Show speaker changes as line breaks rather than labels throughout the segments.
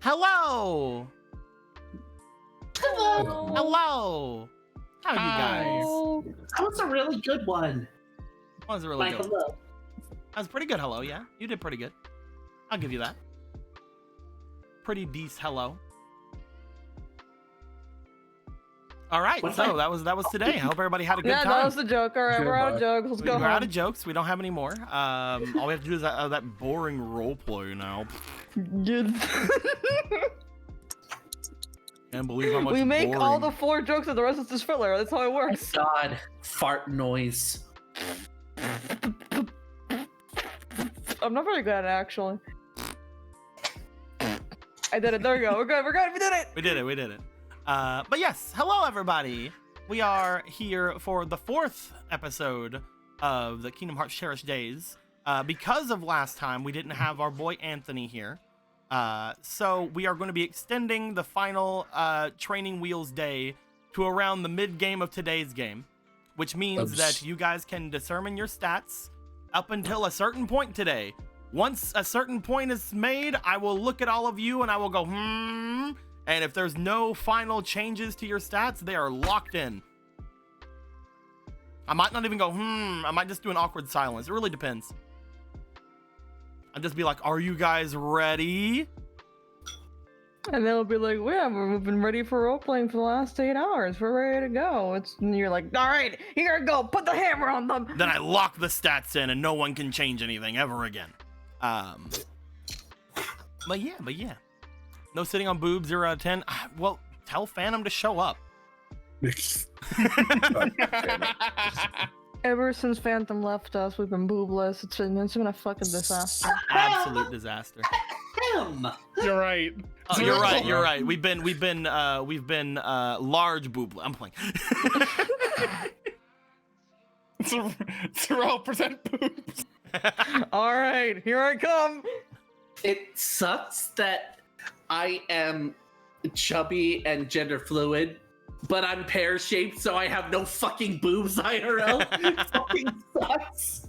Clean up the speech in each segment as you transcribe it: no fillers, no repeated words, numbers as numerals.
Hello.
Hello.
Hello. How are you guys?
That was a really good one.
That was a really good.
Hello.
That was pretty good. Hello. Yeah, you did pretty good. I'll give you that. Pretty decent. Hello. All right, so that was today. I hope everybody had a good time.
Yeah, that was the joke. All right, we're out of jokes. Let's go home.
We're out of jokes. We don't have any more. All we have to do is that boring role play now. Can't believe how much
we make
boring.
all the 4 jokes and the rest is just filler. That's how it works.
God, fart noise.
I'm not very good at it, actually. I did it. There we go. We're good. We're good. We did it.
We did it. We did it. But yes, hello everybody. We are here for the 4th episode of the Kingdom Hearts Cherished Days. Because of last time, we didn't have our boy Anthony here. So we are going to be extending the final Training Wheels day to around the mid-game of today's game, which means that you guys can determine your stats up until a certain point today. Once a certain point is made, I will look at all of you and I will go, and if there's no final changes to your stats, they are locked in. I might not even go, I might just do an awkward silence. It really depends. I'll just be like, are you guys ready?
And they'll be like, yeah, we've been ready for role-playing for the last 8 hours. We're ready to go. And you're like, all right, here I go. Put the hammer on them.
Then I lock the stats in and no one can change anything ever again. But yeah. No sitting on boobs, 0 out of 10. Well, tell Phantom to show up.
Ever since Phantom left us, we've been boobless. It's been a fucking disaster.
Absolute disaster.
You're right.
Oh, you're right. We've been large boob. I'm playing.
0% boobs.
All right, here I come.
It sucks that I am chubby and gender fluid, but I'm pear-shaped, so I have no fucking boobs IRL. It fucking sucks.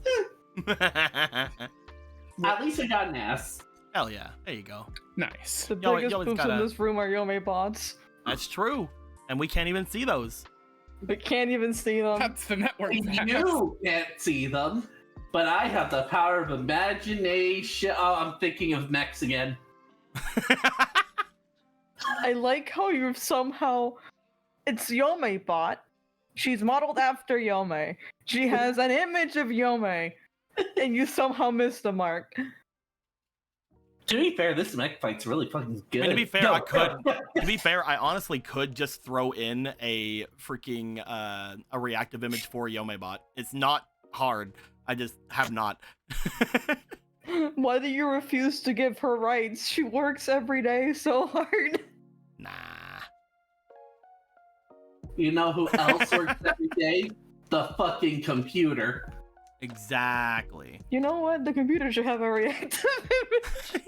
At least I got an ass.
Hell yeah. There you go.
Nice.
The biggest boobs in this room are Yome bots.
That's true. And we can't even see those.
We can't even see them.
That's the network.
You can't see them, but I have the power of imagination. Oh, I'm thinking of mechs again.
I like how you've somehow... It's Yome bot. She's modeled after Yome. She has an image of Yome. And you somehow missed the mark.
To be fair, this mech fight's really fucking good.
I mean, to be fair, I could. To be fair, I honestly could just throw in a freaking a reactive image for Yomebot. It's not hard. I just have not.
Why do you refuse to give her rights? She works every day so hard.
Nah.
You know who else works every day? The fucking computer.
Exactly.
You know what? The computer should have a reactive image.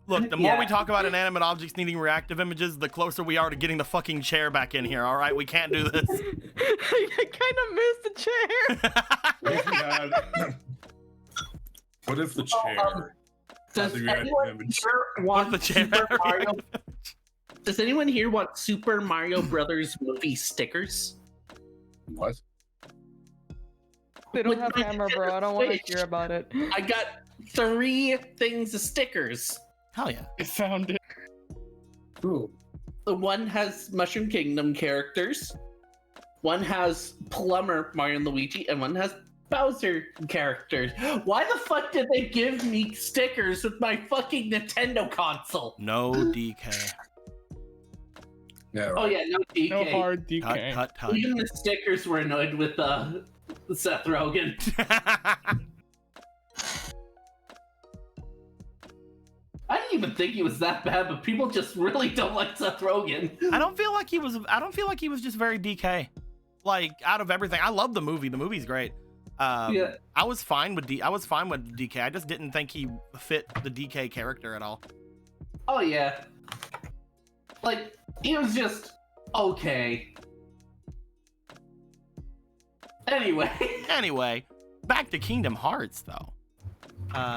Look, the more we talk about inanimate objects needing reactive images, the closer we are to getting the fucking chair back in here, alright? We can't do this.
I kind of missed the chair.
What if the chair
Does
has a reactive
anyone
image?
here want
the chair
Super Mario? Does anyone here want Super Mario Brothers movie stickers?
What?
They don't
With
have
my
hammer, bro. I don't want to
Switch.
hear about it.
I got 3 things of stickers.
Hell yeah.
I found it.
Ooh.
The one has Mushroom Kingdom characters, one has Plumber Mario and Luigi, and one has Bowser characters. Why the fuck did they give me stickers with my fucking Nintendo console?
No DK.
Yeah.
Oh yeah, no DK.
No hard DK.
Cut.
Even the stickers were annoyed with Seth Rogen. I didn't even think he was that bad, but people just really don't like Seth Rogen.
I don't feel like he was just very DK. Like, out of everything. I love the movie. The movie's great.
Yeah.
I was fine with DK. I just didn't think he fit the DK character at all.
Oh yeah. Like, he was just okay.
Anyway, back to Kingdom Hearts though.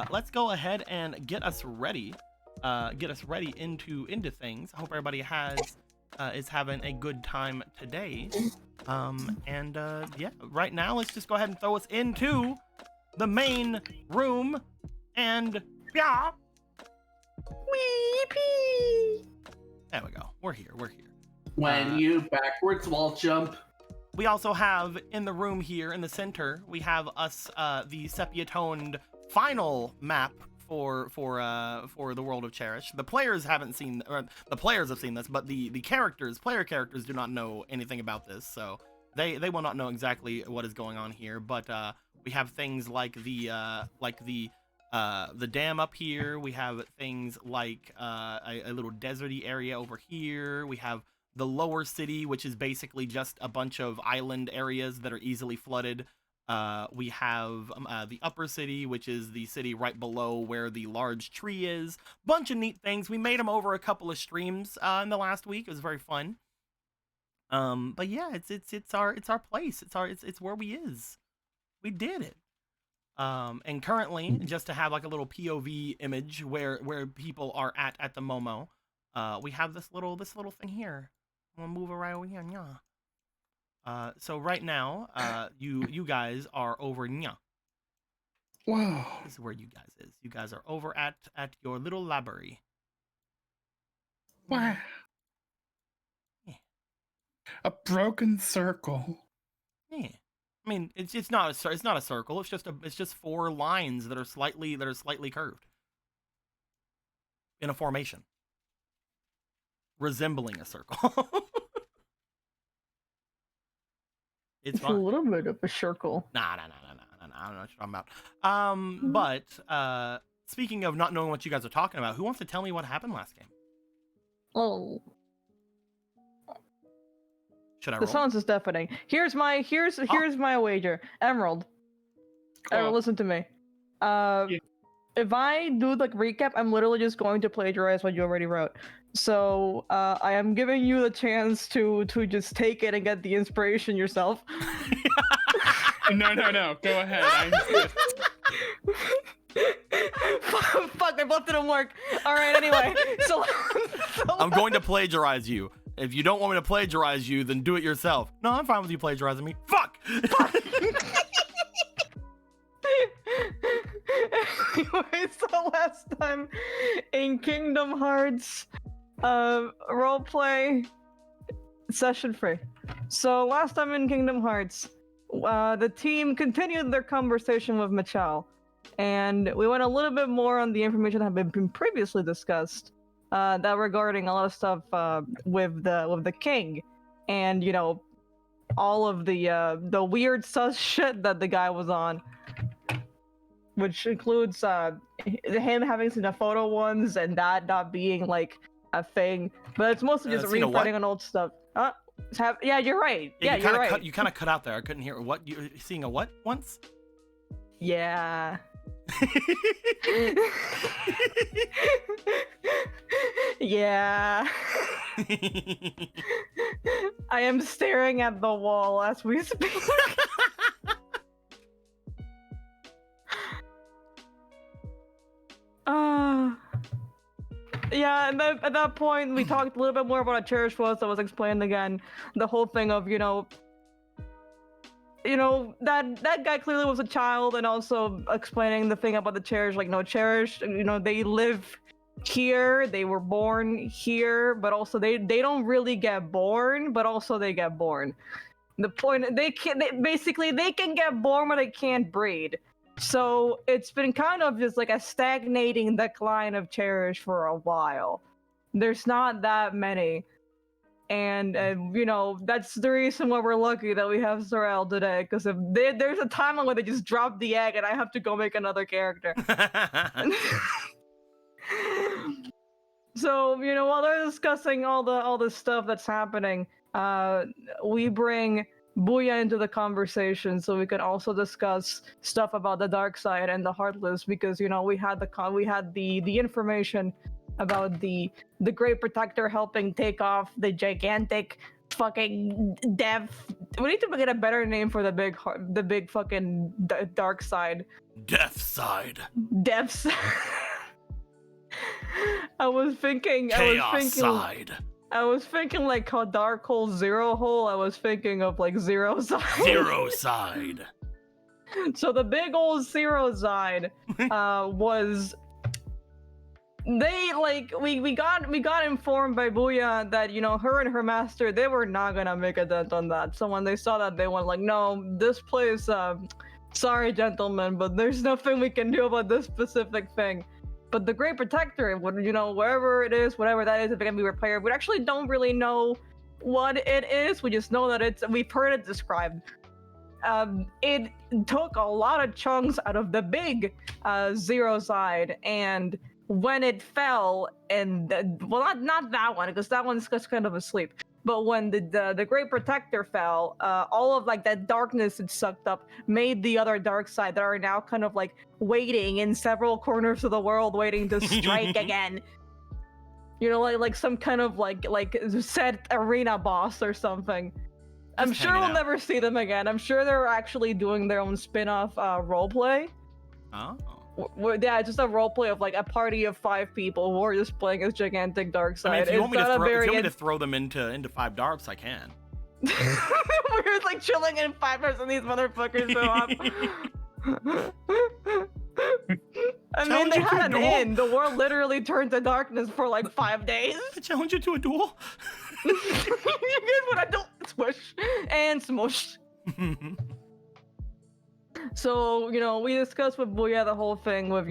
Let's go ahead and get us ready get us ready into things. I hope everybody is having a good time today. Yeah, right now let's just go ahead and throw us into the main room, and yeah,
Weepy.
there we go. We're here.
When you backwards wall jump.
We also have in the room here in the center, we have us the sepia-toned final map for the world of Cherished. The players haven't seen, or the players have seen this, but the player characters do not know anything about this, so they will not know exactly what is going on here. But we have things like the dam up here. We have things like a little deserty area over here. We have the lower city, which is basically just a bunch of island areas that are easily flooded. We have the upper city, which is the city right below where the large tree is. Bunch of neat things. We made them over a couple of streams in the last week. It was very fun. But yeah, it's our place. It's where we is. We did it. And currently, just to have like a little POV image where people are at the Momo, we have this little thing here. I'm gonna move it right over here. Yeah. So right now, you guys are over nya.
Wow.
This is where you guys is. You guys are over at your little library.
Wow.
Yeah.
A broken circle.
Yeah. I mean, it's not a circle. It's just four lines that are slightly curved in a formation, resembling a circle. It's
It's a
fun.
little bit of a circle.
Nah. I don't know what you're talking about. But speaking of not knowing what you guys are talking about, who wants to tell me what happened last game?
Oh,
Should I
the
roll?
silence is deafening. Here's my wager. Emerald.
Oh.
Listen to me. If I do like recap, I'm literally just going to plagiarize what you already wrote. So I am giving you the chance to just take it and get the inspiration yourself.
No. Go ahead. I insist.
Fuck, my bluff didn't work. All right, anyway. So
I'm going to plagiarize you. If you don't want me to plagiarize you, then do it yourself. No, I'm fine with you plagiarizing me. Fuck!
Anyway, so last time in Kingdom Hearts roleplay session free. So last time in Kingdom Hearts, the team continued their conversation with Machal, and we went a little bit more on the information that had been previously discussed, that regarding a lot of stuff with the king, and you know, all of the weird sus shit that the guy was on, which includes him having seen the photo ones and that not being like a thing, but it's mostly just
seen a what?
rewriting on old stuff. Yeah, you're right. Yeah,
you
you're
kinda
right.
You kind of cut out there. I couldn't hear what you seeing a what once.
Yeah. Yeah. I am staring at the wall as we speak. Yeah, and then at that point we talked a little bit more about what Cherished was. That was explained again. The whole thing of, you know, that guy clearly was a child, and also explaining the thing about the Cherished, like, no, Cherished, you know, they live here, they were born here, but also they don't really get born, but also they get born. The point, they can get born, but they can't breed. So it's been kind of just like a stagnating decline of Cherish for a while. There's not that many. And, you know, that's the reason why we're lucky that we have Sorel today, because if there's a timeline where they just drop the egg and I have to go make another character. So, you know, while they're discussing all the stuff that's happening, we bring Booyah into the conversation so we can also discuss stuff about the dark side and the Heartless, because, you know, we had the information about the Great Protector helping take off the gigantic fucking dev. We need to get a better name for the big fucking dark side.
Death side.
Dev side. I was thinking like how Dark Hole Zero Hole. I was thinking of like Zero Side.
Zero Side.
So the big old Zero Side was they like we got informed by Booyah that her and her master, they were not gonna make a dent on that. So when they saw that, they went like, no, this place, sorry gentlemen, but there's nothing we can do about this specific thing. But the Great Protector would, wherever it is, whatever that is, if it can be repaired, we actually don't really know what it is. We just know that we've heard it described. It took a lot of chunks out of the big Zero Side, and when it fell, and well, not that one, because that one's just kind of asleep. But when the Great Protector fell, all of like that darkness it sucked up made the other dark side that are now kind of like waiting in several corners of the world, waiting to strike again. Like some kind of like set arena boss or something. I'm sure we'll never see them again. I'm sure they're actually doing their own spin-off roleplay.
Oh.
Yeah, just a roleplay of like a party of 5 people who are just playing as gigantic dark side.
I mean, if you want me to throw them into 5 darps, I can.
We're like chilling in 5 darps and these motherfuckers show up. I mean, they had an end. The world literally turned to darkness for like 5 days.
I challenge you to a duel.
Here's what I don't smush and smush. So, we discussed with Booyah the whole thing with,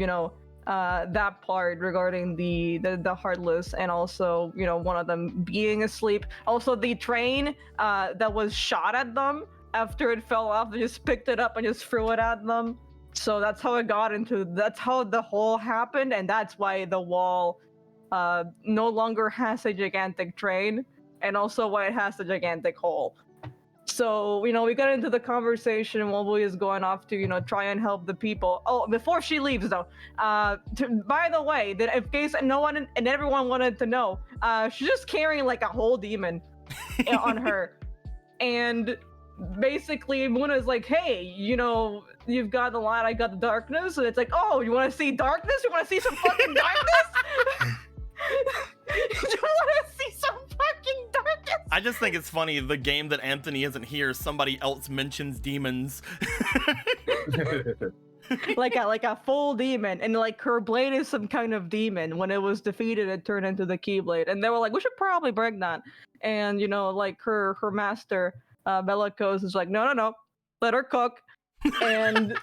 that part regarding the Heartless, and also, one of them being asleep. Also, the train that was shot at them after it fell off, they just picked it up and just threw it at them. So that's how that's how the hole happened, and that's why the wall no longer has a gigantic train, and also why it has a gigantic hole. So, we got into the conversation while Booyah is going off to, try and help the people. Oh, before she leaves, though, by the way, that in case no one and everyone wanted to know, she's just carrying, like, a whole demon on her. And basically, Muna's like, hey, you've got the light, I got the darkness. And it's like, oh, you want to see darkness? You want to see some fucking darkness? You want to see some fucking darkness?
I just think it's funny, the game that Anthony isn't here, somebody else mentions demons.
like a full demon, and like her blade is some kind of demon. When it was defeated, it turned into the Keyblade, and they were like, we should probably bring that. And like her master, Bellicose, is like, no, let her cook. And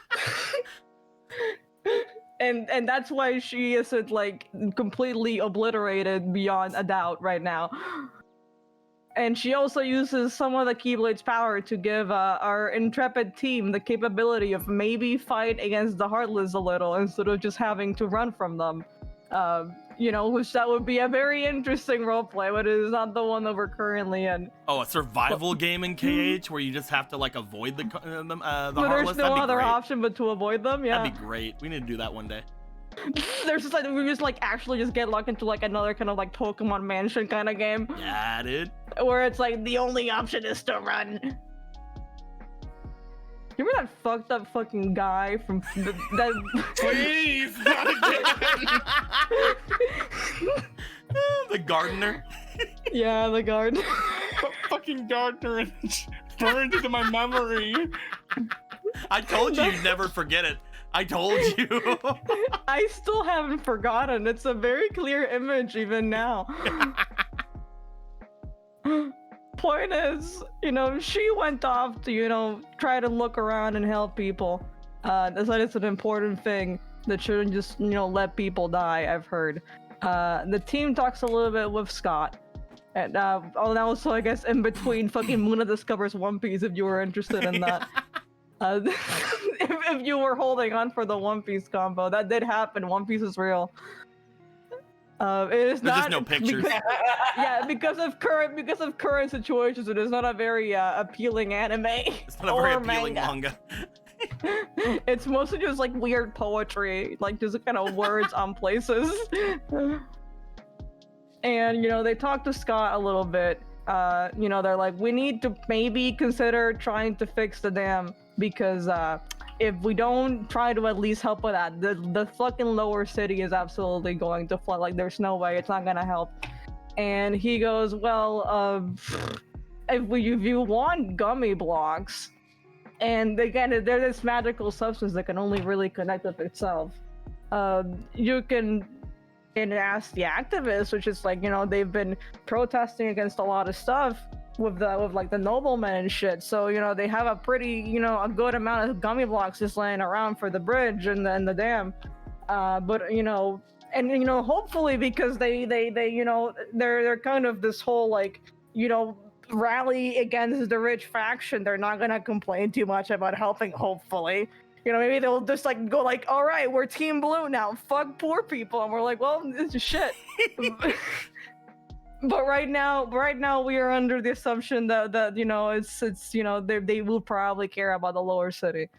and that's why she isn't like completely obliterated beyond a doubt right now. And she also uses some of the Keyblade's power to give our intrepid team the capability of maybe fight against the Heartless a little instead of just having to run from them. Which that would be a very interesting roleplay, but it is not the one that we're currently in.
Oh, a survival game in KH where you just have to like avoid the Heartless?
There's no other option but to avoid them, yeah.
That'd be great. We need to do that one day.
There's just like, we just like actually just get locked into like another kind of like Pokemon Mansion kind of game.
Yeah, dude.
Where it's like the only option is to run. You remember that fucked up fucking guy from that?
Please, not again.
The gardener.
Yeah, the gardener.
Fucking gardener burned into my memory.
I told you you'd never forget it. I told you.
I still haven't forgotten. It's a very clear image even now. Point is, she went off to, try to look around and help people. Decided it's an important thing that shouldn't just, let people die, I've heard. The team talks a little bit with Scott. And also, I guess, in between, fucking Muna discovers One Piece if you were interested in that. If you were holding on for the One Piece combo, that did happen. One Piece is real. It is
There's
not
just no pictures.
Because of current situations, it is not a very appealing anime.
It's not a very appealing manga.
It's mostly just like weird poetry, like just kind of words on places. And they talk to Scott a little bit. They're like, we need to maybe consider trying to fix the dam because if we don't try to at least help with that, the fucking lower city is absolutely going to flood. Like, there's no way, it's not gonna help. And he goes, well, if you want gummy blocks, and again, they're this magical substance that can only really connect with itself, you can ask the activists, which is like, they've been protesting against a lot of stuff with like the noblemen and shit. So, they have a pretty, a good amount of gummy blocks just laying around for the bridge and the dam. But, and, hopefully because they're kind of this whole, like, rally against the rich faction, they're not gonna complain too much about helping, hopefully. Maybe they'll just like go like, all right, we're Team Blue now, fuck poor people, and we're like, well, this is shit. But right now we are under the assumption that it's they will probably care about the lower city.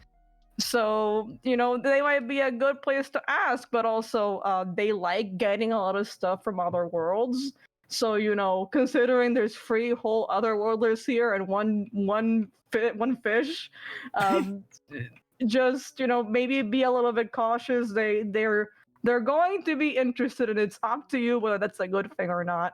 So, they might be a good place to ask, but also they like getting a lot of stuff from other worlds. So, considering there's 3 whole otherworlders here and one fish, just, maybe be a little bit cautious. They're going to be interested, and it's up to you whether that's a good thing or not.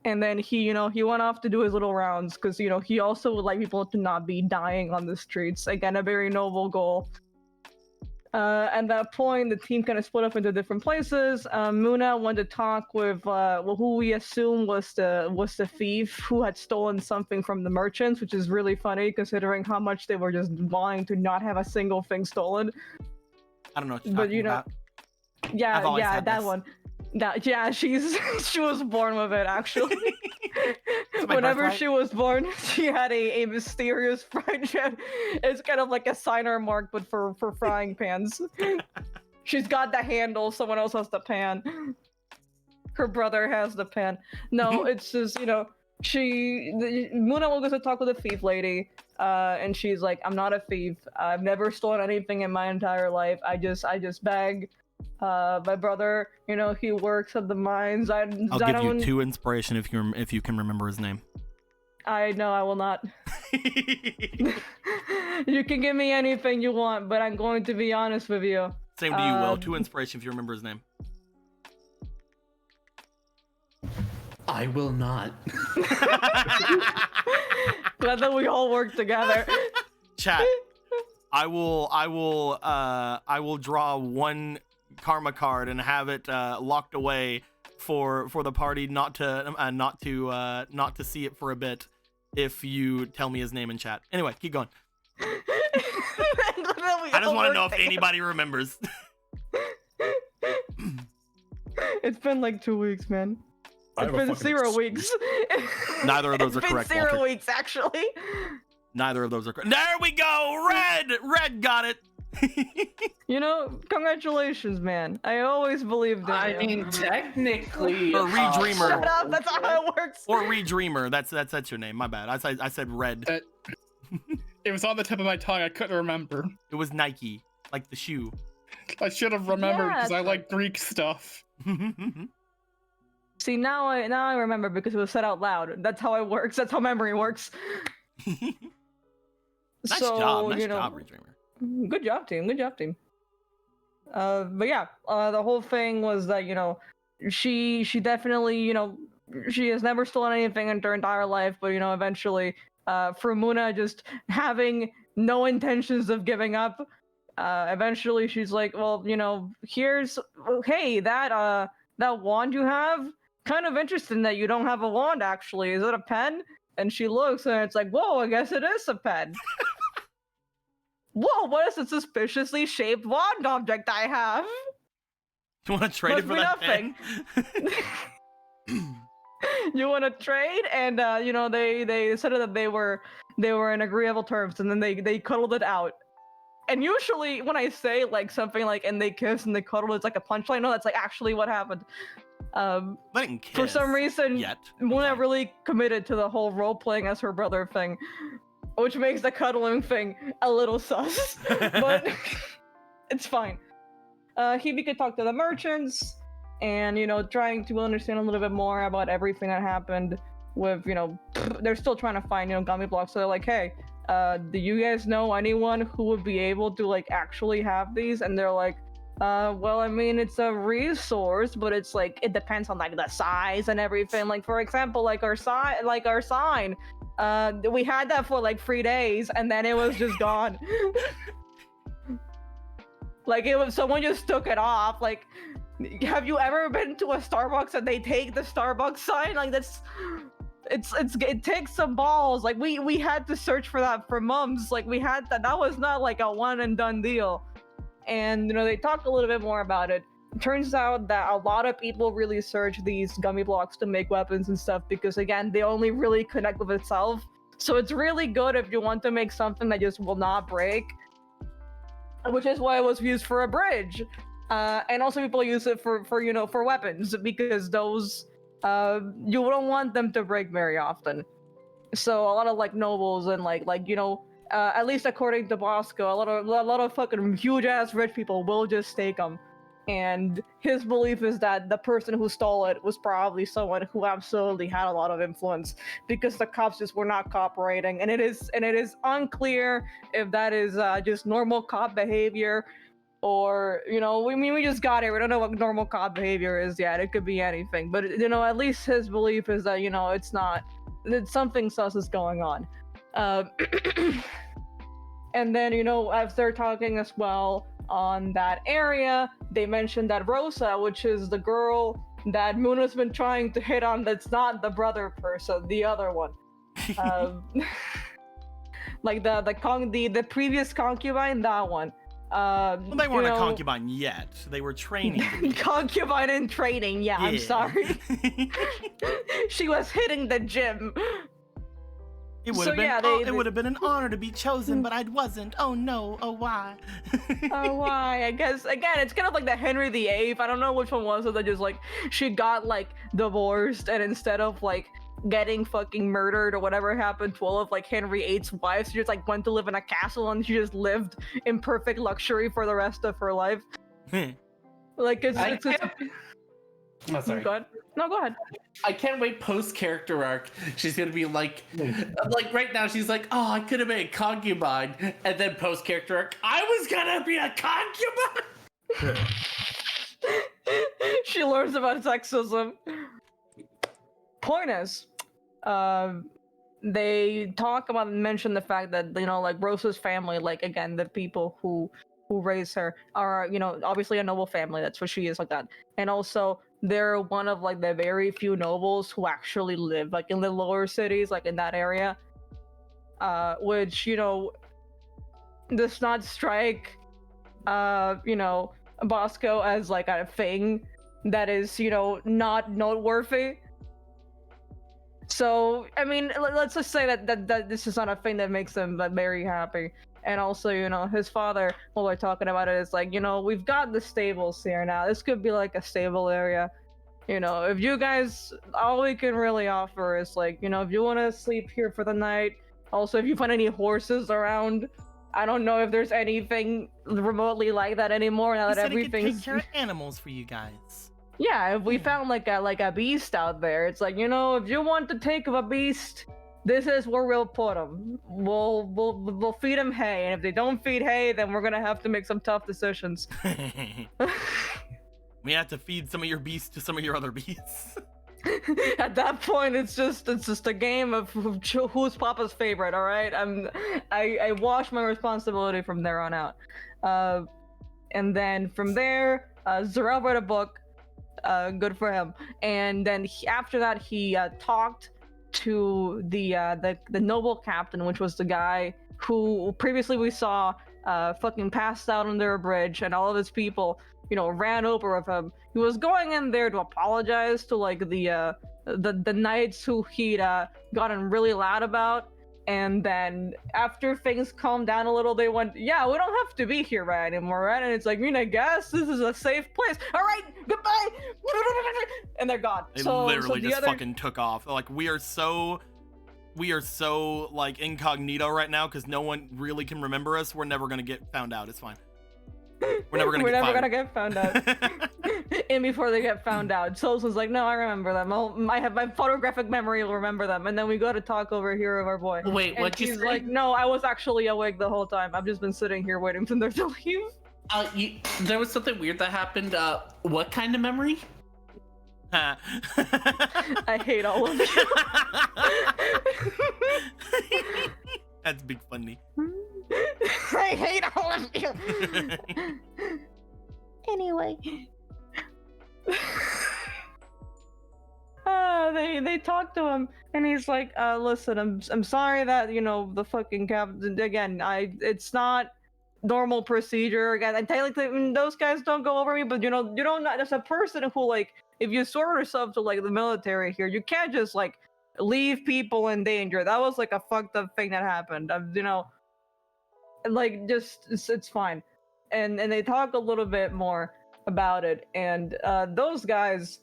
And then he went off to do his little rounds because, he also would like people to not be dying on the streets. Again, a very noble goal. At that point, the team kind of split up into different places. Muna went to talk with who we assume was the thief who had stolen something from the merchants, which is really funny considering how much they were just wanting to not have a single thing stolen.
I don't know what you're talking about.
Yeah, that
this.
one. She was born with it, actually. Whenever
birthright.
she was born, she had a mysterious frying pan. It's kind of like a signer mark, but for frying pans. She's got the handle, someone else has the pan. Her brother has the pan. No, it's just, Muna will go to talk with the thief lady, and she's like, I'm not a thief. I've never stolen anything in my entire life. I just beg. My brother, he works at the mines.
I'll give you 2 inspiration if you can remember his name.
I know I will not. You can give me anything you want, but I'm going to be honest with you.
Same to you, Will. 2 inspiration if you remember his name.
I will not.
Glad that we all work together.
Chat. I will draw 1 karma card and have it locked away for the party not to see it for a bit if you tell me his name in chat. Anyway, keep going. I just want to know if anybody remembers.
It's been like 2 weeks, man.
I
It's
have a
been
fucking
0 weeks.
Neither of those are correct,
It's been 0
Walter.
weeks, actually.
Neither of those are correct. There we go. Red got it.
Congratulations, man. I always believed in
I
you.
mean, technically.
Or Redreamer.
Shut up, that's how it works.
Or Redreamer. That's your name. My bad. I said Red.
It was on the tip of my tongue. I couldn't remember.
It was Nike, like the shoe.
I should have remembered
Yeah,
because I
it's
like Greek stuff.
See, now I remember because it was said out loud. That's how it works. That's how memory works.
Nice
So,
job. Nice job, Redreamer.
Good job, team. Good job, team. But yeah, the whole thing was that, she definitely, she has never stolen anything in her entire life, but, eventually, for Muna just having no intentions of giving up, eventually she's like, well, hey, that wand you have, kind of interesting that you don't have a wand, actually. Is it a pen? And she looks and it's like, whoa, I guess it is a pen. Whoa, what is the suspiciously shaped wand object I have?
You want to trade it for that
nothing.
pen?
You want to trade? And they said that they were in agreeable terms, and then they cuddled it out. And usually when I say like something like and they kiss and they cuddle, it's like a punchline. No, that's like actually what happened.
They didn't kiss
For some reason,
yet.
Muna really committed to the whole role playing as her brother thing, which makes the cuddling thing a little sus, but it's fine. Hebe could talk to the merchants and, trying to understand a little bit more about everything that happened with, they're still trying to find, gummy blocks. So they're like, hey, do you guys know anyone who would be able to like actually have these? And they're like, well, I mean, it's a resource, but it's like it depends on like the size and everything. Like for example, like our sign, we had that for like 3 days, and then it was just gone. Like it was someone just took it off. Like, have you ever been to a Starbucks and they take the Starbucks sign? Like it takes some balls. Like we had to search for that for months. Like we had that was not like a one and done deal. And you know, they talk a little bit more about it. It turns out that a lot of people really search these gummy blocks to make weapons and stuff because again, they only really connect with itself. So it's really good if you want to make something that just will not break, which is why it was used for a bridge. And also people use it for you know, for weapons because those you don't want them to break very often. So a lot of like nobles and like you know, at least according to Bosco, a lot of fucking huge ass rich people will just take them. And his belief is that the person who stole it was probably someone who absolutely had a lot of influence because the cops just were not cooperating. And it is unclear if that is just normal cop behavior or, you know, we just got it. We don't know what normal cop behavior is yet. It could be anything. But, you know, at least his belief is that, you know, it's not, that something sus is going on. And then, you know, as they're talking as well on that area, they mentioned that Rosa, which is the girl that Moon has been trying to hit on, that's not the brother person, the other one. Like the previous concubine, that one.
Well, they weren't a concubine yet. They were training.
Concubine in training, yeah. I'm sorry. She was hitting the gym.
It would have been. It would have been an honor to be chosen, but I wasn't. Oh no! Oh why?
Oh why? I guess again, it's kind of like the Henry VIII. I don't know which one was it that just like she got like divorced, and instead of like getting fucking murdered or whatever happened to all of like Henry VIII's wives, she just like went to live in a castle and she just lived in perfect luxury for the rest of her life. Like it's
Oh, sorry.
Go ahead. No, go ahead.
I can't wait post character arc. She's gonna be like right now she's like, oh, I could have been a concubine, and then post character arc, I was gonna be a concubine.
She learns about sexism. Point is, they talk about and mention the fact that, you know, like Rosa's family, like again, the people who raise her are, you know, obviously a noble family. That's what she is, like that. And also they're one of like the very few nobles who actually live like in the lower cities, like in that area, which, you know, does not strike you know, Bosco as like a thing that is, you know, not noteworthy. So I mean, let's just say that this is not a thing that makes them very happy. And also, you know, his father, while we're talking about it, is like, you know, we've got the stables here now. This could be like a stable area. You know, if you guys, all we can really offer is like, you know, if you want to sleep here for the night. Also, if you find any horses around, I don't know if there's anything remotely like that anymore now that everything's
take care of animals for you guys.
Yeah, if we found like a beast out there, it's like, you know, if you want to take a beast, this is where we'll put them. We'll feed them hay, and if they don't feed hay, then we're gonna have to make some tough decisions.
We have to feed some of your beasts to some of your other beasts.
At that point, it's just a game of who's Papa's favorite. All right, I wash my responsibility from there on out. And then from there, Zarel read a book. Good for him. And then after that, he talked to the noble captain, which was the guy who previously we saw fucking passed out under a bridge, and all of his people, you know, ran over of him. He was going in there to apologize to like the knights who he'd gotten really loud about. And then after things calmed down a little, they went, yeah, we don't have to be here right anymore, right? And it's like, I mean, I guess this is a safe place. All right, goodbye. And they're gone.
They literally just fucking took off. Like, we are so like incognito right now because no one really can remember us. We're never gonna get found out. It's fine. We're never gonna get found out.
in before they get found out. Solson's like, no, I remember them. I have my photographic memory will remember them. And then we go to talk over here of our boy.
Wait,
And
what'd you
he's
say?
like, no, I was actually awake the whole time. I've just been sitting here waiting for them to leave.
There was something weird that happened. What kind of memory?
I hate all of you.
That's big funny.
I hate all of you. Anyway. They talk to him and he's like, listen, I'm sorry that, you know, the fucking captain again, it's not normal procedure again. And technically those guys don't go over me, but you know, you don't, as a person who, like, if you sort yourself to like the military here, you can't just like leave people in danger. That was like a fucked up thing that happened. You know, like, just it's fine. And they talk a little bit more about it, and those guys,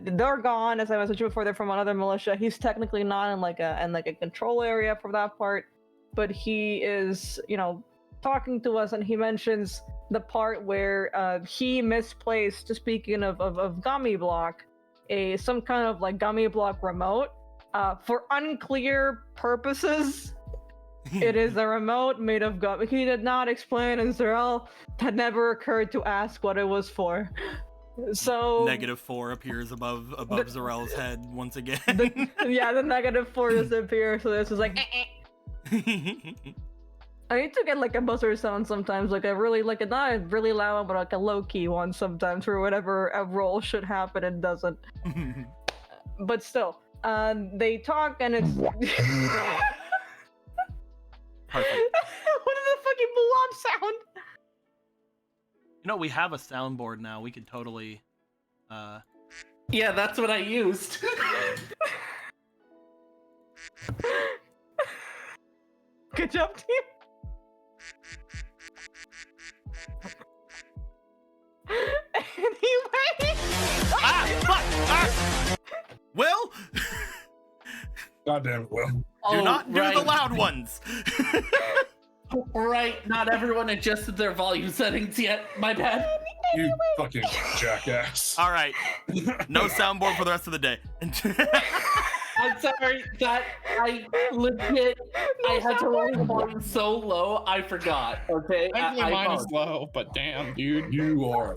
they're gone. As I mentioned before, they're from another militia. He's technically not in like a control area for that part, but he is, you know, talking to us, and he mentions the part where he misplaced, speaking of gummy block, some kind of like gummy block remote for unclear purposes. It is a remote made of gum. He did not explain, and Zarel had never occurred to ask what it was for. So
-4 appears above Zarel's head once again.
the -4 disappears. So this is like. I need to get like a buzzer sound sometimes, like a really, like a not a really loud one, but like a low key one sometimes for whatever a roll should happen and doesn't. But still, they talk and it's.
Perfect.
What is the fucking blob sound?
You know, we have a soundboard now. We could totally.
Yeah, that's what I used.
Good job, team. Anyway.
Fuck! Will?
Goddamn well.
Do not do
right.
the loud ones.
Right, not everyone adjusted their volume settings yet. My bad.
You fucking jackass.
All right. No soundboard for the rest of the day.
I'm sorry that I legit I had to roll the volume so low I forgot. Okay,
Thankfully mine is
apologize.
low, but damn, dude.
You are.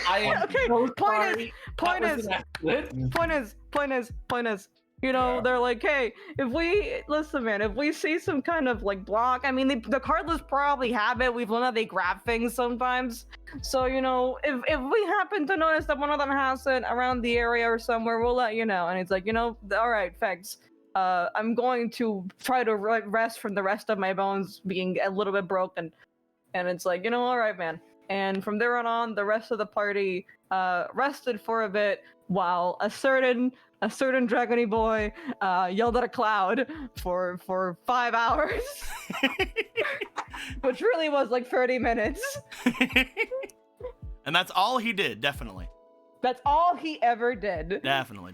I am
Okay,
so
point
sorry.
point
That was
is-
an accident.
Point is, you know,
Yeah.
they're like, hey, if we listen, man, if we see some kind of like block, I mean, the cardless probably have it. We've learned that they grab things sometimes. So, you know, if we happen to notice that one of them has it around the area or somewhere, we'll let you know. And it's like, you know, all right, thanks. I'm going to try to rest from the rest of my bones being a little bit broken. And it's like, you know, all right, man. And from there on, the rest of the party rested for a bit while a certain dragony boy yelled at a cloud for 5 hours, which really was like 30 minutes.
And that's all he did, definitely.
That's all he ever did.
Definitely.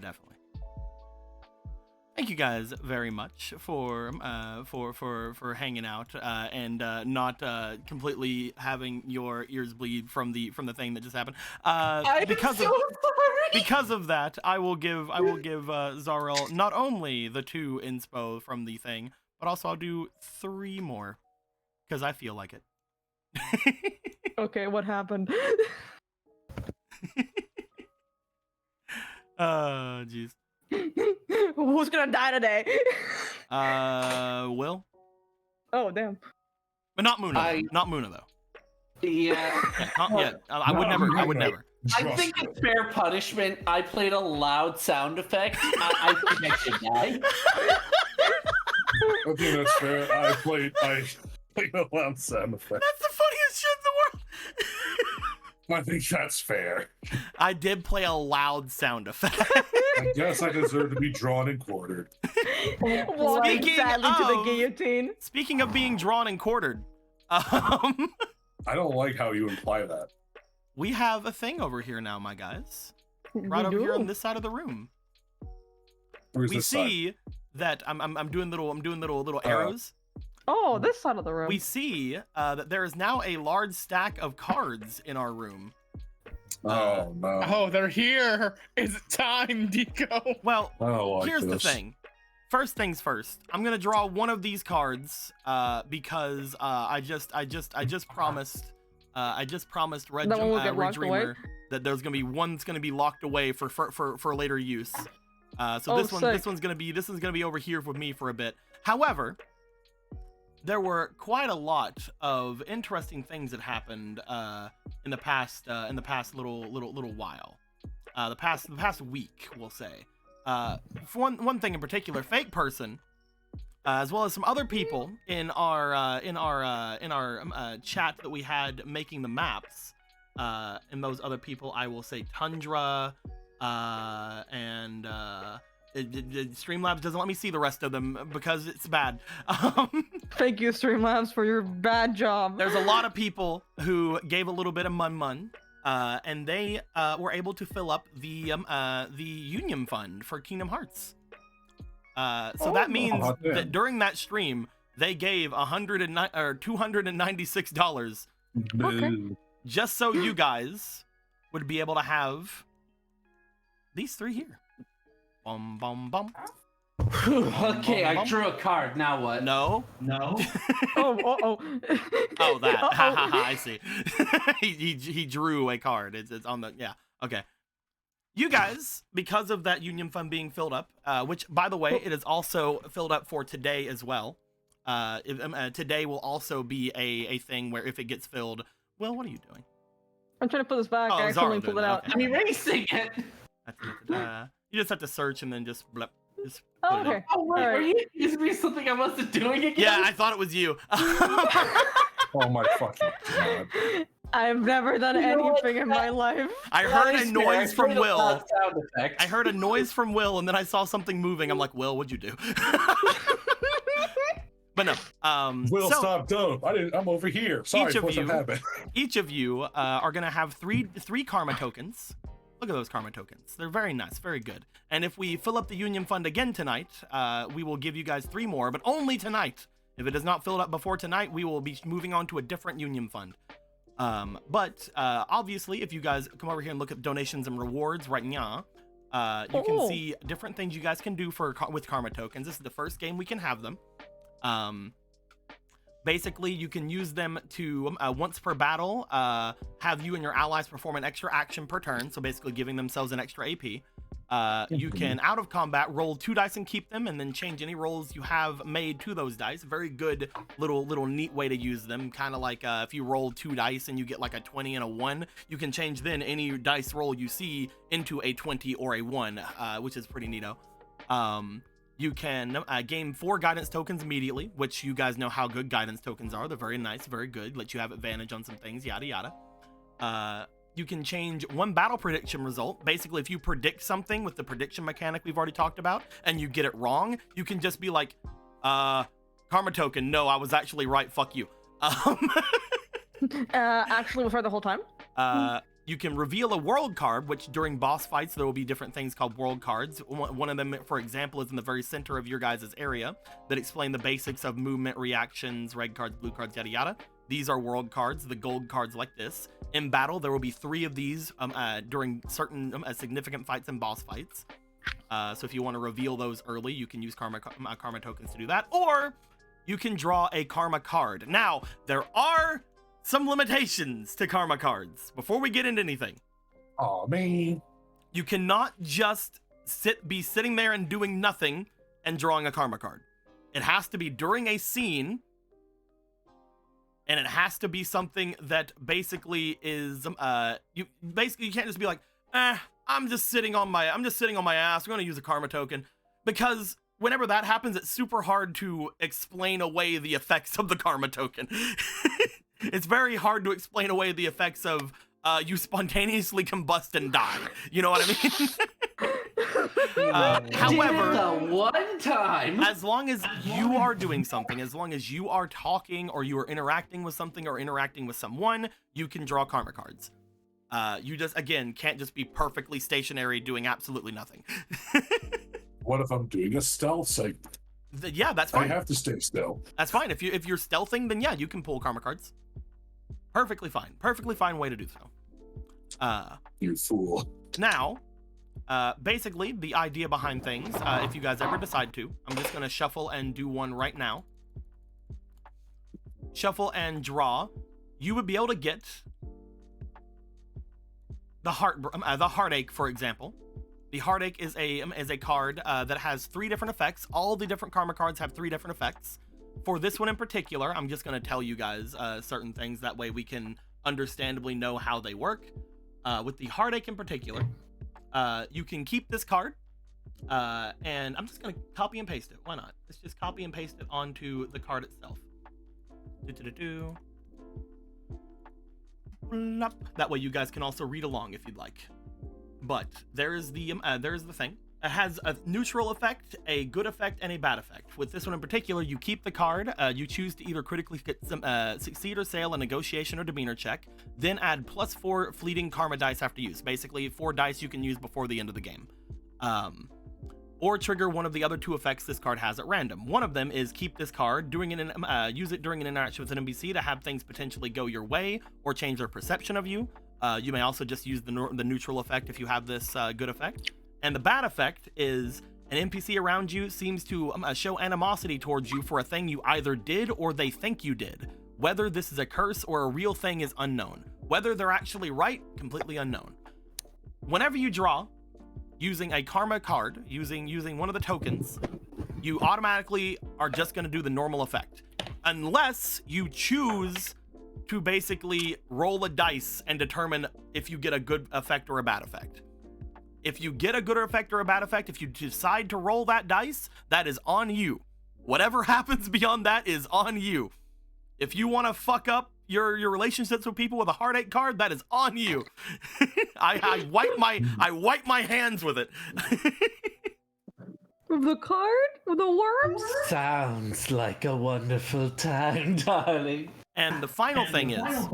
Thank you guys very much for hanging out and not completely having your ears bleed from the thing that just happened. Because of that, I will give Zarel not only the 2 inspo from the thing, but also I'll do 3 more because I feel like it.
Okay, what happened?
Jeez.
Who's gonna die today?
Will,
Oh, damn.
but not Muna.
I-
Not Muna though.
Yeah.
Yeah, I would never. I would never.
I think it's fair punishment. I played a loud sound effect. I think I should die.
I think that's fair. I played a loud sound effect.
That's the funniest shit in the world.
I think that's fair.
I did play a loud sound effect.
I guess I deserve to be drawn and quartered.
Walking
Speaking
sadly to the
of-
guillotine.
Speaking of being drawn and quartered,
I don't like how you imply that.
we have a thing over here now, my guys. Right over here on this side of the room.
Where's
We
this side?
see that I'm doing little arrows.
Oh, this side of the room.
We see that there is now a large stack of cards in our room.
Oh no.
Oh, they're here. Is it time, Deco?
Well,
I don't like
here's the
this.
thing. First things first. I'm gonna draw one of these cards because I just promised Red
That one will get
Red
locked away?
Dreamer that there's gonna be one that's gonna be locked away for later use. So
Oh,
this one's gonna be over here with me for a bit. However, there were quite a lot of interesting things that happened in the past little while. The past week, we'll say. For one thing in particular, Fake Person, as well as some other people in our chat that we had making the maps, and those other people, I will say Tundra, and Streamlabs doesn't let me see the rest of them because it's bad.
Thank you, Streamlabs, for your bad job.
There's a lot of people who gave a little bit of mun, and they were able to fill up the Union Fund for Kingdom Hearts. So that means that during that stream, they gave $296
Boo.
just so you guys would be able to have these three here. Bum bum bum.
Okay, I drew a card. Now what?
No.
Oh.
Oh, that. Ha
Uh-oh.
ha ha. I see. he drew a card. It's on the Okay. You guys, because of that Union Fund being filled up, which by the way, it is also filled up for today as well. Today will also be a thing where if it gets filled, Will, what are you doing?
I'm trying to put this back.
Oh,
I accidentally
Zara
pulled
doing
it
that,
out.
okay.
I'm erasing it.
You just have to search and then just blep. Just
Oh,
put it in.
okay.
Oh wait,
Alright.
are you accusing me of something I wasn't doing again?
Yeah, I thought it was you.
Oh my fucking god.
I've never done
You know what?
anything in my life.
I
That
heard
is
a
fair.
noise
I
from
played a
Will.
loud sound effect.
I heard a noise from Will, and then I saw something moving. I'm like, Will, what'd you do? But no.
Will,
so
stop, don't. I'm over here. Sorry,
Each of
what's
you-
happening?
each of you are gonna have three karma tokens. Look at those karma tokens. They're very nice, very good. And if we fill up the Union Fund again tonight, we will give you guys 3 more, but only tonight. If it is not filled up before tonight, we will be moving on to a different Union Fund. But obviously, if you guys come over here and look at donations and rewards right now, you can see different things you guys can do with karma tokens. This is the first game we can have them. Basically, you can use them to, once per battle, have you and your allies perform an extra action per turn, so basically giving themselves an extra AP. You can, out of combat, roll 2 dice and keep them, and then change any rolls you have made to those dice. Very good little neat way to use them. Kind of like if you roll 2 dice and you get like a 20 and a 1, you can change then any dice roll you see into a 20 or a 1, which is pretty neato. You can gain 4 guidance tokens immediately, which you guys know how good guidance tokens are. They're very nice, very good. Let you have advantage on some things, yada yada. You can change 1 battle prediction result. Basically, if you predict something with the prediction mechanic we've already talked about, and you get it wrong, you can just be like, karma token, no, I was actually right, fuck you.
Actually, was right the whole time.
You can reveal a world card, which during boss fights, there will be different things called world cards. One of them, for example, is in the very center of your guys' area that explain the basics of movement, reactions, red cards, blue cards, yada yada. These are world cards, the gold cards like this. In battle, there will be 3 of these during certain significant fights and boss fights. So if you want to reveal those early, you can use karma tokens to do that. Or you can draw a karma card. Now, there are some limitations to karma cards before we get into anything.
Oh man.
You cannot just be sitting there and doing nothing and drawing a karma card. It has to be during a scene, and it has to be something that basically is you can't just be like, I'm just sitting on my ass, I'm going to use a karma token, because whenever that happens, it's super hard to explain away the effects of the karma token. It's very hard to explain away the effects of you spontaneously combust and die. You know what I mean? However,
the one time.
as long as you are doing something, as long as you are talking or you are interacting with something or interacting with someone, you can draw karma cards. You just, again, can't just be perfectly stationary doing absolutely nothing.
What if I'm doing a stealth segment?
Yeah, that's
I
fine.
have to stay still.
That's fine. If you're stealthing, then yeah, you can pull karma cards. Perfectly fine. Perfectly fine way to do so.
You fool.
Now, basically, the idea behind things, if you guys ever decide to, I'm just going to shuffle and do one right now. Shuffle and draw. You would be able to get the Heartache, for example. The Heartache is a card that has 3 different effects. All the different karma cards have 3 different effects. For this one in particular, I'm just going to tell you guys certain things. That way we can understandably know how they work. With the Heartache in particular, you can keep this card. And I'm just going to copy and paste it. Why not? Let's just copy and paste it onto the card itself. That way you guys can also read along if you'd like. But there's the thing. It has a neutral effect, a good effect, and a bad effect. With this one in particular, you keep the card. You choose to either critically succeed or fail a negotiation or demeanor check, then add +4 fleeting karma dice after use. Basically, 4 dice you can use before the end of the game. Or trigger one of the other 2 effects this card has at random. One of them is keep this card, use it during an interaction with an NPC to have things potentially go your way or change their perception of you. You may also just use the neutral effect if you have this good effect. And the bad effect is an NPC around you seems to show animosity towards you for a thing you either did or they think you did. Whether this is a curse or a real thing is unknown. Whether they're actually right, completely unknown. Whenever you draw, using a karma card, using one of the tokens, you automatically are just going to do the normal effect. Unless you choose to basically roll a dice and determine if you get a good effect or a bad effect. If you get a good effect or a bad effect, if you decide to roll that dice, that is on you. Whatever happens beyond that is on you. If you want to fuck up your relationships with people with a Heartache card, that is on you. I wipe my hands with it.
The card? With the worms?
Sounds like a wonderful time, darling.
And the final thing is,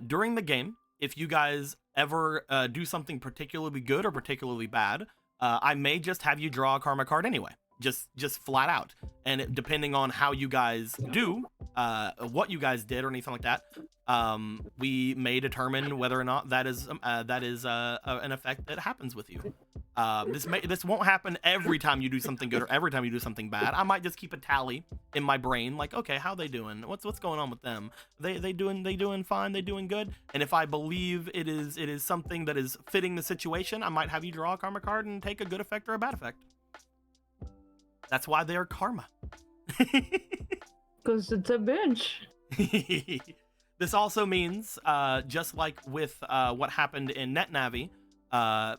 during the game, if you guys ever do something particularly good or particularly bad, I may just have you draw a karma card anyway, just flat out. And depending on how you guys do, what you guys did or anything like that, we may determine whether or not that is an effect that happens with you. This won't happen every time you do something good or every time you do something bad. I might just keep a tally in my brain, like, okay, how they doing? What's going on with them? They doing fine? They doing good? And if I believe it is something that is fitting the situation, I might have you draw a karma card and take a good effect or a bad effect. That's why they are karma.
Because it's a bench.
This also means, just like with what happened in NetNavi,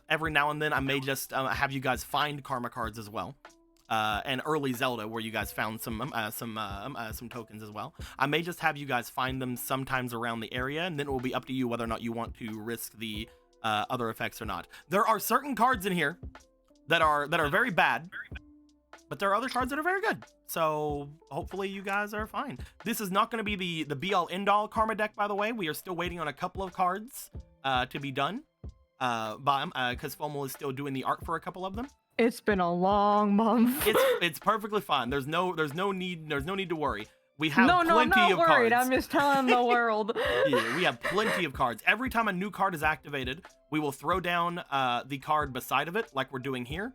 every now and then I may just have you guys find karma cards as well. And early Zelda, where you guys found some tokens as well. I may just have you guys find them sometimes around the area, and then it will be up to you whether or not you want to risk the other effects or not. There are certain cards in here that are very bad, but there are other cards that are very good. So hopefully you guys are fine. This is not going to be the be-all end-all karma deck, by the way. We are still waiting on a couple of cards to be done. Because FOMO is still doing the art for a couple of them.
It's been a long month.
It's perfectly fine. There's no need to worry. We have
I'm
plenty
not
of
worried.
cards.
I'm just telling the world.
Yeah, we have plenty of cards. Every time a new card is activated, we will throw down the card beside of it, like we're doing here,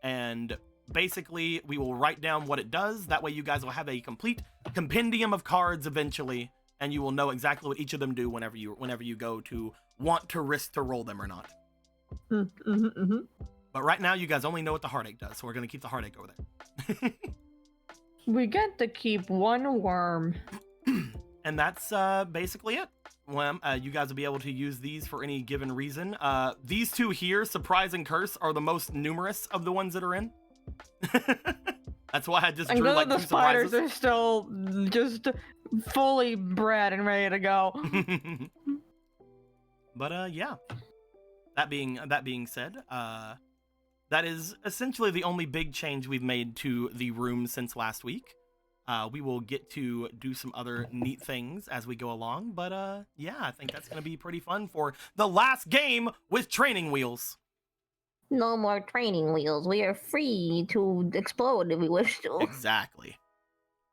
and basically we will write down what it does. That way you guys will have a complete compendium of cards eventually, and you will know exactly what each of them do whenever you go to want to risk to roll them or not. But right now you guys only know what the Heartache does, so we're going to keep the Heartache over there.
We get to keep one worm.
And that's basically it. Well, you guys will be able to use these for any given reason. These 2 here, Surprise and Curse, are the most numerous of the ones that are in. That's why I just drew like 2
the spiders
surprises.
are still just fully bred and ready to go.
But yeah. That being said, that is essentially the only big change we've made to the room since last week. We will get to do some other neat things as we go along, but yeah, I think that's going to be pretty fun for the last game with training wheels.
No more training wheels. We are free to explode if we wish to.
Exactly.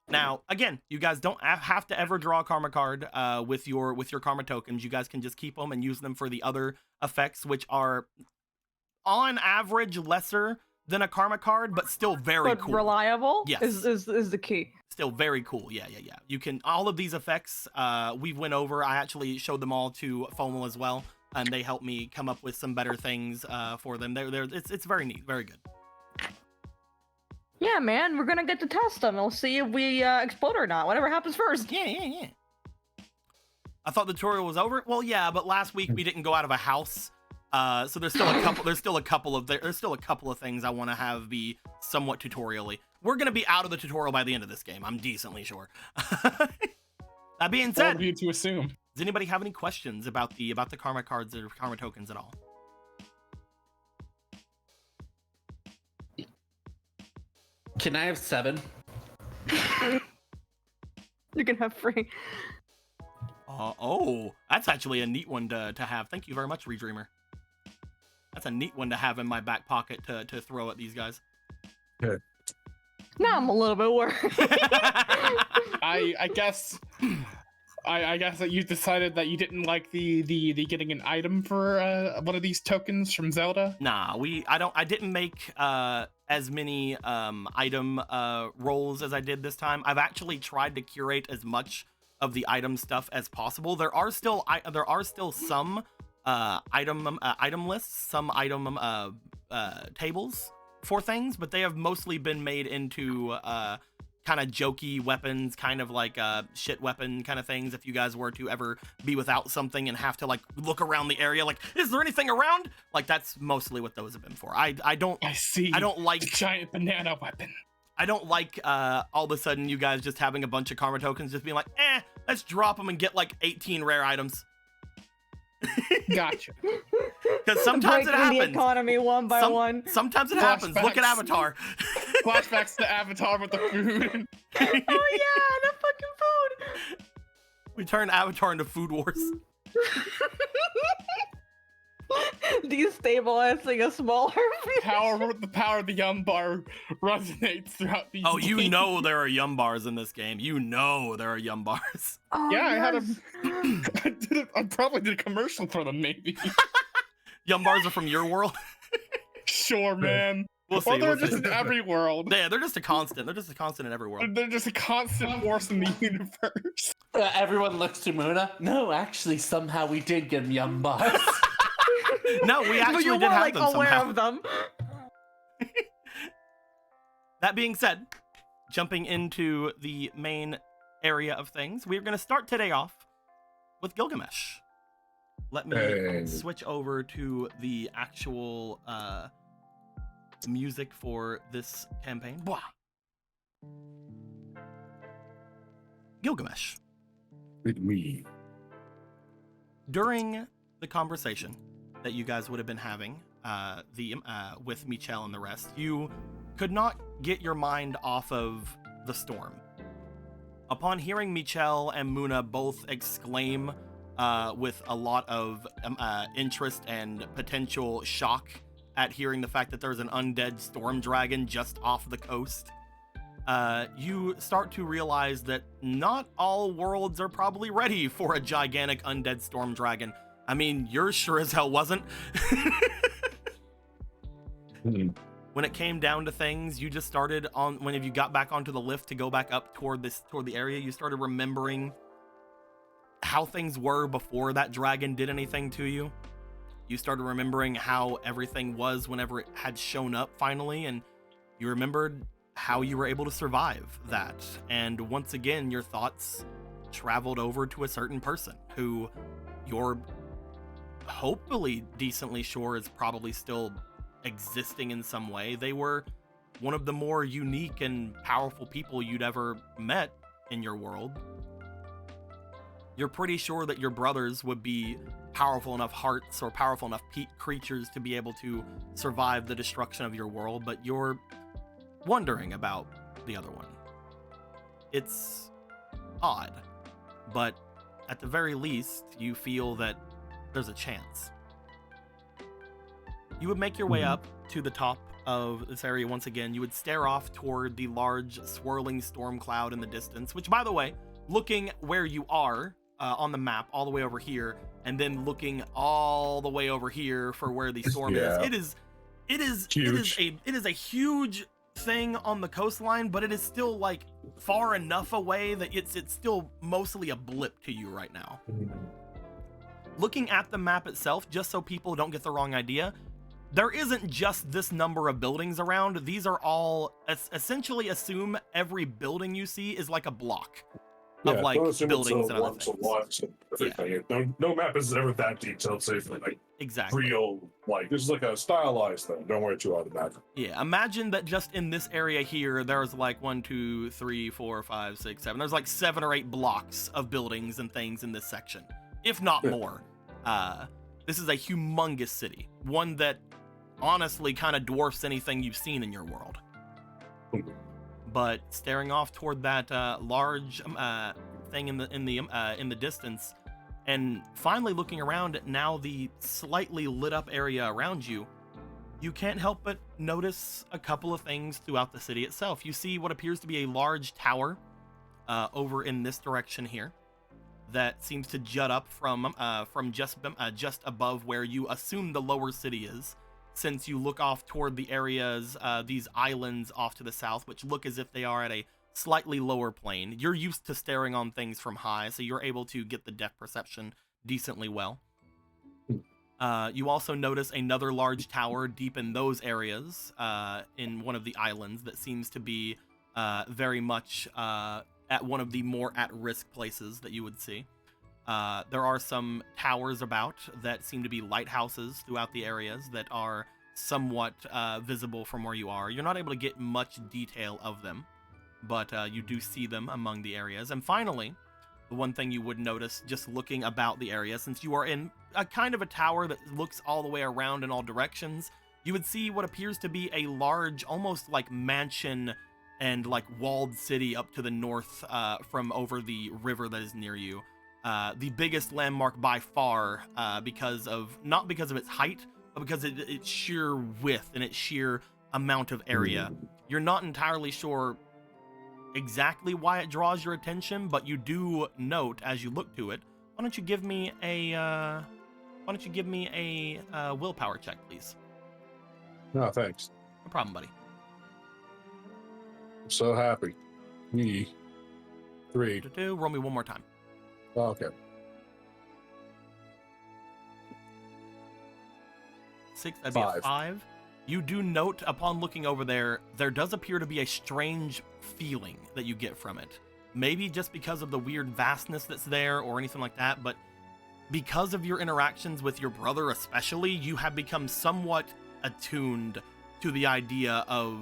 Now, again, you guys don't have to ever draw a karma card with your karma tokens. You guys can just keep them and use them for the other effects, which are on average lesser than a karma card, but still very cool.
Reliable.
Yes.
is the key.
Still very cool. Yeah. You can, all of these effects we went over. I actually showed them all to FOMO as well, and they helped me come up with some better things for them. It's very neat, very good.
Yeah, man, we're gonna get to test them. We'll see if we explode or not. Whatever happens first.
Yeah. I thought the tutorial was over. Well, yeah, but last week we didn't go out of a house, so there's still a couple. There's still a couple of things I want to have be somewhat tutorially. We're gonna be out of the tutorial by the end of this game. I'm decently sure. That being said,
Bold of you to assume.
does anybody have any questions about the karma cards or karma tokens at all?
Can I have 7?
You can have free.
Oh, that's actually a neat one to have. Thank you very much, Redreamer. That's a neat one to have in my back pocket to throw at these guys.
Good.
Now I'm a little bit worried.
I guess that you decided that you didn't like the getting an item for one of these tokens from Zelda.
Nah, I didn't make as many item rolls as I did this time. I've actually tried to curate as much of the item stuff as possible. There are still some item lists, some item tables for things, but they have mostly been made into kind of jokey weapons, kind of like shit weapon kind of things. If you guys were to ever be without something and have to like look around the area, like, is there anything around? Like, that's mostly what those have been for. I don't like
the giant banana weapon.
I don't like all of a sudden you guys just having a bunch of karma tokens just being like, let's drop them and get like 18 rare items.
Gotcha.
Because sometimes it happens.
The economy one by one.
Sometimes it happens. Look at Avatar.
Flashbacks to Avatar with the food.
Oh yeah, the fucking food.
We turn Avatar into Food Wars.
Destabilizing a smaller
The power of the Yum Bar resonates throughout these
Oh, you
games.
know there are Yum Bars in this game. You know there are Yum Bars.
Oh,
Yeah, I had
yes.
I probably did a commercial for them, maybe.
Yum Bars are from your world?
Sure, man.
We'll see.
Or they're
We'll
just
see.
in every world.
Yeah, they're just a constant. They're just a constant in every world.
They're just a constant force in the universe.
Everyone looks to Muna. No, actually, somehow we did get Yum Bars.
No, we
But
actually
you
did
were
have
like
them
aware
somehow.
of them.
That being said, jumping into the main area of things, we're going to start today off with Gilgamesh. Let me
Hey.
switch over to the actual music for this campaign. Blah. Gilgamesh.
With me.
During the conversation that you guys would have been having with Michelle and the rest, you could not get your mind off of the storm. Upon hearing Michelle and Muna both exclaim with a lot of interest and potential shock at hearing the fact that there's an undead storm dragon just off the coast, you start to realize that not all worlds are probably ready for a gigantic undead storm dragon. I mean, yours sure as hell wasn't. When it came down to things, you just started on, whenever you got back onto the lift to go back up toward the area, you started remembering how things were before that dragon did anything to you. You started remembering how everything was whenever it had shown up finally, and you remembered how you were able to survive that. And once again, your thoughts traveled over to a certain person who you're hopefully decently sure is probably still existing in some way. They were one of the more unique and powerful people you'd ever met in your world. You're pretty sure that your brothers would be powerful enough hearts or powerful enough creatures to be able to survive the destruction of your world, but you're wondering about the other one. It's odd, but at the very least, you feel that there's a chance. You would make your way up to the top of this area once again, you would stare off toward the large swirling storm cloud in the distance, which, by the way, looking where you are on the map all the way over here, and then looking all the way over here for where the storm is, it is a huge thing on the coastline, but it is still like far enough away that it's still mostly a blip to you right now. Looking at the map itself, just so people don't get the wrong idea, there isn't just this number of buildings around. These are all essentially, assume every building you see is like a block of like buildings and other things.
No map is ever that detailed, save for like real, like this is like a stylized thing. Don't worry too hard about it.
Yeah, imagine that just in this area here, there's like 1, 2, 3, 4, 5, 6, 7. There's like 7 or 8 blocks of buildings and things in this section, if not more. This is a humongous city, one that honestly kind of dwarfs anything you've seen in your world. But staring off toward that large thing in the distance, and finally looking around at now the slightly lit up area around you, you can't help but notice a couple of things throughout the city itself. You see what appears to be a large tower over in this direction here that seems to jut up from just above where you assume the lower city is, since you look off toward the areas, these islands off to the south, which look as if they are at a slightly lower plane. You're used to staring on things from high, so you're able to get the depth perception decently well. You also notice another large tower deep in those areas, in one of the islands that seems to be very much at one of the more at-risk places that you would see. There are some towers about that seem to be lighthouses throughout the areas that are somewhat visible from where you are. You're not able to get much detail of them, but you do see them among the areas. And finally, the one thing you would notice just looking about the area, since you are in a kind of a tower that looks all the way around in all directions, you would see what appears to be a large, almost like mansion and like walled city up to the north from over the river that is near you. The biggest landmark by far, not because of its height, but because of its sheer width and its sheer amount of area. You're not entirely sure exactly why it draws your attention, but you do note as you look to it. Why don't you give me a willpower check, please?
No, thanks.
No problem, buddy.
I'm so happy. 3.
Roll me one more time.
Oh, okay.
6, that'd be a 5. You do note upon looking over there does appear to be a strange feeling that you get from it. Maybe just because of the weird vastness that's there or anything like that, but because of your interactions with your brother especially, you have become somewhat attuned to the idea of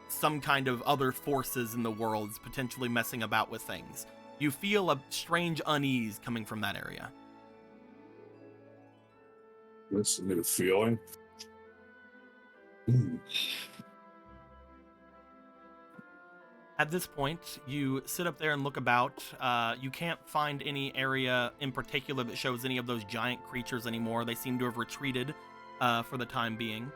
some kind of other forces in the worlds potentially messing about with things. You feel a strange unease coming from that area.
That's a new feeling.
At this point, you sit up there and look about. You can't find any area in particular that shows any of those giant creatures anymore. They seem to have retreated for the time being.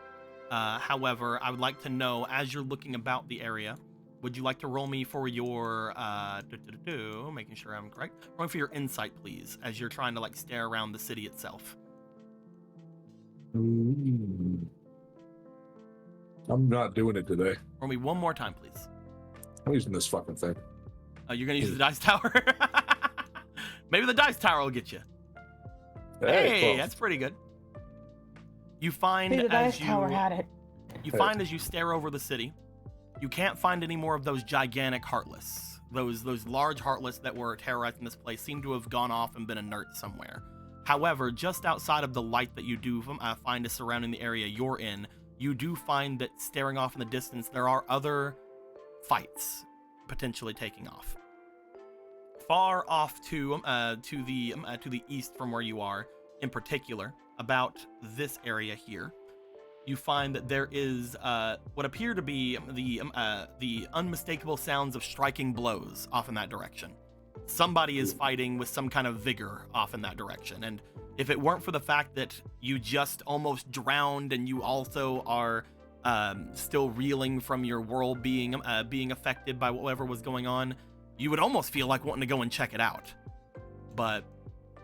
However, I would like to know, as you're looking about the area, would you like to roll me for your, making sure I'm correct, roll me for your insight, please, as you're trying to, like, stare around the city itself.
I'm not doing it today.
Roll me one more time, please.
I'm using this fucking thing.
You're going to use the dice tower? Maybe the dice tower will get you. Hey, that's pretty good. You find
the dice
as you
tower had it.
You find as you stare over the city, you can't find any more of those gigantic heartless. Those large heartless that were terrorizing this place seem to have gone off and been inert somewhere. However, just outside of the light that you do find is surrounding the area you're in, you do find that staring off in the distance, there are other fights potentially taking off. Far off to the east from where you are, in particular, about this area here, you find that there is what appear to be the unmistakable sounds of striking blows off in that direction. Somebody is fighting with some kind of vigor off in that direction, and if it weren't for the fact that you just almost drowned and you also are still reeling from your world being affected by whatever was going on, you would almost feel like wanting to go and check it out. But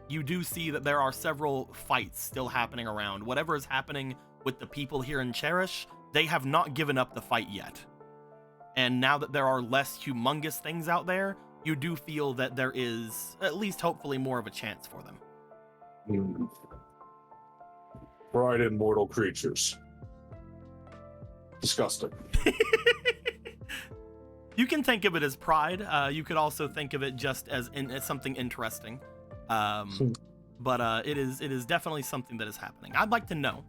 you do see that there are several fights still happening around. Whatever is happening with the people here in Cherish, they have not given up the fight yet. And now that there are less humongous things out there, you do feel that there is, at least hopefully, more of a chance for them.
Bright immortal creatures. Disgusting.
You can think of it as pride. You could also think of it just as something interesting. But it is definitely something that is happening. I'd like to know,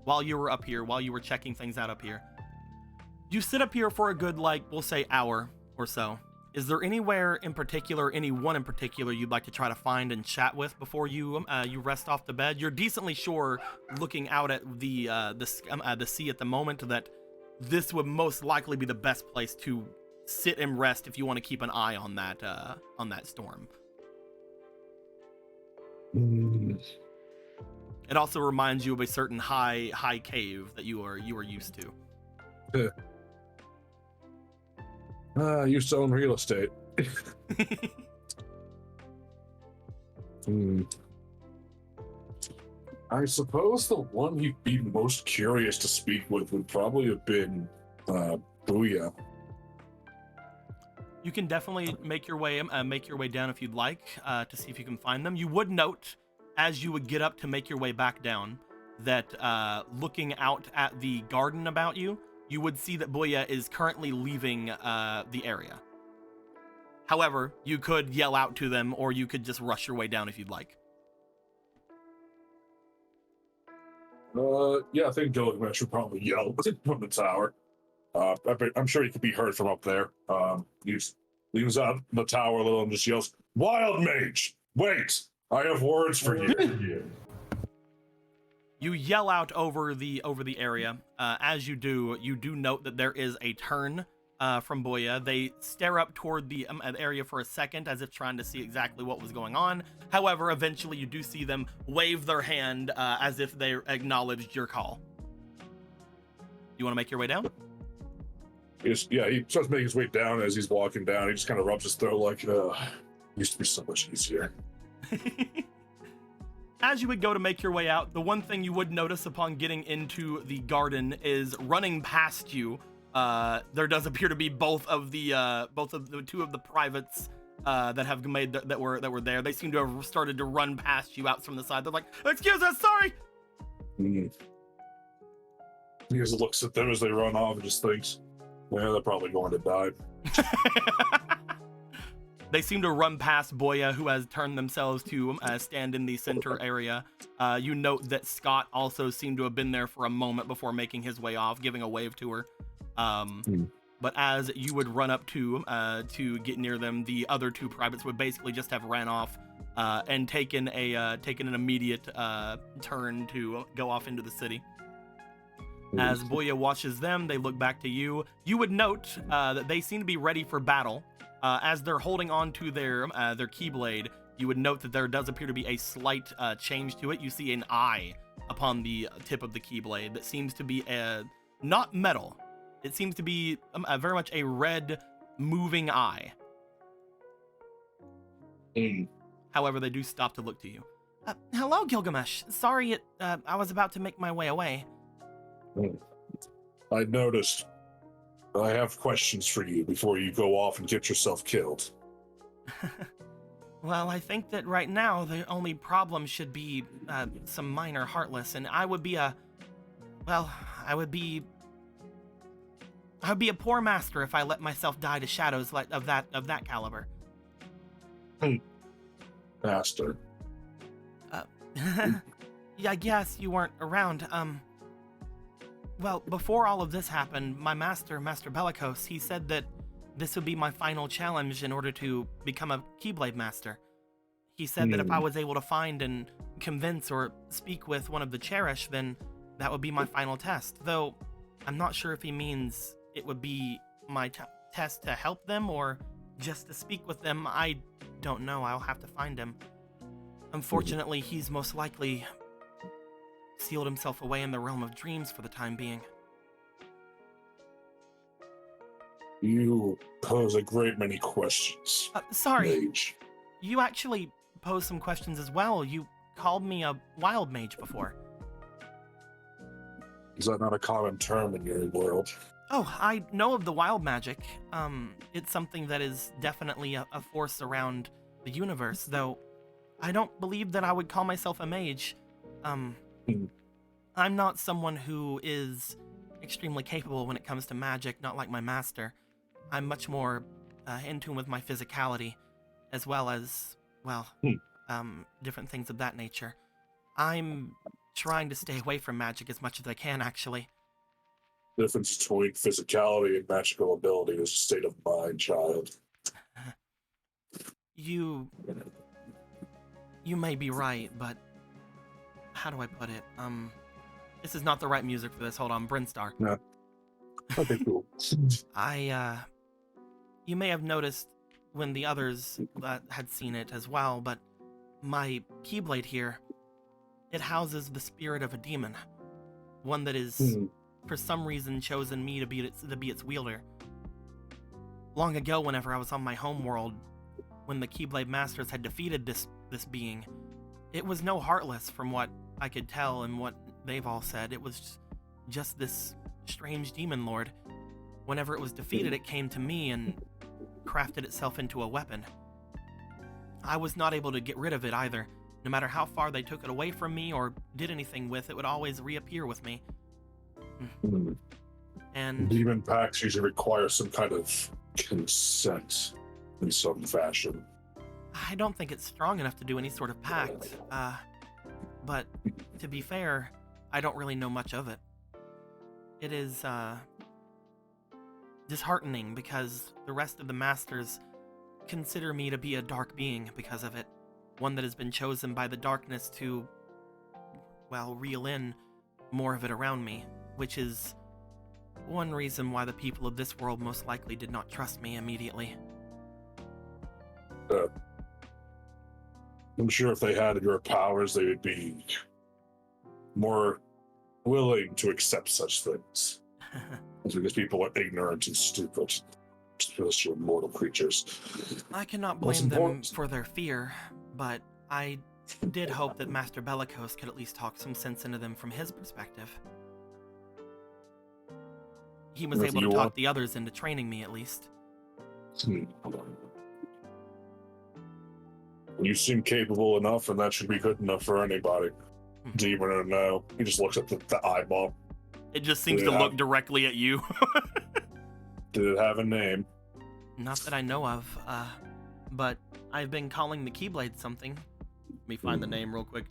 while you were up here, while you were checking things out up here, you sit up here for a good, like, we'll say hour or so. Is there anywhere in particular, anyone in particular you'd like to try to find and chat with before you you rest off the bed? You're decently sure, looking out at the sea at the moment, that this would most likely be the best place to sit and rest if you want to keep an eye on that storm. It also reminds you of a certain high cave that you are used to.
Used to own real estate. I suppose the one you'd be most curious to speak with would probably have been Booyah.
You can definitely make your way down if you'd like, to see if you can find them. You would note, as you would get up to make your way back down, that looking out at the garden about you, you would see that Booyah is currently leaving the area. However, you could yell out to them, or you could just rush your way down if you'd like.
Yeah, I think Gilgamesh would probably yell from the tower. I'm sure he could be heard from up there. He leans out the tower a little and just yells, "Wild Mage, wait! I have words for you."
You yell out over the area. As you do note that there is a turn from Booyah. They stare up toward the area for a second, as if trying to see exactly what was going on. However, eventually you do see them wave their hand as if they acknowledged your call. You want to make your way down?
He starts making his way down. As he's walking down, he just kind of rubs his throat like, used to be so much easier.
As you would go to make your way out, the one thing you would notice upon getting into the garden is running past you. There does appear to be both of the two of the privates that have made that were there. They seem to have started to run past you out from the side. They're like, "Excuse us, sorry."
He just looks at them as they run off and just thinks, "Well, they're probably going to die."
They seem to run past Booyah, who has turned themselves to stand in the center area. You note that Scott also seemed to have been there for a moment before making his way off, giving a wave to her. But as you would run up to get near them, the other two privates would basically just have ran off and taken an immediate turn to go off into the city. As Booyah watches them, they look back to you. You would note that they seem to be ready for battle. As they're holding on to their keyblade, you would note that there does appear to be a slight change to it. You see an eye upon the tip of the keyblade that seems to be not metal. It seems to be very much a red, moving eye. However, they do stop to look to you. Hello, Gilgamesh. Sorry, I was about to make my way away.
I noticed. I have questions for you before you go off and get yourself killed.
Well, I think that right now the only problem should be some minor heartless, and I would be a poor master if I let myself die to shadows like of that caliber.
Master.
Yeah, I guess you weren't around. Well, before all of this happened, my master, Master Bellicose, he said that this would be my final challenge in order to become a Keyblade Master. He said that if I was able to find and convince or speak with one of the Cherished, then that would be my final test. Though, I'm not sure if he means it would be my test to help them or just to speak with them. I don't know. I'll have to find him. Unfortunately, he's most likely sealed himself away in the realm of dreams for the time being.
You pose a great many questions.
Sorry,
Mage.
you actually posed some questions as well. You called me a wild mage before.
Is that not a common term in your world?
Oh, I know of the wild magic. It's something that is definitely a force around the universe, though I don't believe that I would call myself a mage. I'm not someone who is extremely capable when it comes to magic, not like my master. I'm much more in tune with my physicality, as well as, well, different things of that nature. I'm trying to stay away from magic as much as I can, actually.
The difference between physicality and magical ability is a state of mind, child.
You may be right, but how do I put it? This is not the right music for this. Hold on, Brinstar.
Yeah. Okay, cool.
You may have noticed when the others had seen it as well, but my Keyblade here, it houses the spirit of a demon. One that is, for some reason, chosen me to be its wielder. Long ago, whenever I was on my home world, when the Keyblade Masters had defeated this being, it was no Heartless from what I could tell and what they've all said. It was just this strange demon lord. Whenever it was defeated, it came to me and crafted itself into a weapon. I was not able to get rid of it either. No matter how far they took it away from me or did anything with it, would always reappear with me. And
demon pacts usually require some kind of consent in some fashion.
I don't think it's strong enough to do any sort of pact. But to be fair, I don't really know much of it. It is disheartening because the rest of the masters consider me to be a dark being because of it. One that has been chosen by the darkness to, well, reel in more of it around me, which is one reason why the people of this world most likely did not trust me immediately.
I'm sure if they had your powers, they would be more willing to accept such things. It's because people are ignorant and stupid, especially mortal creatures.
I cannot blame them for their fear, but I did hope that Master Bellicose could at least talk some sense into them from his perspective. He was able to talk the others into training me, at least.
You seem capable enough, and that should be good enough for anybody. Demon or no. He just looks at the eyeball.
It just seems to look directly at you.
Did it have a name?
Not that I know of, but I've been calling the Keyblade something. Let me find the name real quick.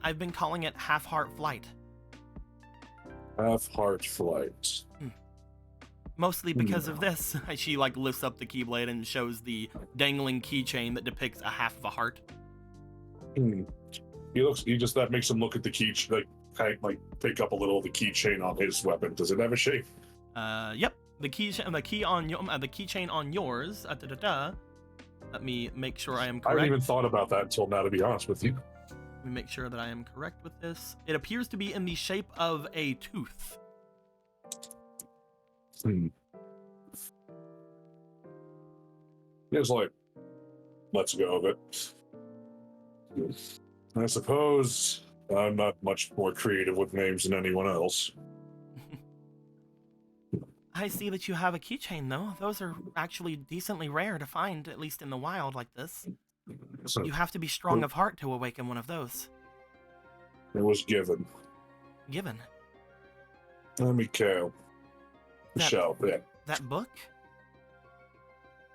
I've been calling it Half-Heart Flight.
Half-Heart Flight.
Mostly because of this. She lifts up the Keyblade and shows the dangling keychain that depicts a half of a heart.
That makes him look at the key, pick up a little of the keychain on his weapon. Does it have a shape?
Yep. The keychain on yours. Let me make sure I am correct.
I haven't even thought about that until now, to be honest with you.
Let me make sure that I am correct with this. It appears to be in the shape of a tooth.
It's let's go of it. I suppose I'm not much more creative with names than anyone else.
I see that you have a keychain, though. Those are actually decently rare to find, at least in the wild like this.
So,
you have to be strong of heart to awaken one of those.
It was given.
Given?
Let me count. Shelf, yeah.
That book?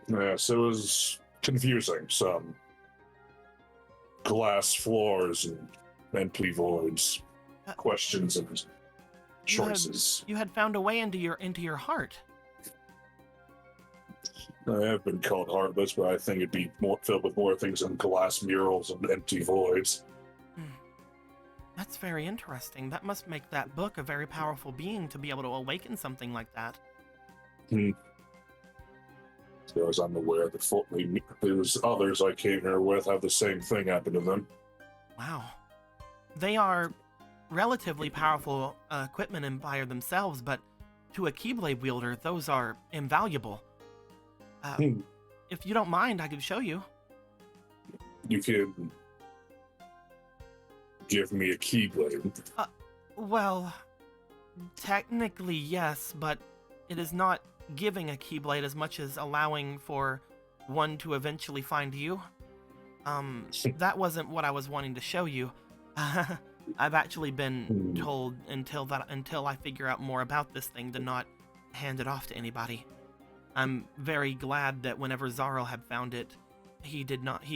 Yes, it was confusing. Some glass floors and empty voids, questions and choices.
You had found a way into your heart.
I have been called heartless, but I think it'd be more filled with more things than glass murals and empty voids.
That's very interesting. That must make that book a very powerful being to be able to awaken something like that.
As far as I'm aware, there's others I came here with have the same thing happen to them.
Wow. They are relatively powerful equipment and by themselves, but to a Keyblade wielder, those are invaluable. If you don't mind, I could show you.
You can give me a Keyblade.
Well, technically yes, but it is not giving a Keyblade as much as allowing for one to eventually find you. That wasn't what I was wanting to show you. I've actually been told until I figure out more about this thing to not hand it off to anybody. I'm very glad that whenever Zaro had found it, he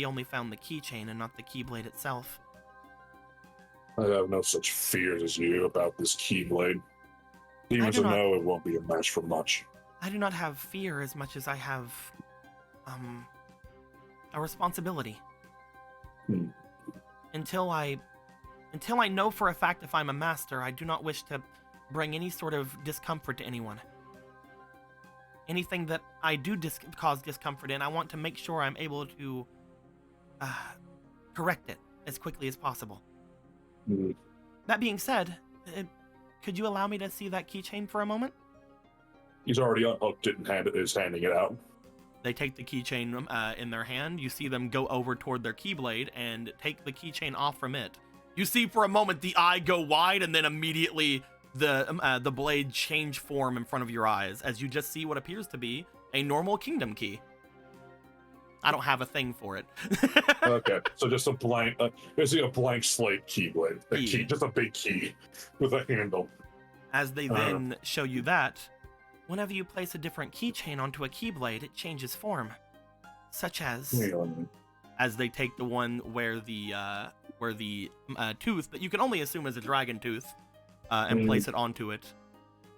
only found the keychain and not the Keyblade itself.
I have no such fears as you about this Keyblade. Even as I know it won't be a match for much.
I do not have fear as much as I have a responsibility. Until I know for a fact if I'm a master, I do not wish to bring any sort of discomfort to anyone. Anything that I do cause discomfort in, I want to make sure I'm able to correct it as quickly as possible. That being said, could you allow me to see that keychain for a moment?
He's already unhooked it and is handing it out.
They take the keychain in their hand. You see them go over toward their Keyblade and take the keychain off from it. You see for a moment the eye go wide, and then immediately the blade change form in front of your eyes as you just see what appears to be a normal kingdom key. I don't have a thing for it.
Okay, so just a blank, basically a blank slate Keyblade. A key, just a big key with a handle.
As they then show you that, whenever you place a different keychain onto a Keyblade, it changes form. Such as they take the one where the tooth that you can only assume is a dragon tooth and place it onto it.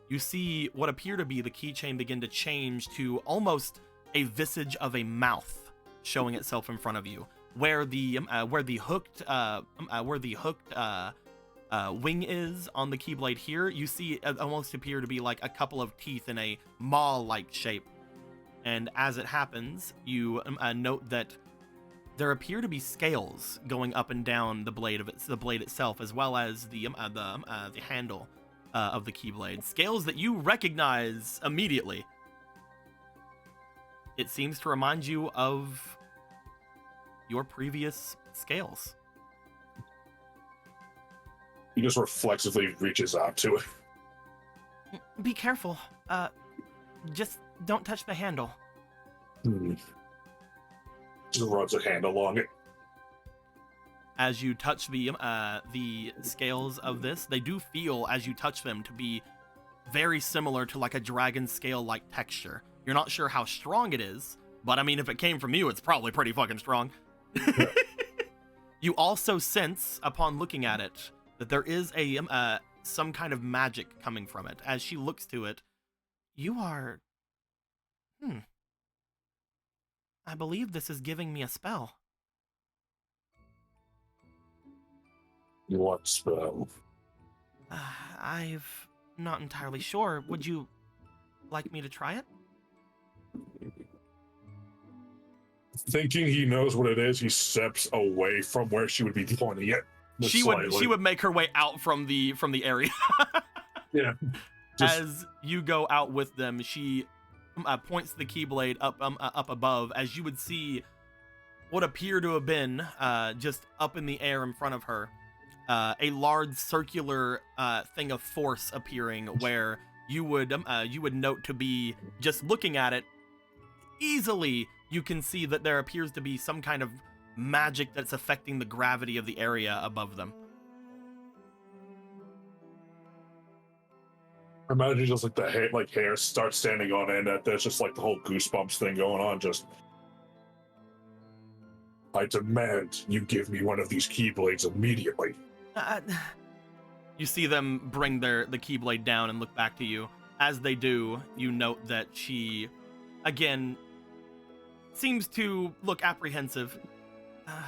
You see what appear to be the keychain begin to change to almost a visage of a mouth showing itself in front of you, where the hooked wing is on the Keyblade here. You see it almost appear to be like a couple of teeth in a maw-like shape. And as it happens, you note that there appear to be scales going up and down the blade itself, as well as the handle of the Keyblade. Scales that you recognize immediately. It seems to remind you of your previous scales.
He just reflexively reaches out to it.
Be careful. Just don't touch the handle.
Just runs a hand along it.
As you touch the scales of this, they do feel, as you touch them, to be very similar to like a dragon scale-like texture. You're not sure how strong it is, but I mean, if it came from you, it's probably pretty fucking strong. You also sense, upon looking at it, that there is some kind of magic coming from it. As she looks to it, you are... I believe this is giving me a spell.
What spell?
I'm not entirely sure. Would you like me to try it?
Thinking he knows what it is, he steps away from where she would be pointing it.
She would make her way out from the area.
Yeah.
As you go out with them, she points the Keyblade up above, as you would see what appear to have been just up in the air in front of her, a large circular thing of force appearing, where you would note to be, just looking at it, easily you can see that there appears to be some kind of magic that's affecting the gravity of the area above them.
Imagine just like the hair starts standing on end. There's just like the whole goosebumps thing going on. Just, I demand you give me one of these Keyblades immediately.
You see them bring the Keyblade down and look back to you. As they do, you note that she, again, seems to look apprehensive. I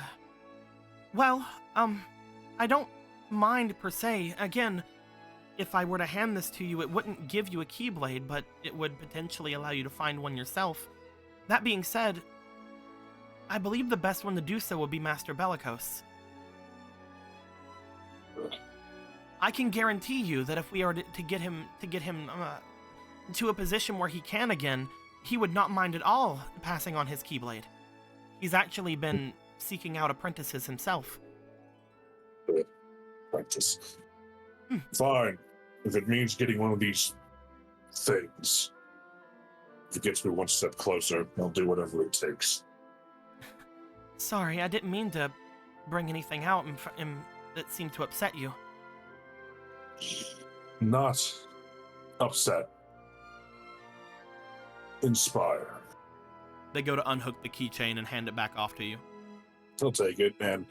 don't mind per se. Again, if I were to hand this to you, it wouldn't give you a Keyblade, but it would potentially allow you to find one yourself. That being said, I believe the best one to do so would be Master Bellicose. I can guarantee you that if we are to get him to a position where he can again, he would not mind at all passing on his Keyblade. He's actually been seeking out apprentices himself.
Apprentice. Fine. If it means getting one of these things, if it gets me one step closer, I'll do whatever it takes.
Sorry, I didn't mean to bring anything out that seemed to upset you.
Not upset. Inspire.
They go to unhook the keychain and hand it back off to you.
He'll take it and,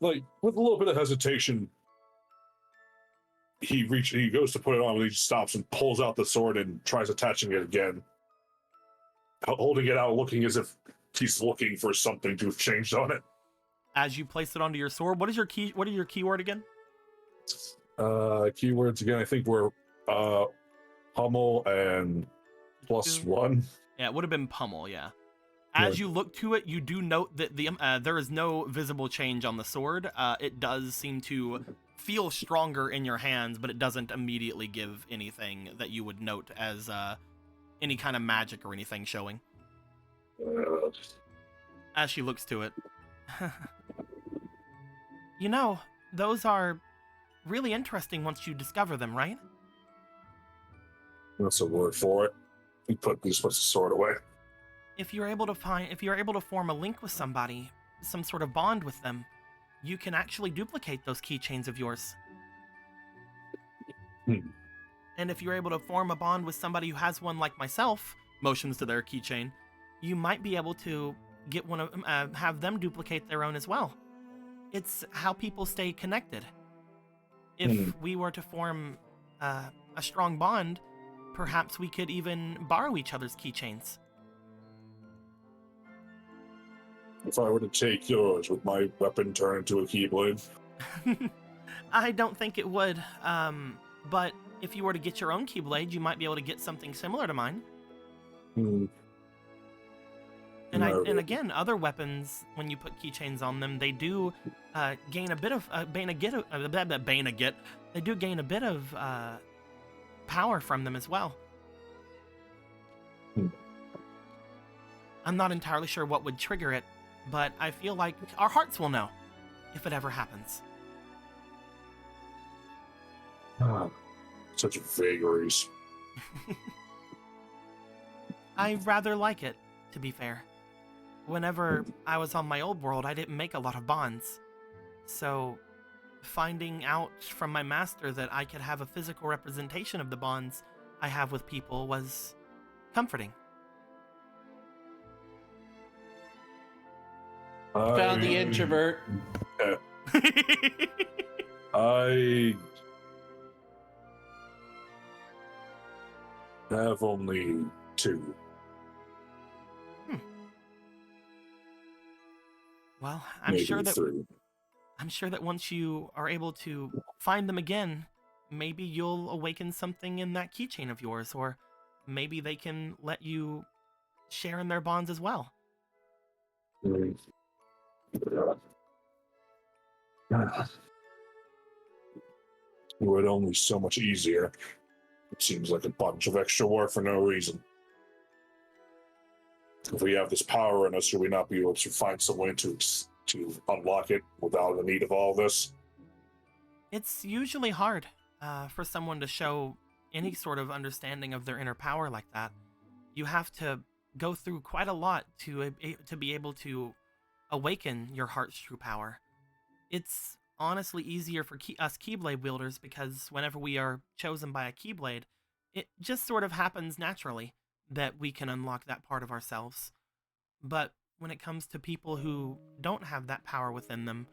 like, with a little bit of hesitation, he goes to put it on, but he stops and pulls out the sword and tries attaching it again, holding it out, looking as if he's looking for something to have changed on it.
As you place it onto your sword, what is your keyword again?
Keywords again, I think were pummel and +1.
Yeah, it would have been pummel, yeah. As you look to it, you do note that there is no visible change on the sword. It does seem to feel stronger in your hands, but it doesn't immediately give anything that you would note as any kind of magic or anything showing. As she looks to it. You know, those are really interesting once you discover them, right?
That's a word for it. He puts the sword away.
If you're able to form a link with somebody, some sort of bond with them, you can actually duplicate those keychains of yours. And if you're able to form a bond with somebody who has one like myself, motions to their keychain, you might be able to get one of have them duplicate their own as well. It's how people stay connected. If we were to form a strong bond, perhaps we could even borrow each other's keychains.
If I were to take yours, would my weapon turn into a Keyblade?
I don't think it would, but if you were to get your own Keyblade, you might be able to get something similar to mine. And again, other weapons, when you put keychains on them, they do gain a bit of they do gain a bit of power from them as well. I'm not entirely sure what would trigger it, but I feel like our hearts will know if it ever happens.
Such vagaries.
I rather like it, to be fair. Whenever I was on my old world, I didn't make a lot of bonds. So, finding out from my master that I could have a physical representation of the bonds I have with people was comforting.
Found the introvert.
I have only 2.
Well, I'm
Maybe
sure that
3.
I'm sure that once you are able to find them again, maybe you'll awaken something in that keychain of yours, or maybe they can let you share in their bonds as well.
Were it only so much easier. It seems like a bunch of extra work for no reason. If we have this power in us, should we not be able to find some way to unlock it without the need of all this?
It's usually hard for someone to show any sort of understanding of their inner power like that. You have to go through quite a lot to be able to awaken your heart's true power. It's honestly easier for us Keyblade wielders because whenever we are chosen by a Keyblade, it just sort of happens naturally that we can unlock that part of ourselves. But when it comes to people who don't have that power within them,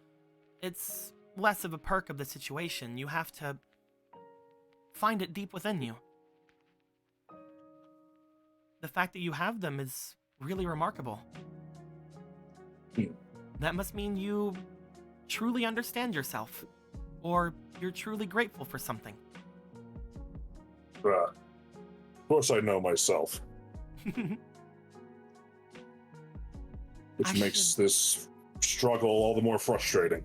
it's less of a perk of the situation. You have to find it deep within you. The fact that you have them is really remarkable. That must mean you truly understand yourself, or you're truly grateful for something.
Of course I know myself. Which makes this struggle all the more frustrating.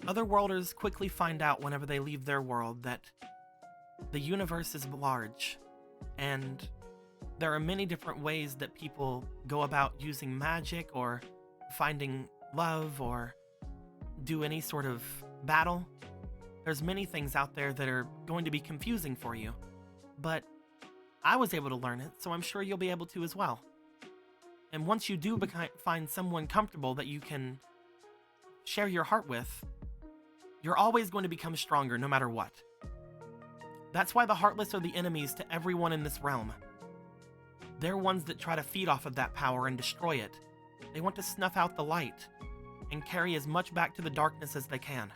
Otherworlders quickly find out whenever they leave their world that the universe is large, and there are many different ways that people go about using magic or finding love or do any sort of battle. There's many things out there that are going to be confusing for you, but I was able to learn it, so I'm sure you'll be able to as well. And once you do find someone comfortable that you can share your heart with, you're always going to become stronger no matter what. That's why the Heartless are the enemies to everyone in this realm. They're ones that try to feed off of that power and destroy it. They want to snuff out the light and carry as much back to the darkness as they can.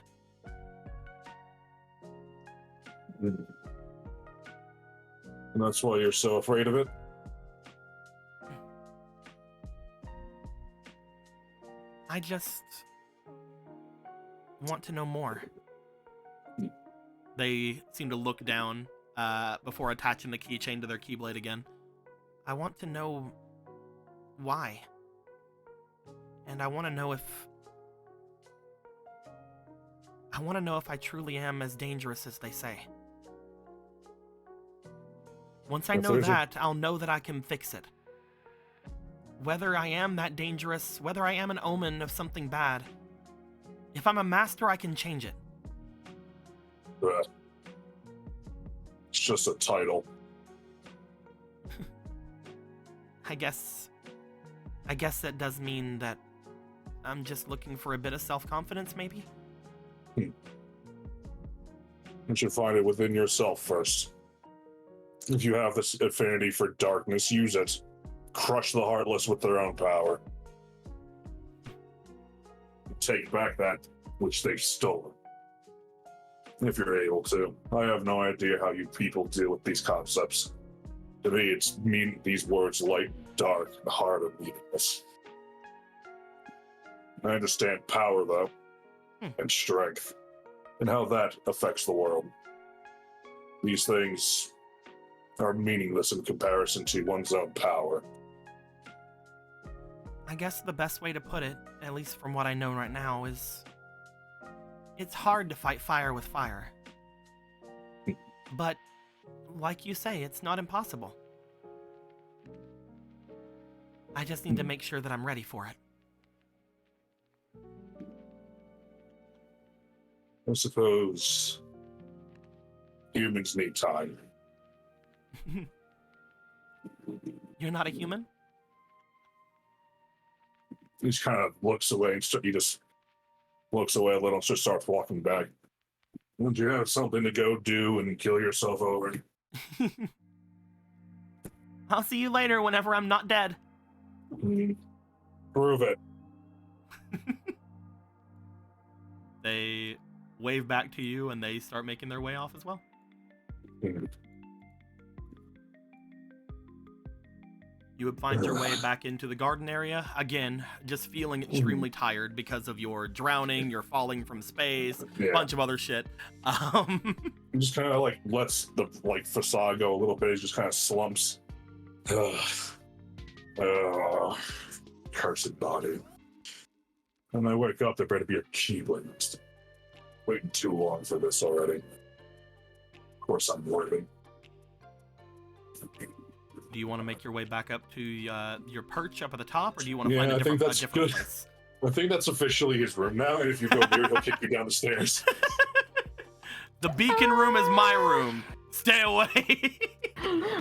And that's why you're so afraid of it?
I just want to know more. They seem to look down before attaching the keychain to their keyblade again. I want to know why. And I want to know if I truly am as dangerous as they say. Once I know that, I'll know that I can fix it. Whether I am that dangerous, whether I am an omen of something bad, if I'm a master, I can change it.
It's just a title.
I guess that does mean that I'm just looking for a bit of self-confidence, maybe?
You should find it within yourself first. If you have this affinity for darkness, use it. Crush the Heartless with their own power. Take back that which they've stolen. If you're able to. I have no idea how you people deal with these concepts. To me, these words light, dark, and hard and meaningless. I understand power, though, and strength, and how that affects the world. These things are meaningless in comparison to one's own power.
I guess the best way to put it, at least from what I know right now, is it's hard to fight fire with fire. But, like you say, it's not impossible. I just need to make sure that I'm ready for it.
I suppose humans need time.
You're not a human?
He just kind of looks away and he just looks away a little and just starts walking back. Would you have something to go do and kill yourself over?
I'll see you later whenever I'm not dead.
Prove it.
They wave back to you and they start making their way off as well. You would find your way back into the garden area, again, just feeling extremely tired because of your drowning, your falling from space, a bunch of other shit.
He just kind of lets the facade go a little bit. He just kind of slumps. Cursed body. And I wake up, there better be a keyblade. Waiting too long for this already. Of course I'm worthy.
Do you want to make your way back up to your perch up at the top, or do you want to find a different place?
I think that's officially his room now, and if you go near, he'll kick you down the stairs.
The beacon room is my room. Stay away.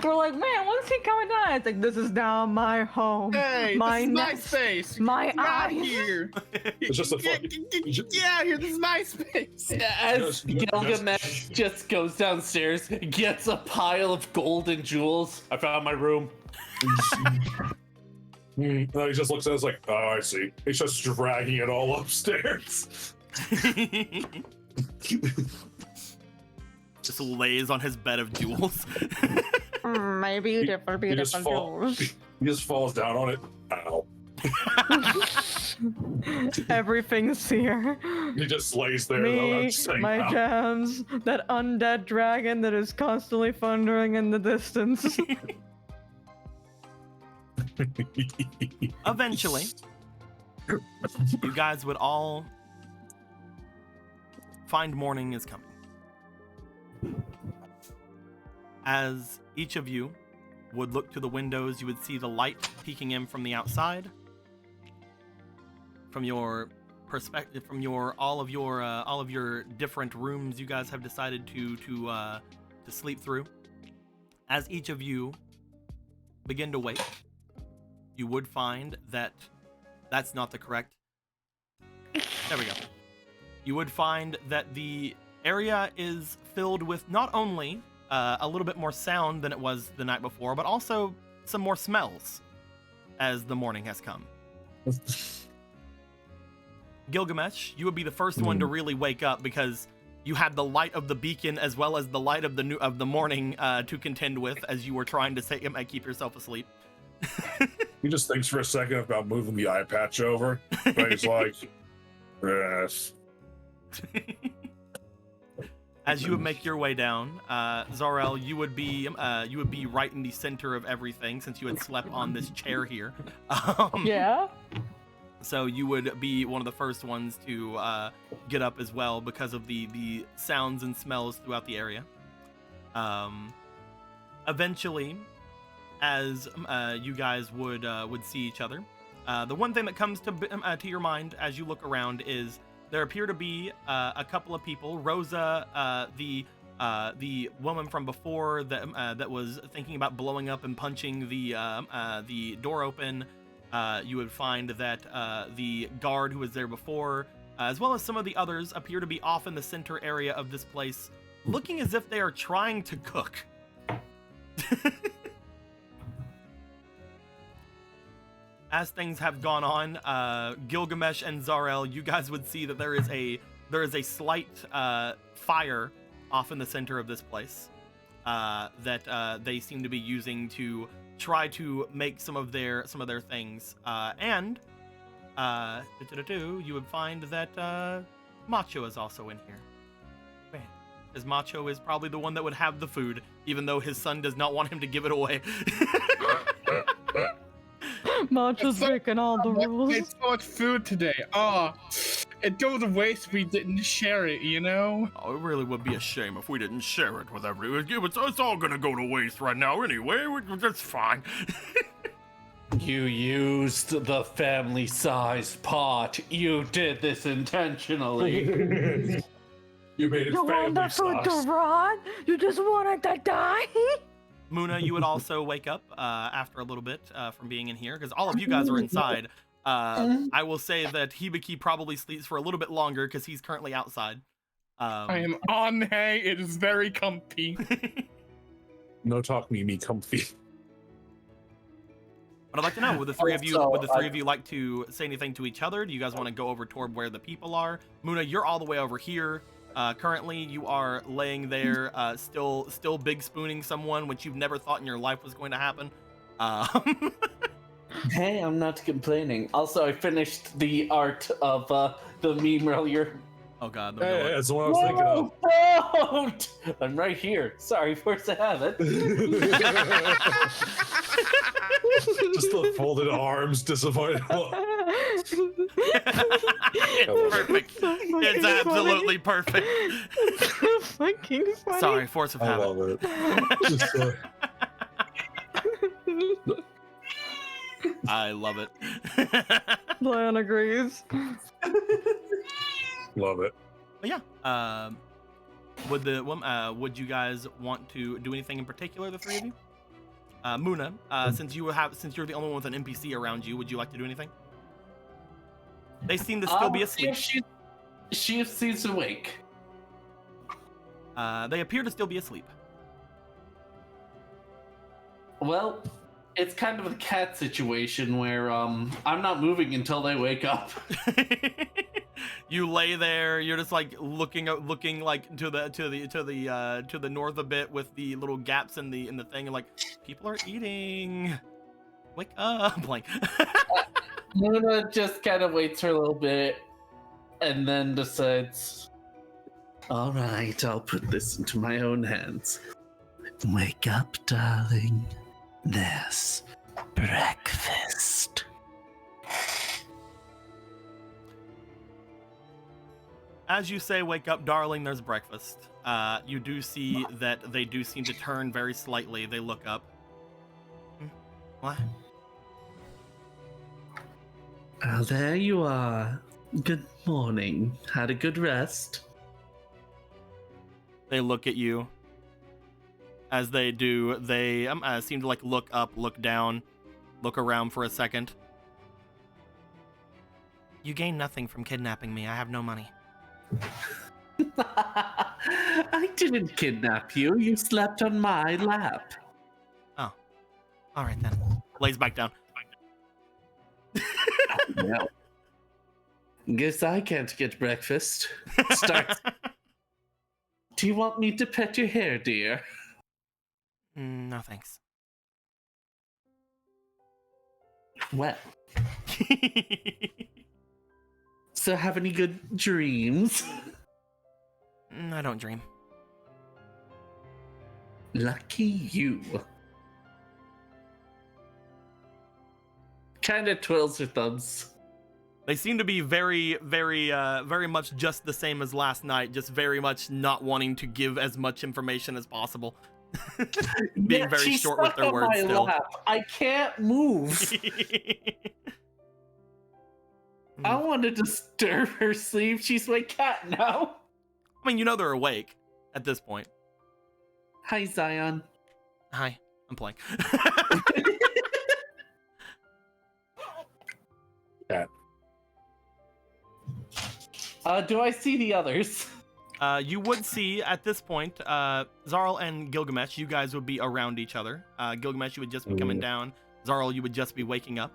We're like, man, when's he coming down? It's like, this is now my home.
Hey,
my
this is my
nest,
space.
my eyes.
Here.
It's just a fucking...
Yeah, here, this is my space.
As Gilgamesh just goes downstairs, gets a pile of gold and jewels. I found my room.
No, he just looks at us like, oh, I see. He's just dragging it all upstairs.
Just lays on his bed of jewels.
Maybe different beautiful jewels.
He just falls down on it. Ow.
Everything's here.
He just lays there.
Me,
saying,
my
ow.
jams, that undead dragon that is constantly thundering in the distance.
Eventually, you guys would all find morning is coming. As each of you would look to the windows, you would see the light peeking in from the outside. From your perspective, from all of your different rooms you guys have decided to sleep through. As each of you begin to wake, you would find that that's not the correct. There we go. You would find that the area is filled with not only a little bit more sound than it was the night before, but also some more smells as the morning has come. Gilgamesh, you would be the first one to really wake up because you had the light of the beacon as well as the light of the morning to contend with as you were trying to keep yourself asleep.
He just thinks for a second about moving the eye patch over, but he's like, yes.
As you would make your way down, Zarel, you would be right in the center of everything since you had slept on this chair here.
Yeah.
So you would be one of the first ones to get up as well because of the sounds and smells throughout the area. Eventually, as you guys would see each other, the one thing that comes to your mind as you look around is there appear to be a couple of people. Rosa, the woman from before that was thinking about blowing up and punching the door open. You would find that the guard who was there before, as well as some of the others, appear to be off in the center area of this place, looking as if they are trying to cook. As things have gone on, Gilgamesh and Zarel, you guys would see that there is a slight fire off in the center of this place that they seem to be using to try to make some of their things. And you would find that Macho is also in here. As Macho is probably the one that would have the food, even though his son does not want him to give it away.
Macho's breaking all the rules.
Made so much food today. It goes to waste if we didn't share it, you know?
Oh, it really would be a shame if we didn't share it with everyone. It's all gonna go to waste right now anyway. That's fine.
You used the family-sized pot. You did this intentionally.
You made it
You want the food to
family-sized.
rot? You just wanted to die?
Muna, you would also wake up after a little bit from being in here, because all of you guys are inside. I will say that Hibiki probably sleeps for a little bit longer because he's currently outside.
I am on hay. It is very comfy.
No talk me comfy.
But I'd like to know, would the three of you like to say anything to each other? Do you guys want to go over toward where the people are? Muna, you're all the way over here. Currently, you are laying there, still big spooning someone, which you've never thought in your life was going to happen.
Hey, I'm not complaining. Also, I finished the art of the meme earlier.
Oh god,
Hey, that's the one I was thinking of.
I'm right here. Sorry, force to have it.
Just the folded arms, disappointed.
It's perfect. It's absolutely perfect.
Fucking funny.
Sorry, force of
I
habit.
love it. Just,
I love it.
Lion agrees.
love it.
But yeah, would you guys want to do anything in particular, the three of you? Muna, since you're the only one with an NPC around you, would you like to do anything? They seem to still be asleep.
She's awake.
They appear to still be asleep.
Well, it's kind of a cat situation where I'm not moving until they wake up.
You lay there. You're just like looking like to the north a bit with the little gaps in the thing, and like people are eating. Wake up, like.
Luna just kind of waits for a little bit, and then decides, "All right, I'll put this into my own hands. Wake up, darling. There's breakfast."
As you say, wake up, darling, there's breakfast. You do see that they do seem to turn very slightly. They look up. What?
Oh, there you are. Good morning. Had a good rest?
They look at you. As they do, they seem to like look up, look down, look around for a second. You gain nothing from kidnapping me. I have no money.
I didn't kidnap you. You slept on my lap.
Oh. All right then. Lays back down.
Well, guess I can't get breakfast. Start. Do you want me to pet your hair, dear?
No thanks.
Well. So have any good dreams?
I don't dream.
Lucky you. Kinda twirls her thumbs.
They seem to be very, very much just the same as last night, just very much not wanting to give as much information as possible. Being very
she's
short with
stuck
their
on
words
my
still.
lap. I can't move. I wanted to stir her sleeve. She's my cat now.
I mean, you know they're awake at this point.
Hi, Zion.
Hi, I'm playing.
Cat.
Do I see the others?
You would see at this point, Zarl and Gilgamesh, you guys would be around each other. Gilgamesh, you would just be coming down. Zarl, you would just be waking up.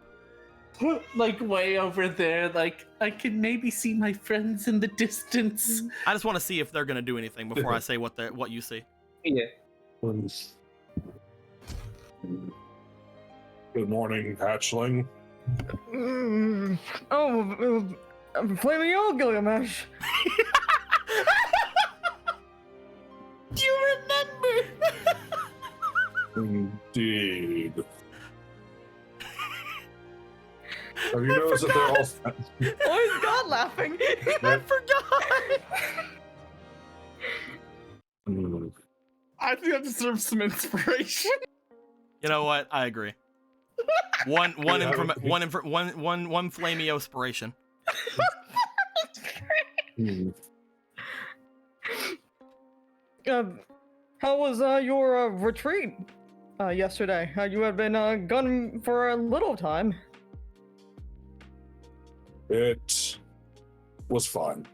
Like way over there, like I can maybe see my friends in the distance.
I just want to see if they're gonna do anything before I say what you see.
Yeah.
Good morning, hatchling.
Flaming old Gilgamesh.
Do you remember?
Indeed. Have you noticed that they're all...
Oh, he's God laughing. I forgot.
I think that deserves some inspiration.
You know what? I agree. One flamey inspiration.
How was your retreat yesterday? You had been gone for a little time.
It was fun.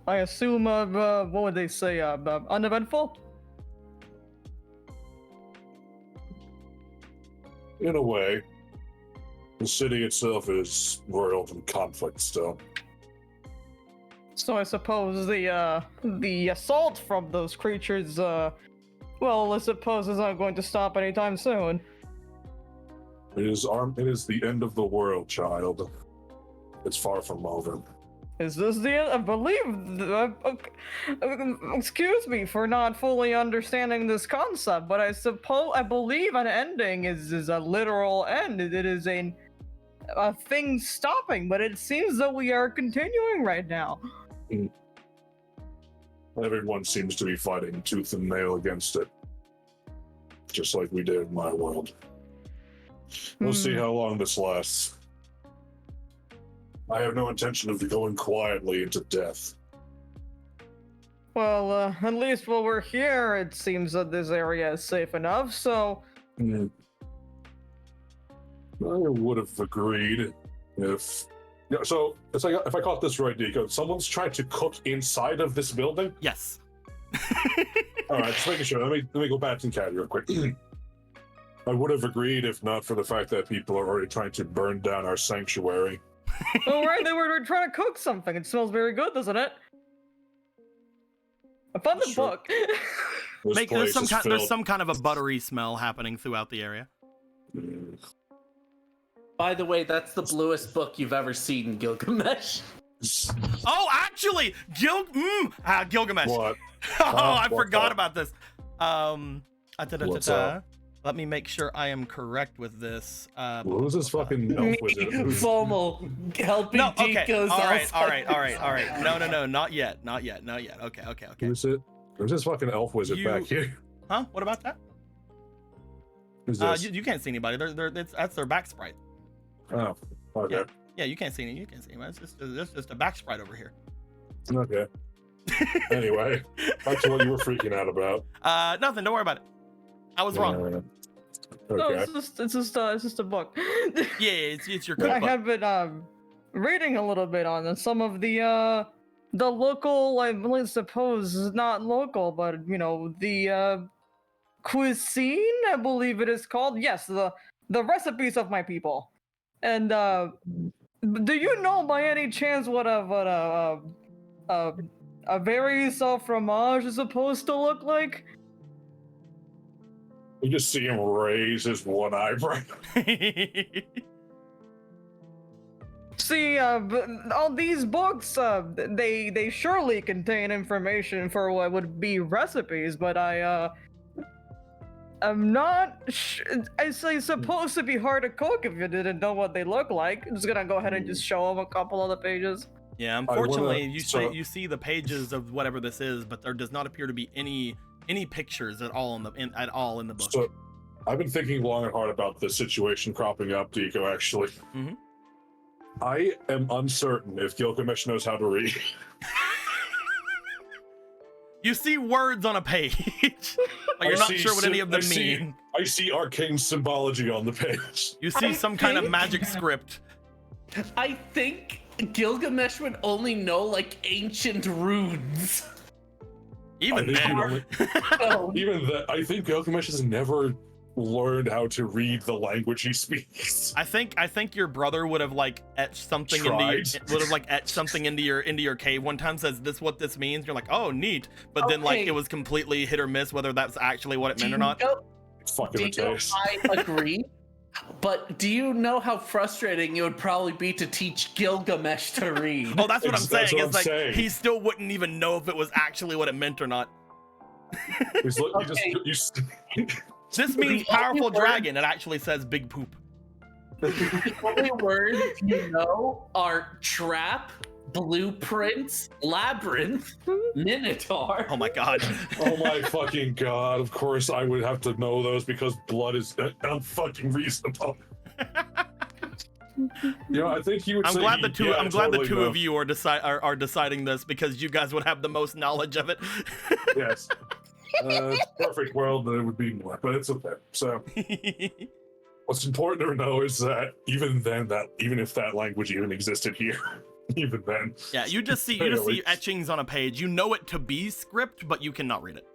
I assume what would they say? Uneventful?
In a way. The city itself is roiled in conflict still.
So I suppose the assault from those creatures, well, I suppose is not going to stop anytime soon.
It is the end of the world, child. It's far from over.
Is this the end? I believe. Excuse me for not fully understanding this concept, but I believe an ending is a literal end. It is a thing stopping, but it seems that we are continuing right now.
Everyone seems to be fighting tooth and nail against it. Just like we did in my world. We'll see how long this lasts. I have no intention of going quietly into death.
Well, at least while we're here, it seems that this area is safe enough, so...
I would have agreed if... Yeah, so, it's like, if I caught this right, Deco, someone's trying to cook inside of this building?
Yes.
Alright, just making sure. Let me go back and cat real quick. I would have agreed if not for the fact that people are already trying to burn down our sanctuary.
Oh, right, they were trying to cook something. It smells very good, doesn't it? I found the
Sure.
book.
This
There's some kind of a buttery smell happening throughout the area.
By the way, that's the bluest book you've ever seen, Gilgamesh.
Oh, actually, Gilgamesh.
What?
Oh, I
What?
forgot about this.
What's up?
Let me make sure I am correct with this.
Who's this fucking elf wizard?
FOMO, helping
No, okay.
Tico's
All right.
outside.
No, not yet. Okay.
Who's it? There's this fucking elf wizard back here.
Huh? What about that?
Who's this?
You can't see anybody. That's their back sprite.
Oh, okay.
Yeah, you can't see any. You can't see anybody. It's just a back sprite over here.
Okay. Anyway, back to what you were freaking out about.
Nothing. Don't worry about it. I was wrong.
No,
Okay.
it's just a book.
Yeah, it's your
I
cookbook.
have been reading a little bit on some of the local, I suppose not local, but the cuisine, I believe it is called. Yes, the recipes of my people. And do you know by any chance what a very soft fromage is supposed to look like?
You just see him raise his one eyebrow.
See, all these books, they surely contain information for what would be recipes, but I'm not. It's supposed to be hard to cook if you didn't know what they look like. I'm just gonna go ahead and just show them a couple of the pages.
Yeah, unfortunately, you see the pages of whatever this is, but there does not appear to be any pictures at all in the book.
So, I've been thinking long and hard about this situation cropping up, Deco, actually.
Mhm.
I am uncertain if Gilgamesh knows how to read.
You see words on a page, but you're not sure what any of them mean.
I see arcane symbology on the page.
You see some kind of magic script.
I think Gilgamesh would only know like ancient runes.
Even
I
then.
I think Gilgamesh has never learned how to read the language he speaks.
I think your brother would have like etched something into your cave one time. Says this what this means. You're like, oh neat, but then like
Okay.
it was completely hit or miss whether that's actually what it meant or not.
Fucking taste.
I agree. But do you know how frustrating it would probably be to teach Gilgamesh to read?
Oh, that's what I'm saying.
That's what
It's
I'm
like
saying.
he still wouldn't even know if it was actually what it meant or not. This means
The only
powerful
word-
dragon. It actually says big poop.
The only words you know are trap, blueprints, labyrinth, minotaur.
Oh my god.
Oh my fucking god! Of course, I would have to know those because blood is unfucking reasonable. I think he would.
I'm
say
glad
he-
the two.
yeah,
I'm glad the
totally
two
no.
of you are deciding this because you guys would have the most knowledge of it.
Yes. Perfect world, there would be more, but it's okay. So, what's important to know is that even if that language even existed here, even then.
Yeah, you just see etchings on a page. You know it to be script, but you cannot read it.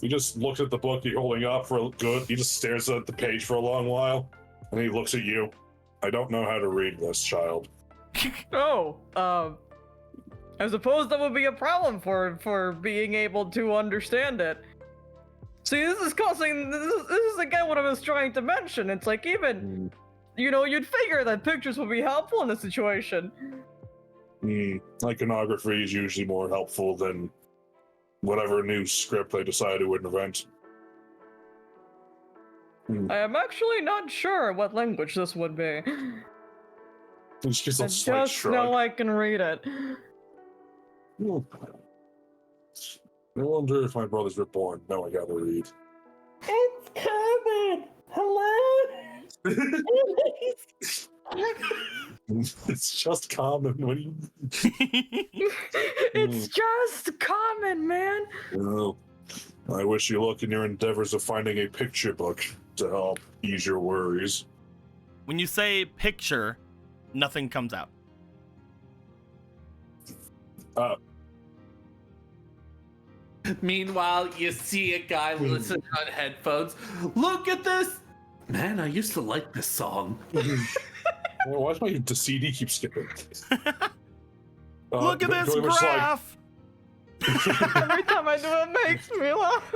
He just looks at the book you're holding up for good. He just stares at the page for a long while, and he looks at you. I don't know how to read this, child.
Oh, I suppose that would be a problem for being able to understand it. See, this is again what I was trying to mention. It's like even, you'd figure that pictures would be helpful in this situation.
Iconography is usually more helpful than whatever new script they decide to invent.
I am actually not sure what language this would be.
It's just a
I
slight
just
shrug.
know I can read it.
I wonder if my brothers were born. No, I gotta read.
It's coming. Hello.
It's just common. What do you?
It's just common, man.
Well, I wish you luck in your endeavors of finding a picture book to help ease your worries.
When you say picture, nothing comes out.
Meanwhile, you see a guy listening on headphones. Look at this. Man, I used to like this song.
Why does my CD keep skipping?
Look at this
Joey was like-
graph.
Every time I do it makes me laugh.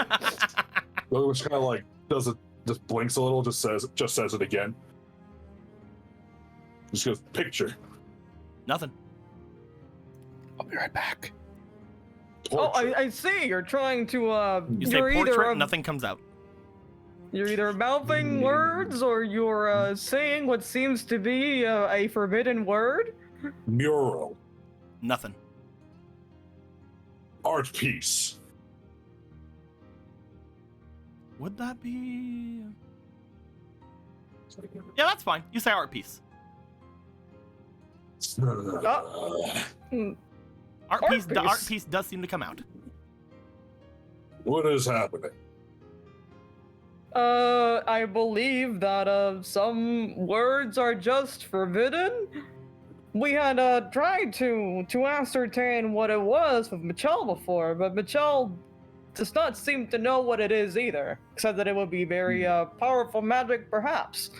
Joey was kind of like just blinks a little, just says it again. Just goes picture.
Nothing.
I'll be right back.
Oh,
Portrait.
I see. You're trying to
You say
you're
portrait,
either
nothing comes out.
you're either mouthing words or you're saying what seems to be a forbidden word.
Mural.
Nothing.
Art piece.
Would that be? Yeah, that's fine. You say art piece.
Hmm.
Art
Art
piece. The art
piece.
piece does seem to come out.
What is happening?
I believe that some words are just forbidden. We had tried to ascertain what it was with Michelle before, but Michelle does not seem to know what it is either, except that it would be very powerful magic, perhaps.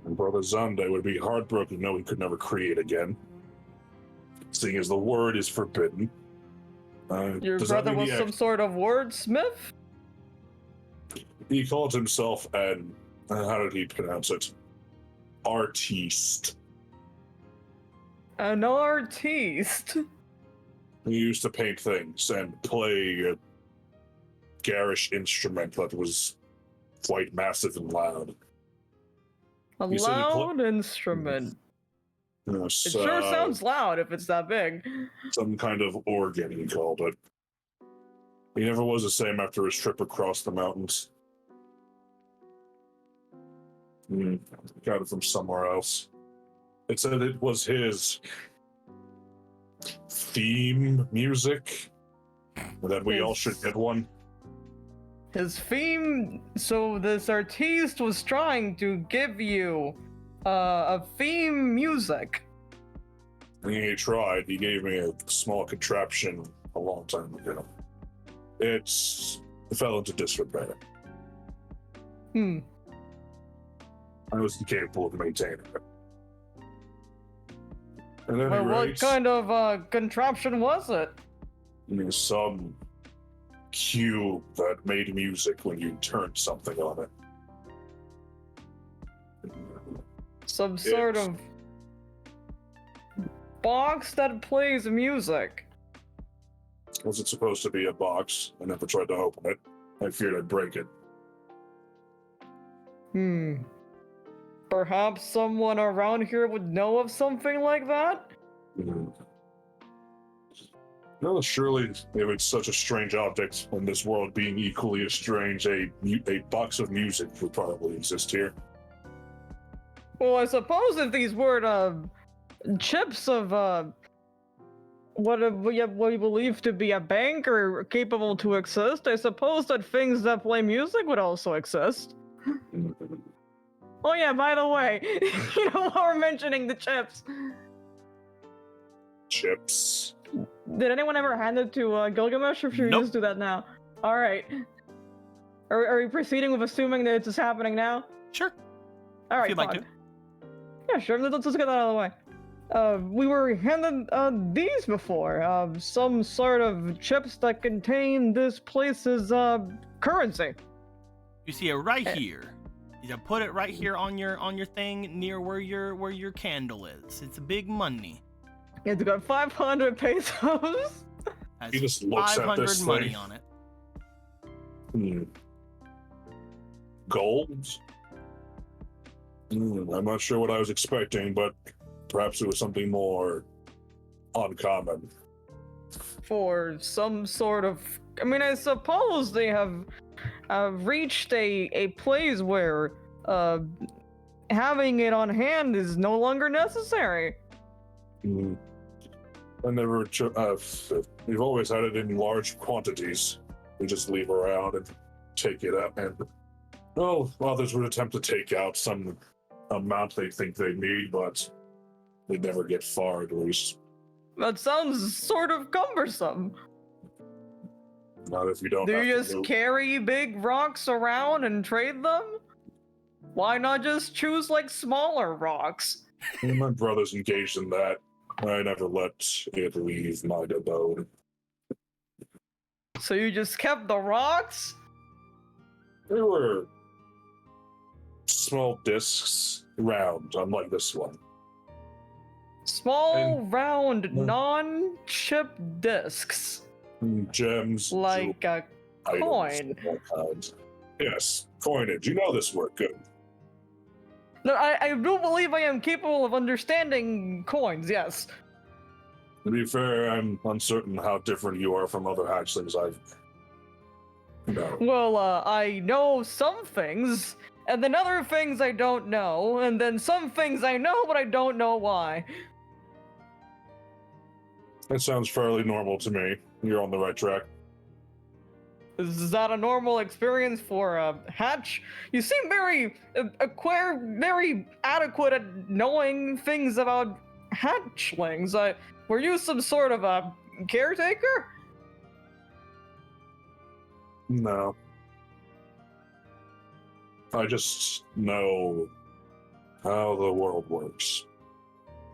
And Brother Zonde would be heartbroken to know he could never create again, seeing as the word is forbidden.
Your
does that
brother
mean
was some sort of wordsmith?
He called himself an, how did he pronounce it? Artiste.
An artiste.
He used to paint things and play a garish instrument that was quite massive and loud.
A
You said he
loud instrument.
Yes,
It sure sounds loud if it's that big.
some kind of organ, he called it. He never was the same after his trip across the mountains. Got it from somewhere else. It said it was his theme music, that we all should get one.
His theme. So this artiste was trying to give you a theme music.
He tried. He gave me a small contraption a long time ago. It fell into disrepair. I was incapable of maintaining it. And then
Well, what kind of contraption was it?
some cube that made music when you turned something on it.
Some sort of box that plays music.
Was it supposed to be a box? I never tried to open it. I feared I'd break it.
Perhaps someone around here would know of something like that?
No, surely if it's such a strange object in this world being equally as strange, a box of music would probably exist here.
Well, I suppose if these were chips of what we believe to be a bank are capable to exist, I suppose that things that play music would also exist. Oh yeah, by the way, you know while we're mentioning the chips.
Chips.
Did anyone ever hand it to Gilgamesh, or should we
Nope.
just do that now? Alright. Are we proceeding with assuming that it's just happening now?
Sure.
Alright,
you'd like
fine.
to.
Yeah, sure, let's get that out of the way. We were handed these before. Some sort of chips that contain this place's currency.
You see it right here. You put it right here on your thing near where your candle is. It's a big money.
It's got 500 pesos.
Has
He just looks at
500
this
money
thing.
on it.
Gold? I'm not sure what I was expecting, but perhaps it was something more uncommon.
For some sort of, I mean, I suppose they have reached a place where having it on hand is no longer necessary.
I never. We've always had it in large quantities. We just leave around and take it up, and others would attempt to take out some amount they think they need, but they never get far, at least.
That sounds sort of cumbersome.
Not if you don't.
Do
have
you
to
just
move.
carry big rocks around and trade them? Why not just choose like smaller rocks?
My brother's engaged in that. I never let it leave my abode.
So you just kept the rocks?
They were small discs, round, unlike this one.
Small,
And-
round, non-chip discs.
Gems,
Like a
items
coin.
of all kinds. Yes, coinage. You know this word, good.
No, I do believe I am capable of understanding coins, yes.
To be fair, I'm uncertain how different you are from other hatchlings I've. No.
Well, I know some things, and then other things I don't know, and then some things I know, but I don't know why.
That sounds fairly normal to me. You're on the right track.
Is that a normal experience for a hatch? You seem very very adequate at knowing things about hatchlings. Were you some sort of a caretaker?
No. I just know how the world works,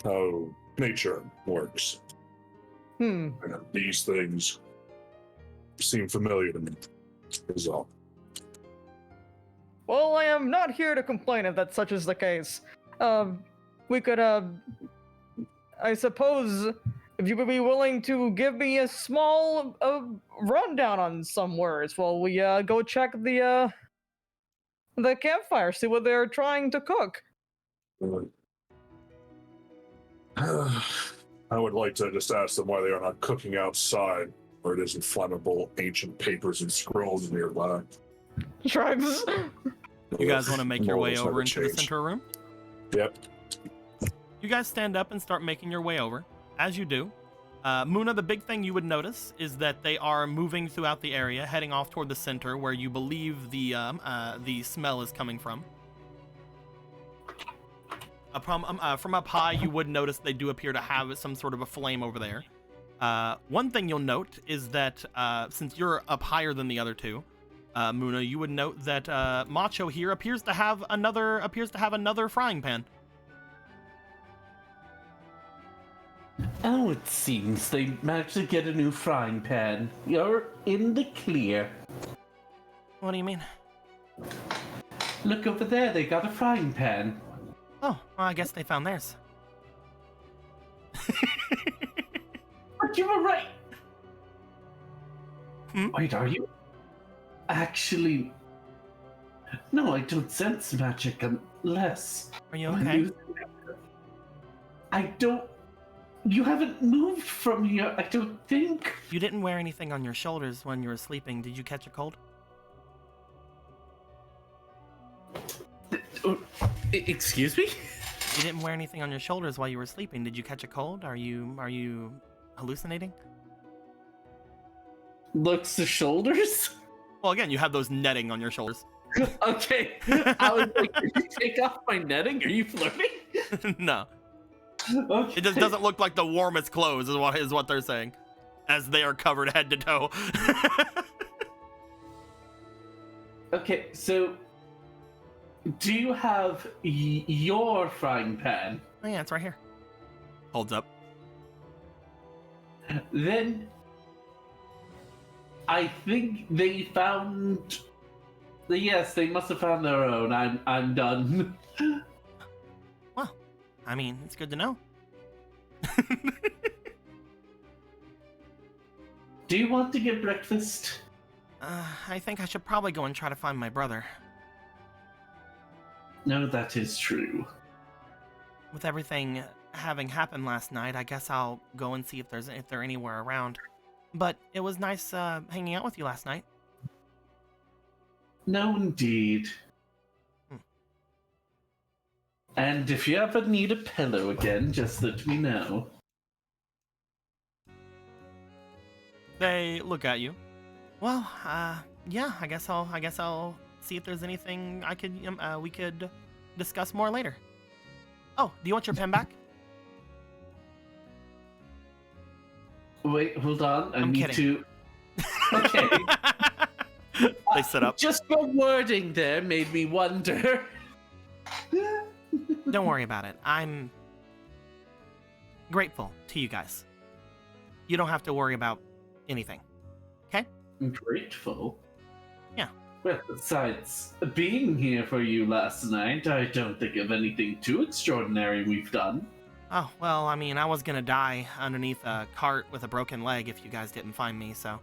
how nature works. And these things seem familiar to me, is all.
Well, I am not here to complain if that such is the case. We could, I suppose, if you would be willing to give me a small rundown on some words while we go check the campfire, see what they're trying to cook.
I would like to just ask them why they are not cooking outside, where it isn't flammable ancient papers and scrolls nearby.
Tribes.
You guys want to make your way
Morals
over
never
into the
change.
center room?
Yep.
You guys stand up and start making your way over. As you do, Muna, the big thing you would notice is that they are moving throughout the area, heading off toward the center where you believe the smell is coming from. From up high, you would notice they do appear to have some sort of a flame over there. One thing you'll note is that since you're up higher than the other two, Muna, you would note that Macho here appears to have another frying pan.
Oh, it seems they managed to get a new frying pan. You're in the clear.
What do you mean?
Look over there, they got a frying pan.
Oh, well, I guess they found theirs.
But you were right. Wait, are you? Actually, no, I don't sense magic unless.
Are you okay?
I don't. You haven't moved from here, I don't think.
You didn't wear anything on your shoulders when you were sleeping. Did you catch a cold?
Excuse me?
You didn't wear anything on your shoulders while you were sleeping. Did you catch a cold? Are you hallucinating?
Looks the shoulders?
Well, again, you have those netting on your shoulders.
Okay. I was like, did you take off my netting? Are you flirting?
No.
Okay.
It just doesn't look like the warmest clothes is what they're saying. As they are covered head to toe.
Okay, so do you have your frying pan?
Oh yeah, it's right here. Holds up.
Then I think they found. Yes, they must have found their own. I'm done.
Well, I mean, it's good to know.
Do you want to get breakfast?
I think I should probably go and try to find my brother.
No, that is true.
With everything having happened last night, I guess I'll go and see if they're anywhere around. But it was nice hanging out with you last night.
No, indeed. And if you ever need a pillow again, just let me know.
They look at you. Well, yeah, I guess I'll see if there's anything we could discuss more later. Oh, do you want your pen back?
Wait, hold on. I
I'm
need
kidding.
to. Okay.
They sit up.
Just your wording there made me wonder.
Don't worry about it. I'm grateful to you guys. You don't have to worry about anything. Okay?
Grateful?
Yeah.
Well, besides being here for you last night, I don't think of anything too extraordinary we've done.
Oh, well, I mean, I was gonna die underneath a cart with a broken leg if you guys didn't find me, so.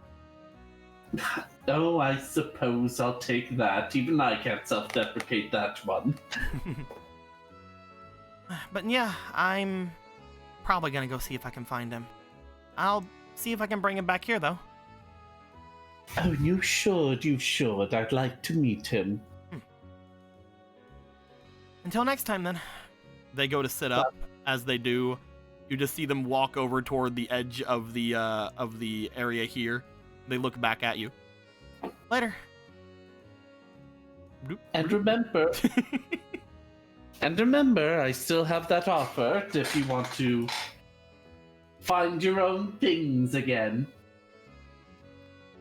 Oh, I suppose I'll take that. Even I can't self-deprecate that one.
But yeah, I'm probably gonna go see if I can find him. I'll see if I can bring him back here, though.
Oh, you should, you should. I'd like to meet him.
Until next time, then. They go to sit up. As they do, you just see them walk over toward the edge of the area here. They look back at you. Later.
And remember, I still have that offer if you want to find your own things again.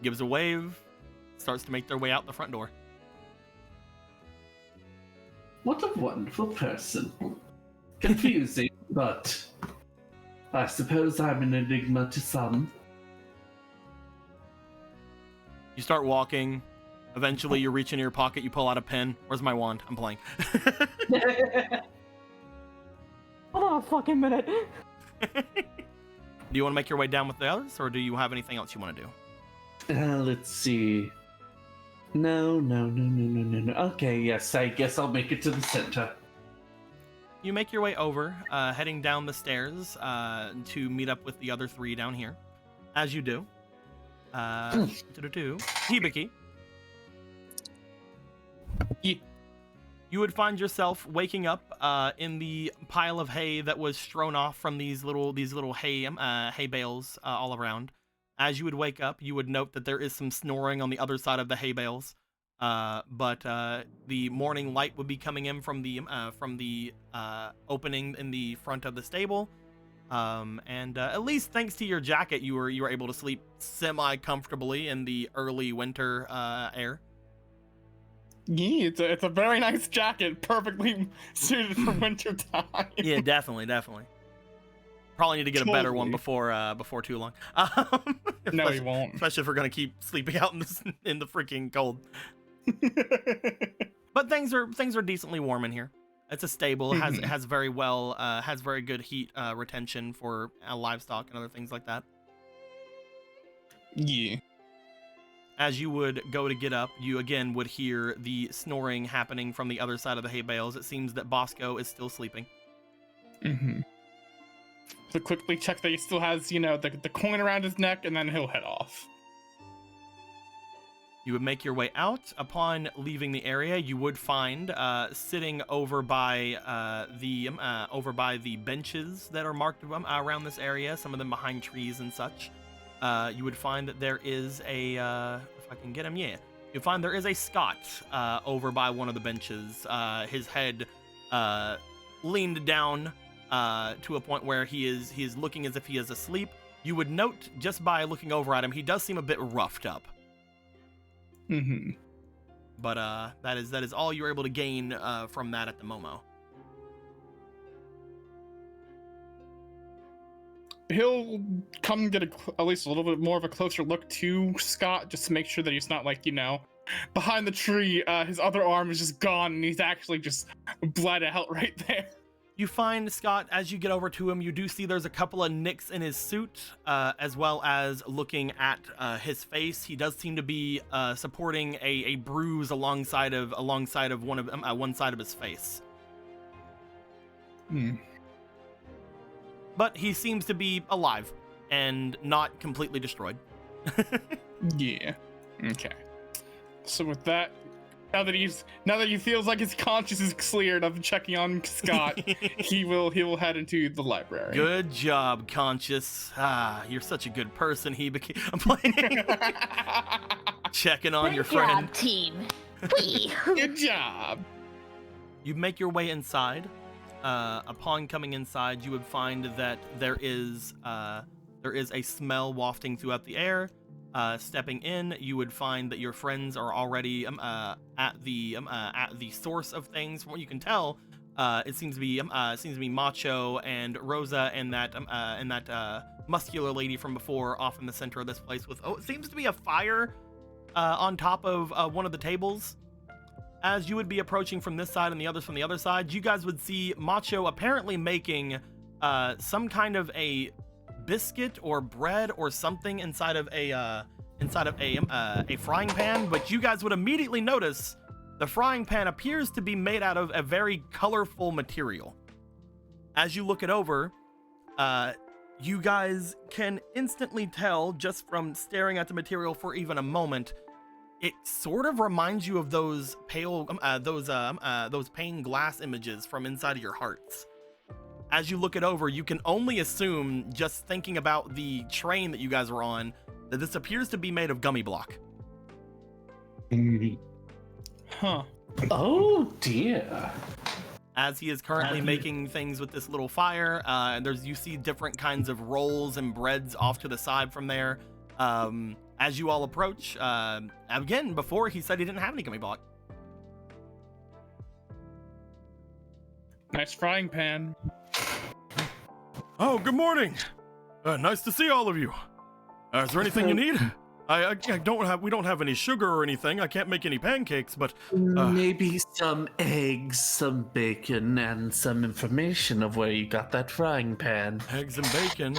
Gives a wave, starts to make their way out the front door.
What a wonderful person. Confusing, but I suppose I'm an enigma to some.
You start walking. Eventually, you reach into your pocket, you pull out a pen. Where's my wand? I'm playing.
Hold on a fucking minute.
Do you want to make your way down with the others, or do you have anything else you want to do?
Let's see. No. Okay, yes, I guess I'll make it to the center.
You make your way over, heading down the stairs to meet up with the other three down here. As you do, Hibiki, you would find yourself waking up in the pile of hay that was strewn off from these little hay bales all around. As you would wake up, you would note that there is some snoring on the other side of the hay bales. But the morning light would be coming in from the opening in the front of the stable, and at least thanks to your jacket, you were able to sleep semi comfortably in the early winter air.
Yeah, it's a very nice jacket, perfectly suited for winter time.
Yeah, definitely. Probably need to get a better one before too long.
No, you won't.
Especially if we're gonna keep sleeping out in the freaking cold. But things are decently warm in here. It's a stable. It has very good heat retention for livestock and other things like that.
Yeah.
As you would go to get up, you again would hear the snoring happening from the other side of the hay bales. It seems that Bosco is still sleeping.
So quickly check that he still has, the coin around his neck, and then he'll head off.
You would make your way out. Upon leaving the area, you would find sitting over by the benches that are marked around this area, some of them behind trees and such. You would find that there is a if I can get him, you'll find there is a Scot over by one of the benches. His head leaned down to a point where he is looking as if he is asleep. You would note just by looking over at him, he does seem a bit roughed up. But that is all you're able to gain from that at the Momo.
He'll come get at least a little bit more of a closer look to Scott, just to make sure that he's not behind the tree. His other arm is just gone, and he's actually just bled out right there.
You find Scott, as you get over to him, you do see there's a couple of nicks in his suit, as well as looking at his face. He does seem to be supporting a bruise alongside of one side of his face. But he seems to be alive and not completely destroyed.
Yeah. Okay. So with that, now that he feels like his conscience is cleared of checking on Scott, he will head into the library.
Good job, Conscious. You're such a good person. I'm playing. Checking on your friend.
Good job, team. Whee!
Good job.
You make your way inside. Upon coming inside, you would find that there is a smell wafting throughout the air. Stepping in, you would find that your friends are already at the source of things. From what you can tell, it seems to be Macho and Rosa and that muscular lady from before off in the center of this place with it seems to be a fire on top of one of the tables. As you would be approaching from this side and the others from the other side, you guys would see Macho apparently making some kind of a biscuit or bread or something inside of a frying pan, but you guys would immediately notice the frying pan appears to be made out of a very colorful material. As you look it over, you guys can instantly tell just from staring at the material for even a moment, it sort of reminds you of those those pained glass images from inside of your hearts. As you look it over, you can only assume, just thinking about the train that you guys were on, that this appears to be made of gummy block.
Huh.
Oh dear.
As he is currently making things with this little fire, and you see different kinds of rolls and breads off to the side from there. As you all approach, again, before he said he didn't have any gummy block.
Nice frying pan.
Oh, good morning. Nice to see all of you. Is there anything you need? We don't have any sugar or anything. I can't make any pancakes, but
Maybe some eggs, some bacon, and some information of where you got that frying pan.
eggs and bacon.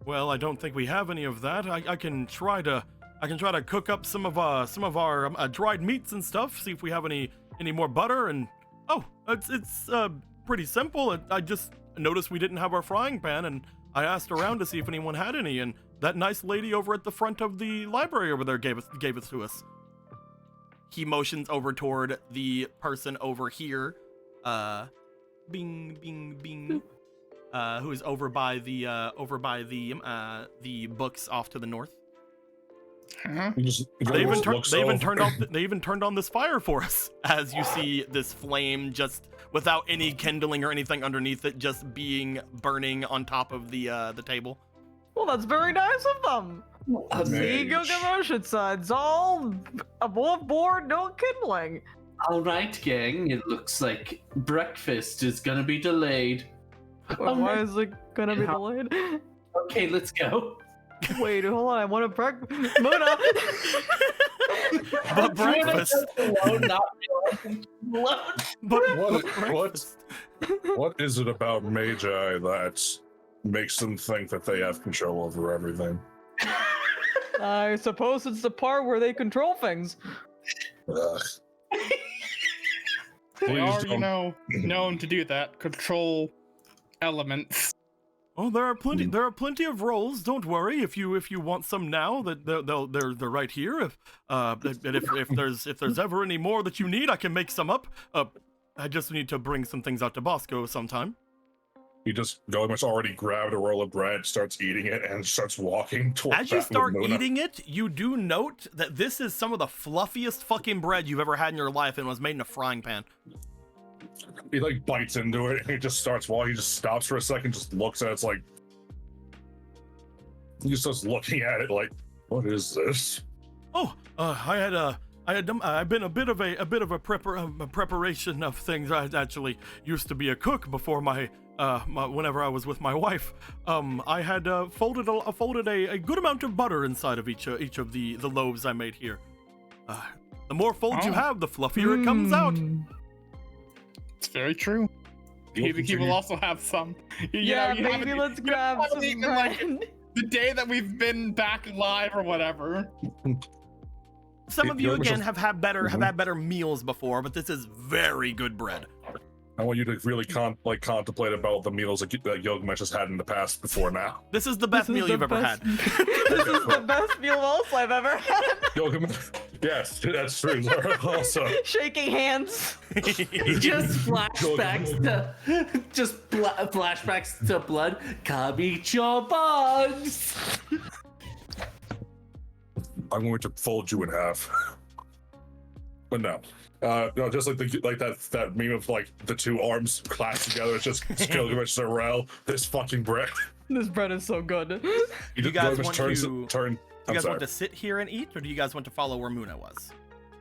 Well, I don't think we have any of that. I can try to cook up some of our dried meats and stuff. See if we have any more butter. And it's pretty simple. I just noticed we didn't have our frying pan, and I asked around to see if anyone had any, and that nice lady over at the front of the library over there gave it to us. He motions over toward the person over here, bing bing bing, who is over by the books off to the north.
Huh?
They even turned on this fire for us. As you see this flame, just without any kindling or anything underneath it, just burning on top of the table.
Well, that's very nice of them. See, Gilgamesh, it's all above board, no kindling.
All right, gang. It looks like breakfast is gonna be delayed.
Why is it gonna be
How-
delayed?
Okay, let's go.
Wait, hold on, I want to Muna!
But breakfast.
Alone, not realizing alone.
But
What is it about Magi that makes them think that they have control over everything?
I suppose it's the part where they control things.
Ugh.
They
Please
are,
don't-
known to do that. Control elements.
Oh, there are plenty of rolls. Don't worry. If you want some now, that they're right here. If there's ever any more that you need, I can make some up. I just need to bring some things out to Bosco sometime.
He just Gilgamesh already grabbed a roll of bread, starts eating it, and starts walking towards.
As you start eating it, you do note that this is some of the fluffiest fucking bread you've ever had in your life, and was made in a frying pan.
He like bites into it, and he just starts while he just stops for a second, just looks at it. It's like he just starts looking at it like, what is this?
Oh, I've been a bit of a preparation of things. I actually used to be a cook before whenever I was with my wife. I had folded a good amount of butter inside of each of the loaves I made here. The more folds you have, the fluffier it comes out.
It's very true. He will also have some.
Yeah,
you
maybe let's grab some
eaten, like,
bread.
the day that we've been back live or whatever.
Some of you again have had better
Mhm.
meals before, but this is very good bread.
I want you to really contemplate about the meals that Gilgamesh has had in the past before now.
This is the best
This is
meal
the
you've ever had.
best- This is the best meal also I've ever had.
Gilgamesh, yes, that's true. Also,
Shaking hands.
Just flashbacks to blood. Come eat your bugs.
I'm going to fold you in half. But no. No, just like that meme of like the two arms clasped together. It's just Gilgamesh Zarel. This fucking bread.
This bread is so good.
You guys
Gilgamesh
want
turns.
to-
Turn.
You
I'm
guys
sorry.
want to sit here and eat, or do you guys want to follow where Muna was?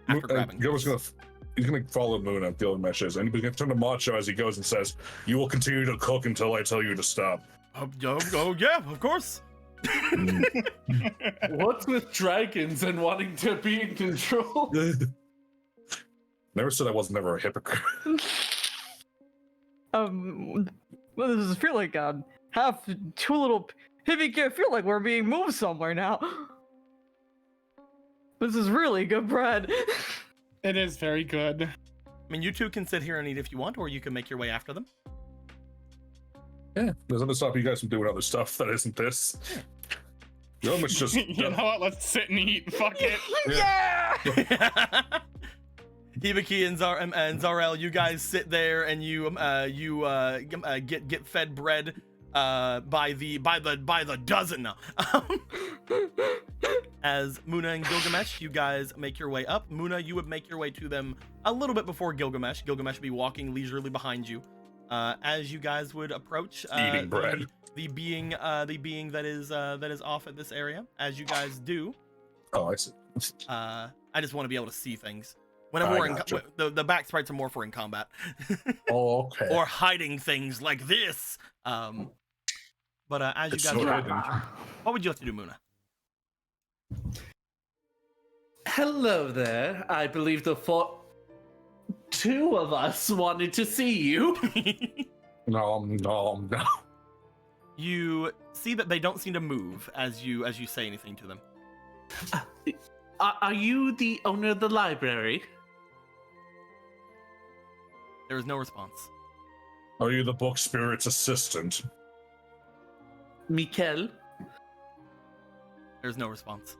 After grabbing
Gilgamesh he's gonna follow Moon Gilgamesh is, and he's gonna turn to Macho as he goes and says, "You will continue to cook until I tell you to stop."
Oh yeah, of course.
What's with dragons and wanting to be in control?
Never said I was never a hypocrite.
Well, this is feel like half two little hippie kid feel like we're being moved somewhere now. This is really good bread.
It is very good.
I mean, you two can sit here and eat if you want, or you can make your way after them.
Yeah, there's nothing to stop you guys from doing other stuff that isn't this. Gilgamesh just.
You know what? Let's sit and eat. Fuck it.
Yeah!
Hibiki and Zarel, you guys sit there and you get fed bread by the dozen. As Muna and Gilgamesh, you guys make your way up. Muna, you would make your way to them a little bit before Gilgamesh. Gilgamesh would be walking leisurely behind you. As you guys would approach
Eating bread.
the being that is off at this area. As you guys do,
Oh, I see.
I just want to be able to see things. Whenever we're in
gotcha.
the back sprites are more for in combat.
Oh, okay.
Or hiding things like this. But as
It's
you guys
so
are
hidden.
what would you like to do, Muna?
Hello there. I believe the two of us wanted to see you.
No.
You see that they don't seem to move as you say anything to them.
Are you the owner of the library?
There is no response.
Are you the book spirit's assistant?
Mikel?
There's no response.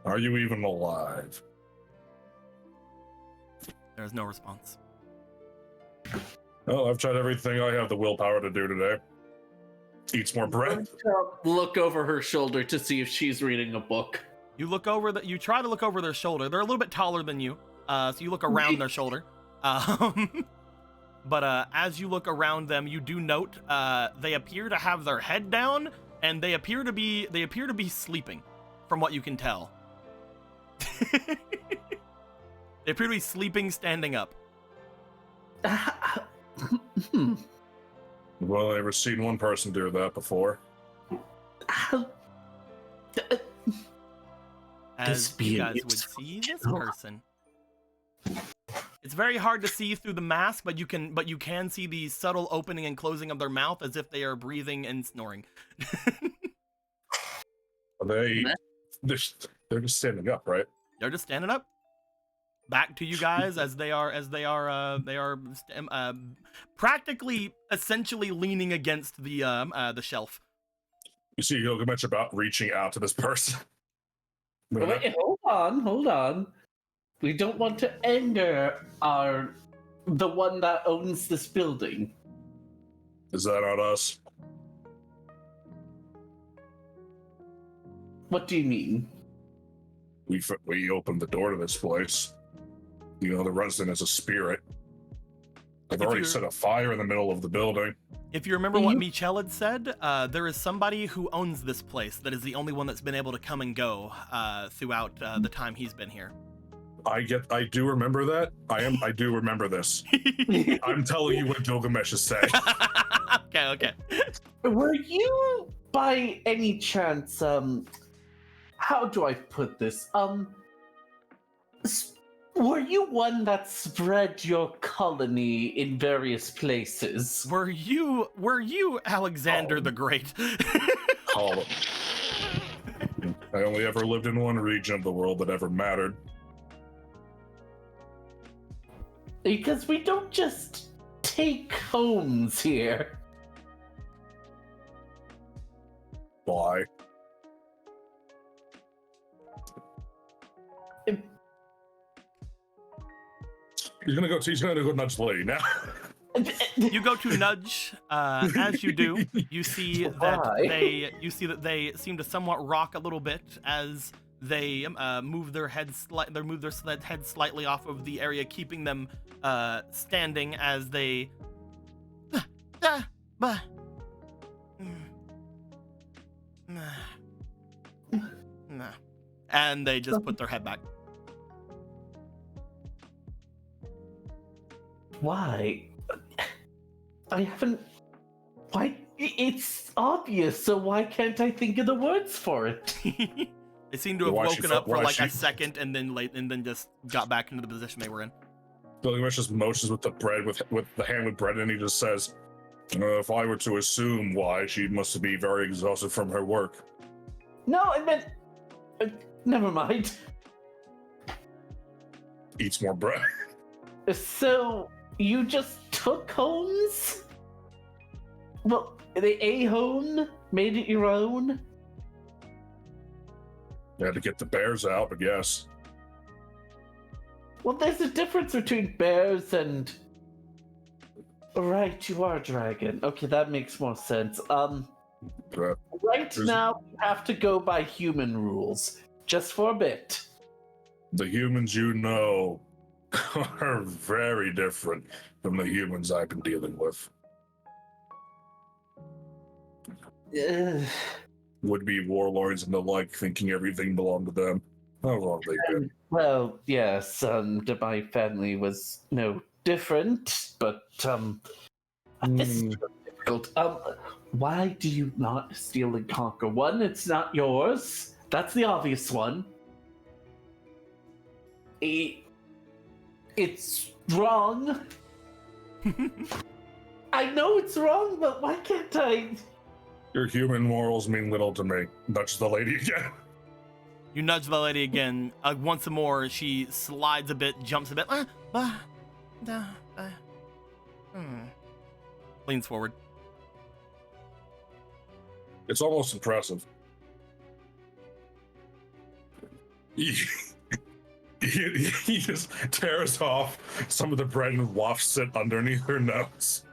Are you even alive?
There is no response.
Oh, I've tried everything I have the willpower to do today. Eats more bread.
Look over her shoulder to see if she's reading a book.
You look over you try to look over their shoulder. They're a little bit taller than you, so you look around their shoulder. But as you look around them, you do note they appear to have their head down, and they appear to be sleeping, from what you can tell. They appear to be sleeping, standing up.
Well, I've never seen one person do that before.
As you guys would see this person. It's very hard to see through the mask, but you can see the subtle opening and closing of their mouth as if they are breathing and snoring.
They're just standing up, right?
They're just standing up. Back to you guys as they are practically essentially leaning against the shelf.
You see Gilgamesh about reaching out to this person.
Wait, hold on. We don't want to anger the one that owns this building.
Is that on us?
What do you mean?
We opened the door to this place. You know, the resident is a spirit. I've already set a fire in the middle of the building.
If you remember what Michel had said, there is somebody who owns this place that is the only one that's been able to come and go throughout the time he's been here.
I do remember that. I do remember this. I'm telling you what Gilgamesh is saying.
Okay.
Were you, by any chance, how do I put this? Were you one that spread your colony in various places?
Were you Alexander the Great?
Oh. I only ever lived in one region of the world that ever mattered.
Because we don't just take homes here.
Why? He's gonna go nudge the lady now.
You go to nudge. As you do, you see that they seem to somewhat rock a little bit as they move their heads slightly off of the area, keeping them standing as they. And they just put their head back.
Why? I haven't. Why? It's obvious, so why can't I think of the words for it?
They seem to have woken up for like a second and then just got back into the position they were in.
Gilgamesh just motions with the bread, with the hand with bread, and he just says, If I were to assume why, she must be very exhausted from her work.
No, I meant. Never mind.
Eats more bread.
So, you just took homes? Well, the A-home? Made it your own?
You had to get the bears out, I guess.
Well, there's a difference between bears and... Right, you are a dragon. Okay, that makes more sense. Right now, you have to go by human rules. Just for a bit.
The humans you know are very different from the humans I've been dealing with. Would-be warlords and the like, thinking everything belonged to them. How long they been?
Well, yes, my family was no different, but this is difficult. Why do you not steal and conquer? One, it's not yours. That's the obvious one. It's wrong. I know it's wrong, but why can't I?
Your human morals mean little to me. Nudge the lady again.
You nudge the lady again. Once more, she slides a bit, jumps a bit. Leans forward.
It's almost impressive. He just tears off some of the bread and wafts it underneath her nose.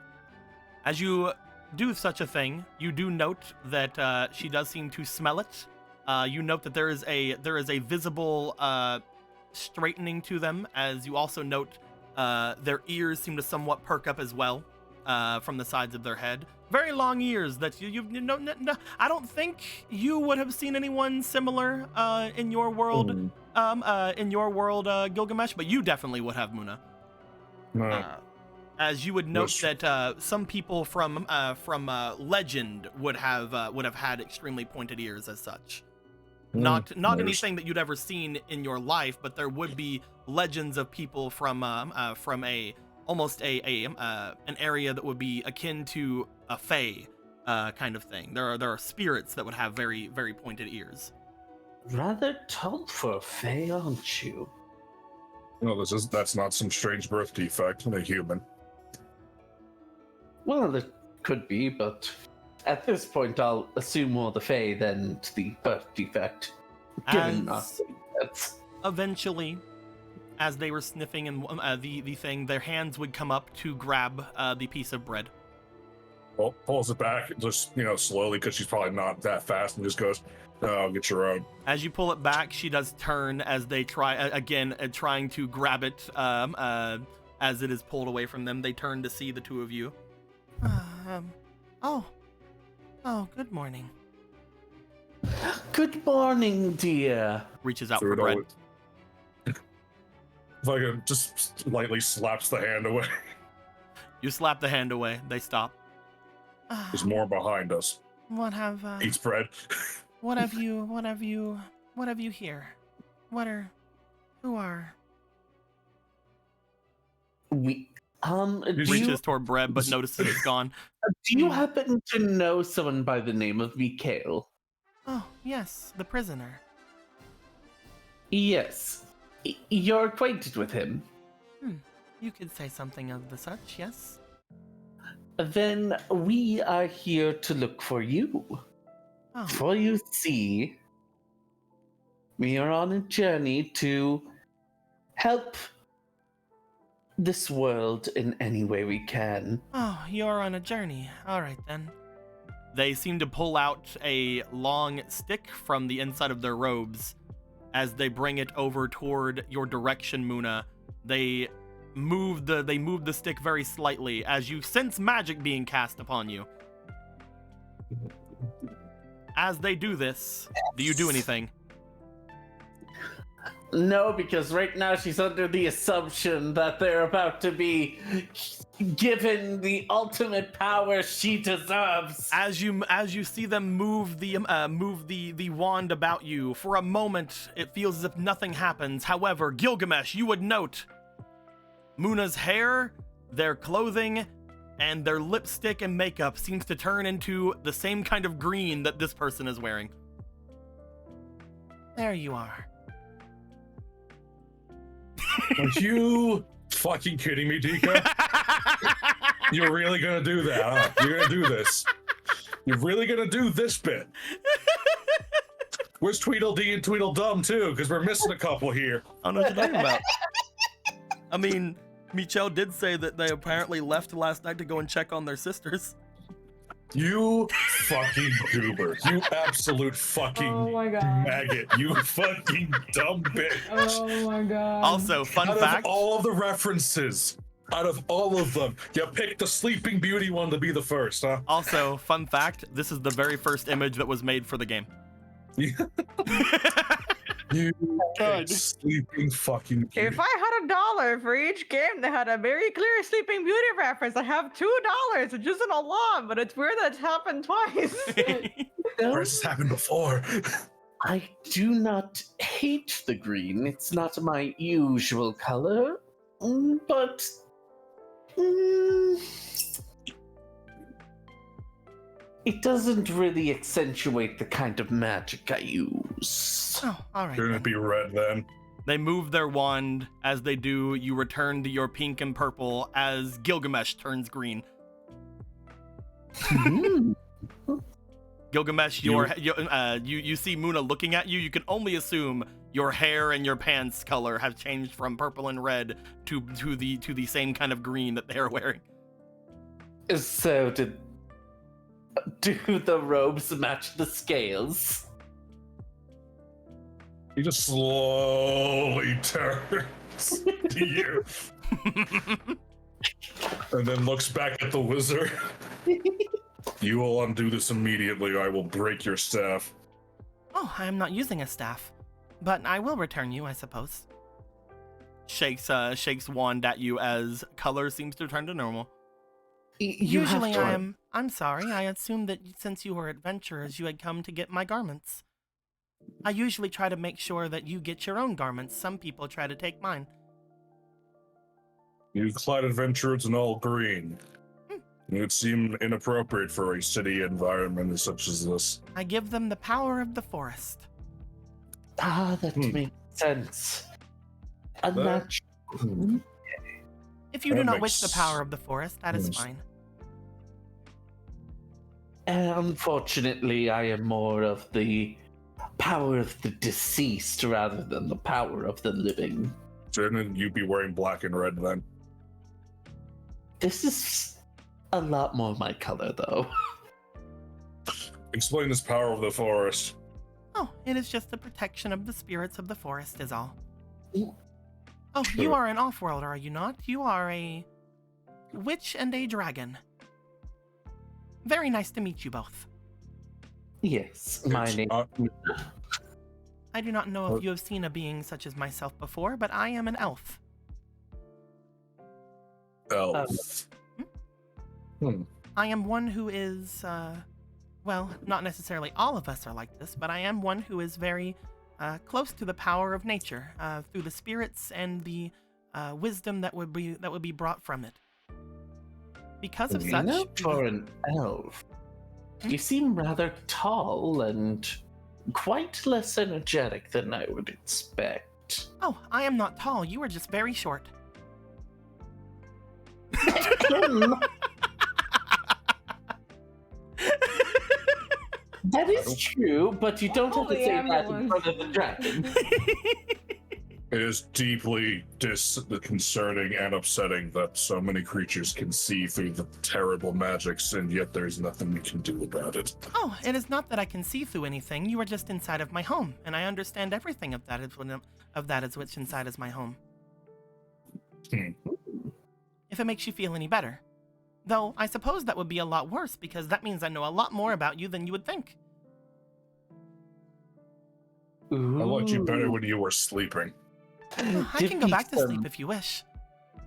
As you do such a thing, you do note that she does seem to smell it. You note that there is a visible straightening to them, as you also note their ears seem to somewhat perk up as well from the sides of their head. Very long ears that you know. I don't think you would have seen anyone similar in your world. Gilgamesh, but you definitely would have, Muna. As you would note that some people from legend would have had extremely pointed ears as such. Not anything that you'd ever seen in your life, but there would be legends of people from almost an area that would be akin to a fae kind of thing. There are spirits that would have very, very pointed ears.
Rather tall for a fae, aren't you?
No, that's not some strange birth defect in a human.
Well, it could be, but at this point, I'll assume more the fae than the birth defect. Given us,
eventually, as they were sniffing and the thing, their hands would come up to grab the piece of bread.
Well, pulls it back, just slowly, because she's probably not that fast, and just goes, "Oh, get your own."
As you pull it back, she does turn as they try again, trying to grab it. As it is pulled away from them, they turn to see the two of you. Oh, good morning.
Good morning, dear.
Reaches out for bread.
Like just lightly slaps the hand away.
You slap the hand away. They stop.
There's more behind us.
What have
eats bread.
What have you here? Who are?
We
reaches toward bread, but notices it's gone.
Do you happen to know someone by the name of Mikhail?
Oh, yes, the prisoner.
Yes. You're acquainted with him?
You could say something of the such, yes.
Then we are here to look for you.
Oh.
For you see, we are on a journey to help this world in any way we can.
Oh, you're on a journey. All right, then. They seem to pull out a long stick from the inside of their robes. As they bring it over toward your direction, Muna, they move the stick very slightly as you sense magic being cast upon you. As they do this, do you do anything?
No, because right now she's under the assumption that they're about to be given the ultimate power she deserves.
As you see them move the wand about you, for a moment it feels as if nothing happens. However, Gilgamesh, you would note Muna's hair, their clothing, and their lipstick and makeup seems to turn into the same kind of green that this person is wearing. There you are.
Are you fucking kidding me, Dika? You're really gonna do that, huh? You're gonna do this. You're really gonna do this bit. Where's Tweedledee and Tweedledum too? Because we're missing a couple here.
I don't know what you're talking about. I mean, Michelle did say that they apparently left last night to go and check on their sisters.
You fucking goober. You absolute fucking
Oh my god.
maggot. You fucking dumb bitch.
Oh my god.
Also, fun
Out
fact.
of all of the references, out of all of them, you picked the Sleeping Beauty one to be the first, huh?
Also, fun fact, this is the very first image that was made for the game.
You
Good.
sleeping fucking beauty.
If I had $1 for each game that had a very clear Sleeping Beauty reference, I have $2, which isn't a lot, but it's weird that it's happened twice.
Where's this happened before?
I do not hate the green. It's not my usual color, but it doesn't really accentuate the kind of magic I use.
Oh, all right.
Shouldn't it be red then?
They move their wand. As they do, you return to your pink and purple as Gilgamesh turns green. Gilgamesh, you see Muna looking at you. You can only assume your hair and your pants color have changed from purple and red to the same kind of green that they are wearing.
So do the robes match the scales?
He just slowly turns to you. And then looks back at the wizard. You will undo this immediately, or I will break your staff.
Oh, I am not using a staff, but I will return you, I suppose. Shakes wand at you as color seems to return to normal. Usually I'm sorry, I assumed that since you were adventurers, you had come to get my garments. I usually try to make sure that you get your own garments. Some people try to take mine.
You clad adventurers in all green. It would seem inappropriate for a city environment such as this.
I give them the power of the forest.
Ah, that makes sense. Unnatural.
If you do
That
not wish the
makes
power of the forest, that is
sense.
fine.
Unfortunately, I am more of the power of the deceased rather than the power of the living.
Shouldn't you be wearing black and red then?
This is a lot more my color, though.
Explain this power of the forest.
Oh, it is just the protection of the spirits of the forest is all.
Ooh.
Oh, you are an off-worlder, are you not? You are a witch and a dragon. Very nice to meet you both.
Yes, my
It's,
name.
I do not know if you have seen a being such as myself before, but I am an elf.
Elf.
I am one who is, well, not necessarily all of us are like this, but I am one who is very close to the power of nature, through the spirits and the wisdom that would be brought from it. Because of such,
For an elf, you seem rather tall and quite less energetic than I would expect.
oh, I am not tall. You are just very short.
That is true, but you don't have to
Holy
say that in
ambulance.
front of the dragon.
It is deeply disconcerting and upsetting that so many creatures can see through the terrible magics, and yet there's nothing we can do about it.
Oh, it is not that I can see through anything. You are just inside of my home, and I understand everything of that is what's inside is my home. If it makes you feel any better. Though, I suppose that would be a lot worse, because that means I know a lot more about you than you would think.
I liked you better when you were sleeping.
Oh, I
Give
can go
me
back to
some-
sleep if you wish.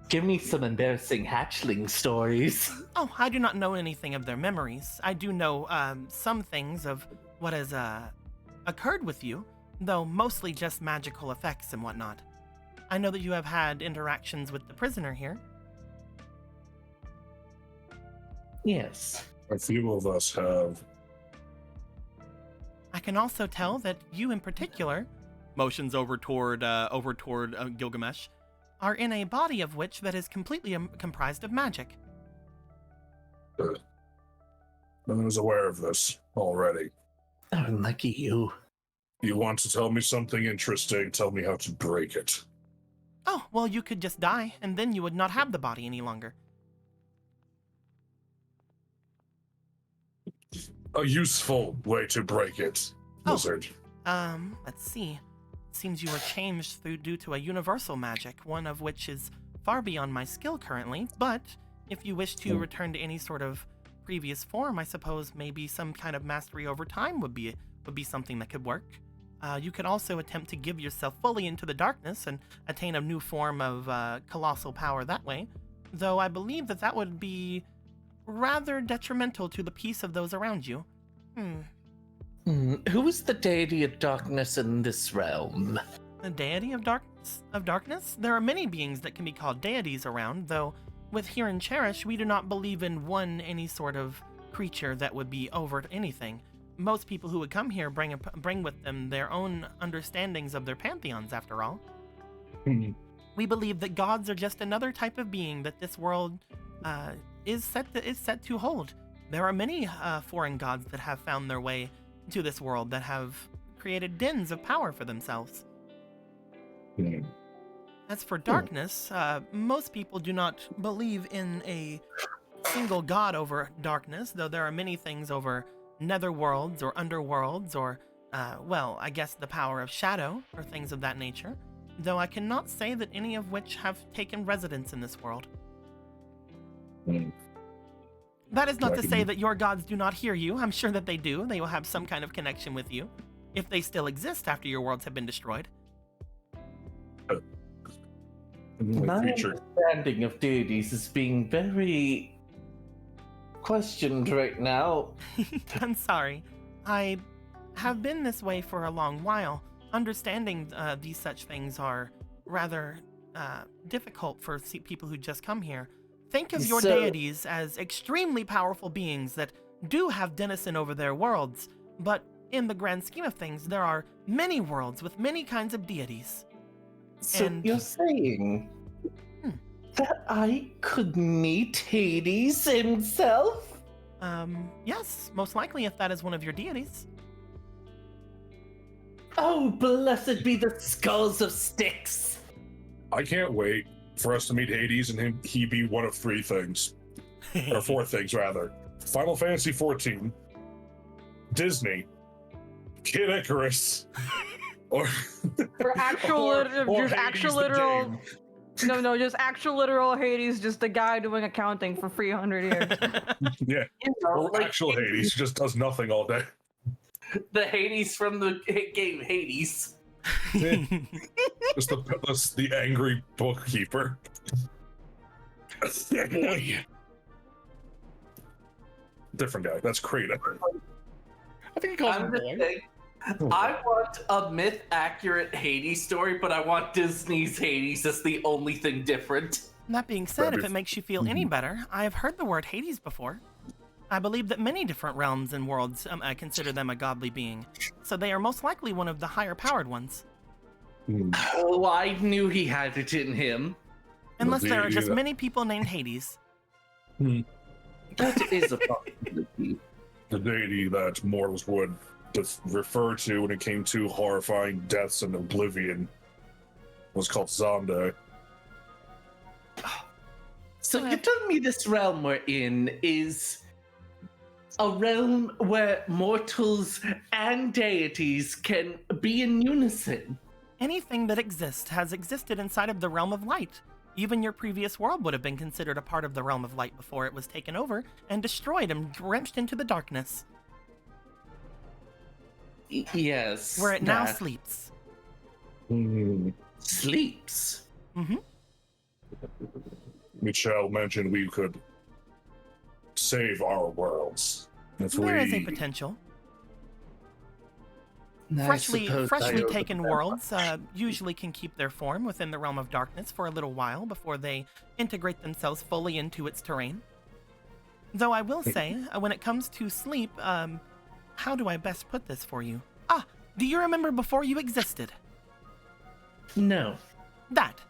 Give me some embarrassing hatchling stories.
Oh, I do not know anything of their memories. I do know some things of what has occurred with you, though mostly just magical effects and whatnot. I know that you have had interactions with the prisoner here.
Yes.
A few of us have.
I can also tell that you in particular, motions over toward Gilgamesh, are in a body of which that is completely comprised of magic.
I was aware of this already.
Oh, lucky you.
You want to tell me something interesting? Tell me how to break it.
Oh, well, you could just die, and then you would not have the body any longer.
A useful way to break it, wizard.
Let's see. Seems you were changed due to a universal magic, one of which is far beyond my skill currently, but if you wish to return to any sort of previous form, I suppose maybe some kind of mastery over time would be something that could work. You could also attempt to give yourself fully into the darkness and attain a new form of colossal power that way, though I believe that would be rather detrimental to the peace of those around you.
Who is the deity of darkness in this realm?
The deity of darkness? There are many beings that can be called deities around, though with here in Cherished, we do not believe in any sort of creature that would be over anything. Most people who would come here bring with them their own understandings of their pantheons, after all. We believe that gods are just another type of being that this world is set to hold. There are many foreign gods that have found their way to this world that have created dens of power for themselves. As for darkness, most people do not believe in a single god over darkness, though there are many things over netherworlds or underworlds or, I guess the power of shadow or things of that nature, though I cannot say that any of which have taken residence in this world. That is not to say that your gods do not hear you. I'm sure that they do. They will have some kind of connection with you, if they still exist after your worlds have been destroyed.
My understanding of deities is being very questioned right now.
I'm sorry. I have been this way for a long while. Understanding these such things are rather difficult for people who just come here. Think of your deities as extremely powerful beings that do have denizen over their worlds, but in the grand scheme of things, there are many worlds with many kinds of deities.
So you're saying that I could meet Hades himself?
Yes, most likely if that is one of your deities.
Oh, blessed be the skulls of Styx!
I can't wait for us to meet Hades and he be one of three things. Or four things, rather. Final Fantasy XIV, Disney, Kid Icarus, or
actual literal Hades, just the guy doing accounting for 300 years.
Yeah, or actual Hades just does nothing all day.
The Hades from the game Hades.
Just the angry bookkeeper. Different guy. That's Kratos.
I think he calls him boy.
I want a myth-accurate Hades story, but I want Disney's Hades as the only thing different.
That being said, if it makes you feel any better, I have heard the word Hades before. I believe that many different realms and worlds consider them a godly being, so they are most likely one of the higher-powered ones.
Oh, I knew he had it in him.
Unless there are just many people named Hades.
That is a possibility.
The deity that mortals would refer to when it came to horrifying deaths and oblivion was called Zonda.
So you're telling me this realm we're in is a realm where mortals and deities can be in unison?
Anything that exists has existed inside of the realm of light. Even your previous world would have been considered a part of the realm of light before it was taken over and destroyed and drenched into the darkness.
Yes.
Where it now sleeps.
Sleeps?
Mm-hmm.
Michelle mentioned we could save our worlds.
There is a potential. Freshly taken worlds usually can keep their form within the realm of darkness for a little while before they integrate themselves fully into its terrain. Though I will say, when it comes to sleep, how do I best put this for you? Ah, do you remember before you existed?
No.
That.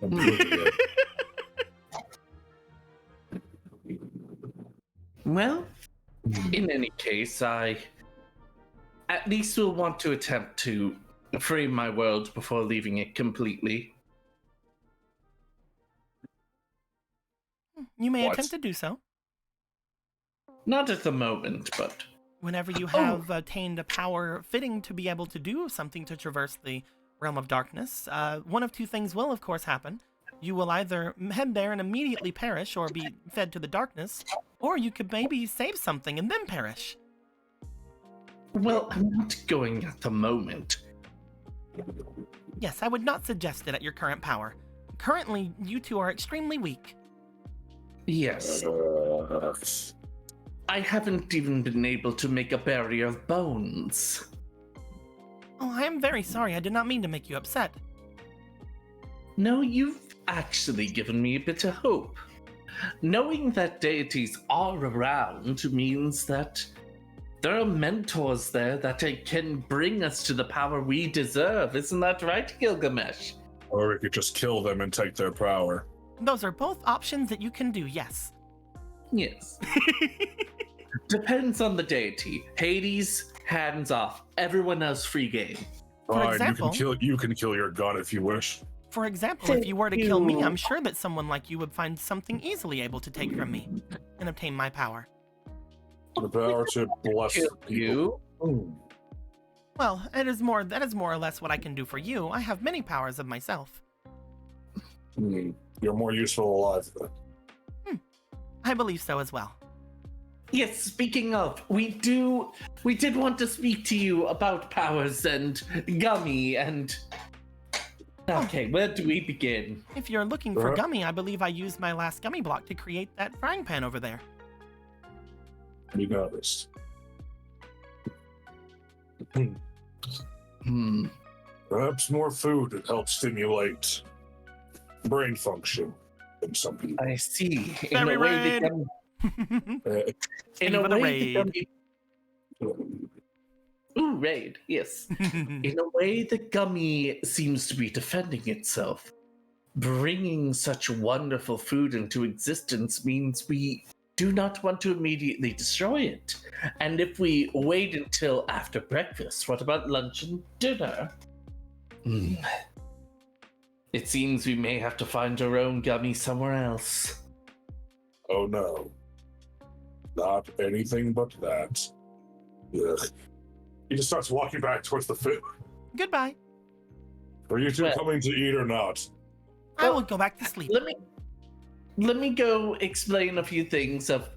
I'm pretty good.
Well, in any case, I at least will want to attempt to frame my world before leaving it completely.
You may
What?
attempt to do so.
Not at the moment, but
Whenever you have attained a power fitting to be able to do something to traverse the realm of darkness, one of two things will, of course, happen. You will either head there and immediately perish or be fed to the darkness, or you could maybe save something and then perish.
well, I'm not going at the moment.
Yes, I would not suggest it at your current power. Currently, you two are extremely weak.
Yes, I haven't even been able to make a barrier of bones.
Oh, I am very sorry. I did not mean to make you upset.
No, you've actually given me a bit of hope. Knowing that deities are around means that there are mentors there that can bring us to the power we deserve. Isn't that right, Gilgamesh?
Or we could just kill them and take their power.
Those are both options that you can do, yes.
Yes. Depends on the deity. Hades, hands off. Everyone else, free game.
For
Fine,
example-
you can kill your god if you wish.
For example, if you were to kill me, I'm sure that someone like you would find something easily able to take from me and obtain my power.
The power to bless
Kill
the people.
you.
Well, that is more or less what I can do for you. I have many powers of myself.
You're more useful alive then.
I believe so as well.
Yes, speaking of, we did want to speak to you about powers and Gummy and... Okay, where do we begin?
If you're looking for gummy, I believe I used my last gummy block to create that frying pan over there.
You noticed. Perhaps more food would help stimulate brain function in some people.
I see.
Very red.
In
Thank you
a
for the
way, the
raid.
gummy... Ooh, raid, yes. In a way, the gummy seems to be defending itself. Bringing such wonderful food into existence means we do not want to immediately destroy it. And if we wait until after breakfast, what about lunch and dinner? It seems we may have to find our own gummy somewhere else.
Oh no. Not anything but that. Ugh. He just starts walking back towards the food.
Goodbye.
Are you two
Well-
coming to eat or not?
I will go back to sleep.
Let me go explain a few things of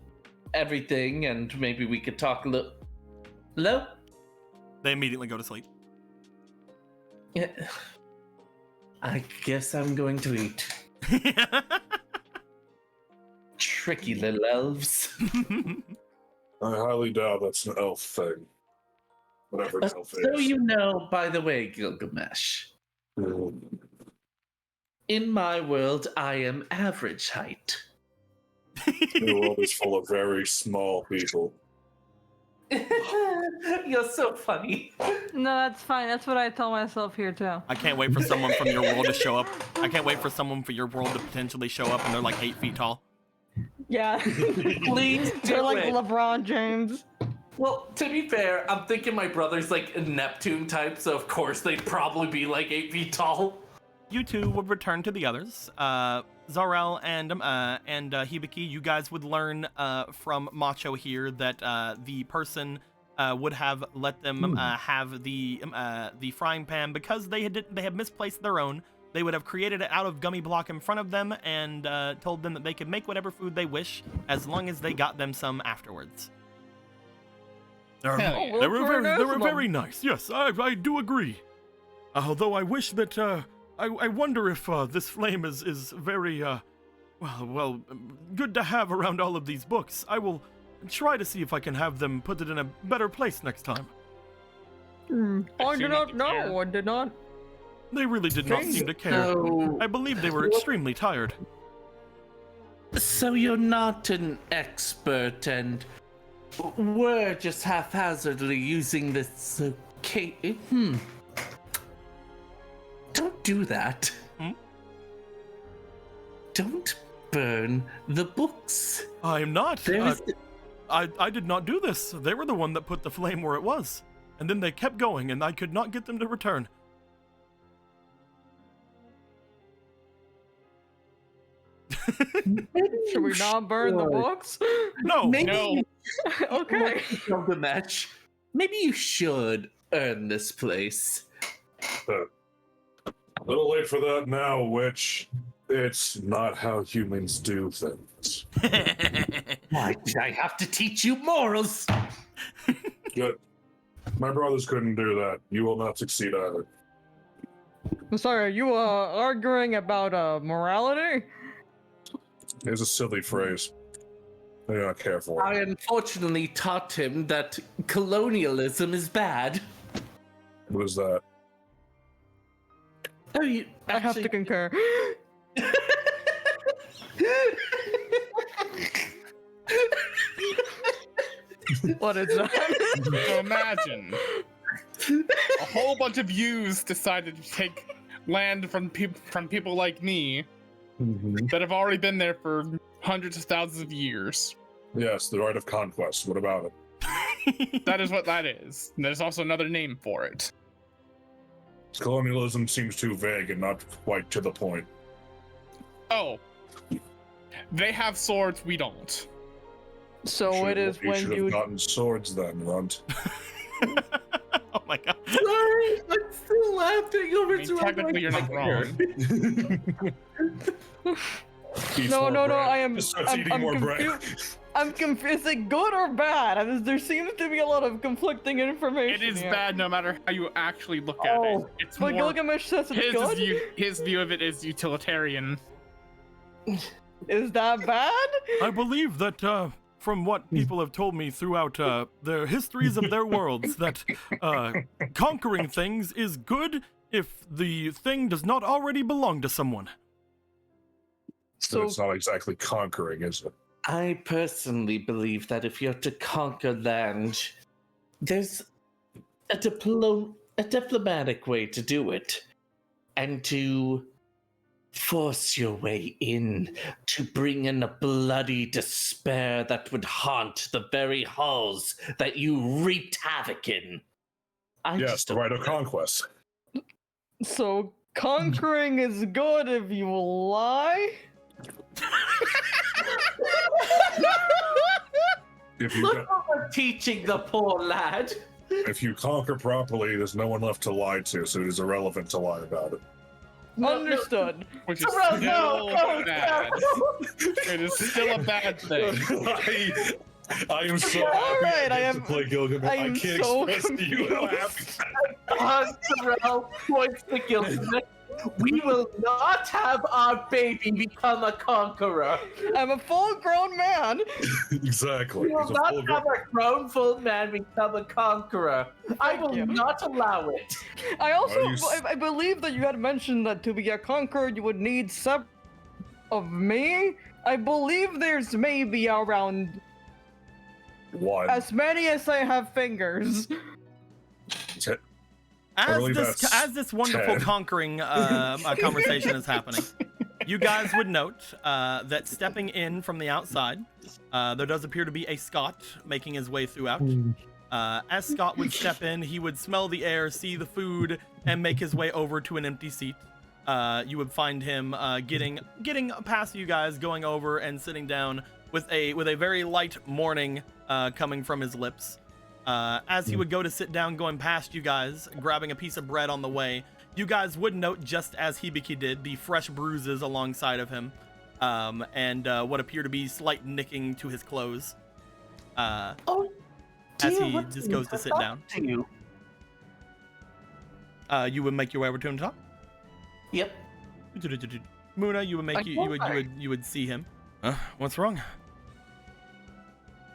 everything, and maybe we could talk a little. Hello?
They immediately go to sleep.
Yeah. I guess I'm going to eat. Tricky little elves.
I highly doubt that's an elf thing. Whatever an elf
So
is.
you know, by the way, Gilgamesh, in my world, I am average height.
The world is full of very small people.
You're so funny.
No, that's fine. That's what I tell myself here too.
I can't wait for someone from your world to show up. I can't wait for someone from your world to potentially show up and they're like 8 feet tall.
Yeah.
Please
They're
do
like
it.
LeBron James.
Well, to be fair, I'm thinking my brother's like a Neptune type, so of course they'd probably be like 8 feet tall.
You two would return to the others. Zarel and Hibiki, you guys would learn from Macho here that the person would have let them have the frying pan because they had misplaced their own. They would have created it out of gummy block in front of them and told them that they could make whatever food they wish as long as they got them some afterwards.
Hell yeah.
well,
They were
very
very, they were
reasonable.
very nice. Yes, I do agree. Although I wish that I wonder if this flame is very well good to have around all of these books. I will try to see if I can have them put it in a better place next time.
I do not know. I did not.
They really did not seem to care.
So,
I believe they were extremely tired.
So you're not an expert and we're just haphazardly using this Don't do that. Don't burn the books.
I'm not. I did not do this. They were the one that put the flame where it was. And then they kept going, and I could not get them to return.
Should we not burn the books?
No.
No.
Okay.
Gilgamesh, maybe you should earn this place.
A little late for that now, witch. It's not how humans do things.
Why did I have to teach you morals?
Good. My brothers couldn't do that. You will not succeed either.
I'm sorry, are you arguing about morality?
It's a silly phrase. I do not care for
I
it.
unfortunately taught him that colonialism is bad.
What is that?
Oh, you
I have to
actually-
concur. What is that?
So imagine a whole bunch of yous decided to take land from people like me that have already been there for hundreds of thousands of years.
Yes, the right of conquest. What about it?
That is what that is. And there's also another name for it.
Colonialism seems too vague and not quite to the point.
Oh. They have swords, we don't.
So it is
You
when
should have
you.
gotten swords then, Runt.
Oh my god.
Sorry, I'm still laughing over
I mean, technically you're not wrong.
Eats
No,
more
no,
bread.
I am.
Just starts
I'm,
eating
I'm
more bread.
confused. I'm confused. Is it good or bad? There seems to be a lot of conflicting information.
It is
here.
bad no matter how you actually look at it.
Oh,
It's
but
more
Gilgamesh says it's good.
his view of it is utilitarian.
Is that bad?
I believe that, from what people have told me throughout the histories of their worlds, that conquering things is good if the thing does not already belong to someone.
So it's not exactly conquering, is it?
I personally believe that if you're to conquer land, there's a diplomatic way to do it. And to force your way in, to bring in a bloody despair that would haunt the very halls that you wreaked havoc in.
Yes, the right of conquest.
So conquering is good if you lie.
If you
Look what we're teaching the poor lad.
if you conquer properly, there's no one left to lie to, so it is irrelevant to lie about it.
Understood.
Which is
Terrell,
still
no,
bad. It is still a bad thing.
I am so
All
happy
right,
I
I
get
am-
to play Gilgamesh.
I
I
am
can't
so
express to you how happy
Terrell points to Gilgamesh. We will not have our baby become a conqueror.
I'm a full-grown man.
Exactly.
We will
He's a
not
full
have a grown full man become a conqueror. I will
you.
not allow it.
I also,
Are you s-
I believe that you had mentioned that to be a conqueror, you would need several of me. I believe there's maybe around
one.
as many as I have fingers.
believe that's
As this wonderful
10.
conquering conversation is happening, you guys would note that stepping in from the outside, there does appear to be a Scot making his way throughout. As Scott would step in, he would smell the air, see the food, and make his way over to an empty seat. You would find him getting past you guys, going over and sitting down with a very light mourning coming from his lips. As he would go to sit down, going past you guys, grabbing a piece of bread on the way, you guys would note, just as Hibiki did, the fresh bruises alongside of him, and what appear to be slight nicking to his clothes.
Oh,
As
dear,
he
what
just
did
goes
I
to sit
talk
down.
to you?
You would make your way over to him to talk.
Yep.
Muna, you would see him. What's wrong?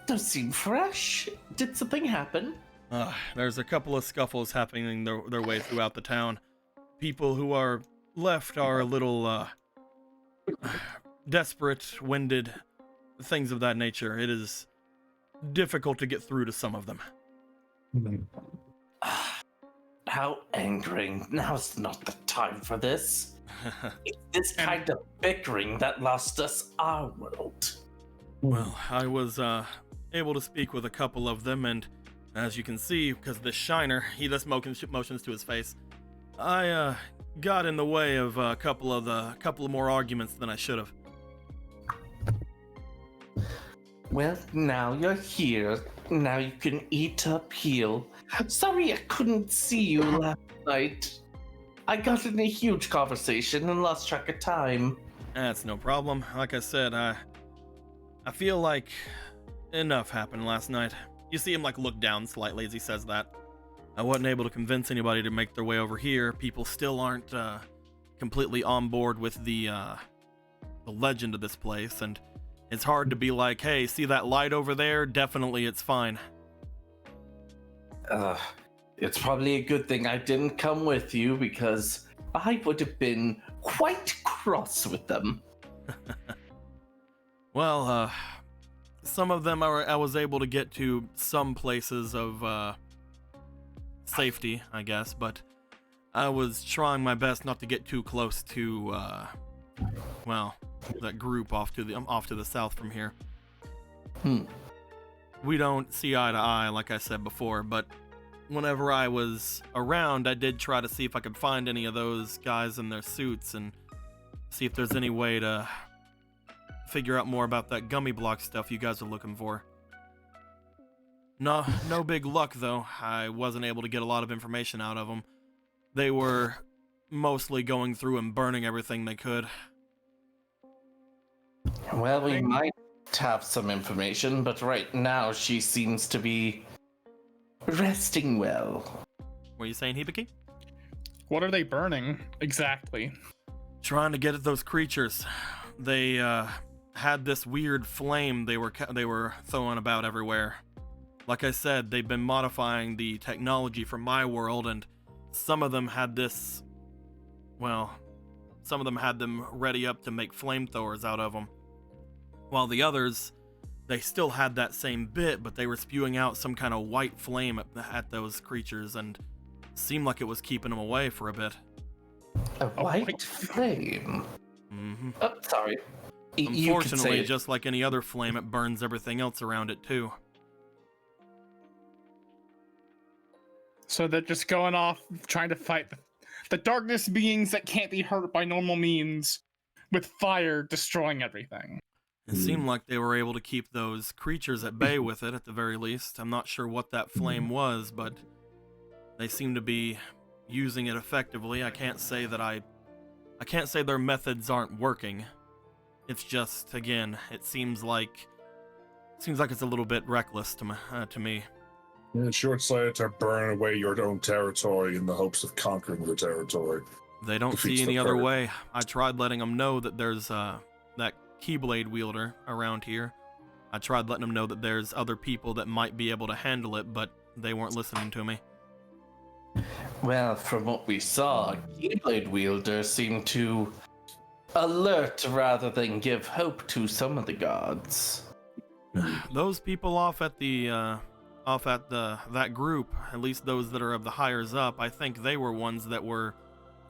Don't seem fresh. Did something happen?
There's a couple of scuffles happening their way throughout the town. People who are left are a little desperate, winded, things of that nature. It is difficult to get through to some of them.
How angering. Now's not the time for this. It's this kind of bickering that lost us our world.
Well, I was able to speak with a couple of them, and as you can see, because of this shiner, he just motions to his face, I got in the way of a couple of more arguments than I should have.
Well, now you're here. Now you can eat up, heal. Sorry I couldn't see you last night. I got in a huge conversation and lost track of time.
That's no problem. Like I said, I feel like enough happened last night. You see him look down slightly as he says that. I wasn't able to convince anybody to make their way over here. People still aren't completely on board with the legend of this place, and it's hard to be like, hey, see that light over there? Definitely it's fine.
It's probably a good thing I didn't come with you, because I would have been quite cross with them.
Well, some of them I was able to get to some places of safety, I guess, but I was trying my best not to get too close to, well, that group off to the south from here. We don't see eye to eye, like I said before, but whenever I was around, I did try to see if I could find any of those guys in their suits and see if there's any way to figure out more about that gummy block stuff you guys are looking for. No big luck, though. I wasn't able to get a lot of information out of them. They were mostly going through and burning everything they could.
Well, we might have some information, but right now she seems to be resting well.
Were you saying, Hibiki?
What are they burning exactly?
Trying to get at those creatures. They had this weird flame they were throwing about everywhere. Like I said, they've been modifying the technology from my world, and some of them had this, well, some of them had them ready up to make flamethrowers out of them. While the others, they still had that same bit, but they were spewing out some kind of white flame at those creatures, and seemed like it was keeping them away for a bit.
A white flame?
Mm-hmm.
Oh, sorry.
Unfortunately, just like any other flame, it burns everything else around it, too.
So they're just going off trying to fight the darkness beings that can't be hurt by normal means, with fire destroying everything.
It seemed like they were able to keep those creatures at bay with it, at the very least. I'm not sure what that flame was, but they seem to be using it effectively. I can't say their methods aren't working. It's just, again, it seems like it's a little bit reckless to me.
It's short-sighted to burn away your own territory in the hopes of conquering your territory.
They don't see any other way. I tried letting them know that there's that Keyblade wielder around here. I tried letting them know that there's other people that might be able to handle it, but they weren't listening to me.
Well, from what we saw, Keyblade wielder seemed to alert rather than give hope to some of the gods.
Those people off at that group, at least those that are of the hires up, I think they were ones that were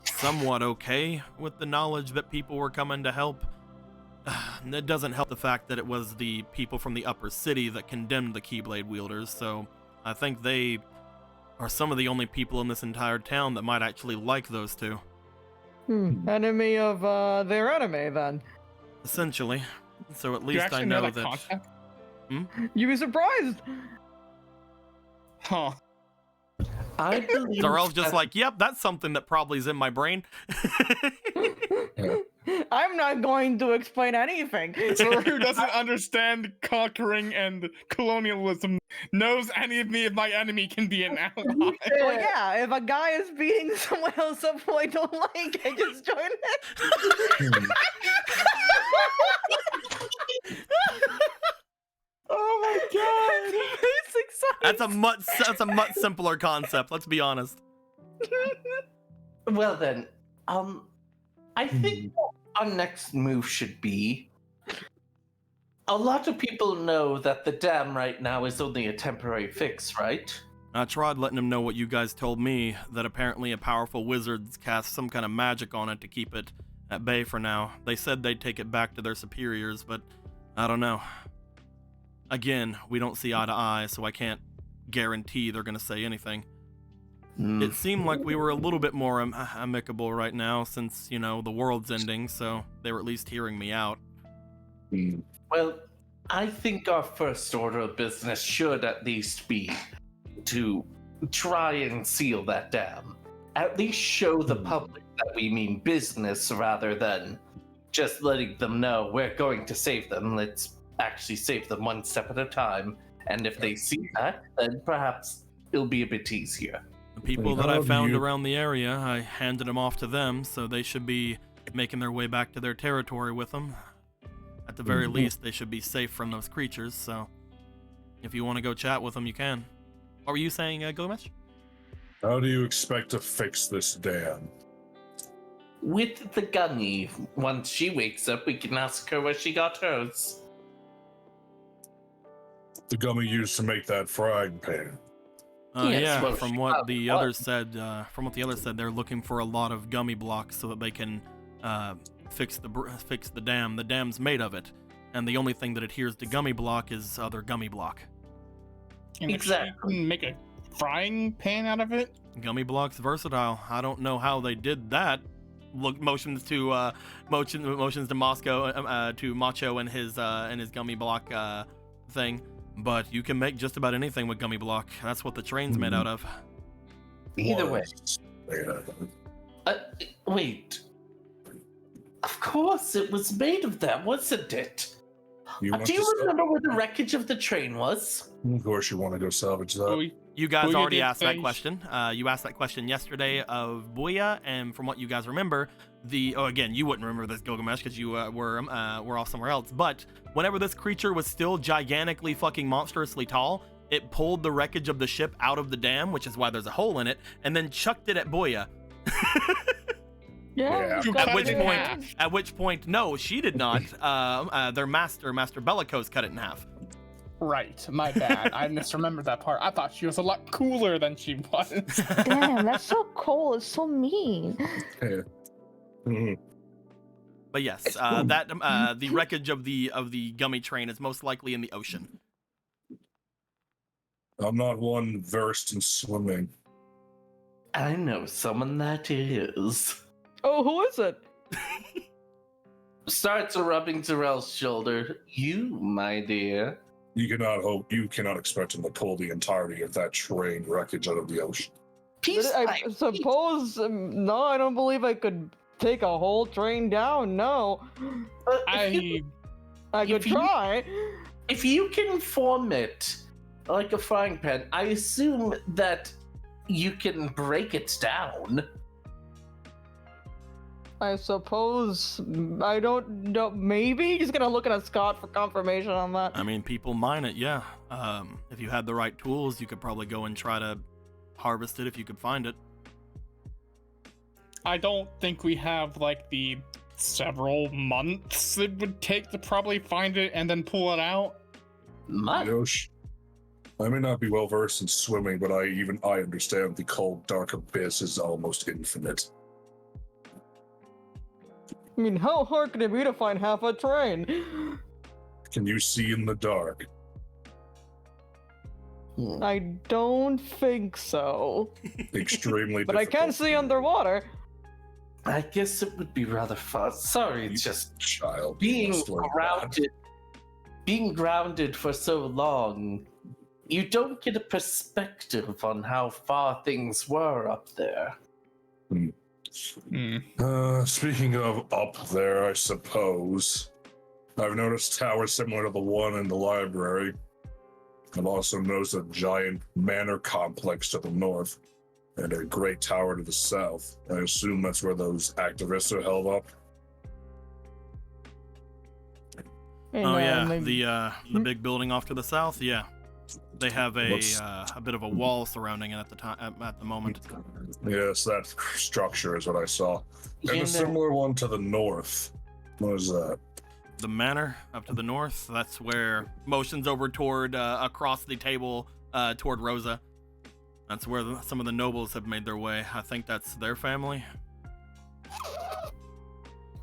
somewhat okay with the knowledge that people were coming to help. It doesn't help the fact that it was the people from the upper city that condemned the Keyblade wielders, so I think they are some of the only people in this entire town that might actually like those two.
Enemy of their enemy, then.
Essentially. So at
You
least
actually
I know
that
that...
concept?
You'd be surprised.
Huh.
I believe
Darrell's just
that-
like, yep, that's something that probably is in my brain.
I'm not going to explain anything.
So who doesn't understand conquering and colonialism knows any of me if my enemy can be an ally.
Well, yeah, if a guy is beating someone else up who I don't like, I just join it.
Oh my god!
Basic science.
That's a much simpler concept. Let's be honest.
Well then, I think what our next move should be A lot of people know that the dam right now is only a temporary fix, right?
I tried letting him know what you guys told me, that apparently a powerful wizard's cast some kind of magic on it to keep it at bay for now. They said they'd take it back to their superiors, but I don't know. Again, we don't see eye to eye, so I can't guarantee they're gonna say anything. It seemed like we were a little bit more amicable right now since, you know, the world's ending, so they were at least hearing me out.
Well, I think our first order of business should at least be to try and seal that dam. At least show the public that we mean business rather than just letting them know we're going to save them. Let's actually save them one step at a time. And if they see that, then perhaps it'll be a bit easier.
The people that I found around the area, I handed them off to them, so they should be making their way back to their territory with them. At the very least, they should be safe from those creatures, so if you want to go chat with them, you can. What were you saying, Gilgamesh?
How do you expect to fix this dam?
With the gunny, once she wakes up, we can ask her where she got hers.
The gummy used to make that frying pan.
Yes,
Yeah,
well,
from
she
what
probably
the others said, they're looking for a lot of gummy blocks so that they can fix the dam. The dam's made of it, and the only thing that adheres to gummy block is other gummy block.
And
Exactly.
If you can make a frying pan out of it?
Gummy block's versatile. I don't know how they did that. Look, motions to Moscow, to Macho and his gummy block thing. But you can make just about anything with gummy block. That's what the train's made out of.
Either way. Wait. Of course, it was made of that, wasn't it? Do you remember where the wreckage of the train was?
Of course, you want to go salvage that.
You guys
Booyah
already
did
asked that
say-
question. You asked that question yesterday of Booyah, and from what you guys remember, again, you wouldn't remember this, Gilgamesh, because you were off somewhere else. But whenever this creature was still gigantically fucking monstrously tall, it pulled the wreckage of the ship out of the dam, which is why there's a hole in it, and then chucked it at Booyah.
Yeah.
You
At
cut
which
it in
point,
half.
no, she did not. Their Master Bellicose, cut it in half.
Right, my bad. I misremembered that part. I thought she was a lot cooler than she was.
Damn, that's so cold. It's so mean.
Yeah. Mhm.
But yes, the wreckage of the gummy train is most likely in the ocean.
I'm not one versed in swimming.
I know someone that is.
Oh, who is it?
Starts rubbing Zarel's shoulder. You, my dear.
You cannot expect him to pull the entirety of that train wreckage out of the ocean.
Peace.
I suppose. No, I don't believe I could take a whole train down. No, I could
if you-
try.
If you can form it like a frying pan, I assume that you can break it down.
I suppose. I don't know. Maybe he's gonna look at Scott for confirmation on that.
I mean, people mine it, yeah. If you had the right tools, you could probably go and try to harvest it if you could find it.
I don't think we have like the several months it would take to probably find it and then pull it out.
Yosh, I may not be well versed in swimming, but I understand the cold, dark abyss is almost infinite.
I mean, how hard could it be to find half a train?
Can you see in the dark?
I don't think so.
Extremely
But I can
difficult.
see underwater.
I guess it would be rather fun. Sorry, it's just
Child.
being
must learn that.
grounded. Being grounded for so long, you don't get a perspective on how far things were up there.
Speaking of up there, I suppose, I've noticed towers similar to the one in the library. I've also noticed a giant manor complex to the north and a great tower to the south. I assume that's where those activists are held up.
And,
Oh yeah,
maybe-
the big building off to the south. Yeah, they have a bit of a wall surrounding it at the moment.
Yes, that structure is what I saw. And
You know-
a similar one to the north. What is that?
The manor up to the north. That's where motions over toward across the table toward Rosa. That's where some of the nobles have made their way. I think that's their family.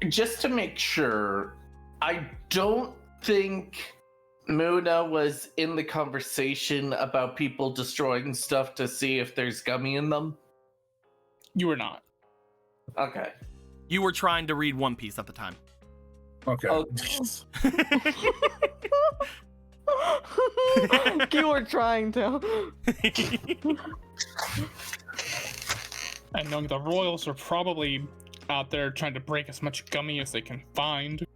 Just to make sure, I don't think Muna was in the conversation about people destroying stuff to see if there's gummy in them.
You were not.
Okay.
You were trying to read One Piece at the time.
Okay.
Oh,
You were trying to.
And knowing the royals are probably out there trying to break as much gummy as they can find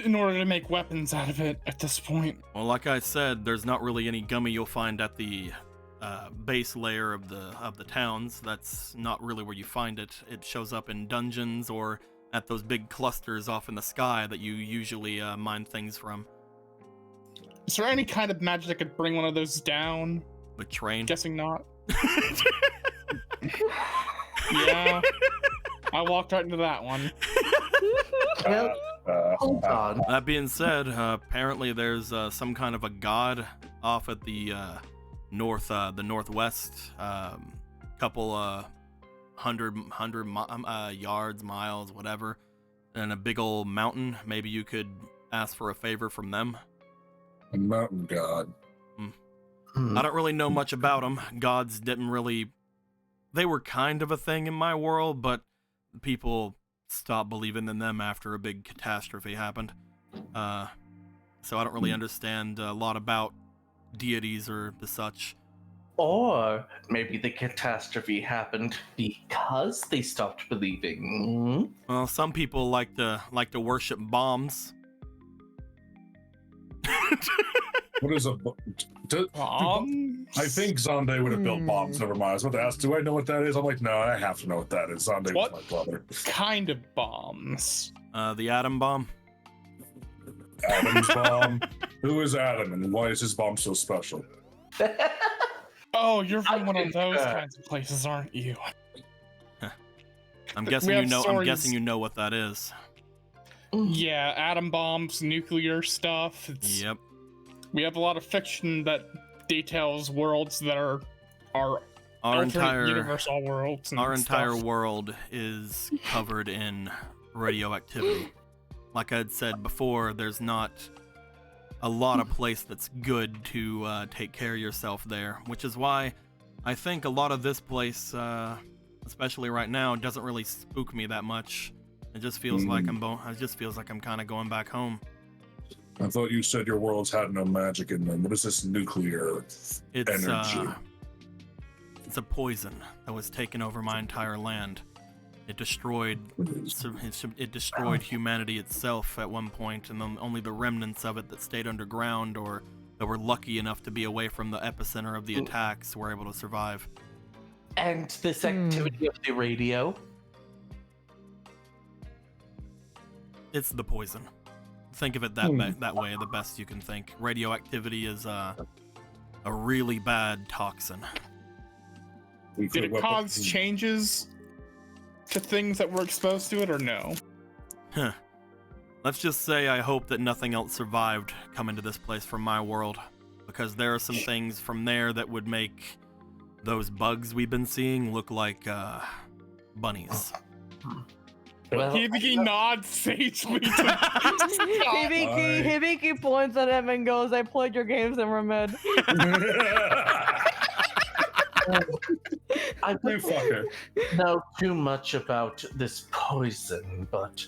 in order to make weapons out of it at this point.
Well, like I said, there's not really any gummy you'll find at the base layer of the towns. That's not really where you find it. It shows up in dungeons or at those big clusters off in the sky that you usually mine things from.
Is there any kind of magic that could bring one of those down?
The train.
Guessing not. Yeah. I walked right into that one.
well, hold on.
That being said, apparently there's some kind of a god off at the northwest, couple hundred yards, miles, whatever, and a big old mountain. Maybe you could ask for a favor from them.
A mountain god.
I don't really know much about them. Gods didn't really... They were kind of a thing in my world, but people stopped believing in them after a big catastrophe happened. So I don't really understand a lot about deities or the such.
Or maybe the catastrophe happened because they stopped believing.
Well, some people like to worship bombs.
What is a I think Zonde would have built bombs. Never mind. I was about to ask, do I know what that is? I'm like, no, I have to know what that is. Zonde was my brother.
Kind of bombs.
The atom bomb.
Adam's bomb. Who is Adam, and why is his bomb so special?
Oh, you're from one of
think,
those kinds of places, aren't you?
I'm guessing you know. I'm guessing you know what that is.
Yeah, atom bombs, nuclear stuff.
Yep.
We have a lot of fiction that details worlds that are
Our
alternate
entire
universal worlds. And
entire
stuff.
world is covered in radioactivity. Like I'd said before, there's not a lot of place that's good to take care of yourself there, which is why I think a lot of this place, especially right now, doesn't really spook me that much. It just feels like I'm kind of going back home.
I thought you said your worlds had no magic in them. What is this nuclear energy?
It's a poison that was taken over my entire land. It destroyed humanity itself at one point, and then only the remnants of it that stayed underground or that were lucky enough to be away from the epicenter of the attacks were able to survive.
And this activity of the radio?
It's the poison. Think of it that way, the best you can think. Radioactivity is a really bad toxin.
Did it cause changes to things that were exposed to it, or no?
Huh. Let's just say I hope that nothing else survived coming to this place from my world, because there are some things from there that would make those bugs we've been seeing look like bunnies.
Well,
Hibiki nods sagely to
Hibiki points at him and goes, "I played your games and remembered."
I don't know too much about this poison, but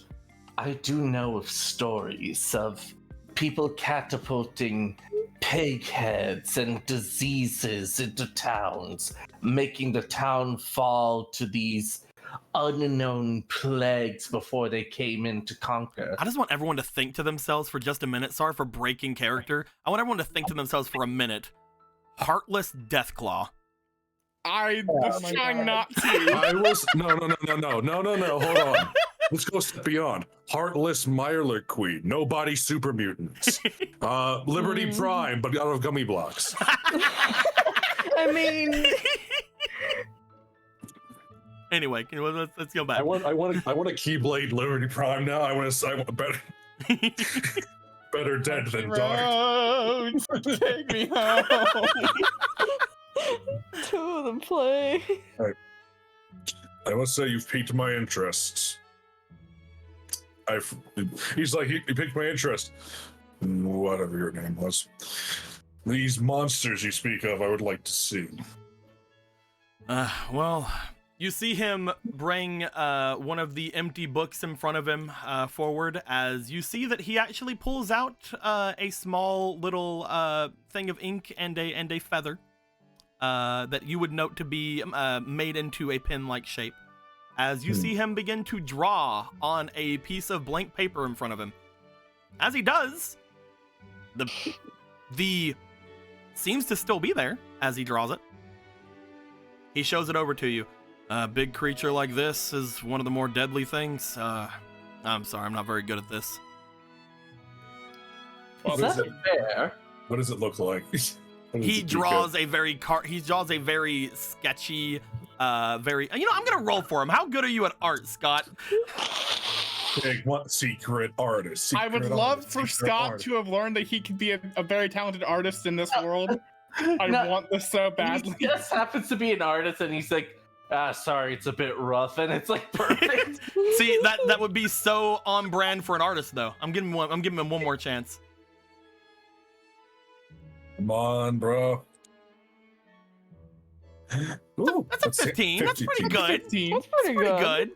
I do know of stories of people catapulting pig heads and diseases into towns, making the town fall to these unknown plagues before they came in to conquer.
I just want everyone to think to themselves for just a minute. Sorry for breaking character. I want everyone to think to themselves for a minute. Heartless Deathclaw.
I was trying not to.
I was no. Hold on. Let's go a step beyond. Heartless Mirelurk Queen. No body super mutants. Liberty Prime, but out of gummy blocks.
I mean,
Anyway, let's go back.
I want a Keyblade Liberty Prime now. I want better. Better dead than dark.
Roads, take me home.
Two of them play.
I must say you've piqued my interest. He's like, he piqued my interest. Whatever your name was. These monsters you speak of, I would like to see.
Well, you see him bring one of the empty books in front of him forward, as you see that he actually pulls out a small little thing of ink and a feather that you would note to be made into a pin-like shape. As you see him begin to draw on a piece of blank paper in front of him. As he does, the seems to still be there as he draws it. He shows it over to you. A big creature like this is one of the more deadly things. I'm sorry, I'm not very good at this.
Is that a bear?
What does it look like?
He draws a very sketchy, I'm gonna roll for him. How good are you at art, Scott?
Big what secret artist?
I would love for Scott to have learned that he could be a very talented artist in this world. I want this so badly.
He just happens to be an artist, and he's like, sorry, it's a bit rough, and it's like perfect.
See, that would be so on brand for an artist, though. I'm giving him one more chance.
Come on, bro. Ooh,
That's a 15. That's pretty good.
15.
That's pretty good.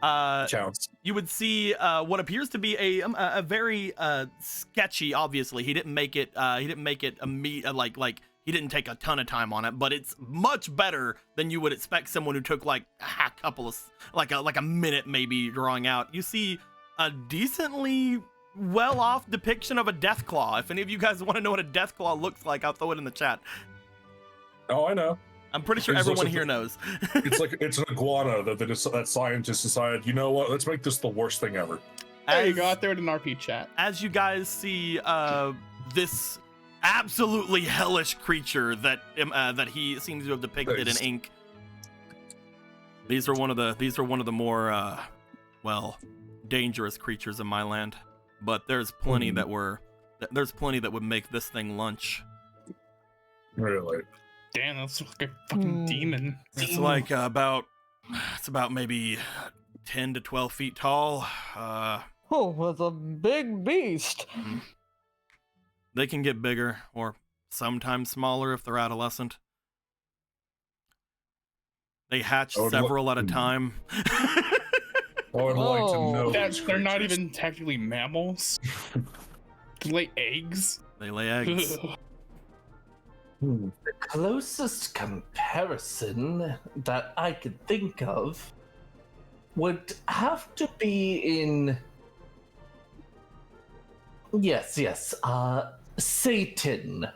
Counts.
You would see what appears to be a very sketchy. Obviously, he didn't make it. He didn't he didn't take a ton of time on it, but it's much better than you would expect someone who took like a couple of like a minute maybe drawing out. You see a decently well-off depiction of a death claw. If any of you guys want to know what a death claw looks like, I'll throw it in the chat.
Oh, I know.
I'm pretty sure everyone here knows.
It's an iguana that scientists decided, you know what, let's make this the worst thing ever.
There you go. I threw it in RP chat.
As you guys see this absolutely hellish creature that he seems to have depicted in ink. These are one of the more dangerous creatures in my land. But there's plenty that would make this thing lunch.
Really?
Damn, that's like a fucking demon.
It's like about maybe 10 to 12 feet tall.
Oh, that's a big beast.
They can get bigger or sometimes smaller if they're adolescent. They hatch several at a time.
I would like to know.
They're not even technically mammals. They lay eggs.
They lay eggs.
The closest comparison that I could think of would have to be in... Yes. Satan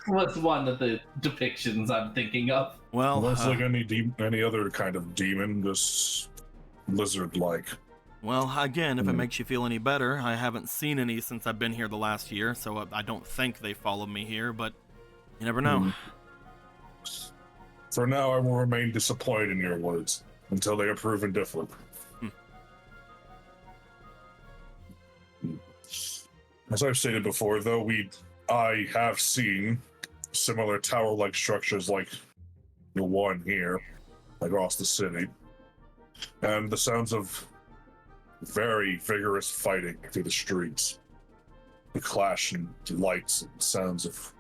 was one of the depictions I'm thinking of.
Well,
looks like any other kind of demon, just lizard-like.
Well, again, if it makes you feel any better, I haven't seen any since I've been here the last year, so I don't think they followed me here, but you never know.
For now, I will remain disappointed in your words until they are proven different. As I've stated before, though, I have seen similar tower-like structures like the one here across the city, and the sounds of very vigorous fighting through the streets, the clash and lights and sounds of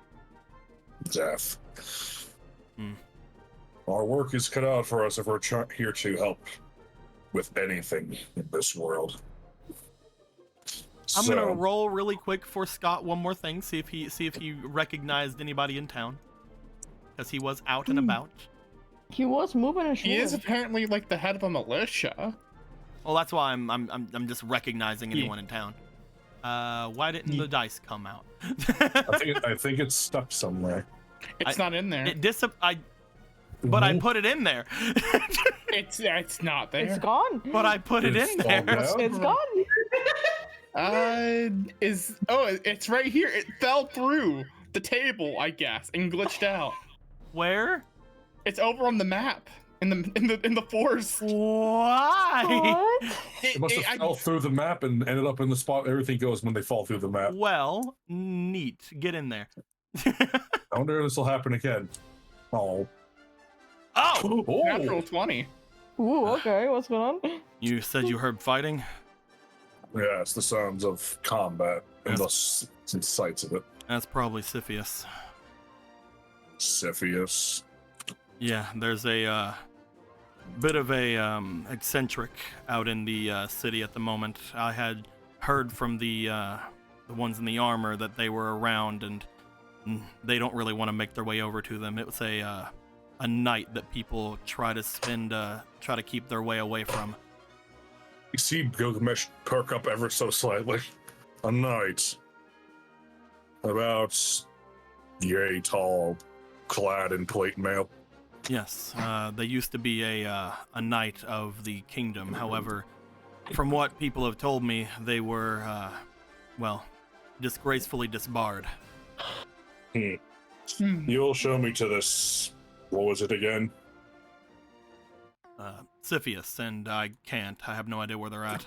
death. Our work is cut out for us if we're here to help with anything in this world.
I'm gonna roll really quick for Scott one more thing, see if he recognized anybody in town, because he was out and about.
He was moving his
He is apparently like the head of a militia.
Well, that's why I'm just recognizing anyone in town. Why didn't the dice come out?
I think it's stuck somewhere.
It's not in there.
But I put it in there.
It's not there.
It's gone.
But I put it in there.
It's gone.
It's right here. It fell through the table, I guess, and glitched out.
Where?
It's over on the map. in the forest.
Why?
What?
It must have fell through the map and ended up in the spot everything goes when they fall through the map.
Well, neat. Get in there.
I wonder if this will happen again. Oh.
Oh!
Natural 20.
Ooh, okay, what's going on?
You said you heard fighting?
Yeah, it's the sounds of combat and the sights of it.
That's probably Siphius.
Cepheus.
Yeah, there's a bit of a eccentric out in the city at the moment. I had heard from the ones in the armor that they were around, and they don't really want to make their way over to them. It was a night that people try to keep their way away from.
You see Gilgamesh perk up ever so slightly. A knight. About yay tall, clad in plate mail.
Yes, they used to be a knight of the kingdom. However, from what people have told me, they were, disgracefully disbarred.
You'll show me to this. What was it again?
Siphius, and I can't. I have no idea where they're at.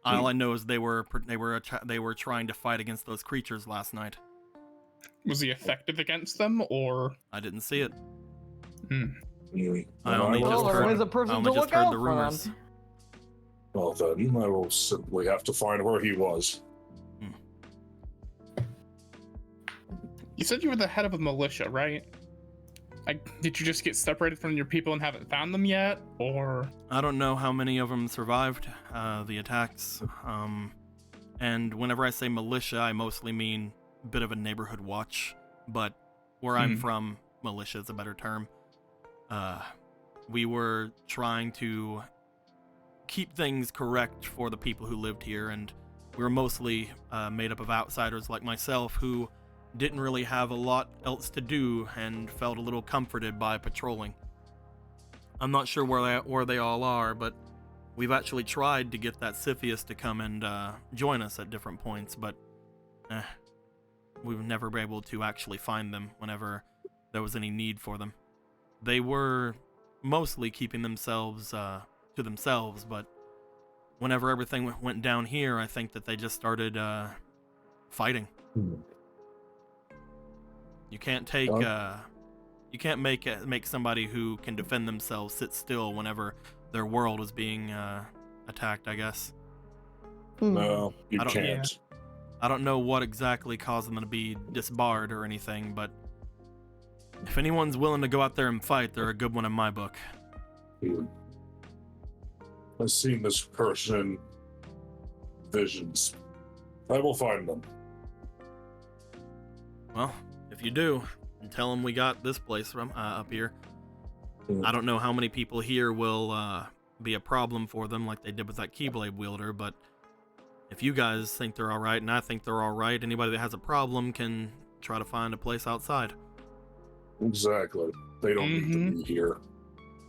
All I know is they were trying to fight against those creatures last night.
Was he effective against them, or?
I didn't see it.
I
only
will
just
Well,
heard-
there's a person
I
to
only just
look
heard
out
the
for
rumors.
them.
Well then, I will simply have to find where he was.
You said you were the head of a militia, right? Did you just get separated from your people and haven't found them yet, or?
I don't know how many of them survived the attacks. And whenever I say militia, I mostly mean a bit of a neighborhood watch. But where I'm from, militia is a better term. We were trying to keep things correct for the people who lived here, and we were mostly made up of outsiders like myself who didn't really have a lot else to do and felt a little comforted by patrolling. I'm not sure where they all are, but we've actually tried to get that Siphius to come and join us at different points, but we've never been able to actually find them whenever there was any need for them. They were mostly keeping themselves to themselves, but whenever everything went down here, I think that they just started fighting. You can't take you can't make somebody who can defend themselves sit still whenever their world is being attacked, I guess.
No, you
I don't-
can't.
I don't know what exactly caused them to be disbarred or anything, but if anyone's willing to go out there and fight, they're a good one in my book.
I've seen this person in visions. I will find them.
Well, if you do, tell them we got this place from up here. I don't know how many people here will be a problem for them like they did with that Keyblade wielder, but if you guys think they're alright and I think they're alright, anybody that has a problem can try to find a place outside.
Exactly. They don't need to be here.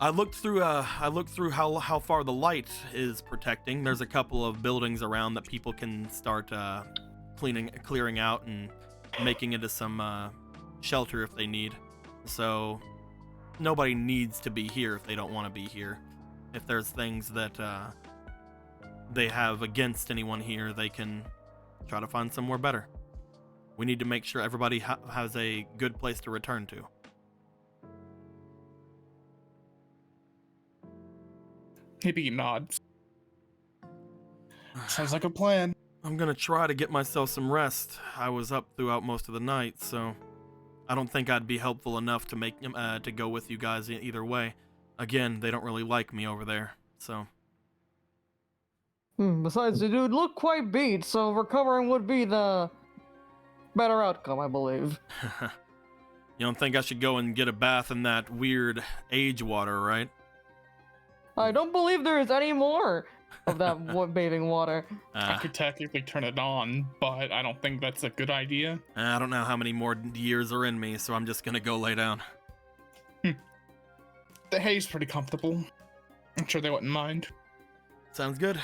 I looked through how far the light is protecting. There's a couple of buildings around that people can start clearing out and making into some shelter if they need. So nobody needs to be here if they don't want to be here. If there's things that they have against anyone here, they can try to find somewhere better. We need to make sure everybody has a good place to return to.
Maybe nods. Sounds like a plan.
I'm gonna try to get myself some rest. I was up throughout most of the night, so I don't think I'd be helpful enough to make to go with you guys either way. Again, they don't really like me over there, so.
Besides, the dude looked quite beat, so recovering would be the better outcome, I believe.
You don't think I should go and get a bath in that weird age water, right?
I don't believe there is any more of that bathing water.
I could technically turn it on, but I don't think that's a good idea.
I don't know how many more years are in me, so I'm just gonna go lay down.
The hay's pretty comfortable. I'm sure they wouldn't mind.
Sounds good.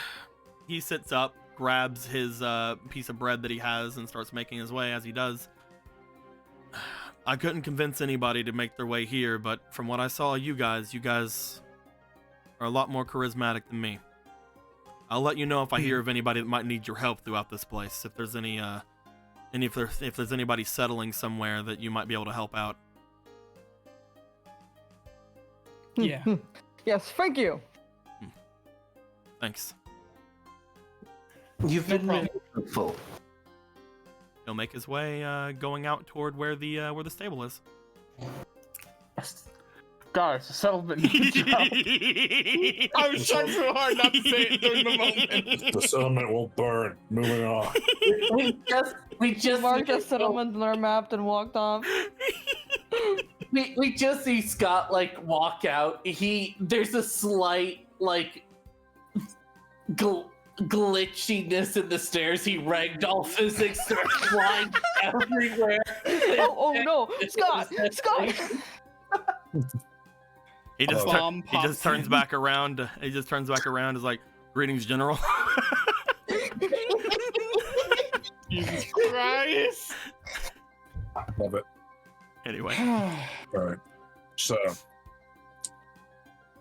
He sits up, grabs his piece of bread that he has, and starts making his way as he does. I couldn't convince anybody to make their way here, but from what I saw, you guys are a lot more charismatic than me. I'll let you know if I hear of anybody that might need your help throughout this place. If there's if there's anybody settling somewhere that you might be able to help out.
Yeah.
Yes, thank you.
Thanks.
You've
No
been really
problem.
helpful.
He'll make his way going out toward where the stable is.
Guys, the settlement. Good job. I was trying so hard not to say it during the moment.
The settlement will burn. Moving on.
we just
Marked the settlement on our map and walked off.
we just see Scott like walk out. There's a slight like glitchiness in the stairs. He ragdoll physics starts flying everywhere.
Oh no, Scott!
He just
Bomb
he just
pops
turns
in.
back around. He just turns back around. Is like, greetings, General.
Jesus Christ.
Love it.
Anyway,
All right. So,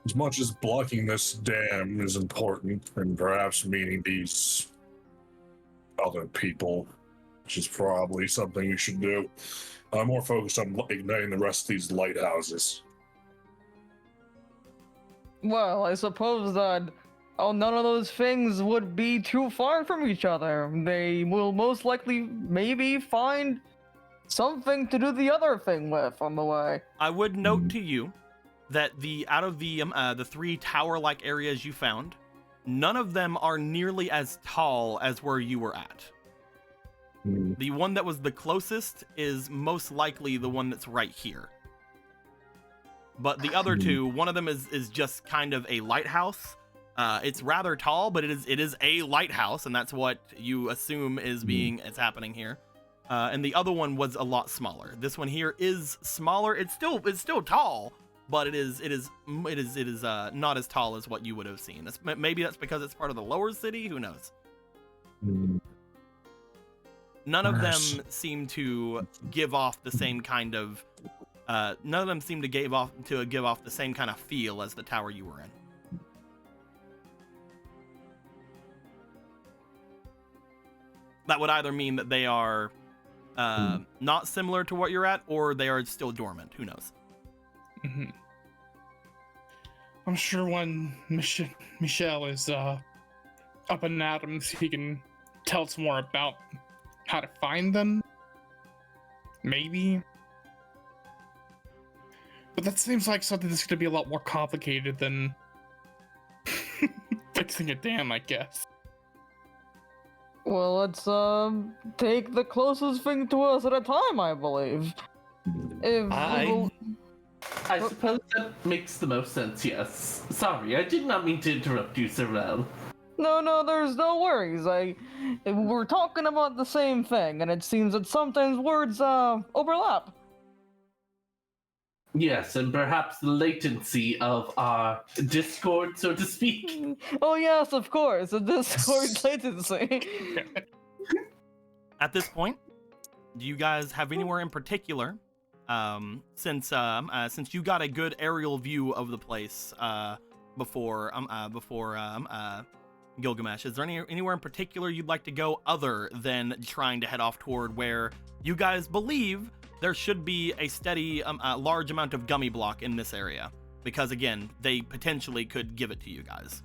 as much as blocking this dam is important, and perhaps meeting these other people, which is probably something you should do, I'm more focused on igniting the rest of these lighthouses.
Well, I suppose that none of those things would be too far from each other. They will most likely maybe find something to do the other thing with on the way.
I would note to you that out of the 3 tower-like areas you found, none of them are nearly as tall as where you were at.
Hmm.
The one that was the closest is most likely the one that's right here. But the other 2, one of them is just kind of a lighthouse. It's rather tall, but it is a lighthouse, and that's what you assume is happening here. And the other one was a lot smaller. This one here is smaller. It's still tall, but it is not as tall as what you would have seen. Maybe that's because it's part of the lower city. Who knows? None of them seem to give off the same kind of. None of them seem to give off the same kind of feel as the tower you were in. That would either mean that they are not similar to what you're at, or they are still dormant. Who knows?
Mhm. I'm sure when Michelle is up in atoms, he can tell us more about how to find them. Maybe. But that seems like something that's going to be a lot more complicated than fixing a dam, I guess.
Well, let's take the closest thing to us at a time, I believe.
I suppose that makes the most sense, yes. Sorry, I did not mean to interrupt you, Sorrel.
No, there's no worries. We're talking about the same thing, and it seems that sometimes words overlap.
Yes, and perhaps the latency of our Discord, so to speak.
Oh yes, of course, the Discord latency.
At this point, do you guys have anywhere in particular? Since you got a good aerial view of the place before Gilgamesh, is there anywhere in particular you'd like to go other than trying to head off toward where you guys believe there should be a steady, large amount of gummy block in this area? Because again, they potentially could give it to you guys.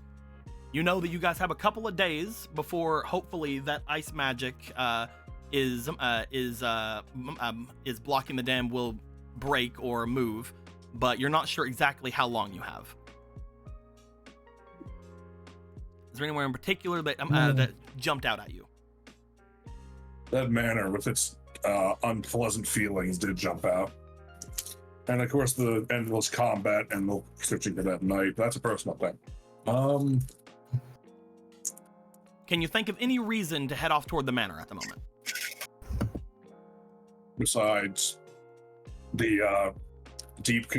You know that you guys have a couple of days before hopefully that ice magic is blocking the dam will break or move, but you're not sure exactly how long you have. Is there anywhere in particular that that jumped out at you?
That manor with its unpleasant feelings did jump out. And of course the endless combat and the searching for that night, that's a personal thing.
Can you think of any reason to head off toward the manor at the moment?
Besides the deep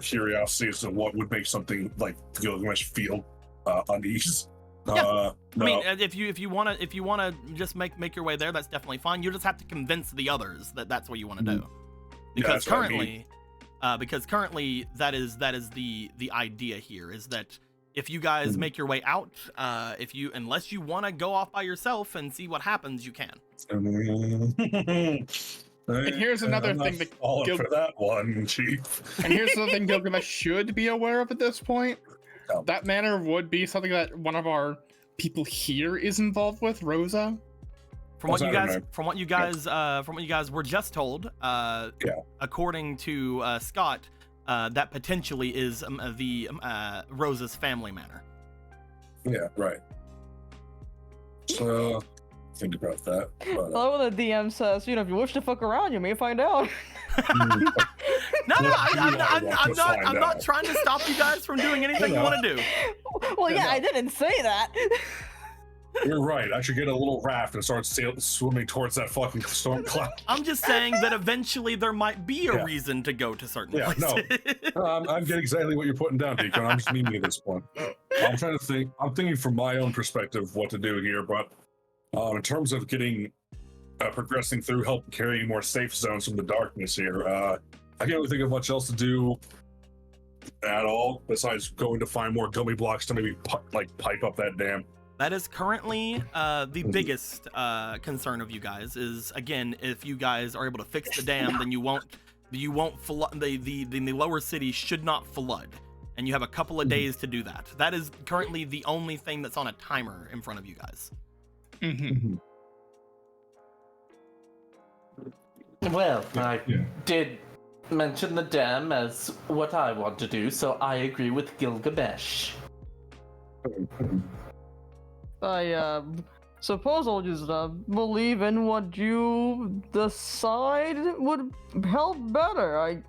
curiosity as to what would make something like Gilgamesh feel unease.
Yeah.
No.
I mean, if you wanna just make your way there, that's definitely fine. You just have to convince the others that that's what you want to do. because
that's what I mean.
currently that is the idea here, is that if you guys make your way out, unless you want to go off by yourself and see what happens, you can.
And here's another
I'm not
thing that
falling for that one, Chief.
And here's another thing Gilgamesh should be aware of at this point.
Yeah.
That manor would be something that one of our people here is involved with, Rosa.
From what you guys were just told, according to Scott, that potentially is the Rosa's family manor.
Yeah, right. So think about that.
I love when the DM says, if you wish to fuck around, you may find out.
No, I'm not trying to stop you guys from doing anything you want to do.
Well, yeah, I didn't say that.
You're right. I should get a little raft and start swimming towards that fucking storm cloud.
I'm just saying that eventually there might be a reason to go to certain places.
No. I'm getting exactly what you're putting down, Deacon. I'm just meaning at this point. I'm trying to think. I'm thinking from my own perspective what to do here, but in terms of getting progressing through, help carrying more safe zones from the darkness here, I can't really think of much else to do at all besides going to find more gummy blocks to maybe pipe up that dam.
That is currently the biggest concern of you guys. Is again, if you guys are able to fix the dam, then you won't flood. The lower city should not flood, and you have a couple of days to do that. That is currently the only thing that's on a timer in front of you guys.
Well, I did mention the dam as what I want to do, so I agree with Gilgamesh.
I suppose I'll just believe in what you decide would help better.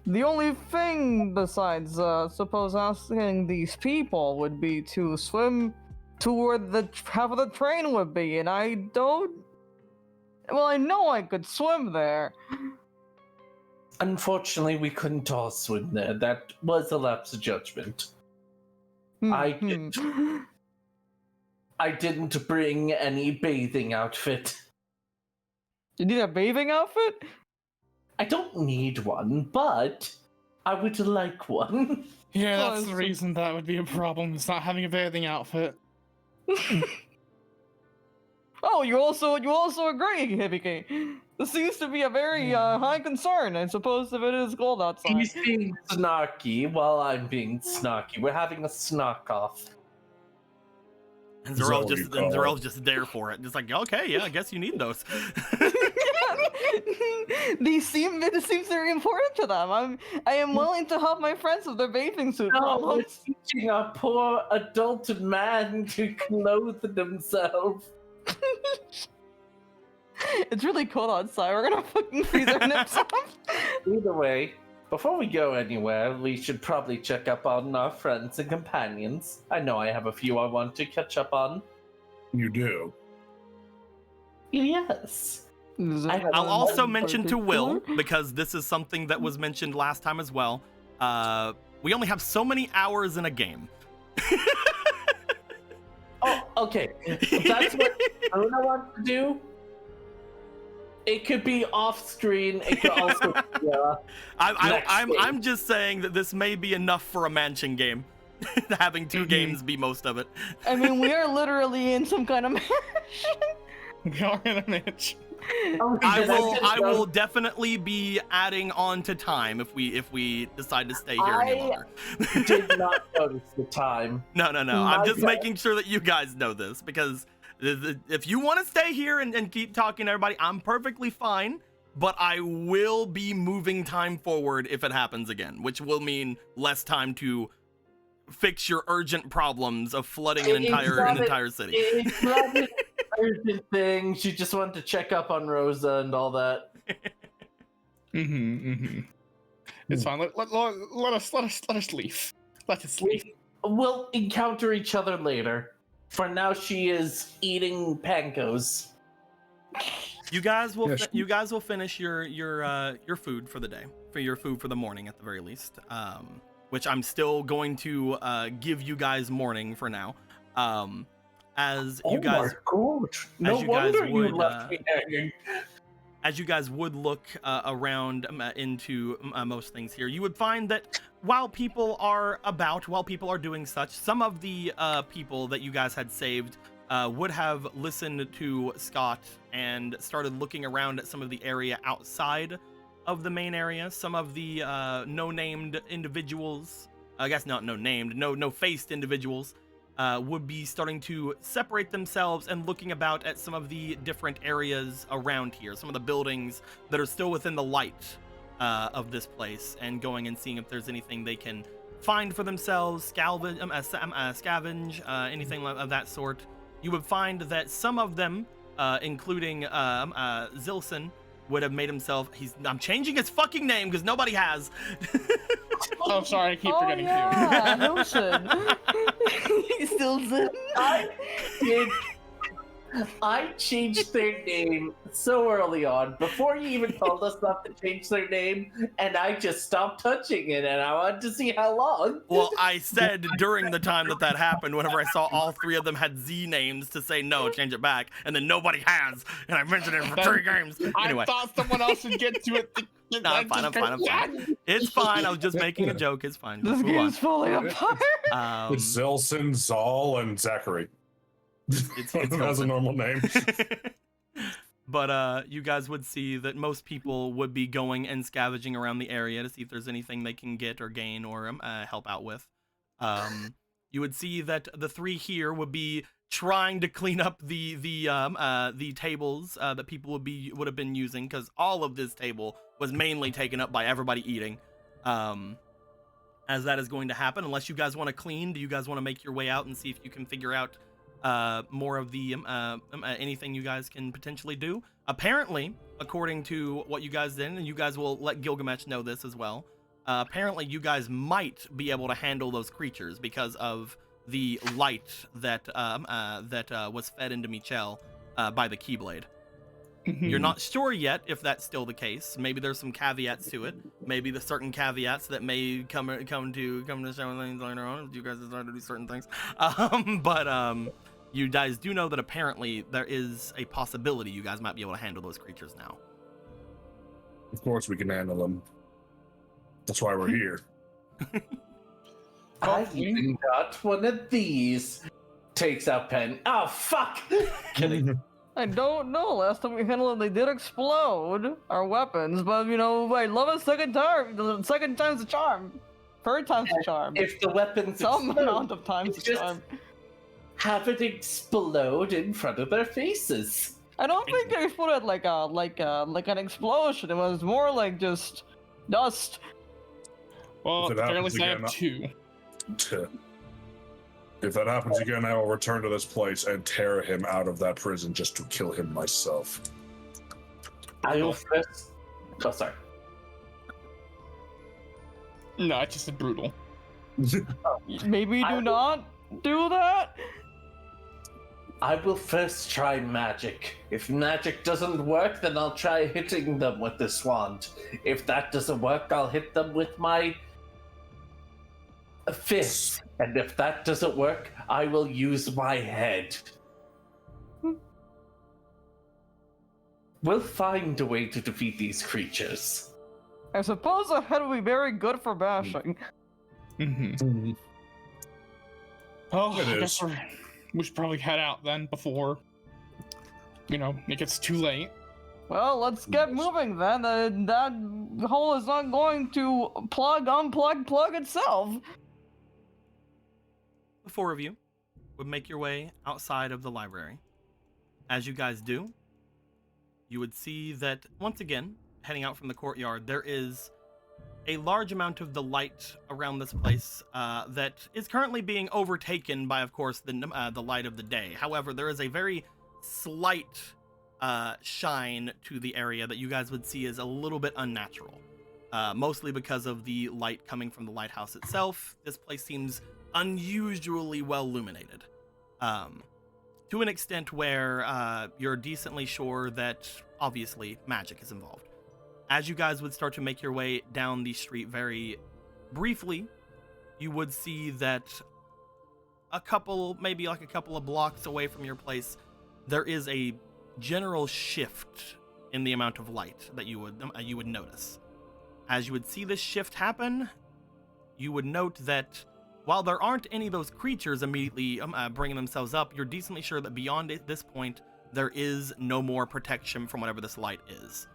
The only thing besides suppose asking these people would be to swim to where the half of the train would be, and I don't. Well, I know I could swim there.
Unfortunately, we couldn't all swim there. That was a lapse of judgment. I didn't bring any bathing outfit.
You need a bathing outfit?
I don't need one, but I would like one.
Yeah, that's the reason that would be a problem, is not having a bathing outfit.
Oh, you also agree, Hibiki. This seems to be a very high concern, I suppose, if it is cold outside.
He's being snarky while I'm being snarky. We're having a snark off.
And Zarel's just there for it. Just like, okay, yeah, I guess you need those.
It seems very important to them. I am willing to help my friends with their bathing suit problems.
We're teaching a poor adult man to clothe themselves.
It's really cold outside. We're gonna fucking freeze our nips off.
Either way, before we go anywhere, we should probably check up on our friends and companions. I know I have a few I want to catch up on.
You do?
Yes.
I'll also mention to Will, because this is something that was mentioned last time as well. We only have so many hours in a game.
Oh, okay. If that's what Luna wants to do. It could be off screen. It could also be,
I'm just saying that this may be enough for a mansion game. Having two games be most of it.
I mean, we are literally in some kind of mansion.
We are in a mansion.
I will definitely be adding on to time if we decide to stay here any longer.
I did not notice the time.
No. I'm just making sure that you guys know this, because if you want to stay here and keep talking to everybody, I'm perfectly fine. But I will be moving time forward if it happens again, which will mean less time to fix your urgent problems of flooding an entire city.
It's not an urgent thing. She just wanted to check up on Rosa and all that.
It's fine. Let us leave. Let us leave.
We'll encounter each other later. For now, she is eating pancos.
You guys will finish your food for the day, for your food for the morning at the very least. Which I'm still going to give you guys morning for now. As you guys, as you guys would look around into most things here, you would find that while people are doing such, some of the people that you guys had saved would have listened to Scott and started looking around at some of the area outside of the main area. Some of the no-named individuals, I guess not no-named, no-faced individuals, would be starting to separate themselves and looking about at some of the different areas around here, some of the buildings that are still within the light of this place, and going and seeing if there's anything they can find for themselves, scavenge, anything of that sort. You would find that some of them, including Zilson, would have made himself, I'm changing his fucking name because nobody has.
Oh, sorry, I keep forgetting too.
Notion.
Still
I changed their name so early on, before you even told us not to change their name, and I just stopped touching it, and I wanted to see how long.
Well, I said during the time that happened, whenever I saw all three of them had Z names, to say no, change it back, and then nobody has, and I mentioned it for 3 games. Anyway.
I thought someone else would get to it.
No, I'm fine. It's fine. I was just making a joke. It's fine.
This game's falling apart.
It's Zilson, Zal, and Zachary.
It's
That's a normal name.
But you guys would see that most people would be going and scavenging around the area to see if there's anything they can get or gain or help out with. You would see that the 3 here would be trying to clean up the tables that people would have been using, because all of this table was mainly taken up by everybody eating. As that is going to happen, unless you guys want to clean, do you guys want to make your way out and see if you can figure out more of the anything you guys can potentially do? Apparently, according to what you guys did, and you guys will let Gilgamesh know this as well, apparently you guys might be able to handle those creatures because of the light that was fed into Michel by the Keyblade. You're not sure yet if that's still the case. Maybe there's some caveats to it. Maybe the certain caveats that may come to show things later on if you guys decide to do certain things. But you guys do know that apparently there is a possibility you guys might be able to handle those creatures now.
Of course we can handle them. That's why we're here.
I even got one of these. Takes out pen. Oh, fuck! Kidding.
I don't know. Last time we handled them, they did explode our weapons, but I love a second time. The second time's a charm. 3rd time's a charm.
If the weapons
Some
explode,
amount of times a
just
charm.
have it explode in front of their faces.
I don't think it exploded like an explosion. It was more like just dust.
Well,
If it
fairly
happens
say I have
again,
2.
If that happens again, I will return to this place and tear him out of that prison just to kill him myself.
I will first. Oh, sorry.
No, it's just brutal.
Maybe do not do that.
I will first try magic. If magic doesn't work, then I'll try hitting them with this wand. If that doesn't work, I'll hit them with my fist. And if that doesn't work, I will use my head. We'll find a way to defeat these creatures.
I suppose a head would be very good for bashing.
Oh,
It
I guess
is.
we should probably head out then before, it gets too late.
Well, let's get moving then. That hole is not going to unplug itself.
The 4 of you would make your way outside of the library. As you guys do, you would see that, once again, heading out from the courtyard, there is a large amount of the light around this place that is currently being overtaken by, of course, the light of the day. However, there is a very slight shine to the area that you guys would see as a little bit unnatural, mostly because of the light coming from the lighthouse itself. This place seems unusually well illuminated, to an extent where you're decently sure that obviously magic is involved. As you guys would start to make your way down the street very briefly, you would see that maybe a couple of blocks away from your place, there is a general shift in the amount of light that you would notice. As you would see this shift happen, you would note that while there aren't any of those creatures immediately bringing themselves up, you're decently sure that beyond this point, there is no more protection from whatever this light is.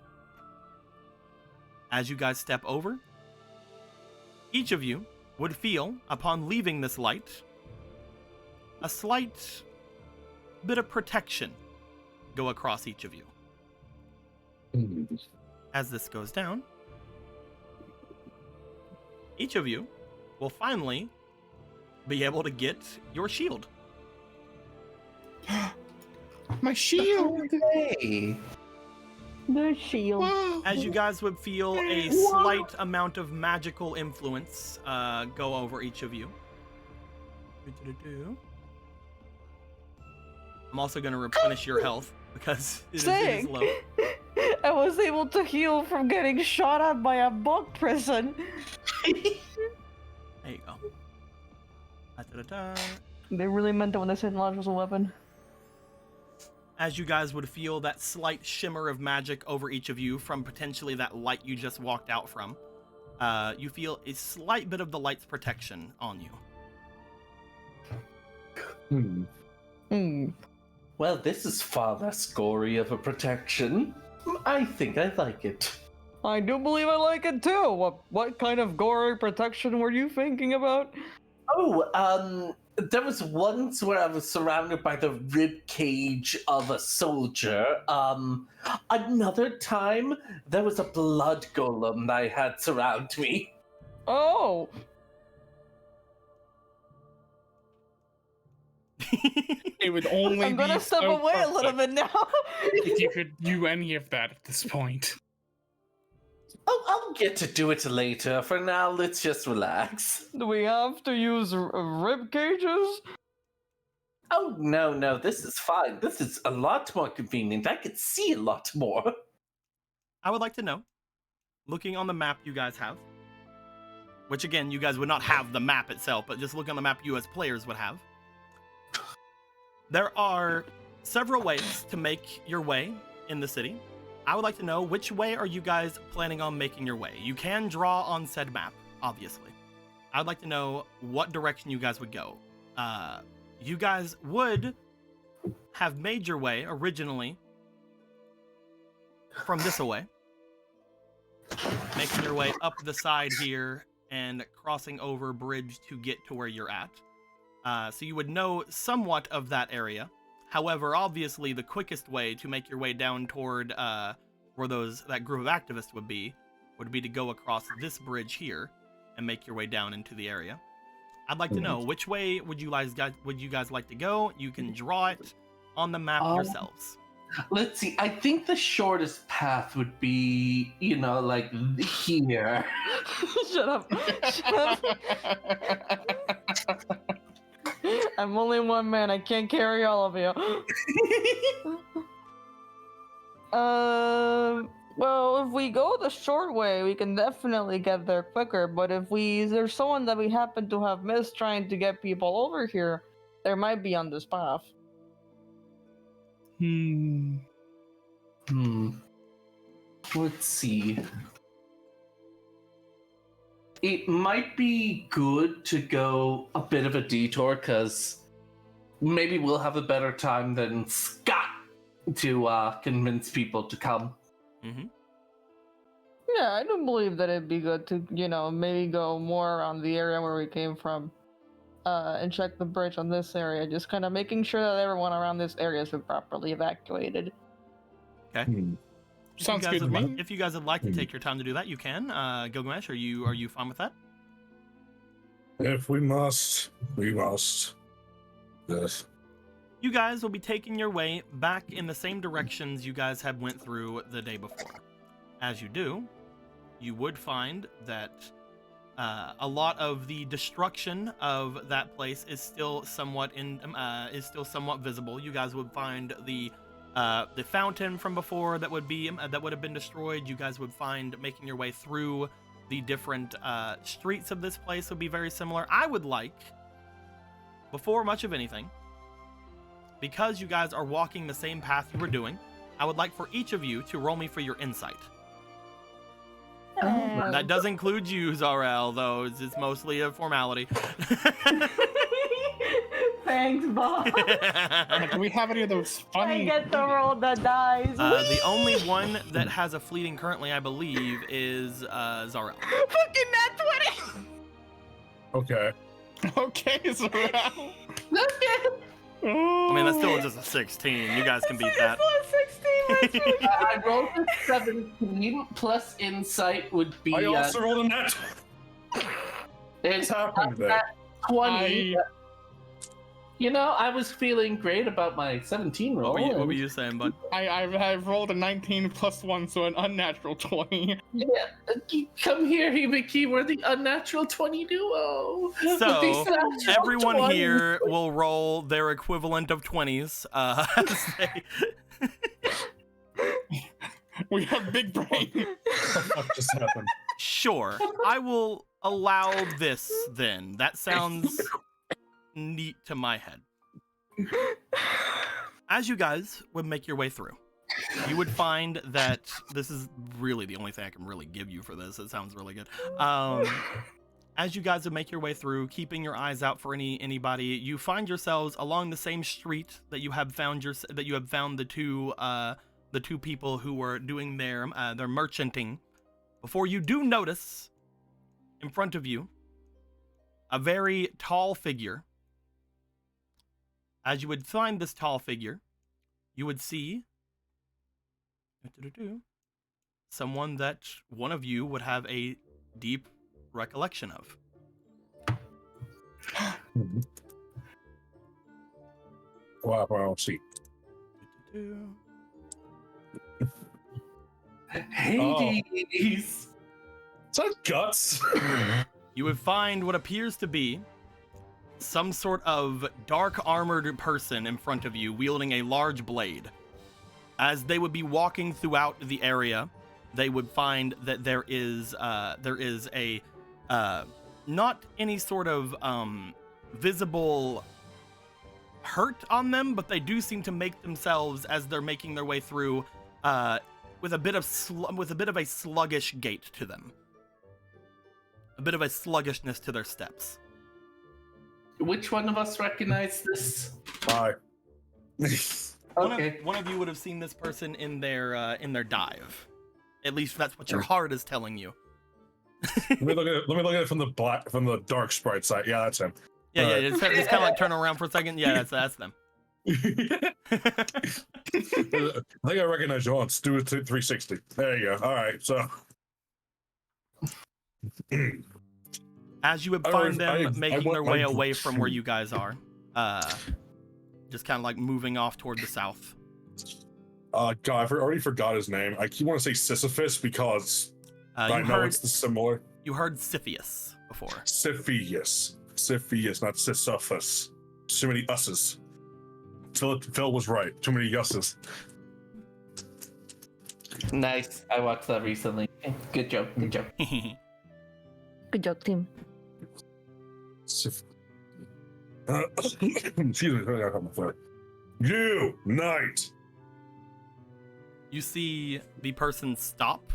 As you guys step over, each of you would feel, upon leaving this light, a slight bit of protection go across each of you. As this goes down, each of you will finally be able to get your shield.
My shield!
Hey.
The shield.
As you guys would feel a slight amount of magical influence go over each of you. I'm also going to replenish your health because it is low.
I was able to heal from getting shot at by a bug prison.
There you go. Da-da-da-da.
They really meant it when they said knowledge was a weapon.
As you guys would feel that slight shimmer of magic over each of you from potentially that light you just walked out from, you feel a slight bit of the light's protection on you.
Well, this is far less gory of a protection. I think I like it.
I do believe I like it too. What kind of gory protection were you thinking about?
Oh, there was once where I was surrounded by the rib cage of a soldier. Another time, there was a blood golem that I had surround me.
Oh.
It would only
I'm gonna
be
step
so
away a little
perfect
bit now.
if you could do any of that at this point.
I'll get to do it later. For now, let's just relax.
Do we have to use rib cages?
Oh, no, this is fine. This is a lot more convenient. I can see a lot more.
I would like to know, looking on the map you guys have, which again, you guys would not have the map itself, but just look on the map you as players would have. There are several ways to make your way in the city. I would like to know, which way are you guys planning on making your way? You can draw on said map, obviously. I would like to know what direction you guys would go. You guys would have made your way originally from this away, making your way up the side here and crossing over bridge to get to where you're at. So you would know somewhat of that area. However, obviously, the quickest way to make your way down toward where that group of activists would be to go across this bridge here and make your way down into the area. I'd like to know, which way would you guys like to go? You can draw it on the map yourselves.
Let's see. I think the shortest path would be, like here.
Shut up. I'm only one man. I can't carry all of you. Well, if we go the short way, we can definitely get there quicker. But if there's someone that we happen to have missed trying to get people over here, there might be on this path.
Let's see. It might be good to go a bit of a detour, because maybe we'll have a better time than Scott to convince people to come.
Mm-hmm.
Yeah, I do believe that it'd be good to, maybe go more around the area where we came from, and check the bridge on this area, just kind of making sure that everyone around this area has been properly evacuated.
Okay.
Sounds good to me.
If you guys would like to take your time to do that, you can. Gilgamesh, are you fine with that?
If we must, we must. Yes.
You guys will be taking your way back in the same directions you guys had went through the day before. As you do, you would find that a lot of the destruction of that place is still somewhat visible. You guys would find the fountain from before that would have been destroyed. You guys would find making your way through the different streets of this place would be very similar. I would like, before much of anything, because you guys are walking the same path you were doing, I would like for each of you to roll me for your insight.
Oh,
That does include you, Zarel, though. It's mostly a formality.
Thanks, Bob.
Do we have any of those
I
funny?
get to roll the dice.
The only one that has a fleeting currently, I believe, is Zarel.
Fucking nat 20.
Okay.
Okay, Zarel.
I mean, that's still just a 16. You guys can beat that.
It's 16. That's really
I rolled a 17 plus insight would be
I also rolled a net.
it's
What's happened there?
20. You know, I was feeling great about my 17 roll.
What were you saying, bud?
I rolled a 19 plus 1, so an unnatural 20.
Yeah, come here, Hibiki. We're the unnatural 20 duo.
So,
These natural
everyone
20s.
here will roll their equivalent of 20s.
We have big brain.
What the fuck just happened?
Sure, I will allow this then. That sounds neat to my head. As you guys would make your way through, you would find that this is really the only thing I can really give you for this. It sounds really good. As you guys would make your way through, keeping your eyes out for anybody, you find yourselves along the same street that you have found the two people who were doing their merchanting. Before you do notice, in front of you, a very tall figure. As you would find this tall figure, you would see someone that one of you would have a deep recollection of.
Wow, I don't see.
Hades.
Is that guts?
You would find what appears to be some sort of dark armored person in front of you wielding a large blade. As they would be walking throughout the area, they would find that there is a not any sort of visible hurt on them, but they do seem to make themselves, as they're making their way through, with a bit of a sluggish gait to them, a bit of a sluggishness to their steps.
Which one of us recognized this?
Hi.
Okay.
One of you would have seen this person in their dive. At least that's what your heart is telling you.
Let me look at it from the dark sprite side. Yeah, that's him.
Yeah,
Alright.
Just kind of like turn around for a second. Yeah, that's them.
I think I recognize you. Let's do it to 360. There you go. All right, so
As you would find them making their way away from where you guys are, just kind of like moving off toward the south.
God, I already forgot his name. I keep want to say Sisyphus because I know it's the similar.
You heard Siphius before.
Siphius, not Sisyphus. Too many us's. Phil was right. Too many us's.
Nice. I watched that recently. Good job. Good job.
Good job, team.
Excuse me. You, knight.
You see the person stop.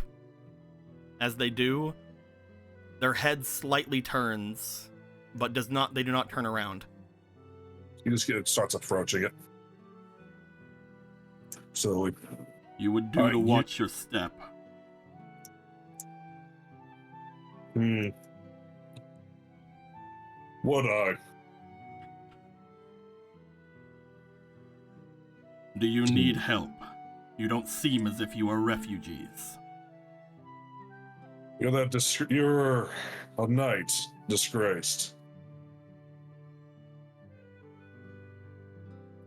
As they do, their head slightly turns, but they do not turn around.
He just starts approaching it. So
You would do to watch your step.
Would I?
Do you need help? You don't seem as if you are refugees.
You're a knight, disgraced.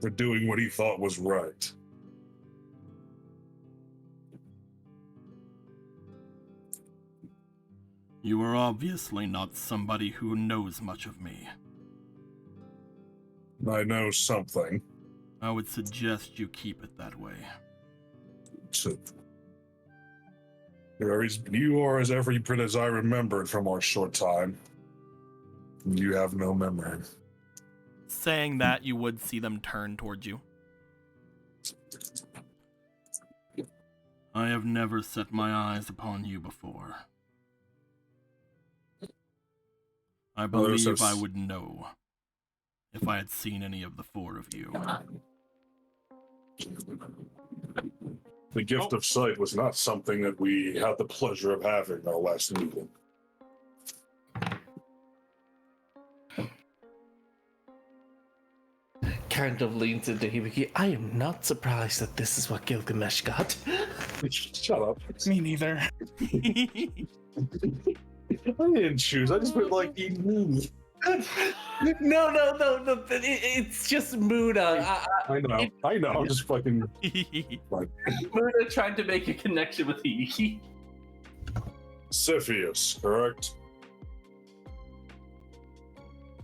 For doing what he thought was right.
You are obviously not somebody who knows much of me.
I know something.
I would suggest you keep it that way.
So, you are as every bit as I remembered from our short time. You have no memory.
Saying that, you would see them turn towards you. I have never set my eyes upon you before. I believe I would know if I had seen any of the four of you.
The gift of sight was not something that we had the pleasure of having our last meeting.
Kind of leans into Hibiki. I am not surprised that this is what Gilgamesh got.
Shut up.
Me neither.
I didn't choose. I just went like, eat me.
No. It's just Muna.
I know. I'm just fucking.
Muna trying to make a connection with Hibiki.
Cepheus, correct?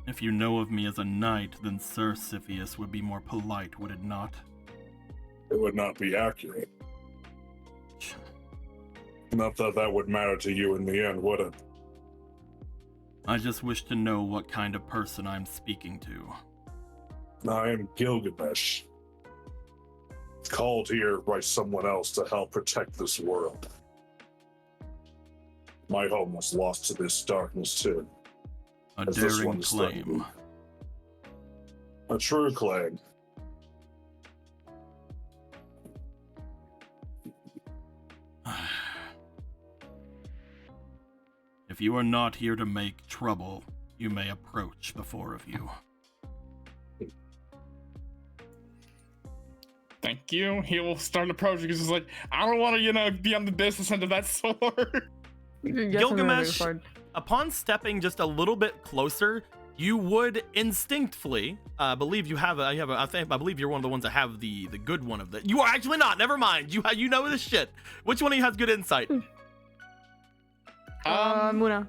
If you know of me as a knight, then Sir Cepheus would be more polite, would it not?
It would not be accurate. Not that that would matter to you in the end, would it?
I just wish to know what kind of person I'm speaking to.
I am Gilgamesh. Called here by someone else to help protect this world. My home was lost to this darkness too.
A
As this
daring
one is threatened.
claim.
A true claim.
If you are not here to make trouble, you may approach the four of you.
Thank you. He will start approaching because he's like, I don't want to, be on the business end of that sword.
Gilgamesh, upon stepping just a little bit closer, you would instinctively believe you have I believe you're one of the ones that have the good one of the. You are actually not. Never mind. You know this shit. Which one of you has good insight?
Muna.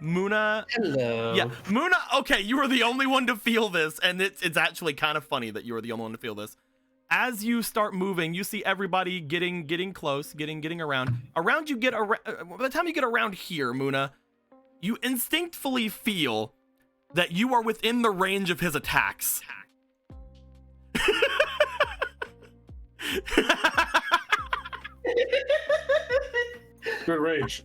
Muna.
Hello.
Yeah, Muna. Okay, you are the only one to feel this, and it's actually kind of funny that you are the only one to feel this. As you start moving, you see everybody getting close, getting around. Around you get around. By the time you get around here, Muna, you instinctively feel that you are within the range of his attacks.
Good range.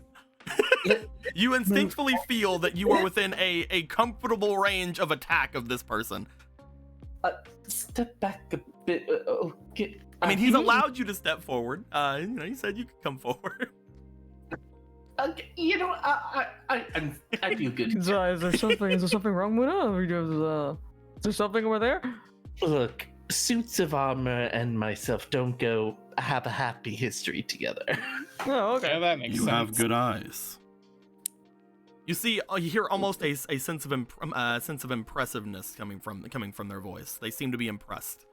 You instinctively feel that you are within a comfortable range of attack of this person.
Step back a bit. Okay.
I mean, he's allowed you to step forward. He said you could come forward.
I feel good.
Is there something wrong, Muna? Is there something over there?
Look, suits of armor and myself don't have a happy history together.
Oh, okay.
Yeah, that makes
You
sense.
have good eyes. You see, you hear almost a sense of impressiveness coming from their voice. They seem to be impressed.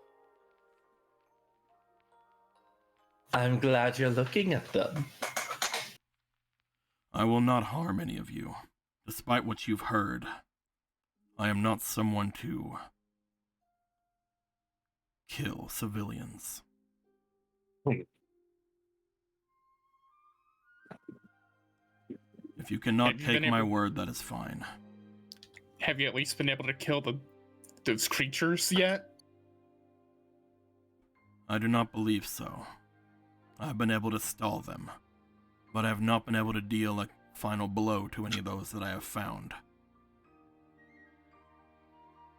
I'm glad you're looking at them.
I will not harm any of you, despite what you've heard. I am not someone to kill civilians. If you cannot
Have you
take
been
my
able-
word, that is fine.
Have you at least been able to kill those creatures yet?
I do not believe so. I have been able to stall them, but I have not been able to deal a final blow to any of those that I have found.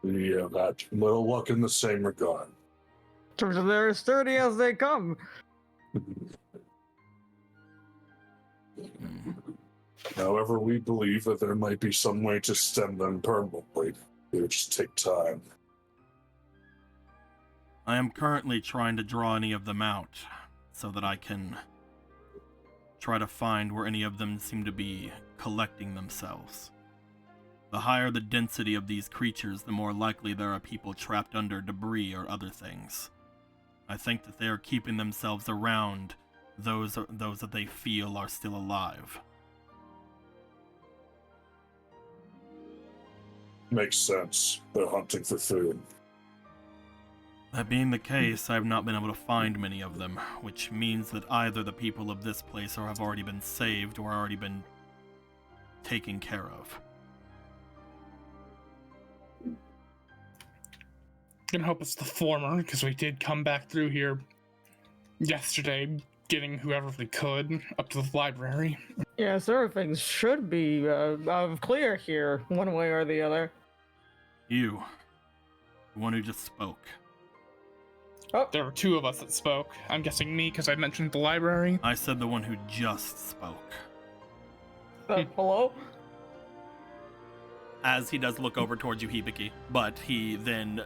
Yeah, that little luck in the same regard.
They're as sturdy as they come.
However, we believe that there might be some way to stem them permanently. It would just take time.
I am currently trying to draw any of them out, so that I can try to find where any of them seem to be collecting themselves. The higher the density of these creatures, the more likely there are people trapped under debris or other things. I think that they are keeping themselves around those that they feel are still alive.
Makes sense. They're hunting for food.
That being the case, I have not been able to find many of them, which means that either the people of this place have already been saved or already been taken care of.
I can hope it's the former, because we did come back through here yesterday getting whoever we could up to the library.
Yeah, sir, things should be clear here, one way or the other.
You, the one who just spoke.
Oh,
There were two of us that spoke. I'm guessing me because I mentioned the library.
I said the one who just spoke.
hello?
As he does look over towards you, Hibiki, but he then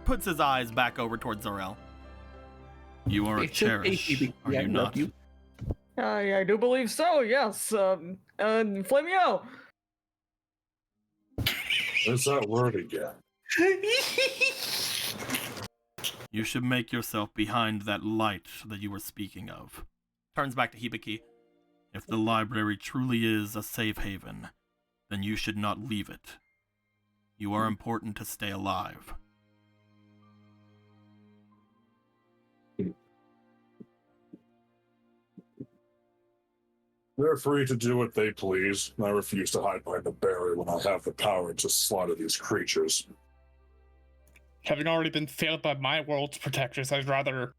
puts his eyes back over towards Zorel. You are a
It's okay,
Cherish,
Hibiki,
are
I
you
love
not?
you.
I do believe so, yes. Flamio!
There's that word again.
You should make yourself behind that light that you were speaking of. Turns back to Hibiki. If the library truly is a safe haven, then you should not leave it. You are important to stay alive.
They're free to do what they please. I refuse to hide behind the barrier when I have the power to slaughter these creatures.
Having already been failed by my world's protectors, I'd rather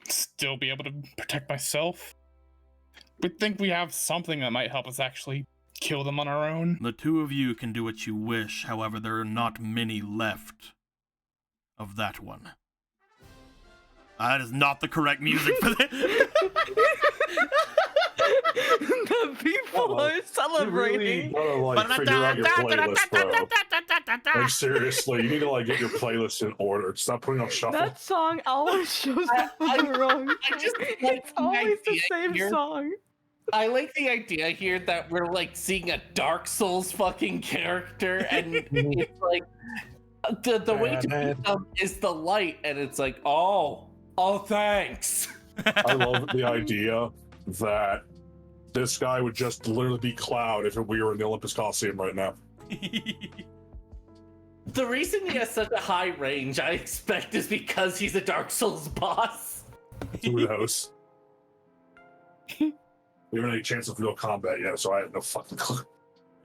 still be able to protect myself. We think we have something that might help us actually kill them on our own.
The two of you can do what you wish, however, there are not many left of that one. That is not the correct music for this.
The people are celebrating.
You really gotta, like, figure out your playlist, bro. Like, seriously, you need to, like, get your playlist in order. Stop putting on shuffle.
That song always shows up wrong.
I just like
It's
the
always the
idea
same
here.
song.
I like the idea here that we're like seeing a Dark Souls fucking character, and it's like the way to beat them is the light, and it's like, oh, thanks.
I love the idea that this guy would just literally be Cloud if we were in the Olympus Coliseum right now.
The reason he has such a high range, I expect, is because he's a Dark Souls boss.
Who knows? We haven't had any chance of real combat yet, so I have no fucking clue.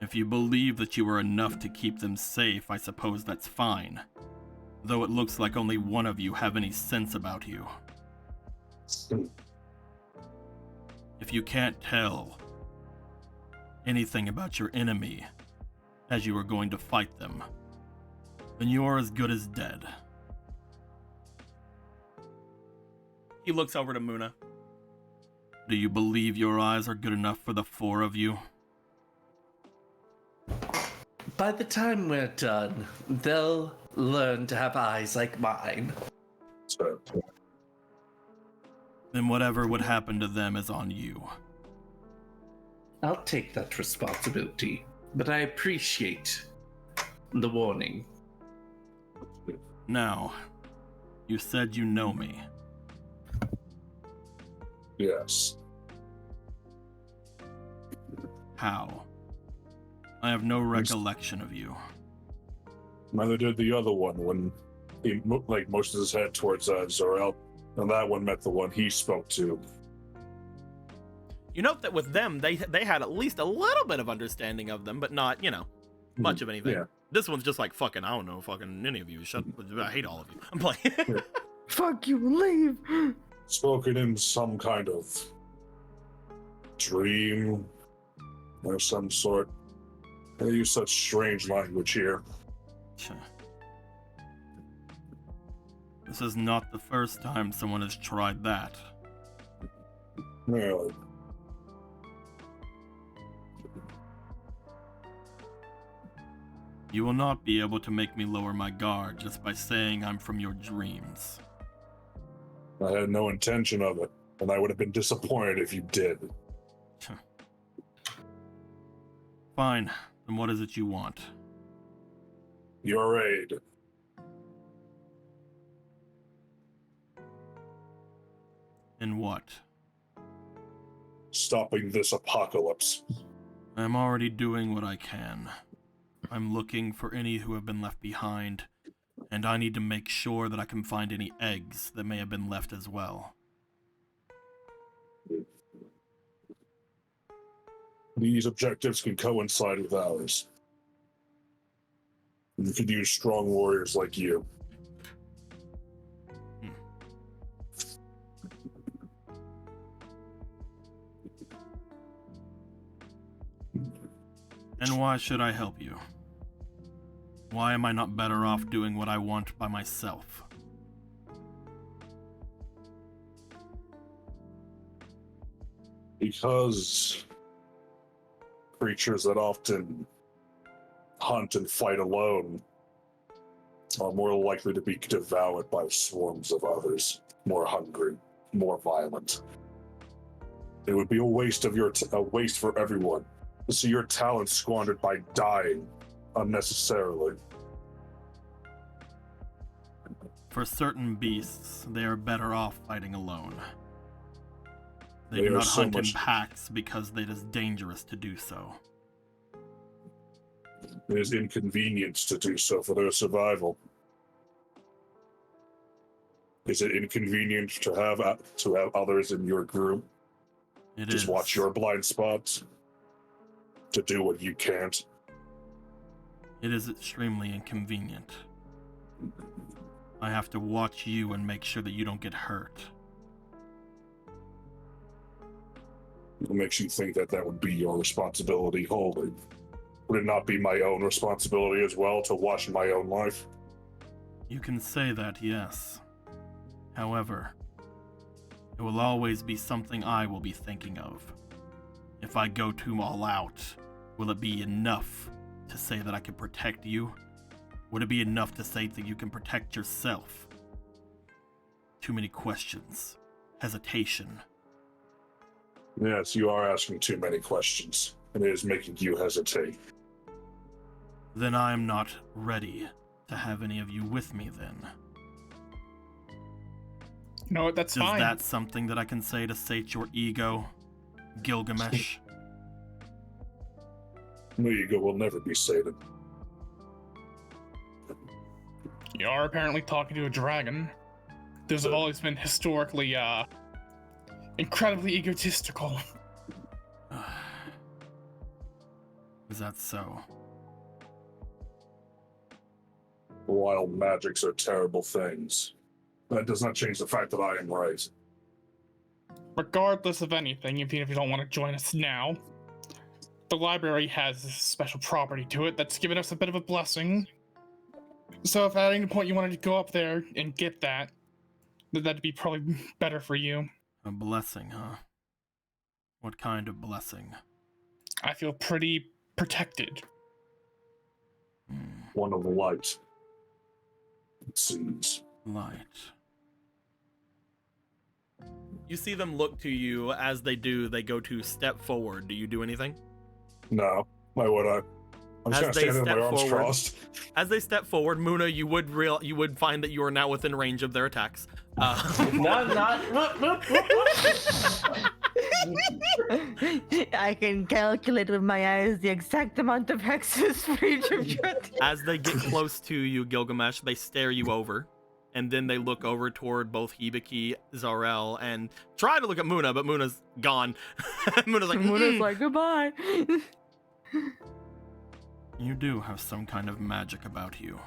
If you believe that you are enough to keep them safe, I suppose that's fine. Though it looks like only one of you have any sense about you. If you can't tell anything about your enemy as you are going to fight them, then you are as good as dead. He looks over to Muna. Do you believe your eyes are good enough for the four of you?
By the time we're done, they'll learn to have eyes like mine.
So,
Then whatever would happen to them is on you.
I'll take that responsibility, but I appreciate the warning.
Now, you said you know me.
yes.
How? I have no recollection of you.
Neither did the other one when he motioned his head towards Zorel, and that one met the one he spoke to.
You note that with them, they had at least a little bit of understanding of them, but not, much of anything.
Yeah.
This one's just like, fucking, I don't know, fucking any of you. I hate all of you. I'm playing.
Fuck you, leave.
Spoken in some kind of dream or some sort. They use such strange language here.
This is not the first time someone has tried that.
Really.
You will not be able to make me lower my guard just by saying I'm from your dreams.
I had no intention of it, and I would have been disappointed if you did.
Fine, then what is it you want?
Your aid.
In what?
Stopping this apocalypse.
I'm already doing what I can. I'm looking for any who have been left behind, and I need to make sure that I can find any eggs that may have been left as well.
These objectives can coincide with ours. We could use strong warriors like you.
And why should I help you? Why am I not better off doing what I want by myself?
Because creatures that often hunt and fight alone are more likely to be devoured by swarms of others, more hungry, more violent. It would be a waste of a waste for everyone to see your talent squandered by dying unnecessarily.
For certain beasts, they are better off fighting alone. They
They
do
are
not
so
hunt in
much-
packs because it is dangerous to do so.
It is inconvenient to do so for their survival. Is it inconvenient to have others in your group
It
just
is.
watch your blind spots? To do what you can't?
It is extremely inconvenient. I have to watch you and make sure that you don't get hurt.
What makes you think that that would be your responsibility wholly? Would it not be my own responsibility as well to watch my own life?
You can say that, yes. However, it will always be something I will be thinking of. If I go too all out, will it be enough to say that I can protect you? Would it be enough to say that you can protect yourself? Too many questions. Hesitation.
Yes, you are asking too many questions, and it is making you hesitate.
Then I'm not ready to have any of you with me then.
You know what? That's
Is
fine.
that something that I can say to sate your ego, Gilgamesh?
No ego will never be sated.
You are apparently talking to a dragon. Those have always been historically, incredibly egotistical.
Is that so?
Wild magics are terrible things. That does not change the fact that I am right.
Regardless of anything, even if you don't want to join us now, the library has this special property to it that's given us a bit of a blessing. So if at any point you wanted to go up there and get that, that'd be probably better for you.
A blessing, huh? What kind of blessing?
I feel pretty protected.
One of the light. It seems.
Light. You see them look to you. As they do, they go to step forward. Do you do anything?
No. Why would I? I'm just
As
gonna
they
stand there with my
step
arms
forward.
crossed.
As they step forward, Muna, you would find that you are now within range of their attacks.
Not.
I can calculate with my eyes the exact amount of hexes for each of your attacks.
As they get close to you, Gilgamesh, they stare you over, and then they look over toward both Hibiki, Zarel, and try to look at Muna, but Muna's gone. Muna's like,
Muna's like, goodbye.
You do have some kind of magic about you.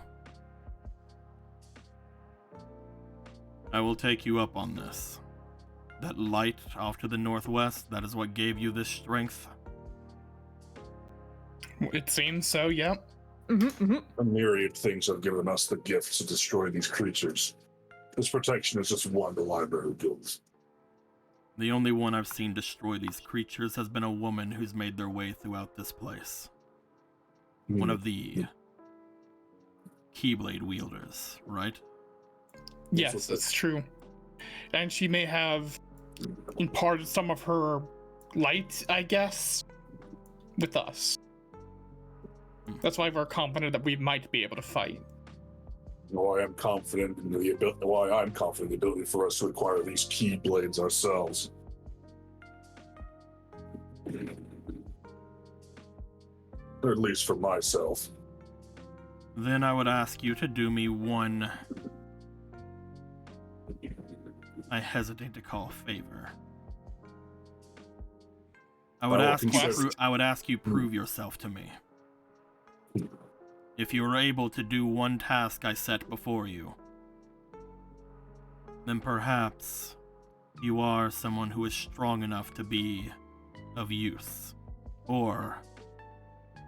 I will take you up on this. That light off to the northwest, that is what gave you this strength.
It seems so, yep.
A myriad things have given us the gift to destroy these creatures. This protection is just one the library gives.
The only one I've seen destroy these creatures has been a woman who's made their way throughout this place. One of the Keyblade wielders, right?
Yes, that's true. And she may have imparted some of her light, I guess, with us. That's why we're confident that we might be able to fight.
Why I'm confident in the ability for us to acquire these keyblades ourselves. Or at least for myself.
Then I would ask you to do me one, I hesitate to call favor. I would ask you prove yourself to me. If you are able to do one task I set before you, then perhaps you are someone who is strong enough to be of use. Or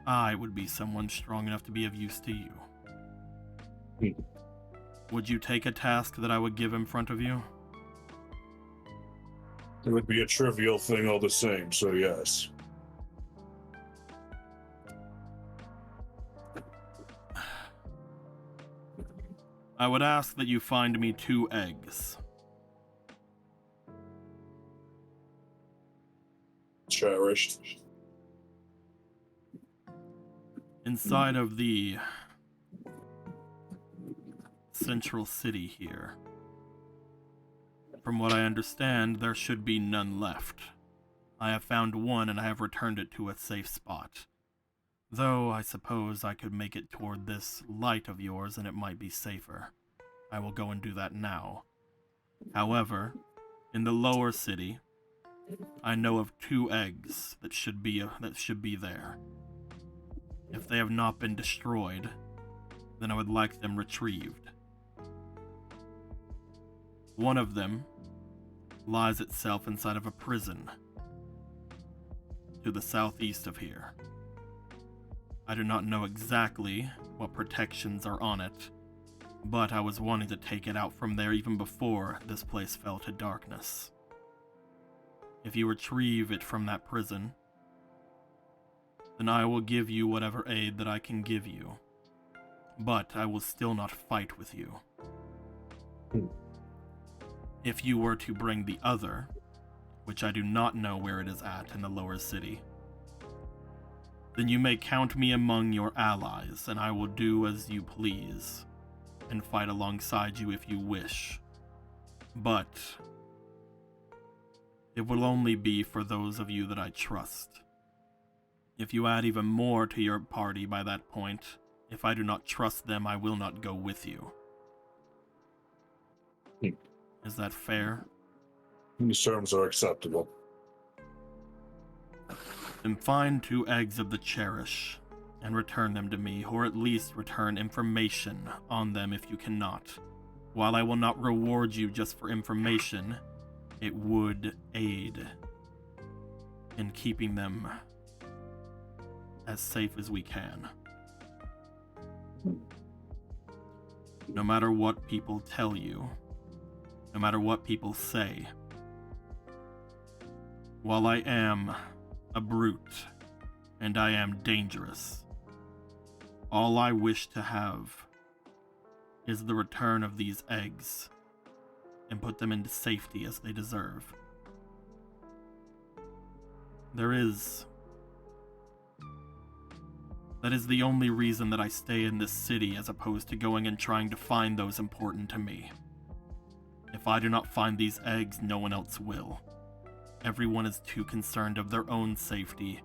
I would be someone strong enough to be of use to you. Would you take a task that I would give in front of you?
It would be a trivial thing all the same, so yes.
I would ask that you find me 2 eggs.
Cherished.
Inside of the central city here. From what I understand, there should be none left. I have found one and I have returned it to a safe spot. Though I suppose I could make it toward this light of yours and it might be safer. I will go and do that now. However, in the lower city, I know of 2 eggs that should be there. If they have not been destroyed, then I would like them retrieved. One of them lies itself inside of a prison to the southeast of here. I do not know exactly what protections are on it, but I was wanting to take it out from there even before this place fell to darkness. If you retrieve it from that prison, then I will give you whatever aid that I can give you, but I will still not fight with you. If you were to bring the other, which I do not know where it is at in the lower city, then you may count me among your allies, and I will do as you please, and fight alongside you if you wish. But it will only be for those of you that I trust. If you add even more to your party by that point, if I do not trust them, I will not go with you. Is that fair?
These terms are acceptable.
Then find 2 eggs of the Cherish and return them to me, or at least return information on them if you cannot. While I will not reward you just for information, it would aid in keeping them as safe as we can. No matter what people tell you, no matter what people say, while I am a brute and I am dangerous, all I wish to have is the return of these eggs and put them into safety as they deserve. That is the only reason that I stay in this city as opposed to going and trying to find those important to me. If I do not find these eggs, no one else will. Everyone is too concerned of their own safety,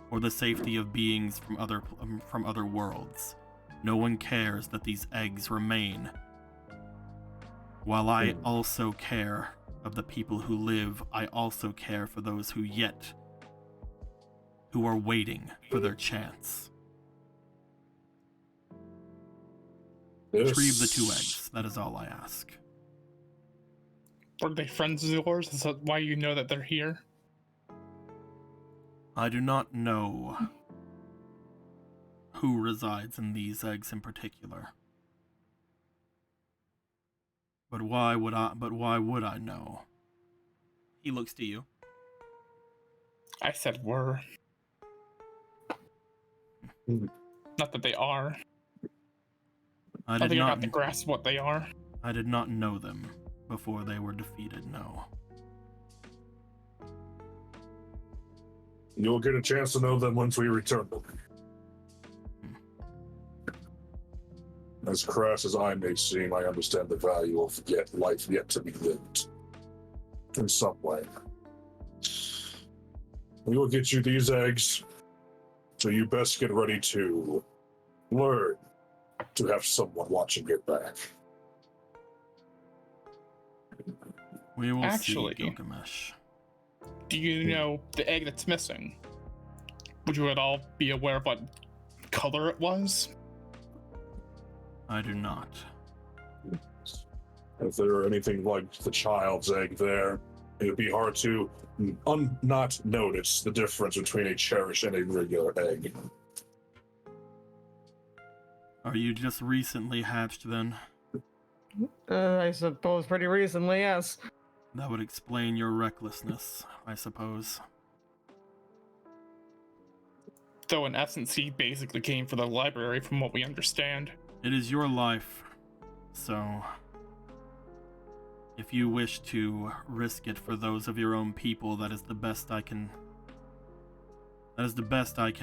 or the safety of beings from other worlds. No one cares that these eggs remain. While I also care of the people who live, I also care for those who are waiting for their chance. Retrieve the 2 eggs. That is all I ask.
Are they friends of yours? Is that why you know that they're here?
I do not know who resides in these eggs in particular. But why would I know? He looks to you.
I said were. Not that they are. I think you're not to grasp what they are.
I did not know them before they were defeated, no.
You'll get a chance to know them once we return them. As crass as I may seem, I understand the value of life yet to be lived. In some way. We will get you these eggs, so you best get ready to learn to have someone watching your back.
We will
Actually,
see, Gilgamesh.
Do you know the egg that's missing? Would you at all be aware of what color it was?
I do not.
If there were anything like the child's egg there, it would be hard to not notice the difference between a cherished and a regular egg.
Are you just recently hatched then?
I suppose pretty recently, yes.
That would explain your recklessness, I suppose.
Though in essence, he basically came for the library from what we understand.
It is your life, so if you wish to risk it for those of your own people, that is the best I can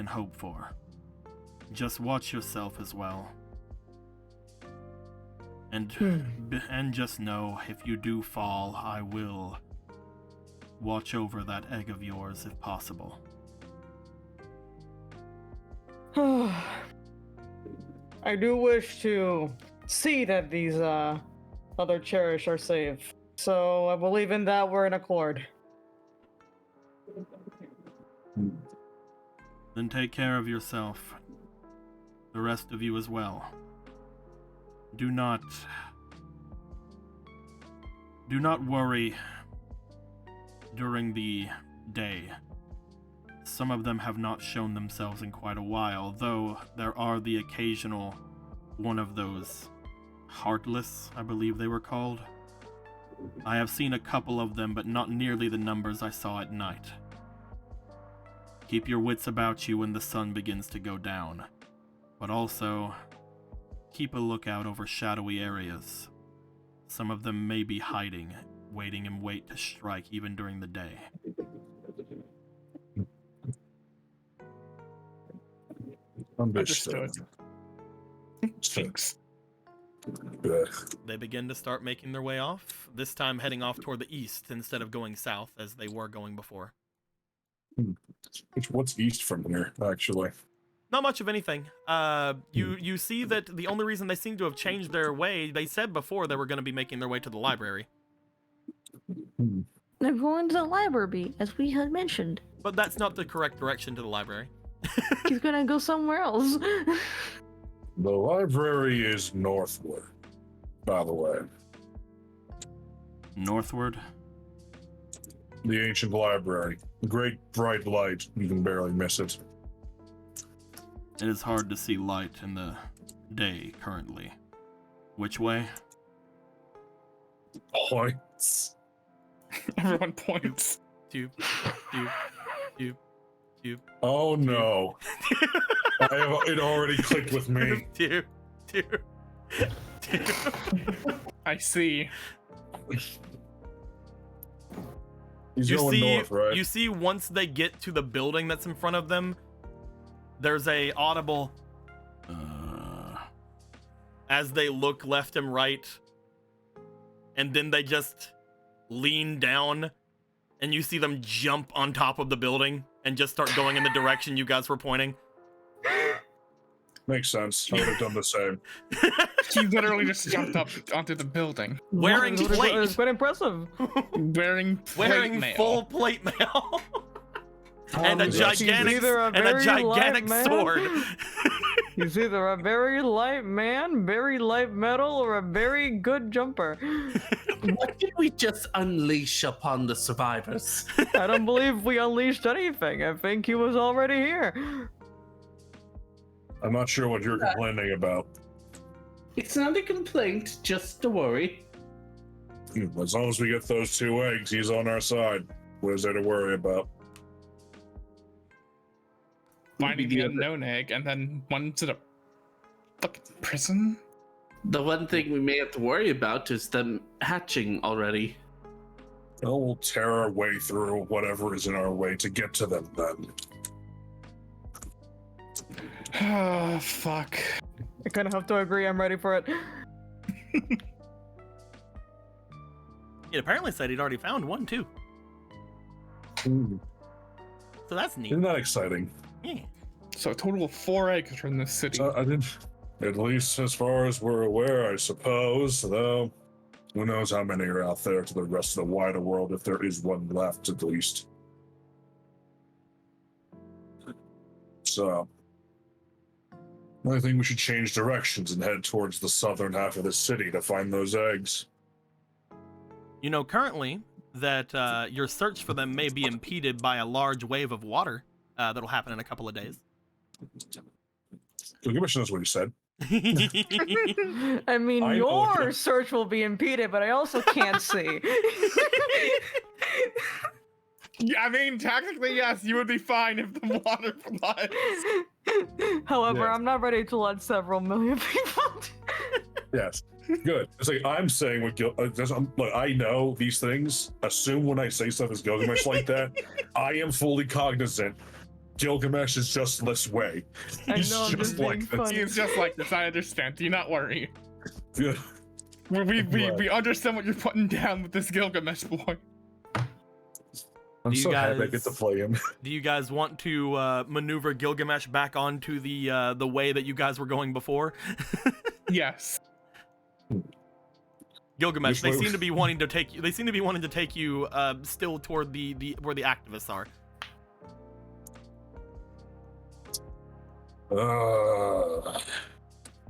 hope for. Just watch yourself as well. And just know, if you do fall, I will watch over that egg of yours if possible.
I do wish to see that these other Cherished are safe. So I believe in that we're in accord.
Then take care of yourself. The rest of you as well. Do not worry during the day. Some of them have not shown themselves in quite a while, though there are the occasional one of those Heartless, I believe they were called. I have seen a couple of them, but not nearly the numbers I saw at night. Keep your wits about you when the sun begins to go down, but also keep a lookout over shadowy areas. Some of them may be hiding, waiting in wait to strike even during the day.
Understood. Thanks.
They begin to start making their way off, this time heading off toward the east instead of going south as they were going before.
What's east from here, actually?
Not much of anything. You see that the only reason they seem to have changed their way, they said before they were going to be making their way to the library.
They're going to the library, as we had mentioned.
But that's not the correct direction to the library.
He's gonna go somewhere else.
The library is northward, by the way.
Northward?
The ancient library. Great bright light. You can barely miss it.
It is hard to see light in the day currently. Which way?
Points.
Everyone points.
Tube.
Oh no. It already clicked with me.
Tube.
I see.
He's going north, right?
You see once they get to the building that's in front of them, there's a audible as they look left and right, and then they just lean down and you see them jump on top of the building and just start going in the direction you guys were pointing.
Makes sense. I would have done the same.
He literally just jumped up onto the building.
Wearing plate.
It's quite impressive.
Wearing mail.
Full plate mail. And a
He's
gigantic
either a very light man-
sword.
He's either a very light man, very light metal, or a very good jumper.
What did we just unleash upon the survivors?
I don't believe we unleashed anything. I think he was already here.
I'm not sure what you're complaining about.
It's not a complaint, just a worry.
As long as we get those 2 eggs, he's on our side. What is there to worry about?
Finding the unknown egg, and then one's in a fucking prison?
The one thing we may have to worry about is them hatching already.
Well, we'll tear our way through whatever is in our way to get to them then.
Oh, fuck.
I kind of have to agree. I'm ready for it.
It apparently said he'd already found one too.
Ooh,
So that's neat.
isn't that exciting?
Yeah.
So a total of 4 eggs from this city.
I didn't, at least as far as we're aware, I suppose, though. Who knows how many are out there to the rest of the wider world, if there is one left at least. So, I think we should change directions and head towards the southern half of the city to find those eggs.
You know, currently, that your search for them may be impeded by a large wave of water that'll happen in a couple of days.
Gilgamesh knows what he said.
I mean,
I know
your
him.
search will be impeded, but I also can't see.
Yeah, I mean, technically, yes, you would be fine if the water floods.
However,
Yes.
I'm not ready to let several million people.
Yes. Good. It's like I'm saying what look, I know these things. Assume when I say stuff is Gilgamesh like that, I am fully cognizant. Gilgamesh is just this way.
I
He's
know, I'm just being
this.
funny.
He's just like this. I understand. Do not worry.
Yeah.
We understand what you're putting down with this Gilgamesh boy.
I'm
Do you
so happy I
guys-
get to play him.
Do you guys want to maneuver Gilgamesh back onto the way that you guys were going before?
Yes.
Gilgamesh, they
Which way-
seem to be wanting to take you. They seem to be wanting to take you still toward the where the activists are.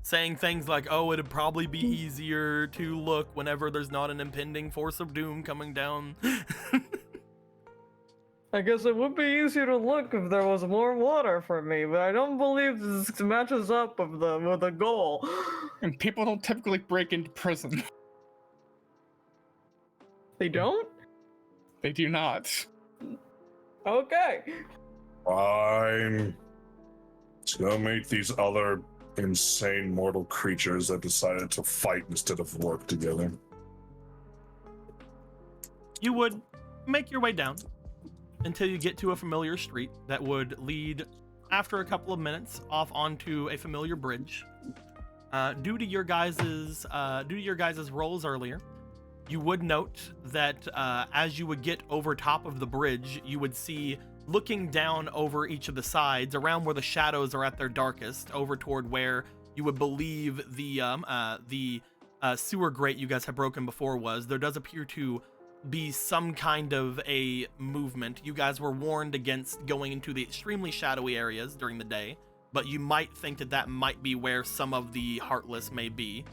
Saying things like, "Oh, it'd probably be easier to look whenever there's not an impending force of doom coming down."
I guess it would be easier to look if there was more water for me, but I don't believe this matches up with the goal.
And people don't typically break into prison.
They don't?
They do not.
Okay.
Fine. Let's go meet these other insane mortal creatures that decided to fight instead of work together.
You would make your way down until you get to a familiar street that would lead, after a couple of minutes, off onto a familiar bridge. Due to your guys's rolls earlier, you would note that as you would get over top of the bridge, you would see, looking down over each of the sides, around where the shadows are at their darkest, over toward where you would believe the sewer grate you guys had broken before was, there does appear to be some kind of a movement. You guys were warned against going into the extremely shadowy areas during the day, but you might think that that might be where some of the Heartless may be.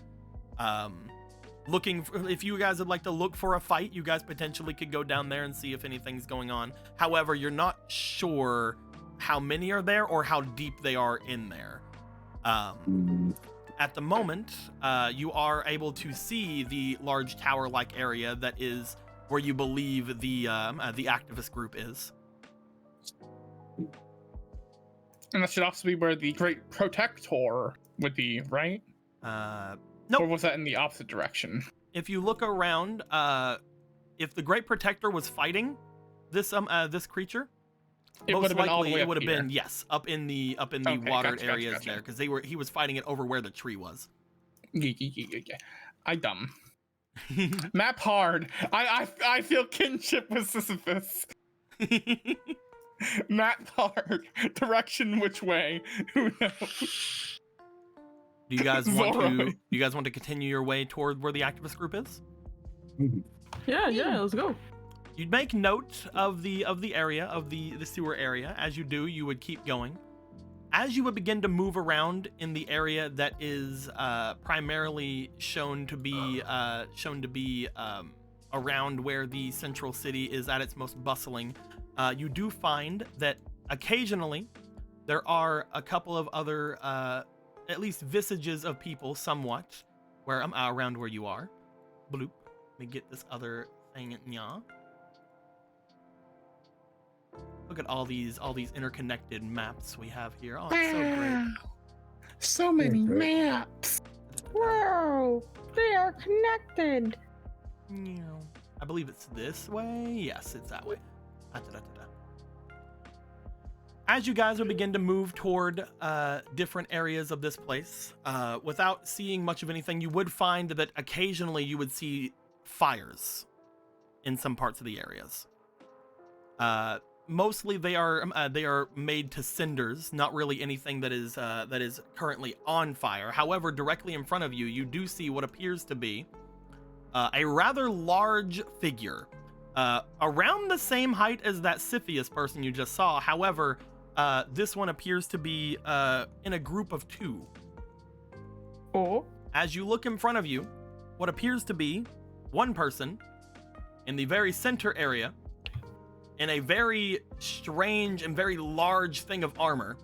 If you guys would like to look for a fight, you guys potentially could go down there and see if anything's going on. However, you're not sure how many are there or how deep they are in there. At the moment, you are able to see the large tower-like area that is where you believe the activist group is.
And that should also be where the Great Protector would be, right?
Nope.
Or was that in the opposite direction?
If you look around, if the Great Protector was fighting this creature,
It
most
would have been all the
likely
way
it
up
would have
here.
been, yes, up in the
Okay,
watered
gotcha,
areas
gotcha.
there, because he was fighting it over where the tree was.
Yeah. I dumb. Map hard. I feel kinship with Sisyphus. Map hard. Direction which way? Who knows?
Do you guys want to?
Zorro.
Do you guys want to continue your way toward where the activist group is?
Yeah, let's go.
You'd make note of the area of the sewer area. As you do, you would keep going. As you would begin to move around in the area that is primarily shown to be around where the central city is at its most bustling, you do find that occasionally there are a couple of other at least visages of people somewhat where I'm around where you are. Bloop. Let me get this other thing. Yeah. Look at all these interconnected maps we have here. Oh, it's so great.
So many
Okay.
maps.
Wow, they are connected.
I believe it's this way. Yes, it's that way. Da-da-da-da-da. As you guys would begin to move toward different areas of this place, without seeing much of anything, you would find that occasionally you would see fires in some parts of the areas. Mostly they are made to cinders, not really anything that is currently on fire. However, directly in front of you, you do see what appears to be a rather large figure, around the same height as that Siphius person you just saw. However, this one appears to be in a group of two.
Oh,
As you look in front of you, what appears to be one person in the very center area, in a very strange and very large thing of armor,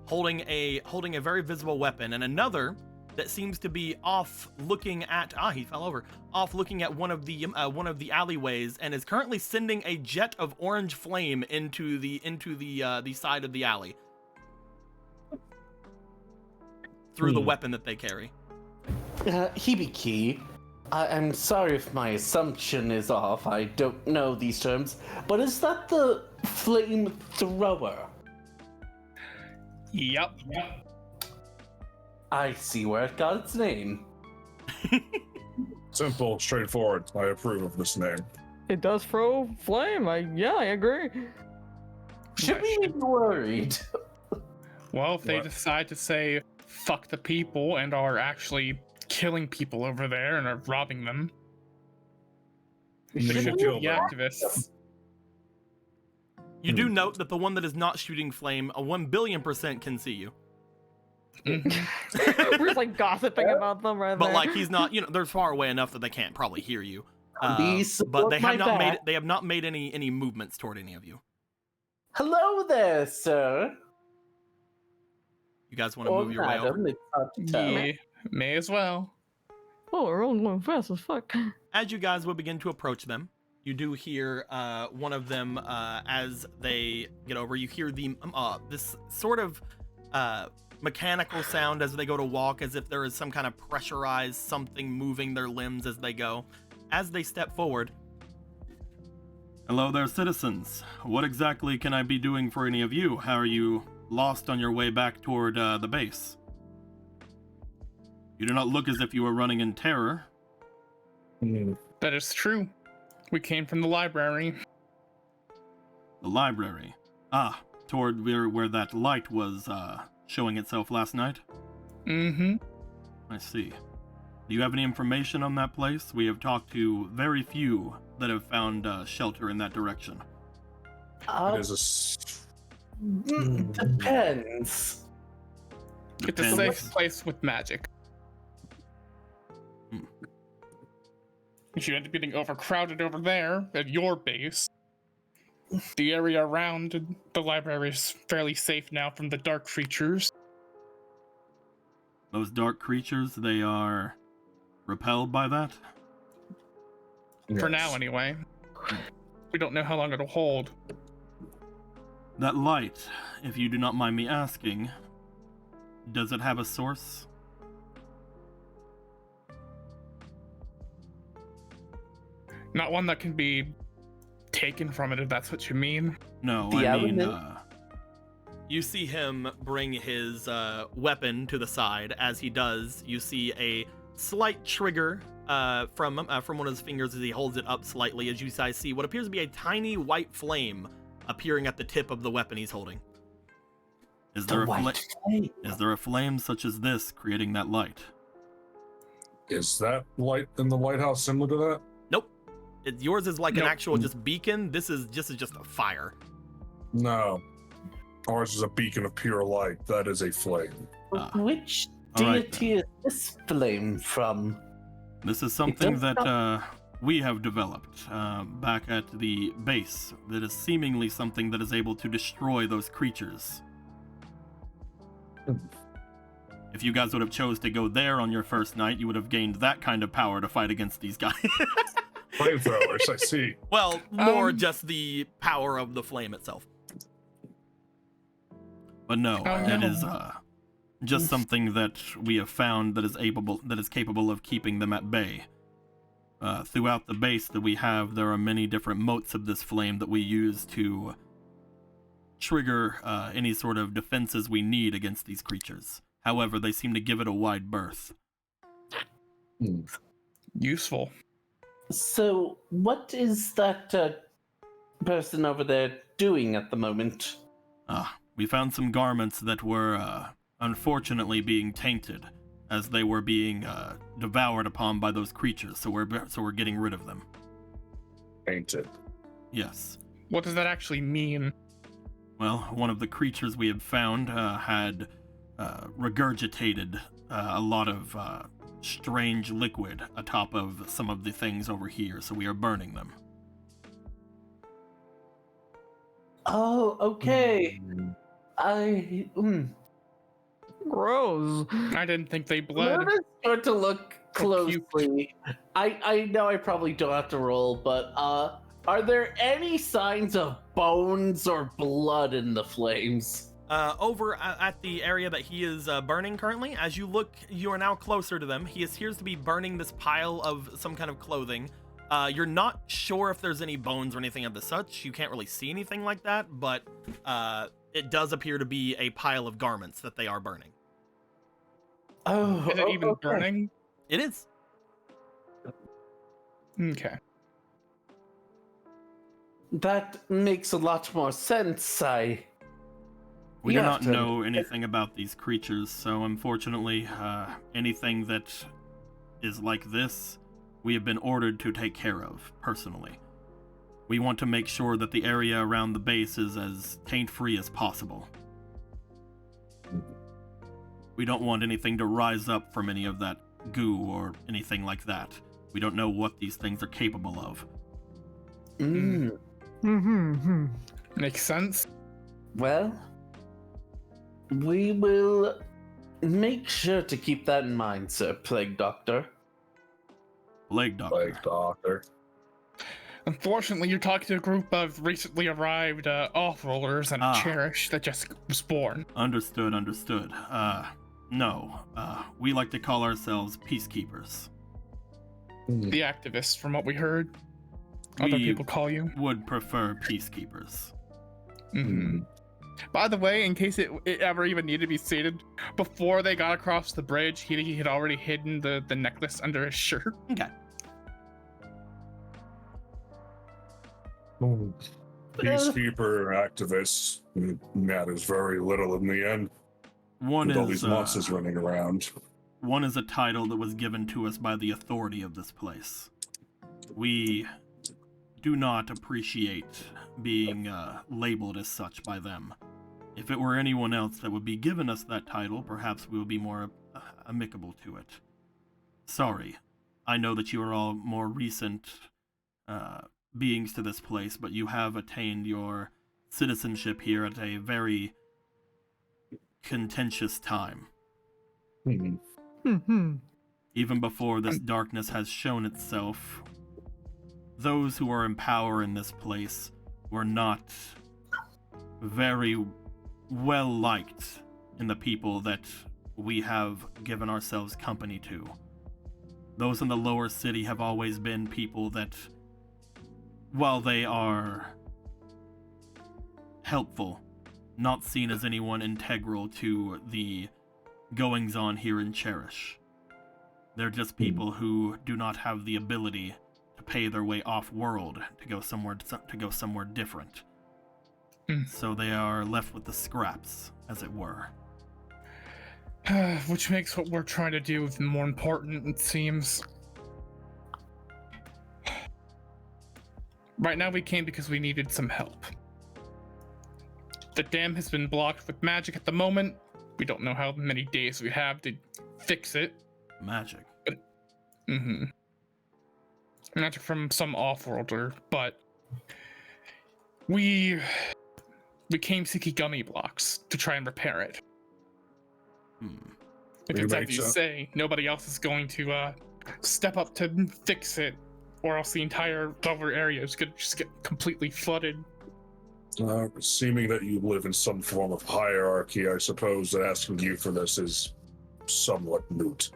holding a very visible weapon, and another that seems to be off looking at he fell over, off looking at one of the alleyways, and is currently sending a jet of orange flame into the side of the alley through the weapon that they carry.
Hibiki, I'm sorry if my assumption is off. I don't know these terms, but is that the flamethrower?
Yep.
I see where it got its name.
Simple, straightforward. I approve of this name.
It does throw flame. I agree.
Should we be worried?
Well, if they
What?
decide to say fuck the people and are actually killing people over there and are robbing them,
They
should
should
be
kill
the
them.
activists.
You do note that the one that is not shooting flame, a 1,000,000,000% can see you.
Mhm.
We're just like gossiping about them right
But
there.
like he's not, they're far away enough that they can't probably hear you.
Zombies,
But they
support
have
my
not
back.
made any movements toward any of you.
Hello there, sir.
You guys want to
Or
move your way over?
madam, it's hard to tell.
Yeah, may as well.
Oh, we're all going fast as fuck.
As you guys will begin to approach them, you do hear one of them as they get over. You hear the this sort of mechanical sound as they go to walk, as if there is some kind of pressurized something moving their limbs as they go. As they step forward. Hello there, citizens. What exactly can I be doing for any of you? How are you lost on your way back toward the base? You do not look as if you were running in terror.
That is true. We came from the library.
The library. Ah, toward where that light was showing itself last night?
Mm-hmm.
I see. Do you have any information on that place? We have talked to very few that have found shelter in that direction.
It is a
Depends.
It's a safe place with magic.
Hmm.
If you end up getting overcrowded over there at your base, the area around the library is fairly safe now from the dark creatures.
Those dark creatures, they are repelled by that?
For now, anyway. We don't know how long it'll hold.
That light, if you do not mind me asking, does it have a source?
Not one that can be taken from it, if that's what you mean.
No,
The
I mean,
element?
you see him bring his weapon to the side. As he does, you see a slight trigger from one of his fingers as he holds it up slightly, as you guys see what appears to be a tiny white flame appearing at the tip of the weapon he's holding. Is there is there a flame such as this creating that light?
Is that light in the lighthouse similar to that?
Nope. Yours is like an
Nope.
actual just beacon. This is just a fire.
No. Ours is a beacon of pure light. That is a flame.
Which
All right,
deity is this flame from?
This is something
does
that we have developed back at the base that is seemingly something that is able to destroy those creatures. If you guys would have chose to go there on your first night, you would have gained that kind of power to fight against these guys.
Flamethrowers, I see.
Well, more just the power of the flame itself. But no, it is just something that we have found that is capable of keeping them at bay. Throughout the base that we have, there are many different motes of this flame that we use to trigger any sort of defenses we need against these creatures. However, they seem to give it a wide berth.
Useful.
So, what is that person over there doing at the moment?
We found some garments that were unfortunately being tainted as they were being devoured upon by those creatures, so we're getting rid of them.
Painted.
Yes.
What does that actually mean?
Well, one of the creatures we had found had regurgitated a lot of strange liquid atop of some of the things over here, so we are burning them.
Oh, okay.
Gross.
I didn't think they bled.
Let us start to look
Or puke.
closely. I know I probably don't have to roll, but are there any signs of bones or blood in the flames?
Over at the area that he is burning currently, as you look, you are now closer to them. He appears to be burning this pile of some kind of clothing. You're not sure if there's any bones or anything of the such. You can't really see anything like that, but it does appear to be a pile of garments that they are burning.
Oh,
Is it even
okay.
burning?
It is.
Okay.
That makes a lot more sense.
We
You
do
have
not
to-
know anything about these creatures, so unfortunately, anything that is like this, we have been ordered to take care of, personally. We want to make sure that the area around the base is as taint-free as possible. We don't want anything to rise up from any of that goo or anything like that. We don't know what these things are capable of.
Mm,
Mm-hmm.
Makes sense.
well, we will make sure to keep that in mind, Sir Plague Doctor.
Plague Doctor.
Like doctor.
Unfortunately, you're talking to a group of recently arrived off-rollers and Cherished that just was born.
Understood. No. We like to call ourselves peacekeepers.
The activists, from what we heard. Other
We
people call you.
would prefer peacekeepers.
Mm-hmm. By the way, in case it ever even needed to be stated, before they got across the bridge, he had already hidden the necklace under his shirt.
Okay.
Peacekeeper activists matters very little in the end.
One
With all
is
these monsters running around.
one is a title that was given to us by the authority of this place. We do not appreciate being labeled as such by them. If it were anyone else that would be given us that title, perhaps we would be more amicable to it. Sorry, I know that you are all more recent beings to this place, but you have attained your citizenship here at a very contentious time.
Hmm.
Mm-hmm.
Even before this darkness has shown itself, those who are in power in this place were not very well liked in the people that we have given ourselves company to. Those in the lower city have always been people that, while they are helpful, not seen as anyone integral to the goings-on here in Cherish. They're just people who do not have the ability to pay their way off-world to go somewhere different. So they are left with the scraps, as it were.
Which makes what we're trying to do more important, it seems. Right now we came because we needed some help. The dam has been blocked with magic at the moment. We don't know how many days we have to fix it.
Magic.
Mm-hmm. Magic from some off-worlder, but we came seeking gummy blocks to try and repair it. If it's as you say, nobody else is going to step up to fix it, or else the entire lower area is going to just get completely flooded.
Seeming that you live in some form of hierarchy, I suppose that asking you for this is somewhat moot.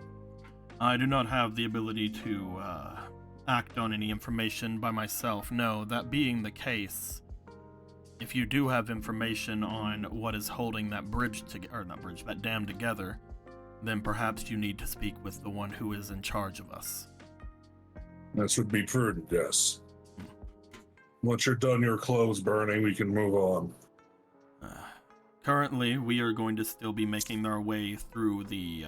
I do not have the ability to act on any information by myself. No, that being the case, if you do have information on what is holding that that dam together, then perhaps you need to speak with the one who is in charge of us.
This would be prudent, yes. Once you're done your clothes burning, we can move on.
Currently, we are going to still be making our way through the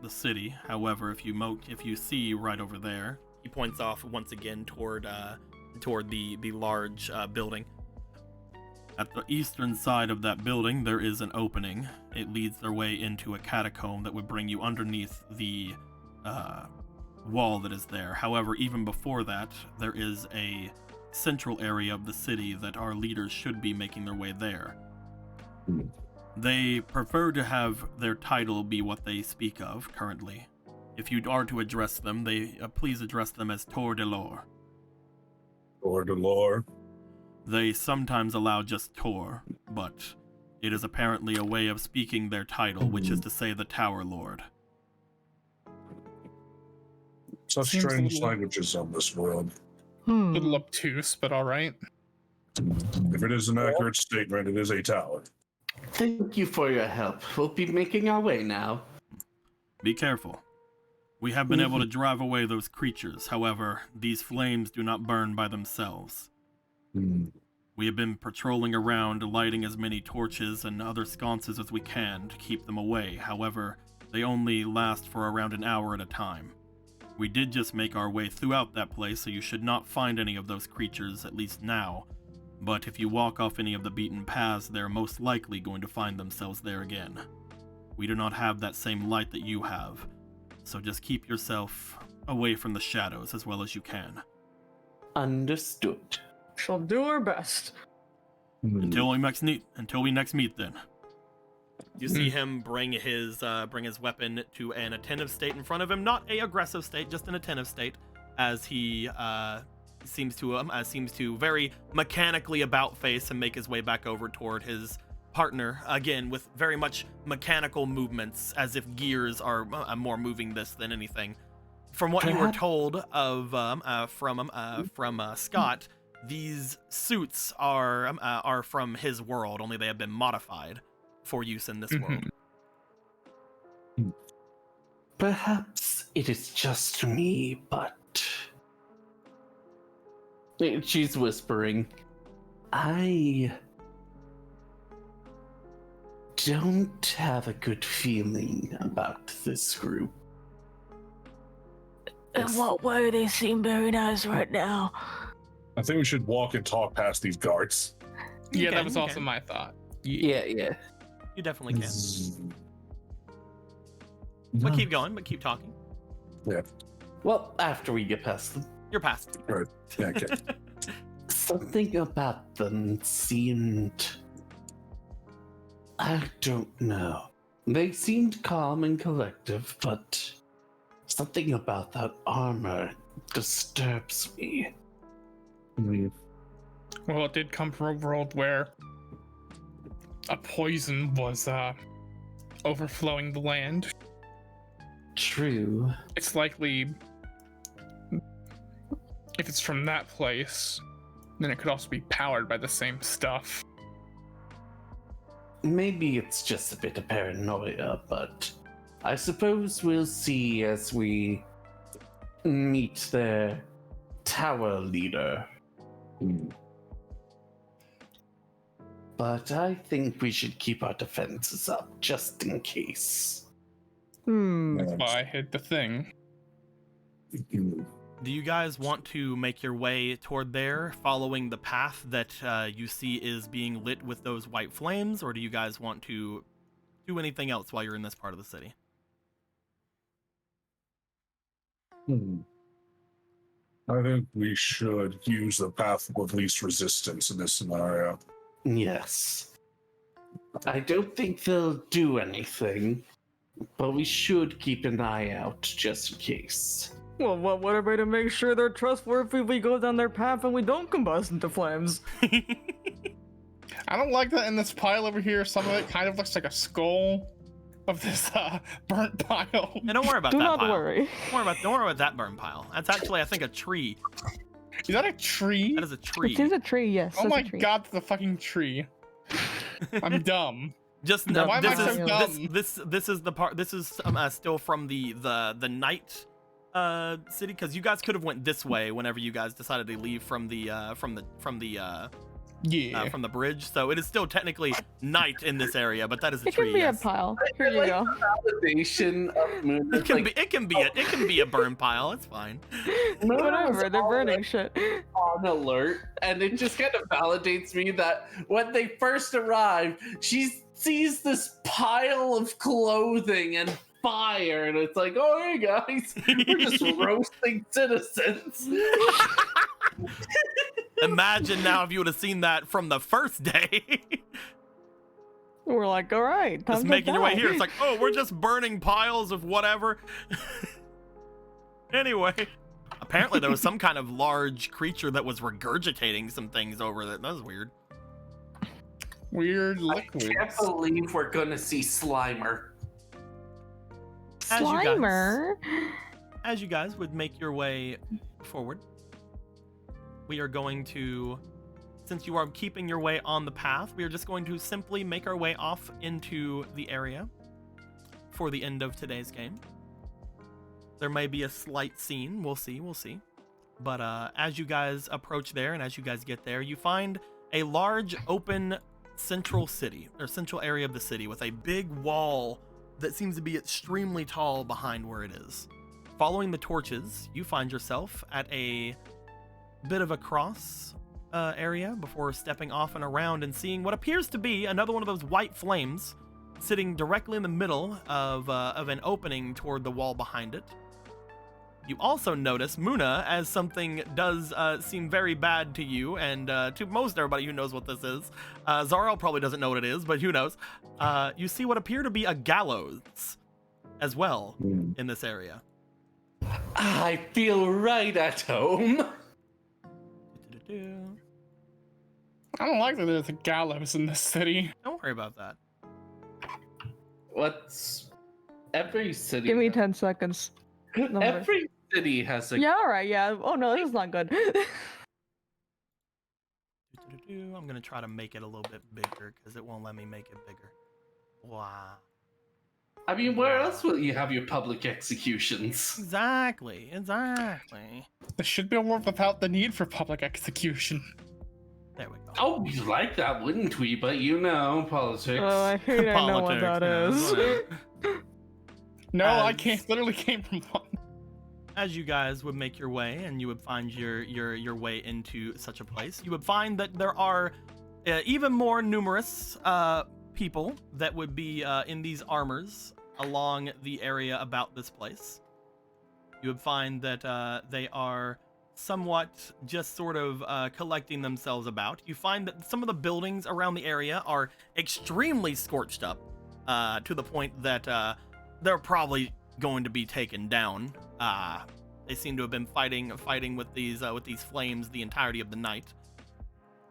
city. However, if you see right over there, he points off once again toward the large building. At the eastern side of that building, there is an opening. It leads their way into a catacomb that would bring you underneath the wall that is there. However, even before that, there is a central area of the city that our leaders should be making their way there. They prefer to have their title be what they speak of currently. If you are to address them, please address them as Tor Delor.
Tor Delor.
They sometimes allow just Tor, but it is apparently a way of speaking their title, which is to say the Tower Lord.
Such
Seems a
strange
little-
languages on this world.
A little obtuse, but all right.
If it is an accurate statement, it is a tower.
Thank you for your help. We'll be making our way now.
Be careful. We have been able to drive away those creatures. However, these flames do not burn by themselves. We have been patrolling around, lighting as many torches and other sconces as we can to keep them away. However, they only last for around an hour at a time. We did just make our way throughout that place, so you should not find any of those creatures, at least now. But if you walk off any of the beaten paths, they're most likely going to find themselves there again. We do not have that same light that you have, so just keep yourself away from the shadows as well as you can.
Understood.
Shall do our best.
Until we next meet, then. You see him bring his weapon to an attentive state in front of him, not a aggressive state, just an attentive state, as he seems to very mechanically about face and make his way back over toward his partner, again with very much mechanical movements, as if gears are more moving this than anything. From what you were told of from Scott, these suits are from his world, only they have been modified for use in this world.
Perhaps it is just me, but... She's whispering. I don't have a good feeling about this group.
In what way? They seem very nice right now.
I think we should walk and talk past these guards.
Yeah,
Okay,
that was
okay.
also my thought.
Yeah.
You definitely can. But keep going, but keep talking.
Well, after we get past them.
You're past.
Right. Yeah, okay.
Something about them seemed... I don't know. They seemed calm and collective, but something about that armor disturbs me.
Well, it did come from a world where a poison was overflowing the land.
True.
It's likely, if it's from that place, then it could also be powered by the same stuff.
Maybe it's just a bit of paranoia, but I suppose we'll see as we meet their tower leader. But I think we should keep our defenses up just in case.
That's why I hid the thing.
Do you guys want to make your way toward there, following the path that you see is being lit with those white flames, or do you guys want to do anything else while you're in this part of the city?
I think we should use the path of least resistance in this scenario.
Yes. I don't think they'll do anything, but we should keep an eye out just in case.
Well, what a way to make sure they're trustworthy if we go down their path and we don't combust into flames.
I don't like that in this pile over here. Some of it kind of looks like a skull of this burnt pile.
And don't worry about
Do
that
not
pile.
worry.
Don't worry about that burn pile. That's actually, I think, a tree.
Is that a tree?
That is a tree.
It is a tree, yes.
Oh
it's
my
a tree.
god, that's a fucking tree. I'm dumb.
Just
No,
why am I so dumb?
this is the part. This is still from the night city, because you guys could have went this way whenever you guys decided to leave from the bridge. So it is still technically night in this area, but that is a
It
tree.
can be
Yes.
a pile. Here you go.
Validation of moon.
It can be a burn pile. It's fine.
Whatever, they're burning shit.
On alert, and it just kind of validates me that when they first arrive, she sees this pile of clothing and fire, and it's like, oh hey guys, we're just roasting citizens.
Imagine now if you would have seen that from the first day.
We're like, all right, time
Just
to
making your way
die.
here. It's like, oh, we're just burning piles of whatever. Anyway, apparently there was some kind of large creature that was regurgitating some things over that. That was weird.
Weird
I
liquids.
can't believe we're gonna see Slimer.
Slimer.
As you guys would make your way forward, we are going to, since you are keeping your way on the path, we are just going to simply make our way off into the area for the end of today's game. There may be a slight scene. We'll see. But as you guys approach there and as you guys get there, you find a large open central area of the city with a big wall that seems to be extremely tall behind where it is. Following the torches, you find yourself at a bit of a cross area before stepping off and around and seeing what appears to be another one of those white flames sitting directly in the middle of an opening toward the wall behind it. You also notice Muna, as something does seem very bad to you, and to most everybody who knows what this is. Zarel probably doesn't know what it is, but who knows. You see what appear to be a gallows as well in this area.
I feel right at home.
I don't like that there's a gallows in this city.
Don't worry about that.
What's every city?
Give me 10 seconds. No,
Every city has a.
Yeah, all right, yeah. Oh no, this is not good.
I'm gonna try to make it a little bit bigger because it won't let me make it bigger. Wow.
I mean, where else will you have your public executions?
Exactly.
There should be a world without the need for public execution.
There we go.
Oh, we'd like that, wouldn't we? But you know, politics.
Oh, I hate I know what that is.
No, I
As-
literally came from one.
As you guys would make your way and you would find your way into such a place, you would find that there are even more numerous people that would be in these armors along the area about this place. You would find that they are somewhat just sort of collecting themselves about. You find that some of the buildings around the area are extremely scorched up to the point that they're probably going to be taken down. They seem to have been fighting with these flames the entirety of the night.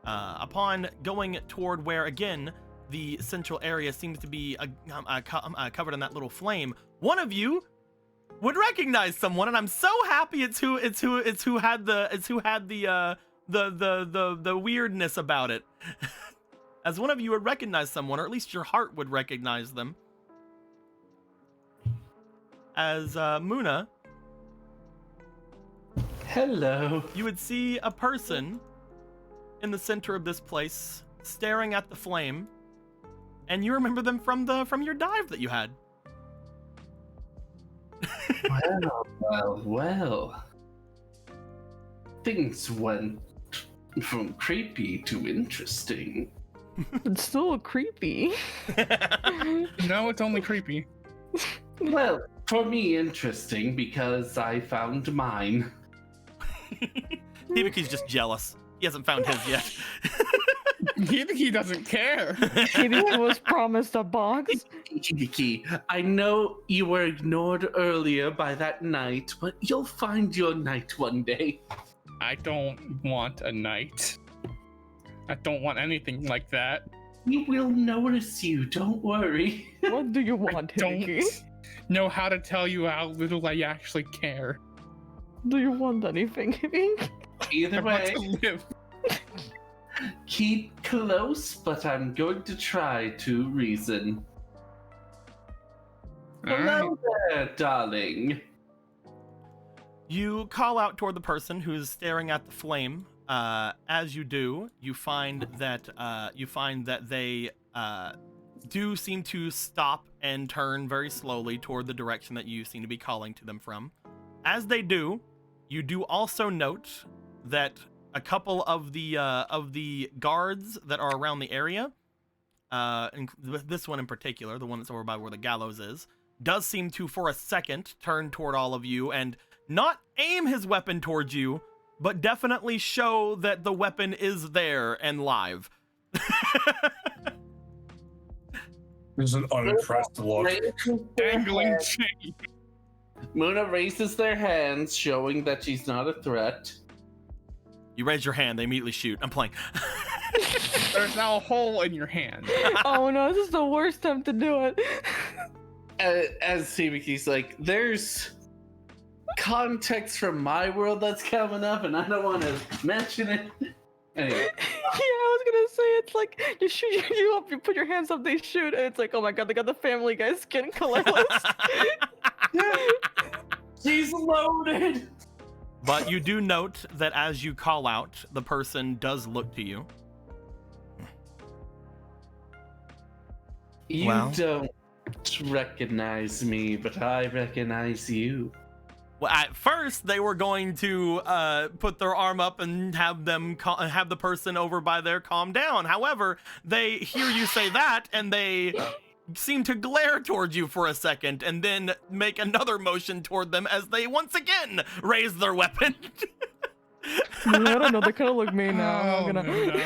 Upon going toward where again the central area seems to be covered in that little flame, one of you would recognize someone, and I'm so happy it's who had the weirdness about it. As one of you would recognize someone, or at least your heart would recognize them. As Muna,
Hello.
you would see a person in the center of this place staring at the flame, and you remember them from your dive that you had.
Well. Things went from creepy to interesting.
It's still creepy.
No, it's only creepy.
Well, for me, interesting because I found mine.
Hibiki's just jealous. He hasn't found his yet.
He doesn't care.
Maybe he was promised a box.
Hibiki, I know you were ignored earlier by that knight, but you'll find your knight one day.
I don't want a knight. I don't want anything like that.
He will notice you, don't worry.
What do you want,
Don't
Hibiki?
know how to tell you how little I actually care.
Do you want anything, Hibiki?
I
Either
want
way,
to live.
keep close, but I'm going to try to reason. Hello there, darling.
You call out toward the person who is staring at the flame. As you do, you find that they do seem to stop and turn very slowly toward the direction that you seem to be calling to them from. As they do, you do also note that a couple of the guards that are around the area, and this one in particular, the one that's over by where the gallows is, does seem to, for a second, turn toward all of you and not aim his weapon towards you, but definitely show that the weapon is there and live.
There's an unimpressed look.
Dangling chain.
Muna raises their hands, showing that she's not a threat.
You raise your hand, they immediately shoot. I'm playing.
There's now a hole in your hand.
Oh no, this is the worst time to do it.
As Hibiki's like, there's context from my world that's coming up, and I don't want to mention it. Anyway.
Yeah, I was gonna say it's like you shoot you up, you put your hands up, they shoot, and it's like, oh my god, they got the Family Guy skin color list.
She's loaded.
But you do note that as you call out, the person does look to you.
You
Well.
don't recognize me, but I recognize you.
Well, at first they were going to put their arm up and have them have the person over by there calm down. However, they hear you say that and they seem to glare towards you for a second and then make another motion toward them as they once again raise their weapon.
I don't know, they kind of look mean now.
Oh,
I'm gonna.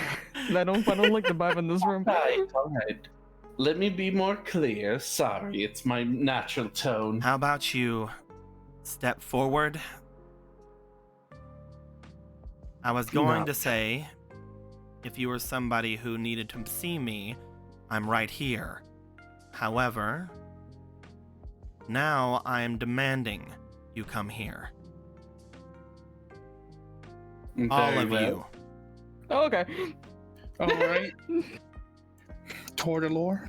I don't like the vibe in this room.
All right. Let me be more clear. Sorry, it's my natural tone.
How about you step forward? I was going
No.
to say, if you were somebody who needed to see me, I'm right here. However, now I am demanding you come here. All
Very
of
well.
you.
Oh, okay.
All right. Tortolor.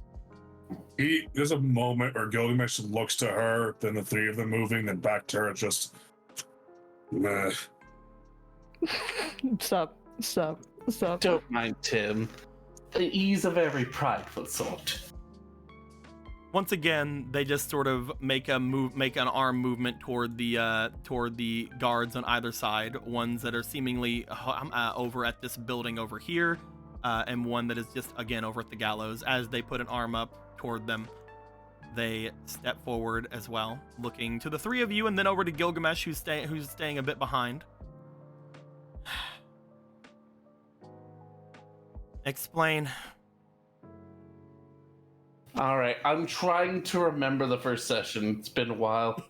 There's a moment where Gilgamesh looks to her, then the three of them moving, then back to her, just meh.
Stop.
Don't mind Tim. He's a very prideful sort.
Once again, they just sort of make an arm movement toward the guards on either side. Ones that are seemingly over at this building over here, and one that is just again over at the gallows. As they put an arm up toward them, they step forward as well, looking to the three of you, and then over to Gilgamesh, who's staying a bit behind. Explain.
All right, I'm trying to remember the first session. It's been a while.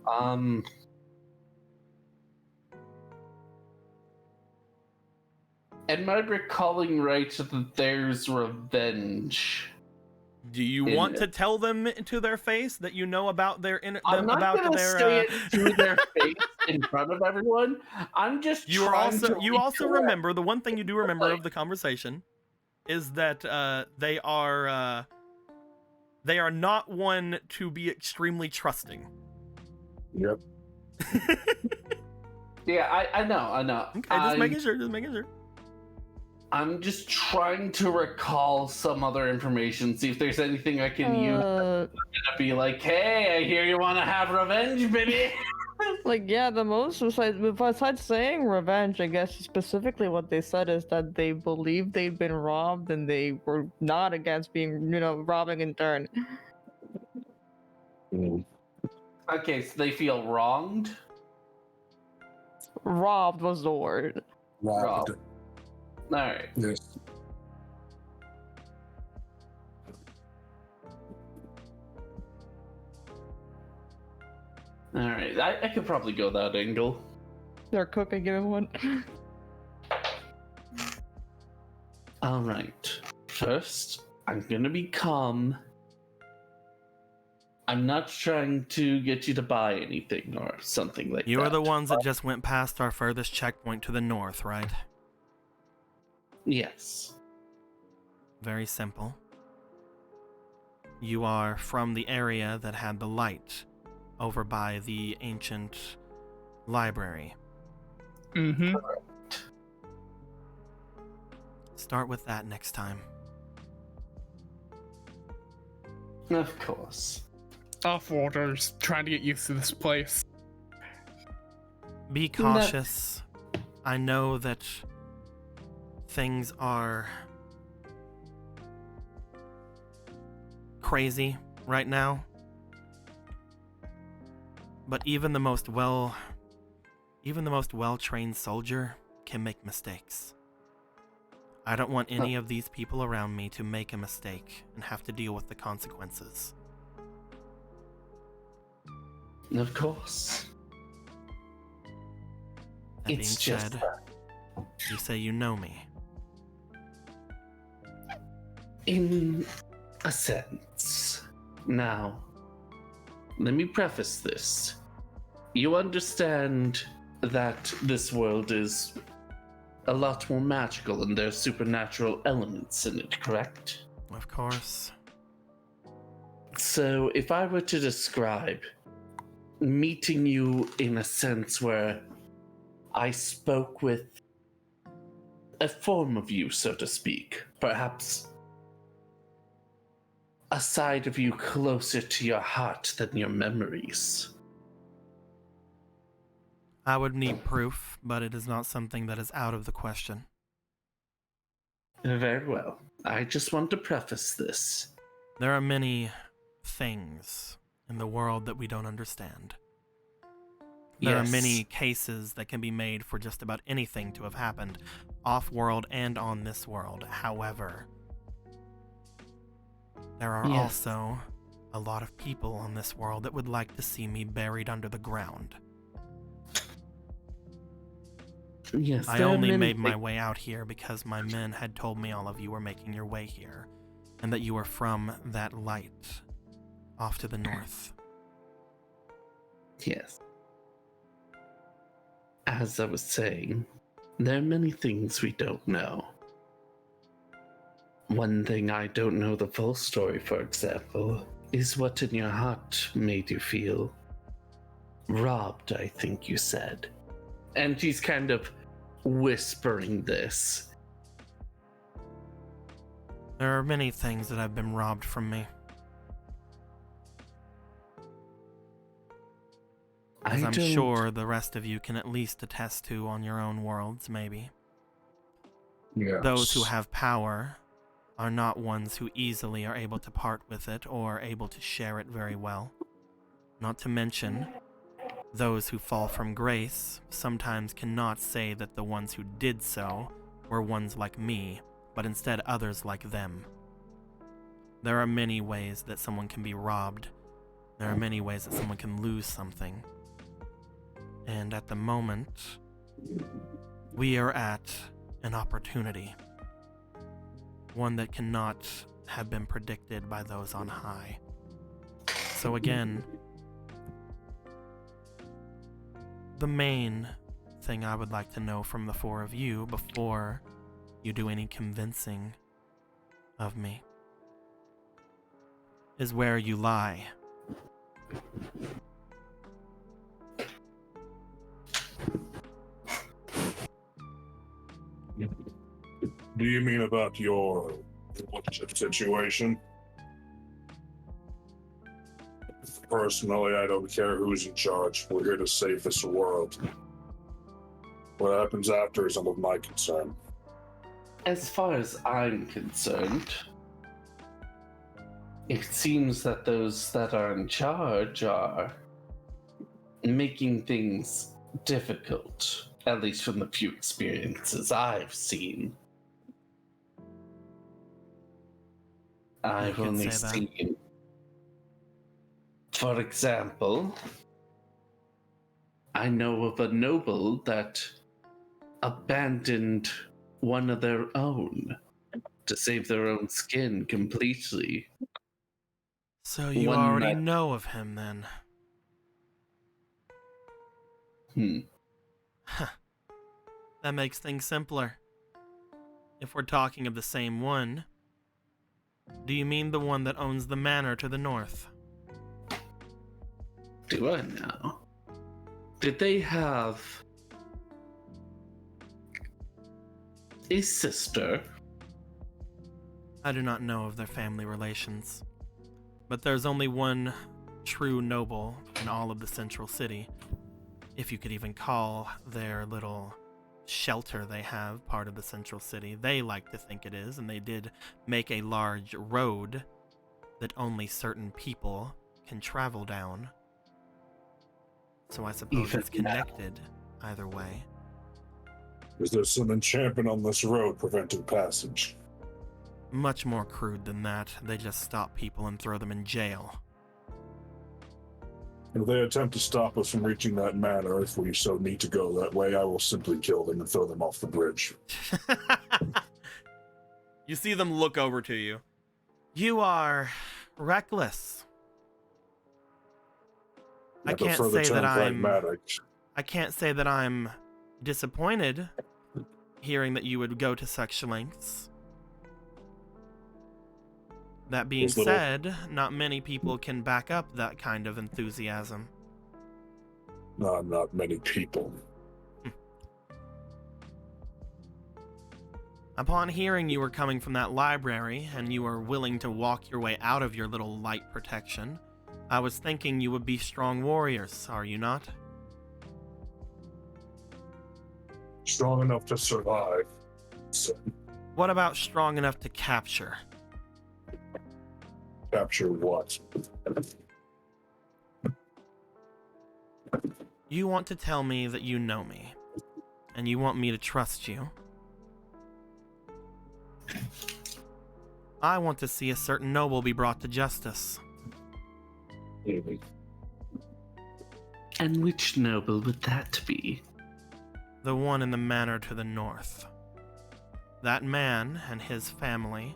Am I recalling right that there's revenge?
Do you want to tell them to their face that you know about their
I'm not
about
gonna
their?
say it to their face in front of everyone. I'm just.
You also
recall-
remember the one thing you do remember of the conversation is that they are not one to be extremely trusting.
Yep.
Yeah, I know.
Okay, just making sure.
I'm just trying to recall some other information, see if there's anything I can use. To be like, hey, I hear you want to have revenge, baby.
Like, yeah, the most besides saying revenge, I guess specifically what they said is that they believed they'd been robbed and they were not against being, robbing in turn.
Okay, so they feel wronged.
Robbed was the word.
Robbed.
All right.
Yes.
All right. I could probably go that angle.
Their cook, I give him one.
All right. First, I'm gonna be calm. I'm not trying to get you to buy anything or something like that.
You are the ones that just went past our furthest checkpoint to the north, right?
Yes.
Very simple. You are from the area that had the light over by the ancient library.
Mm-hmm.
Start with that next time.
Of course.
Off orders, trying to get used to this place.
Be cautious. I know that things are crazy right now. But even the most well-trained soldier can make mistakes. I don't want any of these people around me to make a mistake and have to deal with the consequences.
Of course.
That being
It's just
said, you say you know me.
in a sense. Now, let me preface this. You understand that this world is a lot more magical and there's supernatural elements in it, correct?
Of course.
So, if I were to describe meeting you in a sense where I spoke with a form of you, so to speak, perhaps a side of you closer to your heart than your memories.
I would need proof, but it is not something that is out of the question.
Very well. I just want to preface this.
There are many things in the world that we don't understand. There are many cases that can be made for just about anything to have happened, off-world and on this world. However, there are also a lot of people on this world that would like to see me buried under the ground.
Yes,
I only made my way out here because my men had told me all of you were making your way here, and that you were from that light off to the north.
Yes. As I was saying, there are many things we don't know. One thing I don't know the full story, for example, is what in your heart made you feel robbed, I think you said. And she's kind of whispering this.
There are many things that have been robbed from me. As I'm sure the rest of you can at least attest to on your own worlds, maybe.
Yes.
Those who have power are not ones who easily are able to part with it or able to share it very well. Not to mention, those who fall from grace sometimes cannot say that the ones who did so were ones like me, but instead others like them. There are many ways that someone can be robbed. There are many ways that someone can lose something. And at the moment, we are at an opportunity. One that cannot have been predicted by those on high. So again, the main thing I would like to know from the four of you before you do any convincing of me is where you lie.
Do you mean about your situation? Personally, I don't care who's in charge. We're here to save this world. What happens after is none of my concern.
As far as I'm concerned, it seems that those that are in charge are making things difficult, at least from the few experiences I've seen. I've
could
only
say that.
seen, for example, I know of a noble that abandoned one of their own to save their own skin completely.
So you
One
already
that-
know of him then. That makes things simpler. If we're talking of the same one, do you mean the one that owns the manor to the north?
Do I know? Did they have a sister?
I do not know of their family relations. But there's only one true noble in all of the central city, if you could even call their little shelter they have part of the central city. They like to think it is, and they did make a large road that only certain people can travel down. So I suppose
Even
it's connected either way.
Is there some enchantment on this road preventing passage?
Much more crude than that. They just stop people and throw them in jail.
If they attempt to stop us from reaching that manor, if we so need to go that way, I will simply kill them and throw them off the bridge.
You see them look over to you. You are reckless. I can't say that I can't say that I'm disappointed hearing that you would go to such lengths. That being said, not many people can back up that kind of enthusiasm.
No, not many people.
Upon hearing you were coming from that library and you were willing to walk your way out of your little light protection, I was thinking you would be strong warriors, are you not?
Strong enough to survive. So,
What about strong enough to capture?
capture what?
You want to tell me that you know me, and you want me to trust you. I want to see a certain noble be brought to justice.
And which noble would that be?
The one in the manor to the north. That man and his family,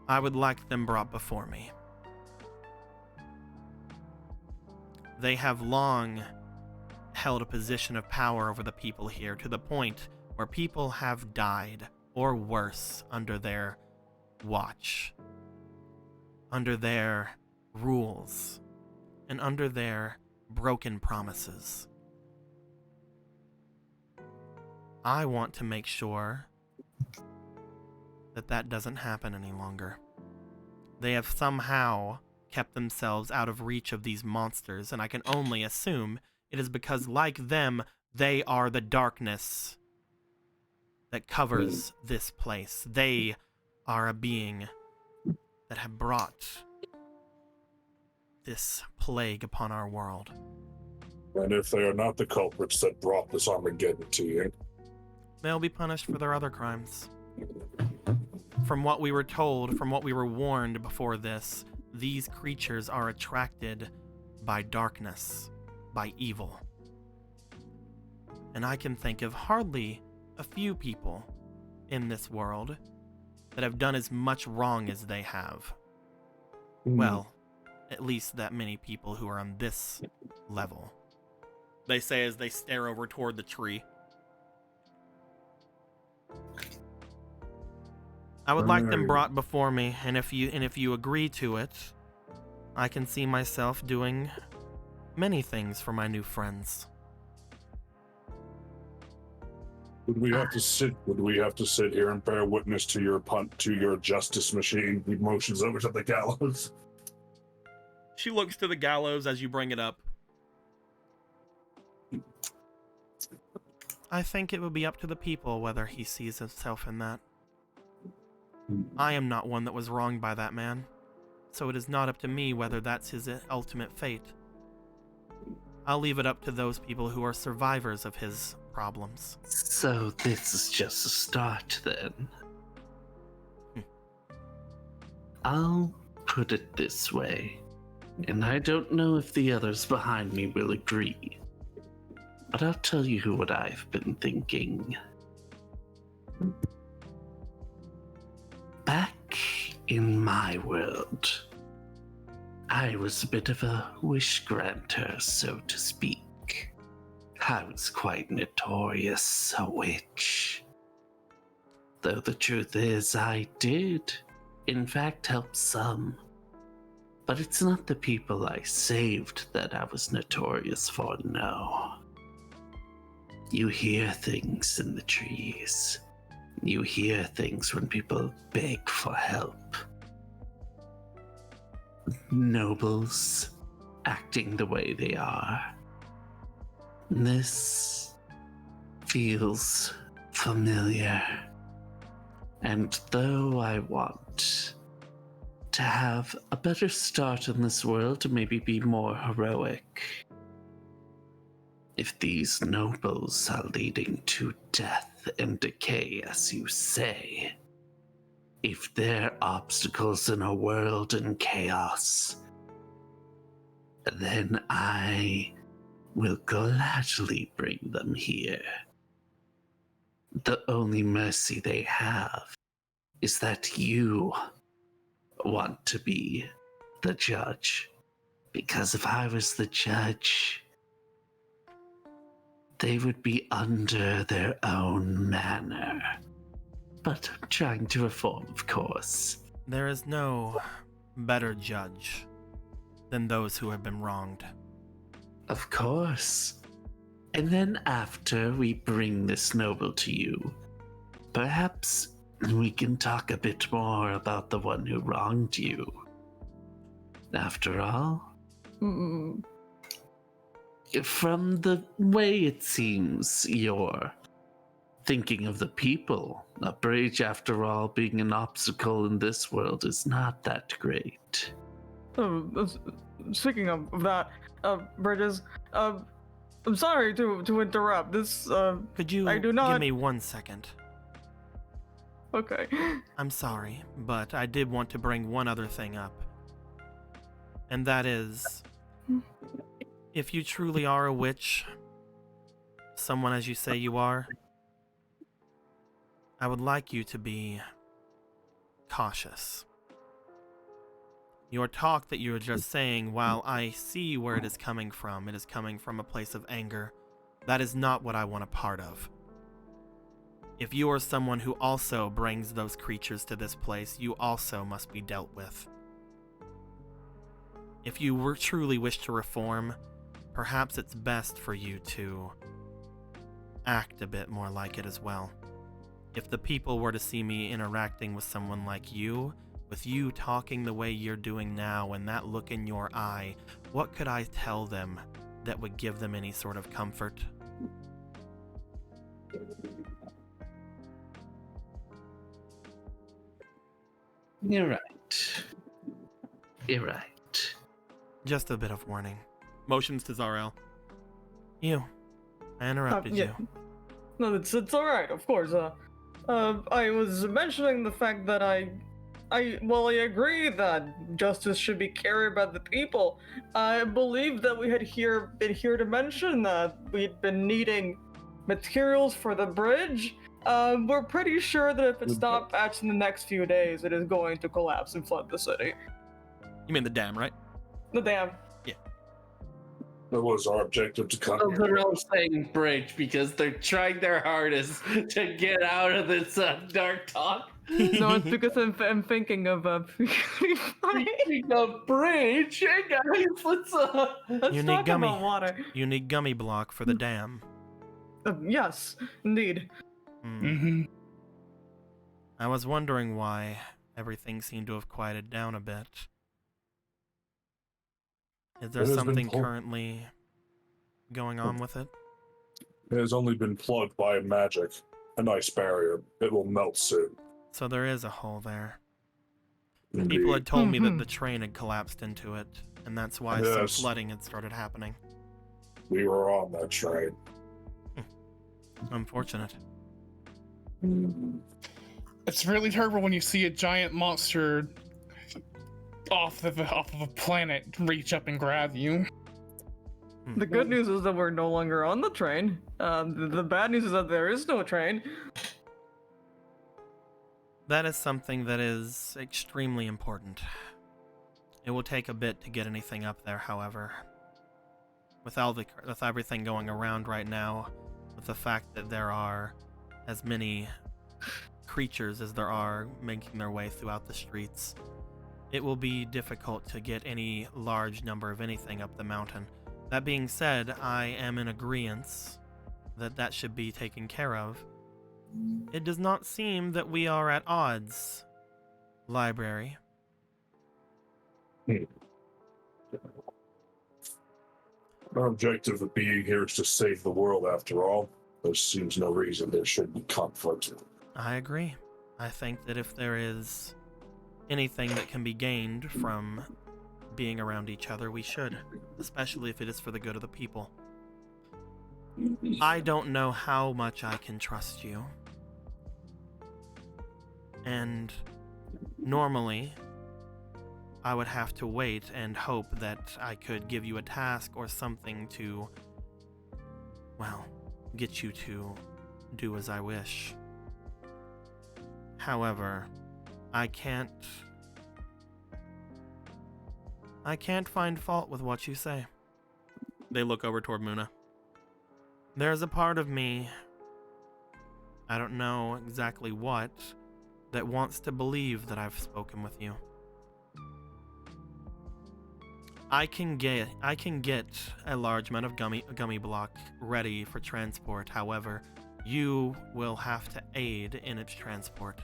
I would like them brought before me. They have long held a position of power over the people here, to the point where people have died, or worse, under their watch, under their rules, and under their broken promises. I want to make sure that that doesn't happen any longer. They have somehow kept themselves out of reach of these monsters, and I can only assume it is because, like them, they are the darkness that covers this place. They are a being that have brought this plague upon our world.
And if they are not the culprits that brought this Armageddon to you,
They'll be punished for their other crimes. From what we were told, from what we were warned before this, these creatures are attracted by darkness, by evil. And I can think of hardly a few people in this world that have done as much wrong as they have. Well, at least that many people who are on this level. They say as they stare over toward the tree. I would like them brought before me, and if you agree to it, I can see myself doing many things for my new friends.
would we have to sit here and bear witness to your justice machine? He motions over to the gallows.
She looks to the gallows as you bring it up. I think it would be up to the people whether he sees himself in that. I am not one that was wronged by that man, so it is not up to me whether that's his ultimate fate. I'll leave it up to those people who are survivors of his problems.
So this is just a start then. I'll put it this way, and I don't know if the others behind me will agree, but I'll tell you what I've been thinking. Back in my world, I was a bit of a wish granter, so to speak. I was quite notorious a witch. Though the truth is, I did, in fact, help some. But it's not the people I saved that I was notorious for, no. You hear things in the trees. You hear things when people beg for help. Nobles acting the way they are. This feels familiar. And though I want to have a better start in this world, to maybe be more heroic, If these nobles are leading to death and decay, as you say, if they're obstacles in a world in chaos, then I will gladly bring them here. The only mercy they have is that you want to be the judge. Because if I was the judge, they would be under their own manner. But I'm trying to reform, of course.
There is no better judge than those who have been wronged.
Of course. And then after we bring this noble to you, perhaps we can talk a bit more about the one who wronged you. After all, from the way it seems you're thinking of the people, a bridge, after all, being an obstacle in this world is not that great.
Speaking of that, Bridges, I'm sorry to interrupt.
Could you
I do not...
give me 1 second?
Okay.
I'm sorry, but I did want to bring one other thing up. And that is, if you truly are a witch, someone as you say you are, I would like you to be cautious. Your talk that you were just saying, while I see where it is coming from a place of anger. That is not what I want a part of. If you are someone who also brings those creatures to this place, you also must be dealt with. If you truly wish to reform, perhaps it's best for you to act a bit more like it as well. If the people were to see me interacting with someone like you, with you talking the way you're doing now and that look in your eye, what could I tell them that would give them any sort of comfort?
You're right. You're right.
Just a bit of warning. Motions to Zarel. You. I interrupted
yeah.
you.
No, it's all right. Of course. I was mentioning the fact that I agree that justice should be carried by the people. I believe that we had been here to mention that we'd been needing materials for the bridge. We're pretty sure that if it's not patched in the next few days, it is going to collapse and flood the city.
You mean the dam, right?
The dam.
That was our objective to come
Oh,
here.
they're all saying bridge because they're trying their hardest to get out of this dark talk.
No, it's because I'm thinking of
Speaking of bridge, hey guys, let's
You need
talk
gummy.
about water.
You need gummy block for the dam.
Yes, indeed.
Mm-hmm.
I was wondering why everything seemed to have quieted down a bit. Is there
It has been
something
pulled.
currently going on with it?
It has only been plugged by magic, an ice barrier. It will melt soon.
So there is a hole there.
Indeed.
People had told me that the train had collapsed into it, and that's why some
Yes.
flooding had started happening.
We were on that train.
Unfortunate.
It's really terrible when you see a giant monster off of a planet reach up and grab you.
The good news is that we're no longer on the train. The bad news is that there is no train.
That is something that is extremely important. It will take a bit to get anything up there, however. With everything going around right now, with the fact that there are as many creatures as there are making their way throughout the streets, it will be difficult to get any large number of anything up the mountain. That being said, I am in agreement that that should be taken care of. It does not seem that we are at odds, library.
Our objective of being here is to save the world after all. There seems no reason there should be conflict.
I agree. I think that if there is anything that can be gained from being around each other, we should, especially if it is for the good of the people. I don't know how much I can trust you. And normally, I would have to wait and hope that I could give you a task or something to, well, get you to do as I wish. However, I can't find fault with what you say. They look over toward Muna. There's a part of me, I don't know exactly what, that wants to believe that I've spoken with you. I can get a large amount of gummy block ready for transport. However, you will have to aid in its transport.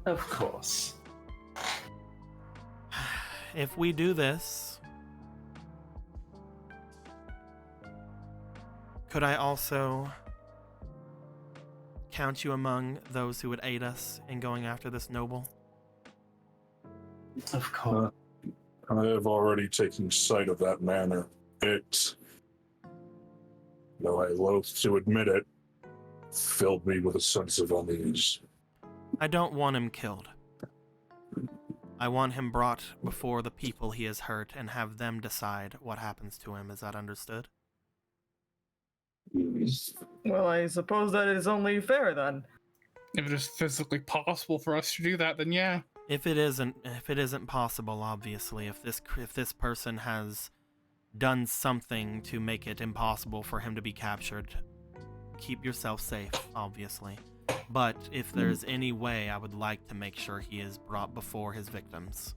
Of course.
If we do this, could I also count you among those who would aid us in going after this noble?
Of course.
I have already taken sight of that manor. It, though I loathe to admit it, filled me with a sense of unease.
I don't want him killed. I want him brought before the people he has hurt and have them decide what happens to him. Is that understood?
Well, I suppose that is only fair then.
If it is physically possible for us to do that, then yeah.
If it isn't possible, obviously, if this person has done something to make it impossible for him to be captured, keep yourself safe, obviously. But if there's any way, I would like to make sure he is brought before his victims.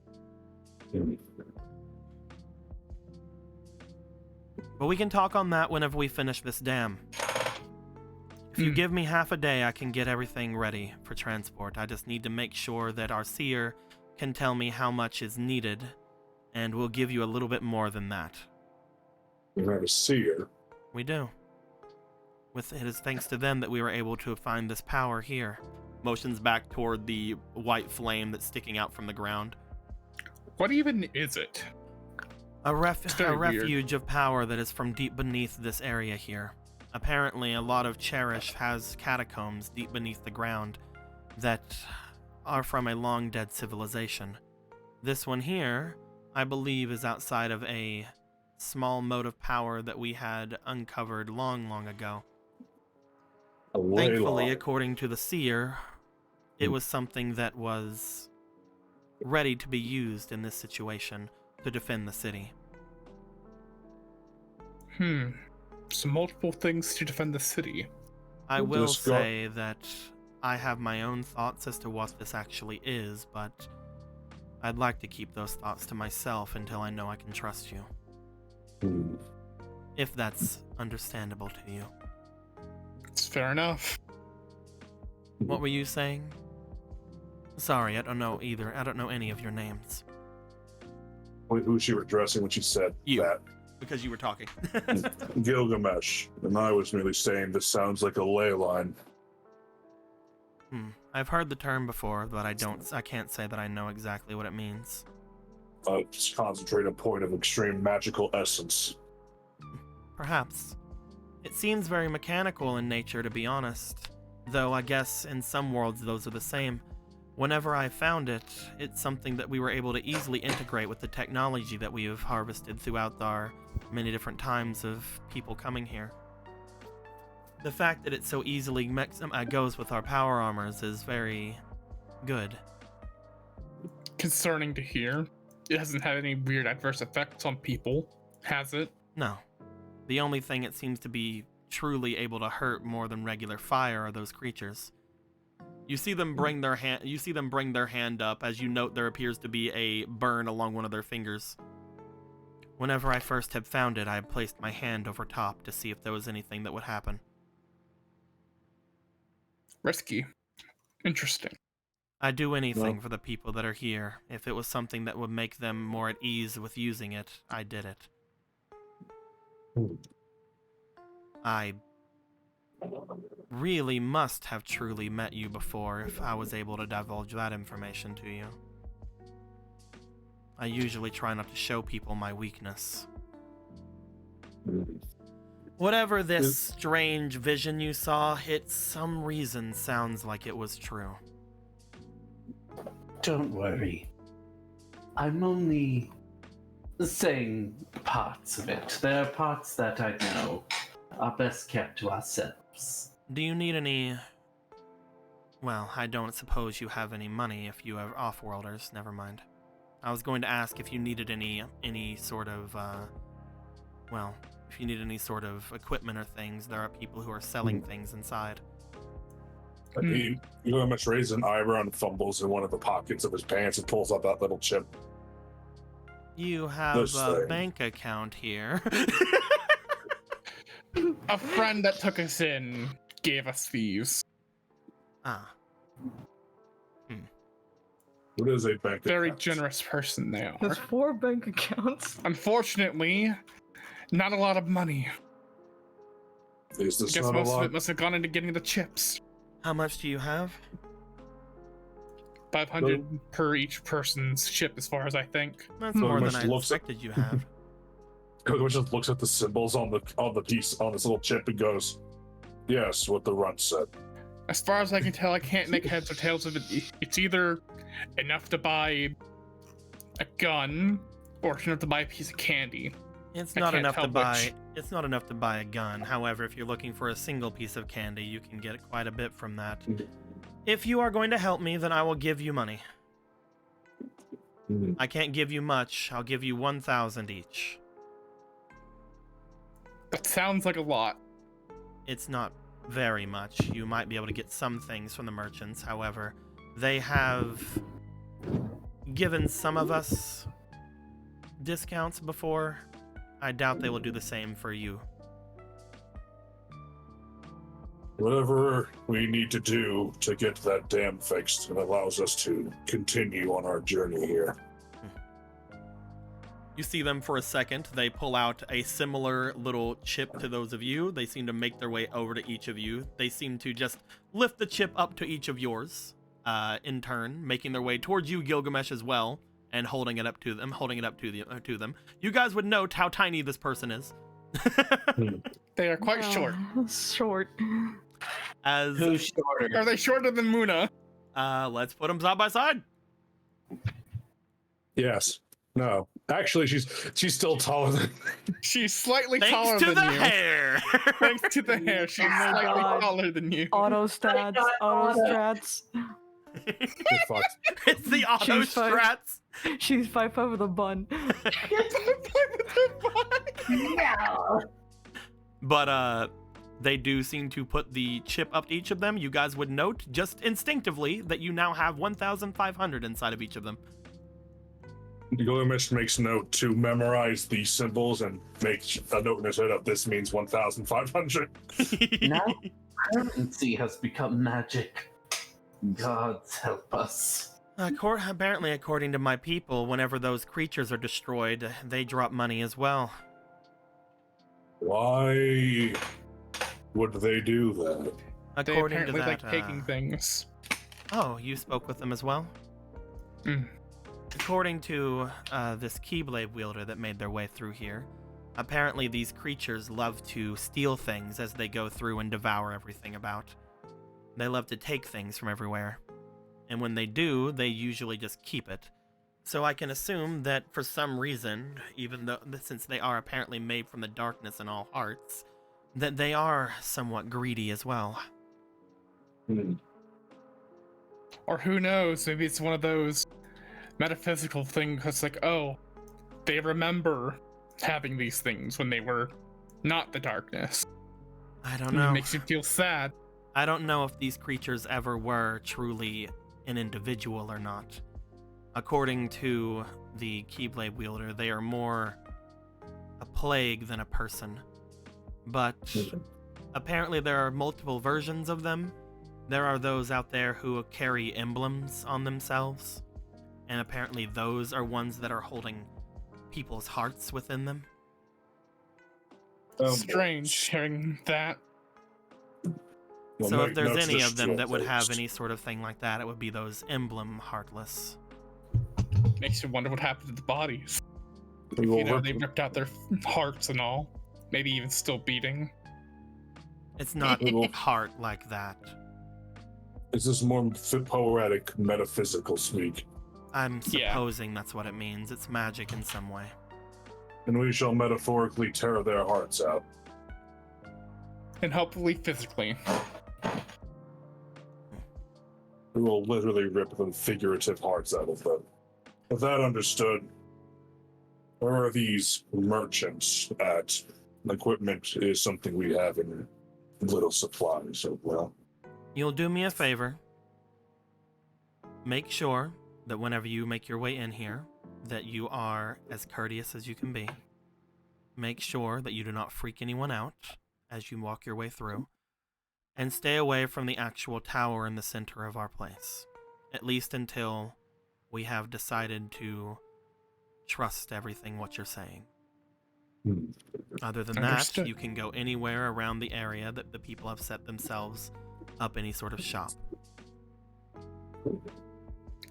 But we can talk on that whenever we finish this dam. If you give me half a day, I can get everything ready for transport. I just need to make sure that our seer can tell me how much is needed, and we'll give you a little bit more than that.
You have a seer.
We do. It is thanks to them that we were able to find this power here. Motions back toward the white flame that's sticking out from the ground.
What even is it?
A
very weird.
refuge of power that is from deep beneath this area here. Apparently, a lot of Cherished has catacombs deep beneath the ground that are from a long-dead civilization. This one here, I believe, is outside of a small mote of power that we had uncovered long, long ago. Thankfully, according to the seer, it was something that was ready to be used in this situation to defend the city.
So multiple things to defend the city.
I will say that I have my own thoughts as to what this actually is, but I'd like to keep those thoughts to myself until I know I can trust you. If that's understandable to you.
It's fair enough.
What were you saying? Sorry, I don't know either. I don't know any of your names.
Who she was addressing when she said
You.
that?
Because you were talking.
Gilgamesh. And I was merely saying this sounds like a ley line.
I've heard the term before, but I can't say that I know exactly what it means.
Just concentrate a point of extreme magical essence.
Perhaps. It seems very mechanical in nature, to be honest. Though I guess in some worlds those are the same. Whenever I found it, it's something that we were able to easily integrate with the technology that we have harvested throughout our many different times of people coming here. The fact that it so easily goes with our power armors is very good.
Concerning to hear. It hasn't had any weird adverse effects on people, has it?
No. The only thing it seems to be truly able to hurt more than regular fire are those creatures. You see them bring their hand up as you note there appears to be a burn along one of their fingers. Whenever I first had found it, I had placed my hand over top to see if there was anything that would happen.
Risky. Interesting.
I'd do anything for the people that are here. If it was something that would make them more at ease with using it, I did it. I really must have truly met you before if I was able to divulge that information to you. I usually try not to show people my weakness. Whatever this strange vision you saw, it some reason sounds like it was true.
Don't worry. I'm only saying parts of it. There are parts that I know are best kept to ourselves.
Do you need any... Well, I don't suppose you have any money if you are off-worlders. Never mind. I was going to ask if you needed any sort of, well, if you need any sort of equipment or things. There are people who are selling things inside.
Gilgamesh raises an eyebrow and fumbles in one of the pockets of his pants and pulls out that little chip.
You have
This
a
thing.
bank account here.
A friend that took us in gave us these.
Ah.
What is a bank
Very
account?
generous person they are.
There's 4 bank accounts.
Unfortunately, not a lot of money.
Is
I
this
guess
not a
most of
lot?
it must have gone into getting the chips.
How much do you have?
500 per each person's chip, as far as I think.
That's
So
more
much
than I
looks like-
expected you have.
Gilgamesh just looks at the symbols on the piece on this little chip and goes, "Yes, what the runt said."
As far as I can tell, I can't make heads or tails of it. It's either enough to buy a gun or it's enough to buy a piece of candy.
It's
I
not
can't
enough to
tell
buy.
which.
It's not enough to buy a gun. However, if you're looking for a single piece of candy, you can get quite a bit from that. If you are going to help me, then I will give you money. I can't give you much. I'll give you 1,000 each.
That sounds like a lot.
It's not very much. You might be able to get some things from the merchants. However, they have given some of us discounts before. I doubt they will do the same for you.
Whatever we need to do to get that dam fixed, it allows us to continue on our journey here.
You see them for a second. They pull out a similar little chip to those of you. They seem to make their way over to each of you. They seem to just lift the chip up to each of yours, in turn, making their way towards you, Gilgamesh, as well, and holding it up to them. To them. You guys would note how tiny this person is.
They are quite short.
Short.
As
Who's shorter?
Are they shorter than Muna?
let's put them side by side.
Yes. No. Actually, she's still taller than.
She's slightly taller
Thanks to
than
the
you.
hair.
Thanks to the hair, she's
Oh my
slightly
God.
taller than you.
Auto stats. Auto strats.
You're fucked.
It's the auto
She's fine.
strats.
She's 5'5" with a bun.
But they do seem to put the chip up to each of them. You guys would note just instinctively that you now have 1,500 inside of each of them.
Gilgamesh makes note to memorize the symbols and make a note in his head of this means 1,500.
Now currency has become magic. Gods help us.
Apparently, according to my people, whenever those creatures are destroyed, they drop money as well.
Why would they do that?
They
According to
apparently
that,
like taking things.
Oh, you spoke with them as well?
Mm.
According to this Keyblade wielder that made their way through here, apparently these creatures love to steal things as they go through and devour everything about. They love to take things from everywhere. And when they do, they usually just keep it. So I can assume that for some reason, even though since they are apparently made from the darkness in all hearts, that they are somewhat greedy as well.
Or who knows, maybe it's one of those metaphysical things that's like, oh, they remember having these things when they were not the darkness.
I don't
And
know.
It makes you feel sad.
I don't know if these creatures ever were truly an individual or not. According to the Keyblade wielder, they are more a plague than a person. But apparently there are multiple versions of them. There are those out there who carry emblems on themselves, and apparently those are ones that are holding people's hearts within them.
Strange hearing that.
Well,
So
make
if there's
notes
any
to
of them that would have
steal
any sort of thing like that, it would be those emblem heartless.
Makes you wonder what happened to the bodies.
things. We will
You know,
rip-
they ripped out their hearts and all. maybe even still beating.
It's not heart like that.
Is this more poetic, metaphysical speak?
I'm
Yeah.
supposing that's what it means. It's magic in some way.
And we shall metaphorically tear their hearts out.
And hopefully physically.
We will literally rip the figurative hearts out of them. With that understood, where are these merchants at? Equipment is something we have in little supply, so well.
You'll do me a favor. Make sure that whenever you make your way in here, that you are as courteous as you can be. Make sure that you do not freak anyone out as you walk your way through. And stay away from the actual tower in the center of our place. At least until we have decided to trust everything what you're saying. Other than
Understood.
that, you can go anywhere around the area that the people have set themselves up any sort of shop.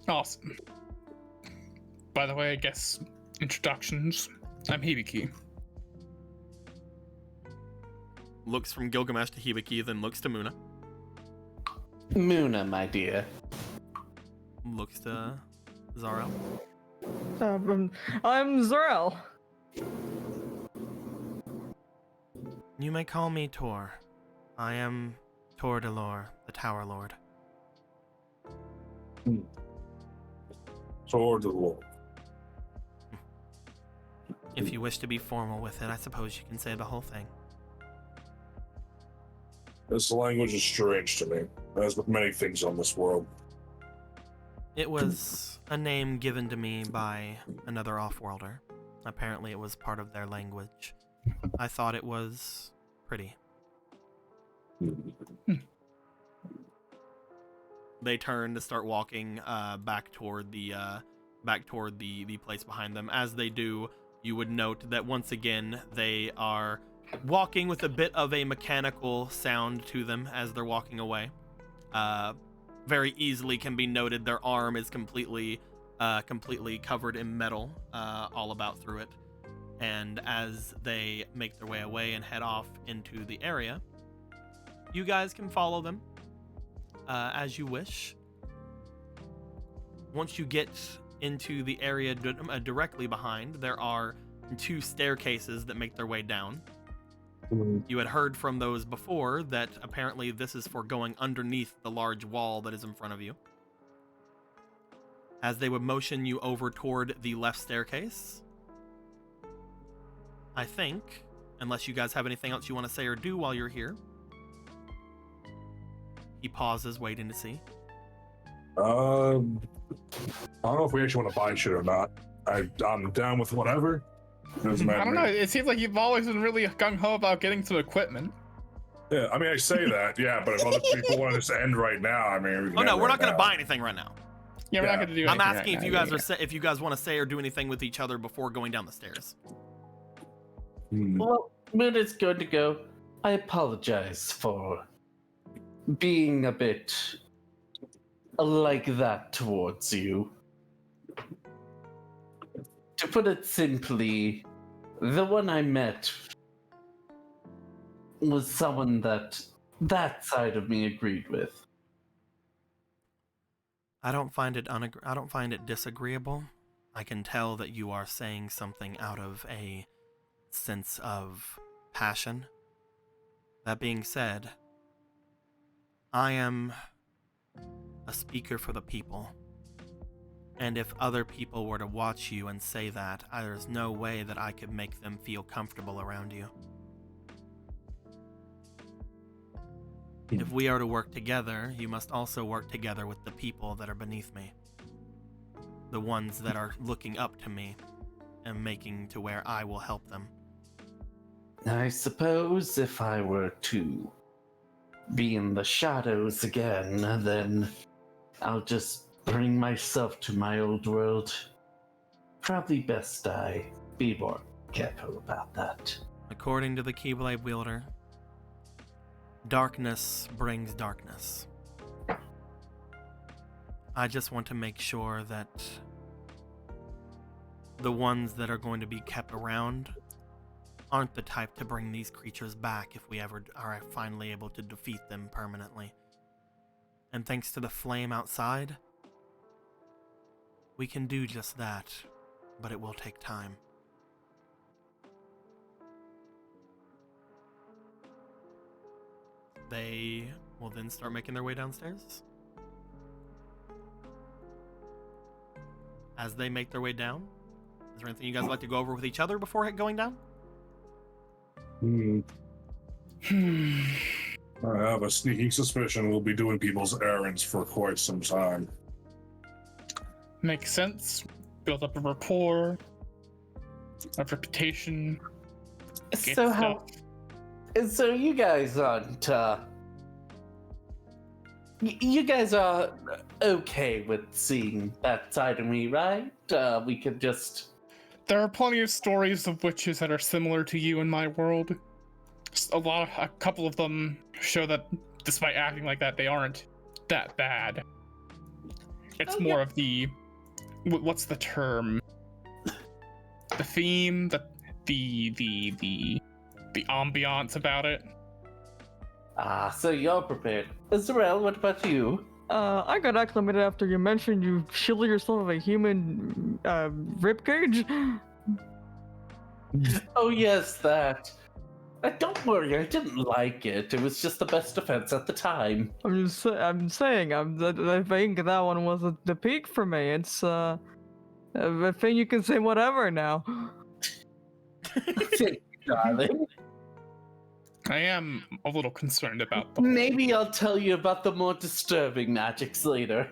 Awesome. By the way, I guess introductions. I'm Hibiki.
Looks from Gilgamesh to Hibiki, then looks to Muna.
Muna, my dear.
Looks to Zaro.
I'm Zorel.
You may call me Tor. I am Tor Delor, the Tower Lord.
Sword of the Lord.
If you wish to be formal with it, I suppose you can say the whole thing.
This language is strange to me, as with many things on this world.
It was a name given to me by another off-worlder. Apparently it was part of their language. I thought it was pretty. They turn to start walking back toward the place behind them. As they do, you would note that once again they are walking with a bit of a mechanical sound to them as they're walking away. Very easily can be noted their arm is completely covered in metal all about through it. And as they make their way away and head off into the area, you guys can follow them as you wish. Once you get into the area directly behind, there are 2 staircases that make their way down. You had heard from those before that apparently this is for going underneath the large wall that is in front of you. As they would motion you over toward the left staircase, I think, unless you guys have anything else you want to say or do while you're here. He pauses, waiting to see.
I don't know if we actually want to buy shit or not. I'm down with whatever. Doesn't matter.
I don't know. It seems like you've always been really gung-ho about getting some equipment.
Yeah, I mean, I say that, yeah, but if other people want this to end right now, I mean...
Oh no, we're not going to buy anything right now.
Yeah, we're not going to do anything.
I'm asking
right
if you
now.
guys if you guys want to say or do anything with each other before going down the stairs.
Well, Muna's good to go. I apologize for being a bit like that towards you. To put it simply, the one I met was someone that side of me agreed with.
I don't find it disagreeable. I can tell that you are saying something out of a sense of passion. That being said, I am a speaker for the people. And if other people were to watch you and say that, there's no way that I could make them feel comfortable around you. If we are to work together, you must also work together with the people that are beneath me. The ones that are looking up to me and making to where I will help them.
I suppose if I were to be in the shadows again, then I'll just bring myself to my old world. Probably best I be more careful about that.
According to the Keyblade wielder, darkness brings darkness. I just want to make sure that the ones that are going to be kept around aren't the type to bring these creatures back if we ever are finally able to defeat them permanently. And thanks to the flame outside, we can do just that, but it will take time. They will then start making their way downstairs. As they make their way down, is there anything you guys would like to go over with each other before going down?
I have a sneaking suspicion we'll be doing people's errands for quite some time.
Makes sense. Build up a rapport, a reputation. Get
So
stuff.
So you guys aren't, you guys are okay with a that side of me, right? We could just...
There are plenty of stories of witches that are similar to you in my world. A couple of them show that despite acting like that, they aren't that bad. It's more of the, what's the term? The theme, the ambiance about it.
So you're prepared. Israel, what about you?
I got acclimated after you mentioned you shield yourself with a human ribcage.
Oh yes, that. Don't worry, I didn't like it. It was just the best defense at the time.
I'm saying, I think that one was the peak for me. It's I think you can say whatever now.
Thank you, darling.
I am a little concerned about the
Maybe I'll tell you about the more disturbing magics later.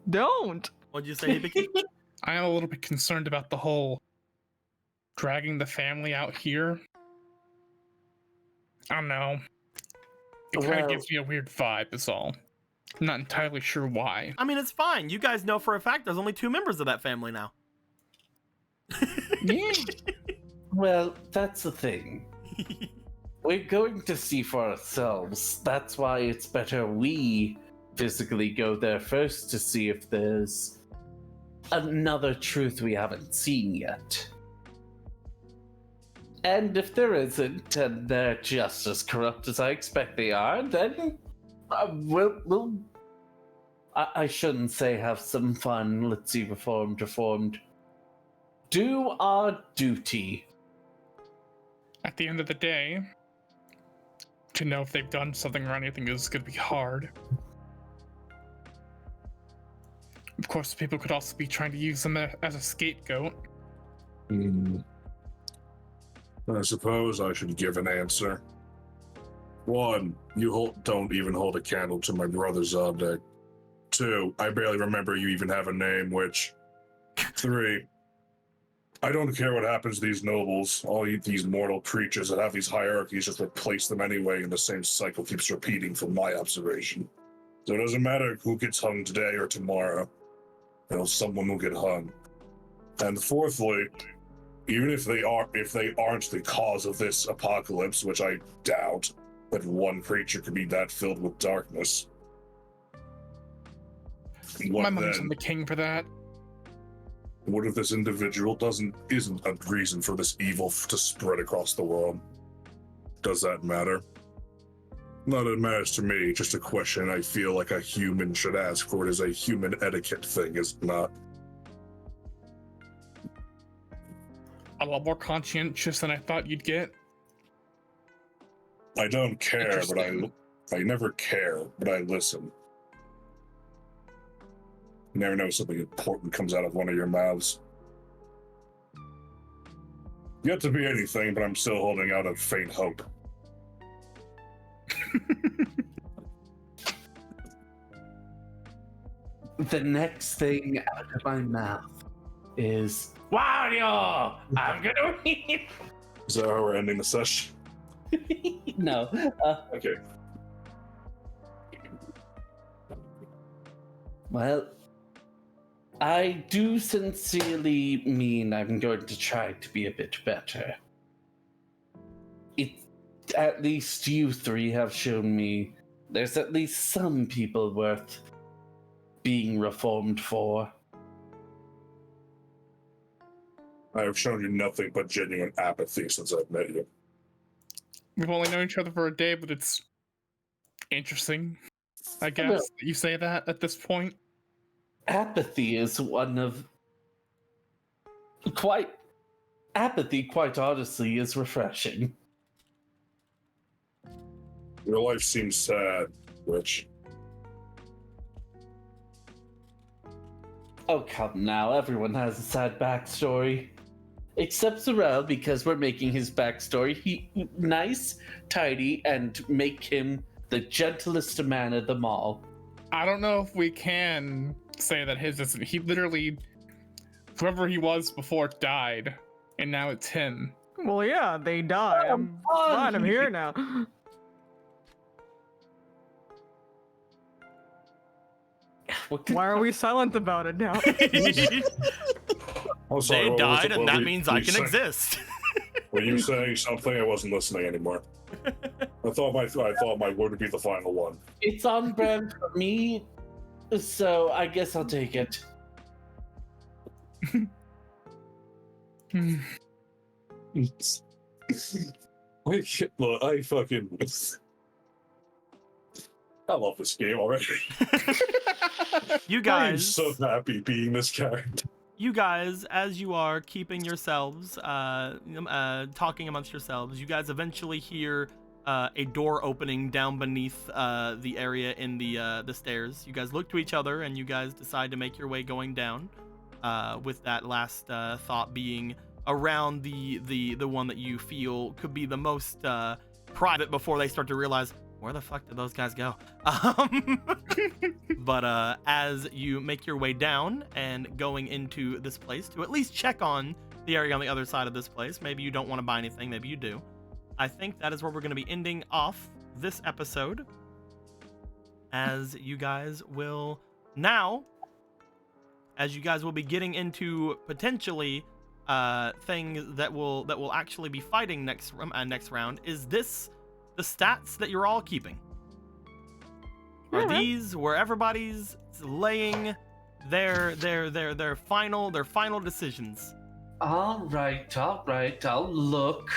Don't.
What'd you say, Hibiki?
I am a little bit concerned about the whole dragging the family out here. I don't know. It kind of gives me a weird vibe, is all. I'm not entirely sure why.
I mean, it's fine. You guys know for a fact there's only 2 members of that family now.
Yeah.
Well, that's the thing. We're going to see for ourselves. That's why it's better we physically go there first to see if there's another truth we haven't seen yet. And if there isn't, and they're just as corrupt as I expect they are, then we'll I shouldn't say have some fun. Let's see, reformed. Do our duty.
At the end of the day, to know if they've done something or anything is going to be hard. Of course, people could also be trying to use them as a scapegoat.
I suppose I should give an answer. 1, you don't even hold a candle to my brother's object. 2, I barely remember you even have a name, which... 3, I don't care what happens to these nobles, all these mortal creatures that have these hierarchies, just replace them anyway, and the same cycle keeps repeating from my observation. So it doesn't matter who gets hung today or tomorrow. Someone will get hung. And 4thly, even if they aren't the cause of this apocalypse, which I doubt, that one creature could be that filled with darkness.
My money's on the king for that.
What if this individual isn't a reason for this evil to spread across the world? Does that matter? Not it matters to me, just a question I feel like a human should ask, for it is a human etiquette thing, is it not?
A lot more conscientious than I thought you'd get.
I don't care, but
Interesting.
I never care, but I listen. You never know something important comes out of one of your mouths. Yet to be anything, but I'm still holding out a faint hope.
The next thing out of my mouth is, Wario! I'm gonna win!
Is that how we're ending the session?
No.
Okay.
Well, I do sincerely mean I'm going to try to be a bit better. At least you 3 have shown me there's at least some people worth being reformed for.
I have shown you nothing but genuine apathy since I've met you.
We've only known each other for a day, but it's interesting, I guess, that you say that at this point.
Apathy is one of apathy, quite honestly, is refreshing.
Your life seems sad, Rich.
Oh, come now. Everyone has a sad backstory. Except Sorrel, because we're making his backstory nice, tidy, and make him the gentlest man of them all.
I don't know if we can say that his is. He literally, whoever he was before died, and now it's him.
Well, yeah, they died. I'm fine. I'm here now. Why are we silent about it now?
I'm sorry,
They
what was
died,
it?
and
What
that
were
means
you
I can
saying?
exist.
Were you saying something? I wasn't listening anymore. I thought my word would be the final one.
It's on brand for me, so I guess I'll take it.
Look, I love this game already.
You
I'm
guys,
so happy being this character.
you guys, as you are keeping yourselves, talking amongst yourselves, you guys eventually hear a door opening down beneath the area in the stairs. You guys look to each other, and you guys decide to make your way going down. With that last thought being around the one that you feel could be the most private before they start to realize, where the fuck did those guys go? But as you make your way down and going into this place to at least check on the area on the other side of this place, maybe you don't want to buy anything, maybe you do. I think that is where we're going to be ending off this episode, as you guys will now, as you guys will be getting into potentially things that will actually be fighting next round. Is this the stats that you're all keeping? Are these where everybody's laying their final decisions?
All right, I'll look.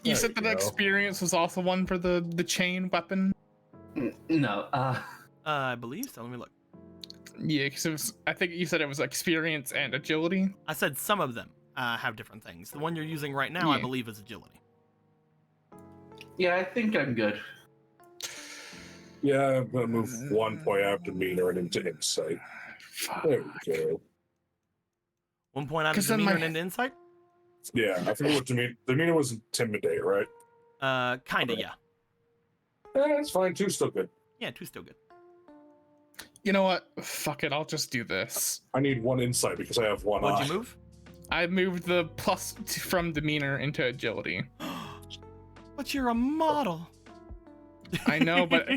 You said that experience was also one for the chain weapon?
No,
I believe so. Let me look.
Yeah, because I think you said it was experience and agility.
I said some of them have different things. The one you're using right now, I
Yeah.
believe, is agility.
yeah, I think I'm good.
Yeah, I'm gonna move 1 point after demeanor and into insight. There we go.
1 point out of
'Cause then
demeanor
my-
and into insight.
Yeah, I forget what demeanor was intimidate, right?
Kinda,
Okay.
yeah.
That's fine too, still good.
Yeah, two's still good.
You know what? Fuck it, I'll just do this.
I need 1 insight because I have 1 eye.
What'd you move?
I moved the from demeanor into agility.
But you're a model.
I know, but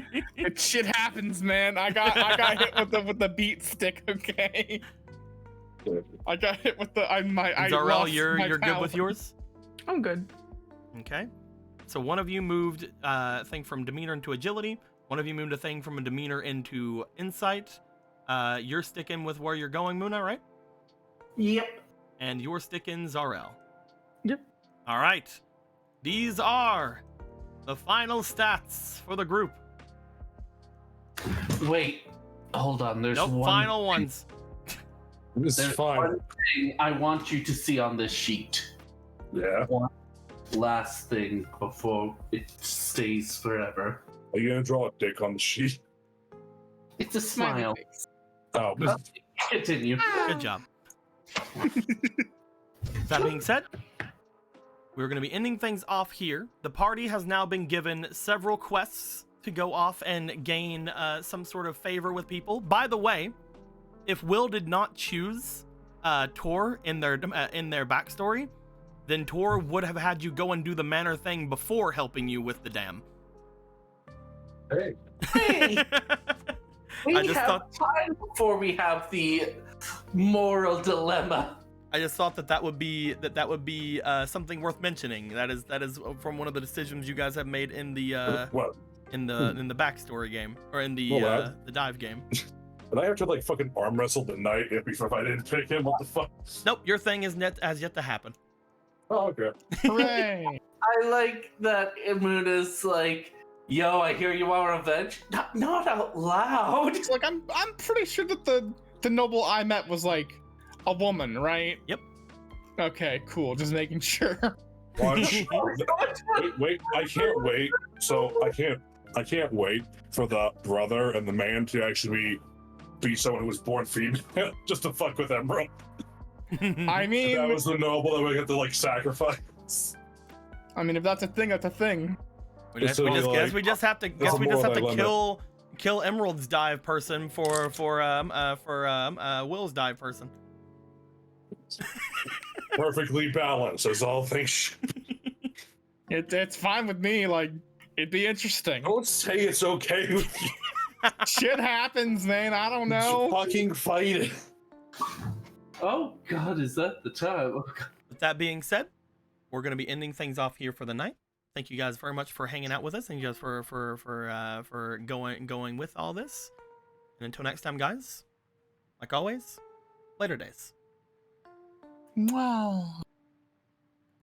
shit happens, man. I got hit with the beat stick. Okay, I got hit with the
Zarel, you're good with yours.
I'm good.
Okay. So one of you moved a thing from demeanor into agility. One of you moved a thing from a demeanor into insight. You're sticking with where you're going, Muna, right?
Yep.
And you're sticking Zarel.
Yep.
All right. These are the final stats for the group.
Wait, hold on. There's
Nope,
one
final ones.
This is
There's
fine.
one thing I want you to see on this sheet.
Yeah.
Last thing before it stays forever.
Are you gonna draw a dick on the sheet?
It's a smile.
Oh,
Continue.
Good job. That being said, we're going to be ending things off here. The party has now been given several quests to go off and gain some sort of favor with people. By the way, if Will did not choose Tor in their backstory, then Tor would have had you go and do the manor thing before helping you with the dam.
hey.
Hey, we
I just
have
thought-
time before we have the moral dilemma.
I just thought that would be something worth mentioning. That is from one of the decisions you guys have made in the
What?
in the backstory game or in the dive game.
But I have to like fucking arm wrestle the knight if I didn't pick him. What the fuck?
Nope, your thing is has yet to happen.
Oh, okay.
Hooray!
I like that Imuna's like, yo, I hear you want revenge. Not out loud.
It's like I'm pretty sure that the noble I met was like a woman, right?
Yep.
Okay, cool. Just making sure.
Watch. wait, I can't wait. So I can't wait for the brother and the man to actually be someone who was born female just to fuck with Emerald.
I mean,
That was the noble that we had to like sacrifice.
I mean, if that's a thing, that's a thing.
We just have to kill Emerald's dive person for Will's dive person.
Perfectly balanced as all things should be.
It's fine with me. Like, it'd be interesting.
Don't say it's okay with you.
Shit happens, man. I don't know.
Fucking fight it.
Oh God, is that the time? Oh, God.
With that being said, we're gonna be ending things off here for the night. Thank you guys very much for hanging out with us. Thank you guys for going with all this. And until next time, guys, like always, later days.
Wow.